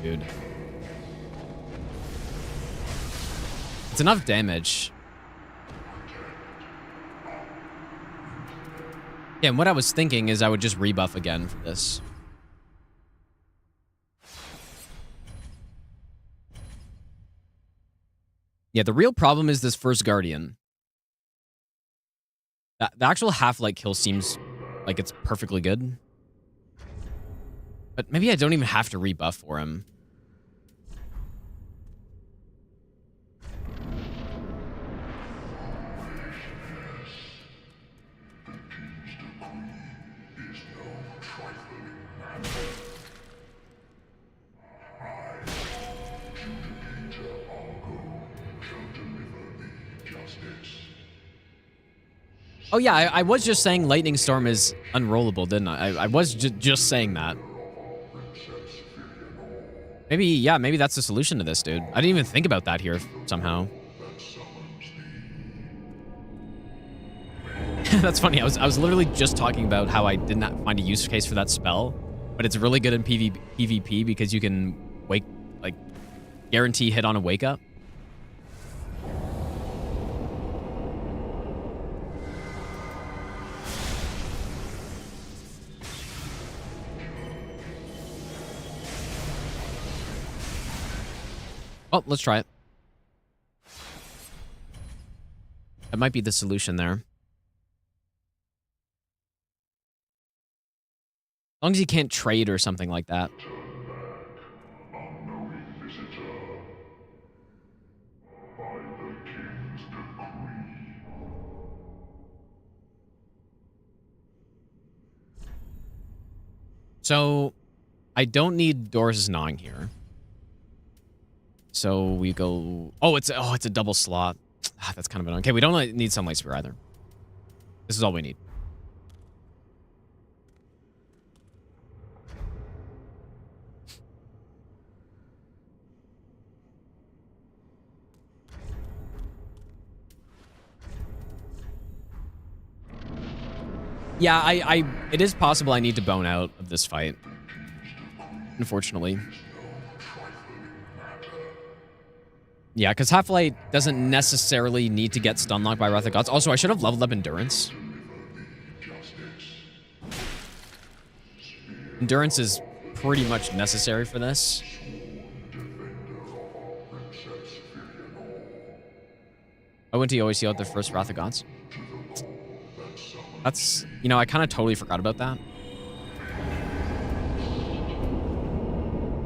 Dude. It's enough damage. Yeah, and what I was thinking is I would just rebuff again for this. Yeah, the real problem is this first Guardian. The actual Halflight kill seems like it's perfectly good. But maybe I don't even have to rebuff for him. Oh yeah, I was just saying Lightning Storm is unrollable, didn't I? I was just saying that. Maybe, yeah, maybe that's the solution to this, dude. I didn't even think about that here somehow. That's funny. I was literally just talking about how I did not find a use case for that spell, but it's really good in PvP because you can guarantee hit on a wake up. Oh, let's try it. That might be the solution there. As long as you can't trade or something like that. So, I don't need Doors' Gnawing here. So we go... Oh, it's a double slot. Ah, that's kind of annoying. Okay, we don't need Sunlight Spear either. This is all we need. Yeah, it is possible I need to bone out of this fight. Unfortunately. Yeah, because Halflight doesn't necessarily need to get stunlocked by Wrath of Gods. Also, I should have leveled up Endurance. Endurance is pretty much necessary for this. Why wouldn't he always heal out the first Wrath of Gods? That's, you know, I kind of totally forgot about that.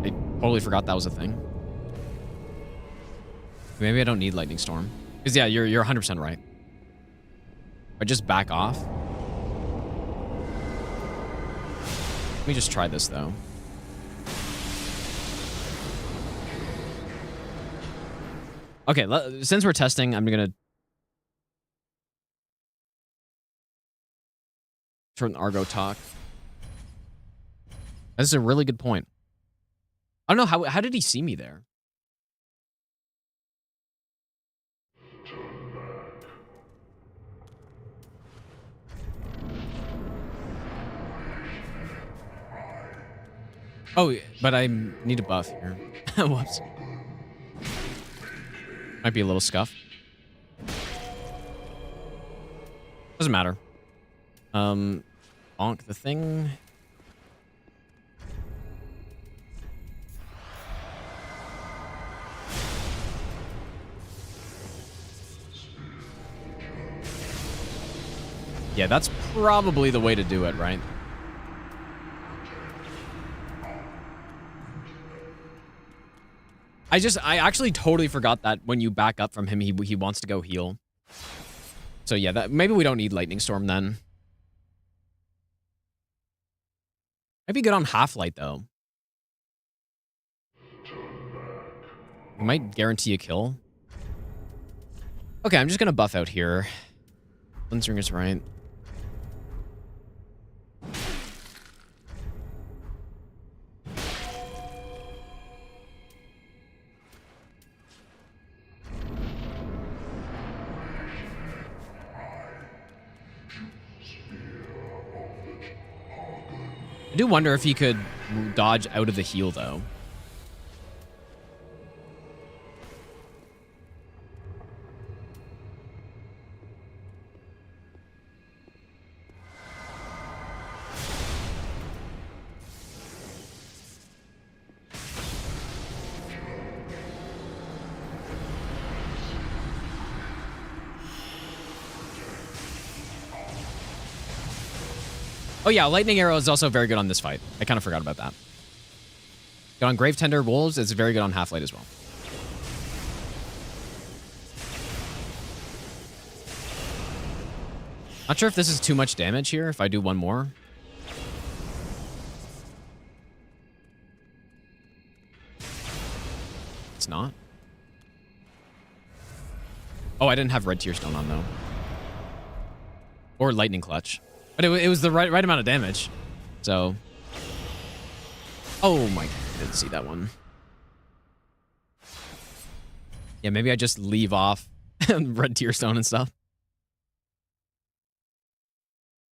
I totally forgot that was a thing. Maybe I don't need Lightning Storm. Because, yeah, you're 100% right. I just back off. Let me just try this, though. Okay, since we're testing, I'm going to turn Argo talk. This is a really good point. I don't know, how did he see me there? Oh, but I need a buff here. Whoops. Might be a little scuff. Doesn't matter. Bonk the thing. Yeah, that's probably the way to do it, right? I actually totally forgot that when you back up from him, he wants to go heal. So yeah, that maybe we don't need Lightning Storm then. Might be good on Halflight though. We might guarantee a kill. Okay, I'm just gonna buff out here. Lensring is right. I do wonder if he could dodge out of the heal, though. Oh yeah, Lightning Arrow is also very good on this fight. I kind of forgot about that. Good on Grave Tender Wolves. It's very good on Halflight as well. Not sure if this is too much damage here, if I do one more. It's not. Oh, I didn't have Red Tear Stone on, though. Or Lightning Clutch. But it was the right amount of damage. So. Oh my, I didn't see that one. Yeah, maybe I just leave off Red Tear Stone and stuff.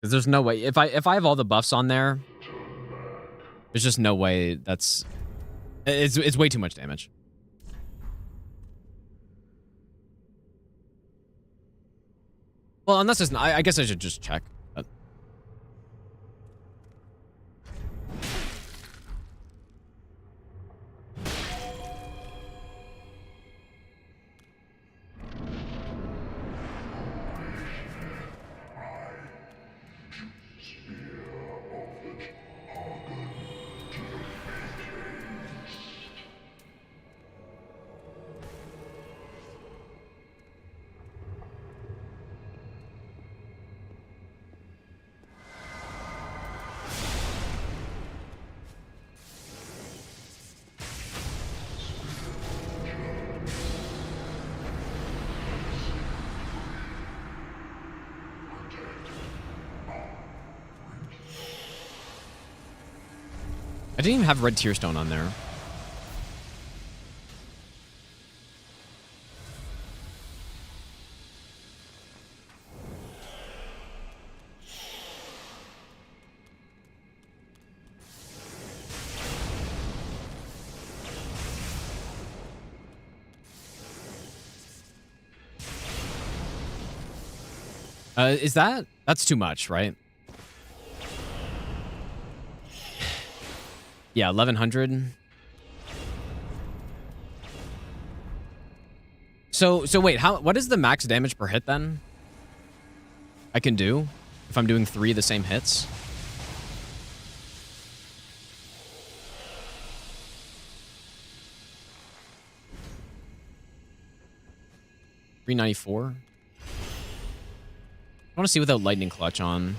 Because there's no way. If I have all the buffs on there, there's just no way that's... It's way too much damage. Well, unless it's not, I guess I should just check. But. I didn't even have Red Tear Stone on there. That's too much, right? Yeah, 1100. So wait, what is the max damage per hit then? I can do if I'm doing 3 of the same hits. $394. I want to see without Lightning Clutch on.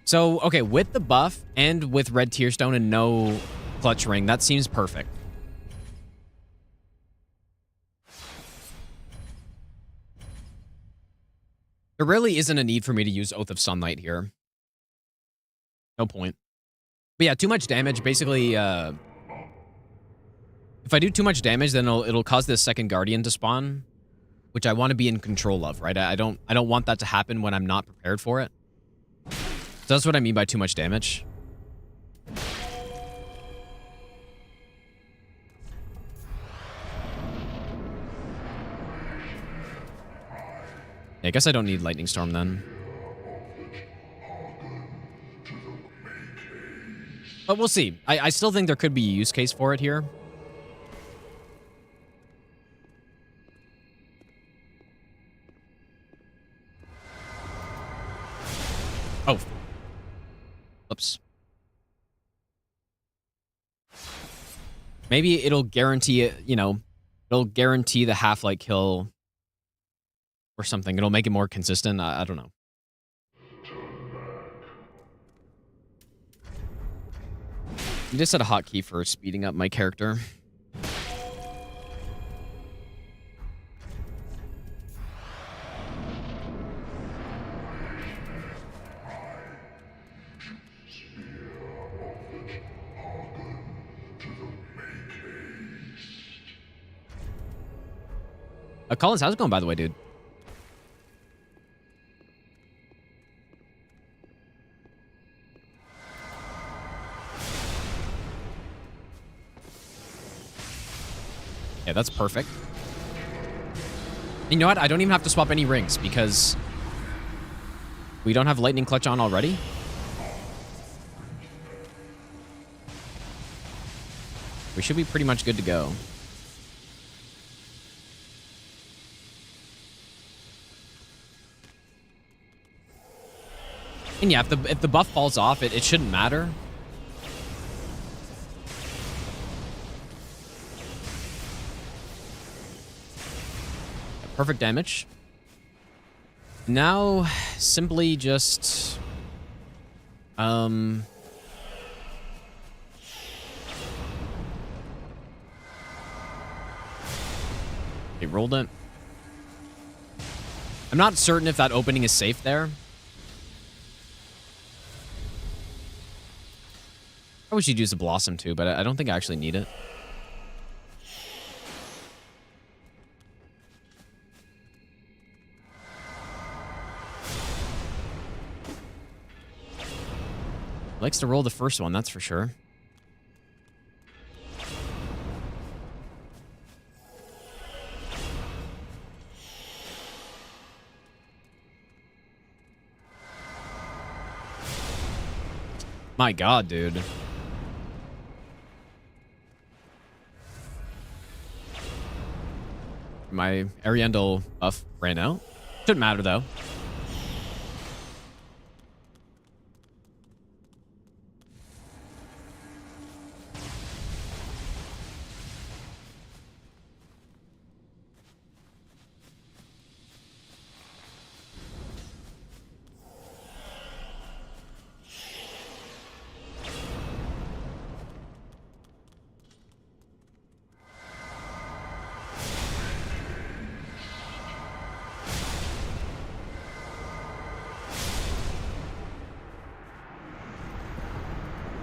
So, okay, with the buff and with Red Tear Stone and no Clutch Ring, that seems perfect. There really isn't a need for me to use Oath of Sunlight here. No point. But yeah, too much damage. Basically, if I do too much damage, then it'll cause this second Guardian to spawn, which I want to be in control of, right? I don't want that to happen when I'm not prepared for it. So that's what I mean by too much damage. Yeah, I guess I don't need Lightning Storm then. But we'll see. I still think there could be a use case for it here. Oh. Oops. Maybe it'll guarantee it, it'll guarantee the Halflight kill or something. It'll make it more consistent. I don't know. You just set a hotkey for speeding up my character. Collins, how's it going, by the way, dude? Yeah, that's perfect. You know what? I don't even have to swap any rings because we don't have Lightning Clutch on already. We should be pretty much good to go. And yeah, if the buff falls off, it shouldn't matter. Perfect damage. Now, simply just... He rolled it. I'm not certain if that opening is safe there. I wish you'd use a Blossom too, but I don't think I actually need it. Likes to roll the first one, that's for sure. My god, dude. My Ariandel buff ran out. Shouldn't matter, though.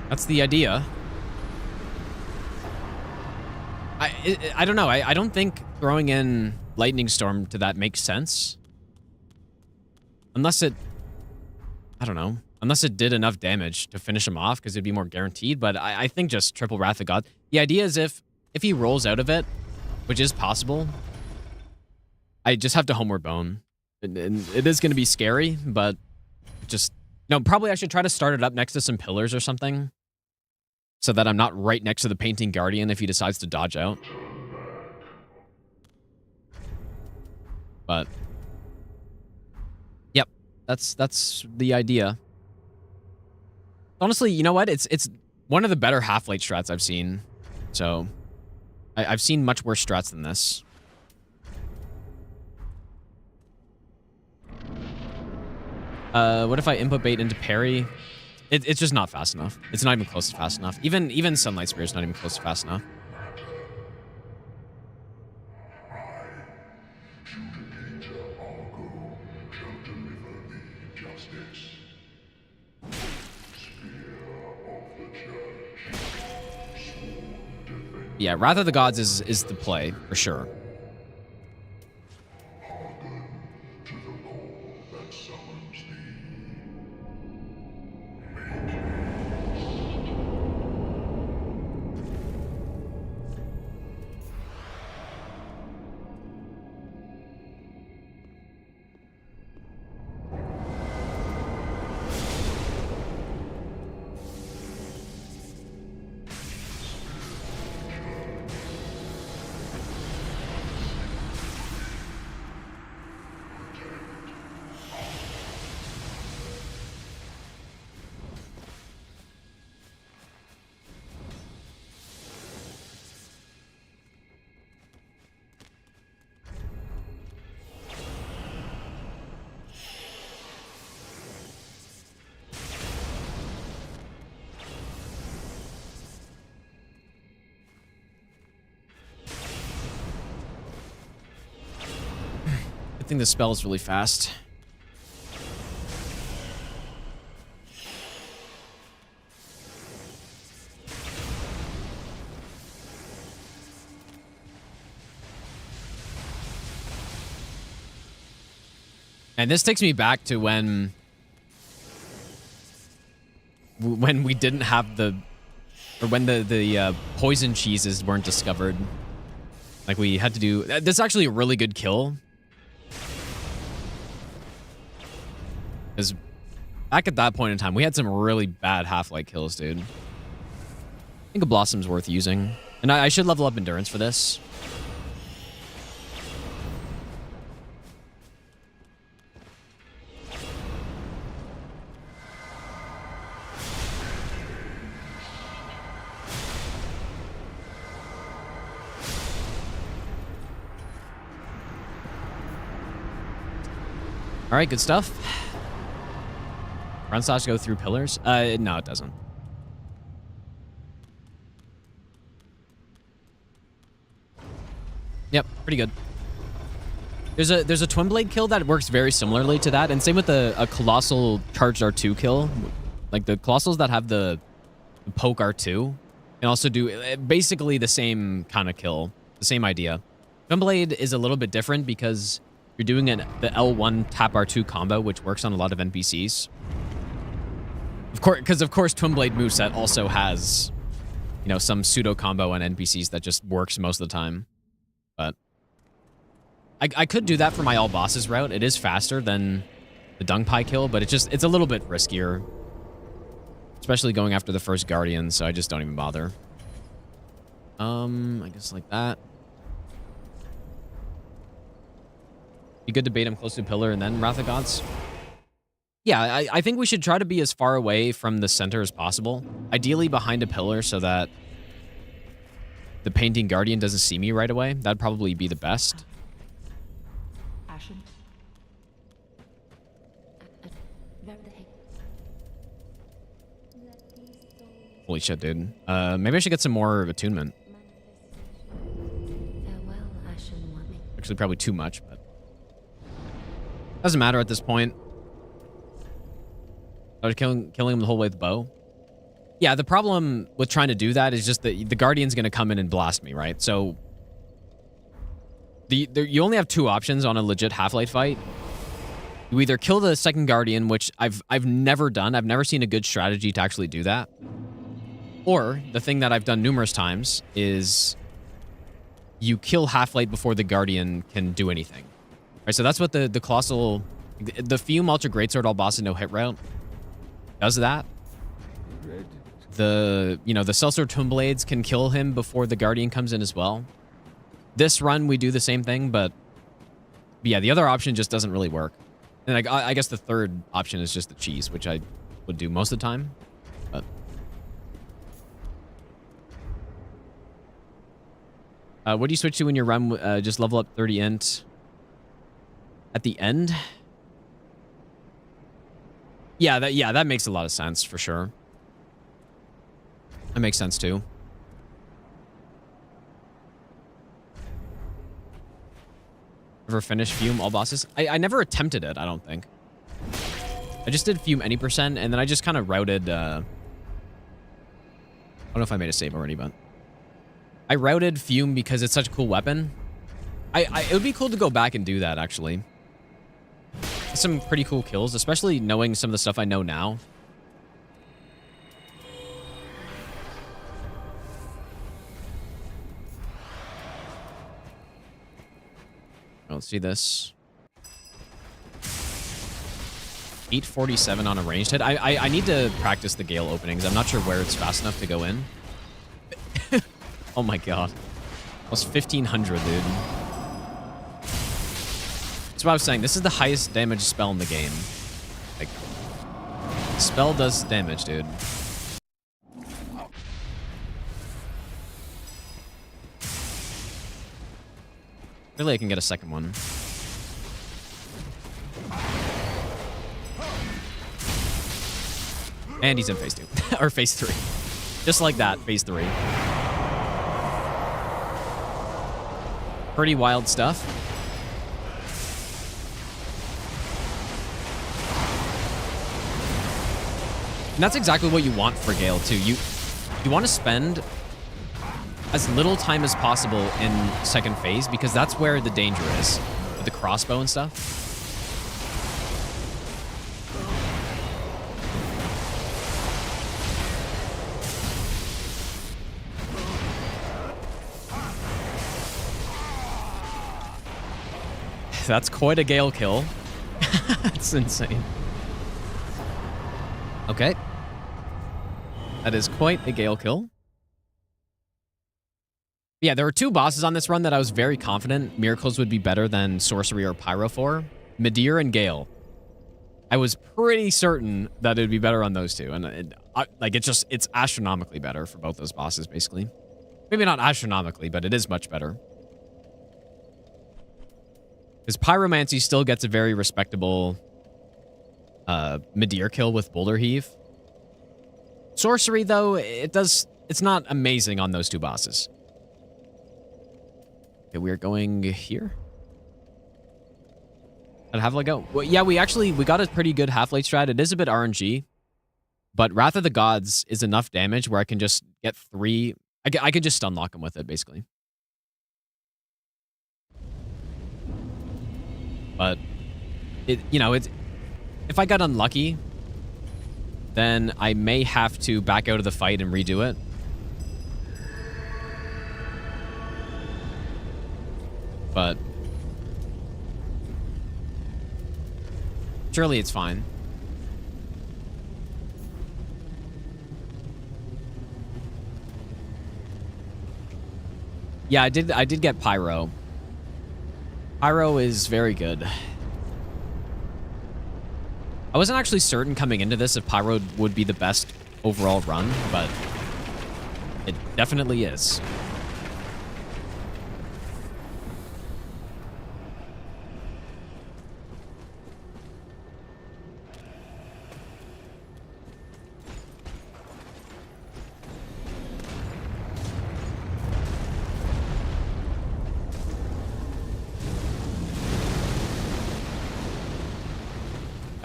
That's the idea. I don't know. I don't think throwing in Lightning Storm to that makes sense. Unless it... I don't know. Unless it did enough damage to finish him off, because it'd be more guaranteed. But I think just triple Wrath of God. The idea is if he rolls out of it, which is possible, I just have to Homeward Bone. And it is going to be scary, but just... No, probably I should try to start it up next to some pillars or something, so that I'm not right next to the Painting Guardian if he decides to dodge out. But yep, that's the idea. Honestly, you know what? It's one of the better Halflight strats I've seen. So I've seen much worse strats than this. What if I input bait into parry? It's just not fast enough. It's not even close to fast enough. Even Sunlight Spear is not even close to fast enough. Yeah, Wrath of the Gods is the play, for sure. I think the spell is really fast. And this takes me back to when we didn't have when the poison cheeses weren't discovered. Like we had to do, this is actually a really good kill. Because back at that point in time, we had some really bad Halflight kills, dude. I think a Blossom's worth using. And I should level up Endurance for this. All right, good stuff. Run slash go through pillars? No, it doesn't. Yep, pretty good. There's a twin blade kill that works very similarly to that, and same with a colossal charged R2 kill. Like the colossals that have the poke R2 can also do basically the same kind of kill, the same idea. Twin blade is a little bit different because you're doing the L1 tap R2 combo, which works on a lot of NPCs. Of course, Twin Blade moveset also has, you know, some pseudo combo on NPCs that just works most of the time. But I could do that for my all bosses route. It is faster than the Dung Pie kill, but it's a little bit riskier, especially going after the first Guardian. So I just don't even bother. I guess like that. Be good to bait him close to Pillar and then Wrath of Gods. Yeah, I think we should try to be as far away from the center as possible. Ideally behind a pillar so that the Painting Guardian doesn't see me right away. That'd probably be the best. Ashen. Holy shit, dude. Maybe I should get some more attunement. Farewell, Ashen One. Actually, probably too much, but doesn't matter at this point. I was killing him the whole way with the bow. Yeah, the problem with trying to do that is just that the Guardian's going to come in and blast me, right? So you only have two options on a legit Halflight fight. You either kill the second Guardian, which I've never done. I've never seen a good strategy to actually do that. Or the thing that I've done numerous times is you kill Halflight before the Guardian can do anything. Right, so that's what the Colossal, the Fume Ultra Greatsword all bosses no hit route does that. The Sellsword Twin Blades can kill him before the Guardian comes in as well. This run, we do the same thing, but yeah, the other option just doesn't really work. And I guess the third option is just the cheese, which I would do most of the time. But what do you switch to when you run? Just level up 30 int at the end? Yeah, that makes a lot of sense for sure. That makes sense too. Ever finish Fume all bosses? I never attempted it, I don't think. I just did Fume any percent, and then I just kind of routed... I don't know if I made a save already, but... I routed Fume because it's such a cool weapon. It would be cool to go back and do that, actually. Some pretty cool kills, especially knowing some of the stuff I know now. Let's see this. 847 on a ranged hit. I need to practice the Gale openings. I'm not sure where it's fast enough to go in. Oh my god. Almost 1500, dude. That's what I was saying. This is the highest damage spell in the game. Like, spell does damage, dude. Really, I can get a second one. And he's in phase 2. Or phase 3. Just like that, phase 3. Pretty wild stuff. And that's exactly what you want for Gale, too. You want to spend as little time as possible in second phase, because that's where the danger is with the crossbow and stuff. That's quite a Gale kill. That's insane. Okay. That is quite a Gale kill. Yeah, there were 2 bosses on this run that I was very confident Miracles would be better than Sorcery or Pyro for. Midir and Gale. I was pretty certain that it would be better on those 2. And it's astronomically better for both those bosses, basically. Maybe not astronomically, but it is much better. Because Pyromancy still gets a very respectable Midir kill with Boulder Heave. Sorcery, though, it's not amazing on those 2 bosses. Okay, we're going here. How'd Halflight go? Well, yeah, we got a pretty good Halflight strat. It is a bit RNG, but Wrath of the Gods is enough damage where I can just get 3. I can just stun lock him with it, basically. But if I got unlucky, then I may have to back out of the fight and redo it. But surely it's fine. Yeah, I did get Pyro. Pyro is very good. I wasn't actually certain coming into this if Pyro would be the best overall run, but it definitely is.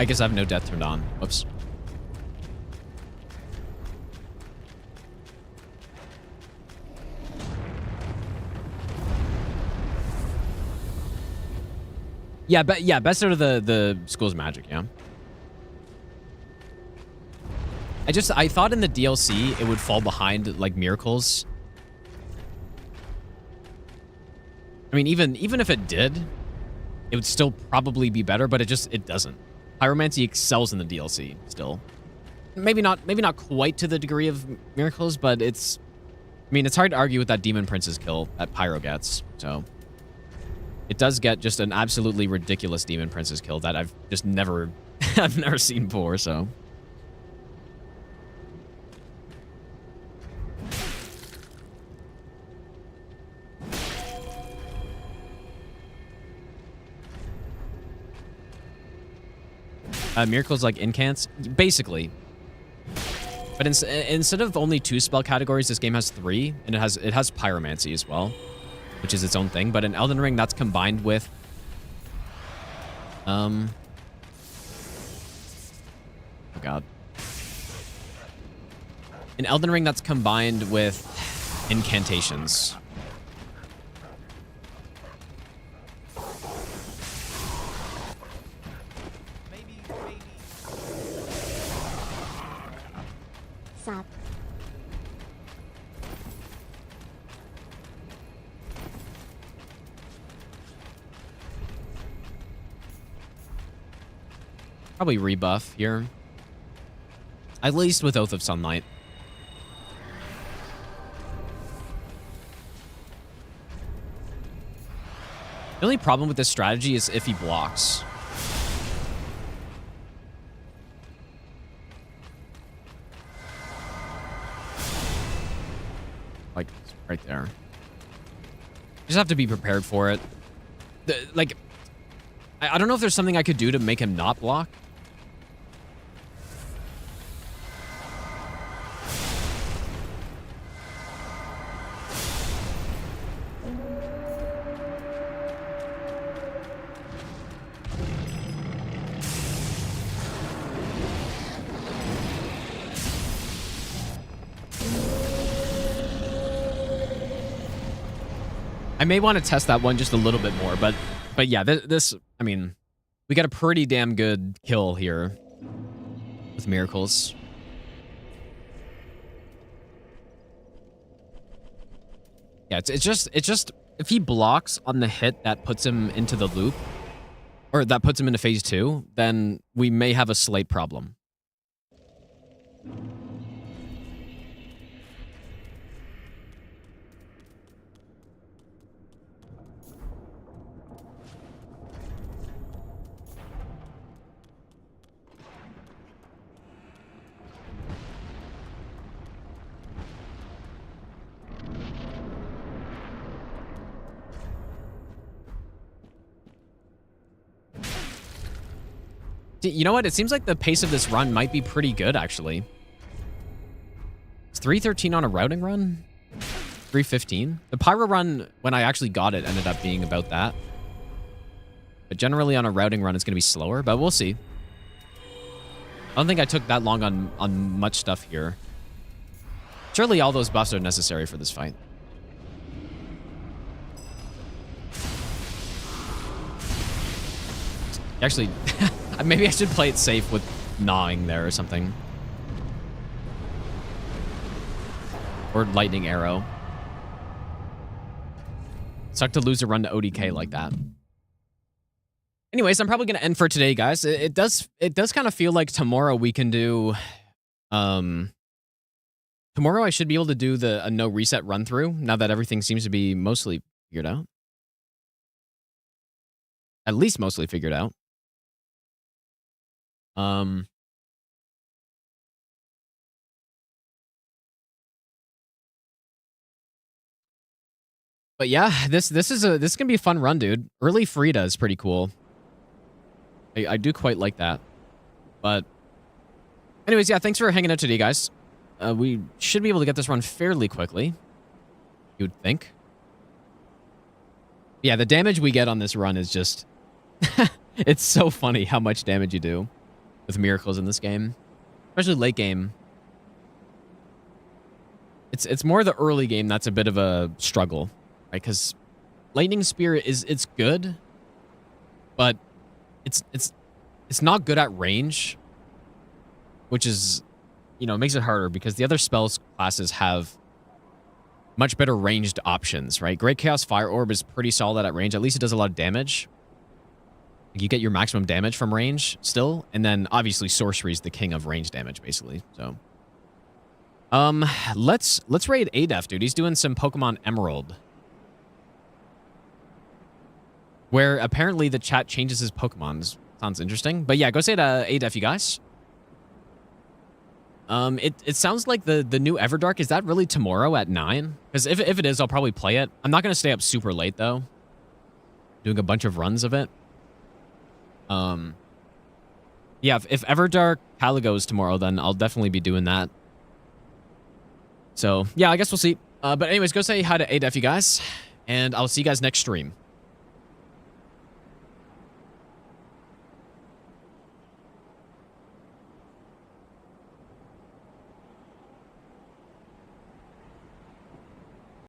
I guess I have no death turned on. Whoops. Yeah, best out of the School's Magic, yeah. I thought in the DLC it would fall behind like Miracles. I mean, even if it did, it would still probably be better, but it doesn't. Pyromancy excels in the DLC still. Maybe not quite to the degree of Miracles, but it's hard to argue with that Demon Prince's kill that Pyro gets. So it does get just an absolutely ridiculous Demon Prince's kill that I've just never seen before, so. Miracles like incants, basically. But instead of only 2 spell categories, this game has 3, and it has Pyromancy as well, which is its own thing. But in Elden Ring, that's combined with oh god. In Elden Ring, that's combined with incantations. Sup. Probably rebuff here. At least with Oath of Sunlight. The only problem with this strategy is if he blocks. Like, right there. Just have to be prepared for it. I don't know if there's something I could do to make him not block. I may want to test that one just a little bit more, but yeah, this, I mean, we got a pretty damn good kill here with Miracles. Yeah, it's just if he blocks on the hit that puts him into the loop, or that puts him into phase 2, then we may have a slate problem. You know what? It seems like the pace of this run might be pretty good, actually. It's 313 on a routing run? 315? The Pyro run, when I actually got it, ended up being about that. But generally on a routing run, it's going to be slower, but we'll see. I don't think I took that long on much stuff here. Surely all those buffs are necessary for this fight. Actually, maybe I should play it safe with gnawing there or something. Or lightning arrow. Suck to lose a run to ODK like that. Anyways, I'm probably gonna end for today, guys. It does kind of feel like tomorrow we can do. Tomorrow I should be able to do a no reset run through now that everything seems to be mostly figured out. At least mostly figured out. But yeah, this is gonna be a fun run, dude. Early Friede is pretty cool. I do quite like that. But anyways, yeah, thanks for hanging out today, guys. We should be able to get this run fairly quickly, you'd think. Yeah, the damage we get on this run is just it's so funny how much damage you do with miracles in this game, especially late game. It's more the early game that's a bit of a struggle, right? Because lightning spear it's good, but it's not good at range, which is, you know, makes it harder because the other spells classes have much better ranged options, right? Great Chaos Fire Orb is pretty solid at range. At least it does a lot of damage. You get your maximum damage from range still, and then obviously sorcery is the king of range damage, basically. So, let's raid Adef, dude. He's doing some Pokemon Emerald, where apparently the chat changes his Pokemons. Sounds interesting, but yeah, go say to Adef, you guys. It sounds like the new Everdark, is that really tomorrow at 9? Because if it is, I'll probably play it. I'm not gonna stay up super late though. Doing a bunch of runs of it. Yeah, if Everdark Caligo is tomorrow, then I'll definitely be doing that. So, yeah, I guess we'll see. But anyways, go say hi to Adef, you guys, and I'll see you guys next stream.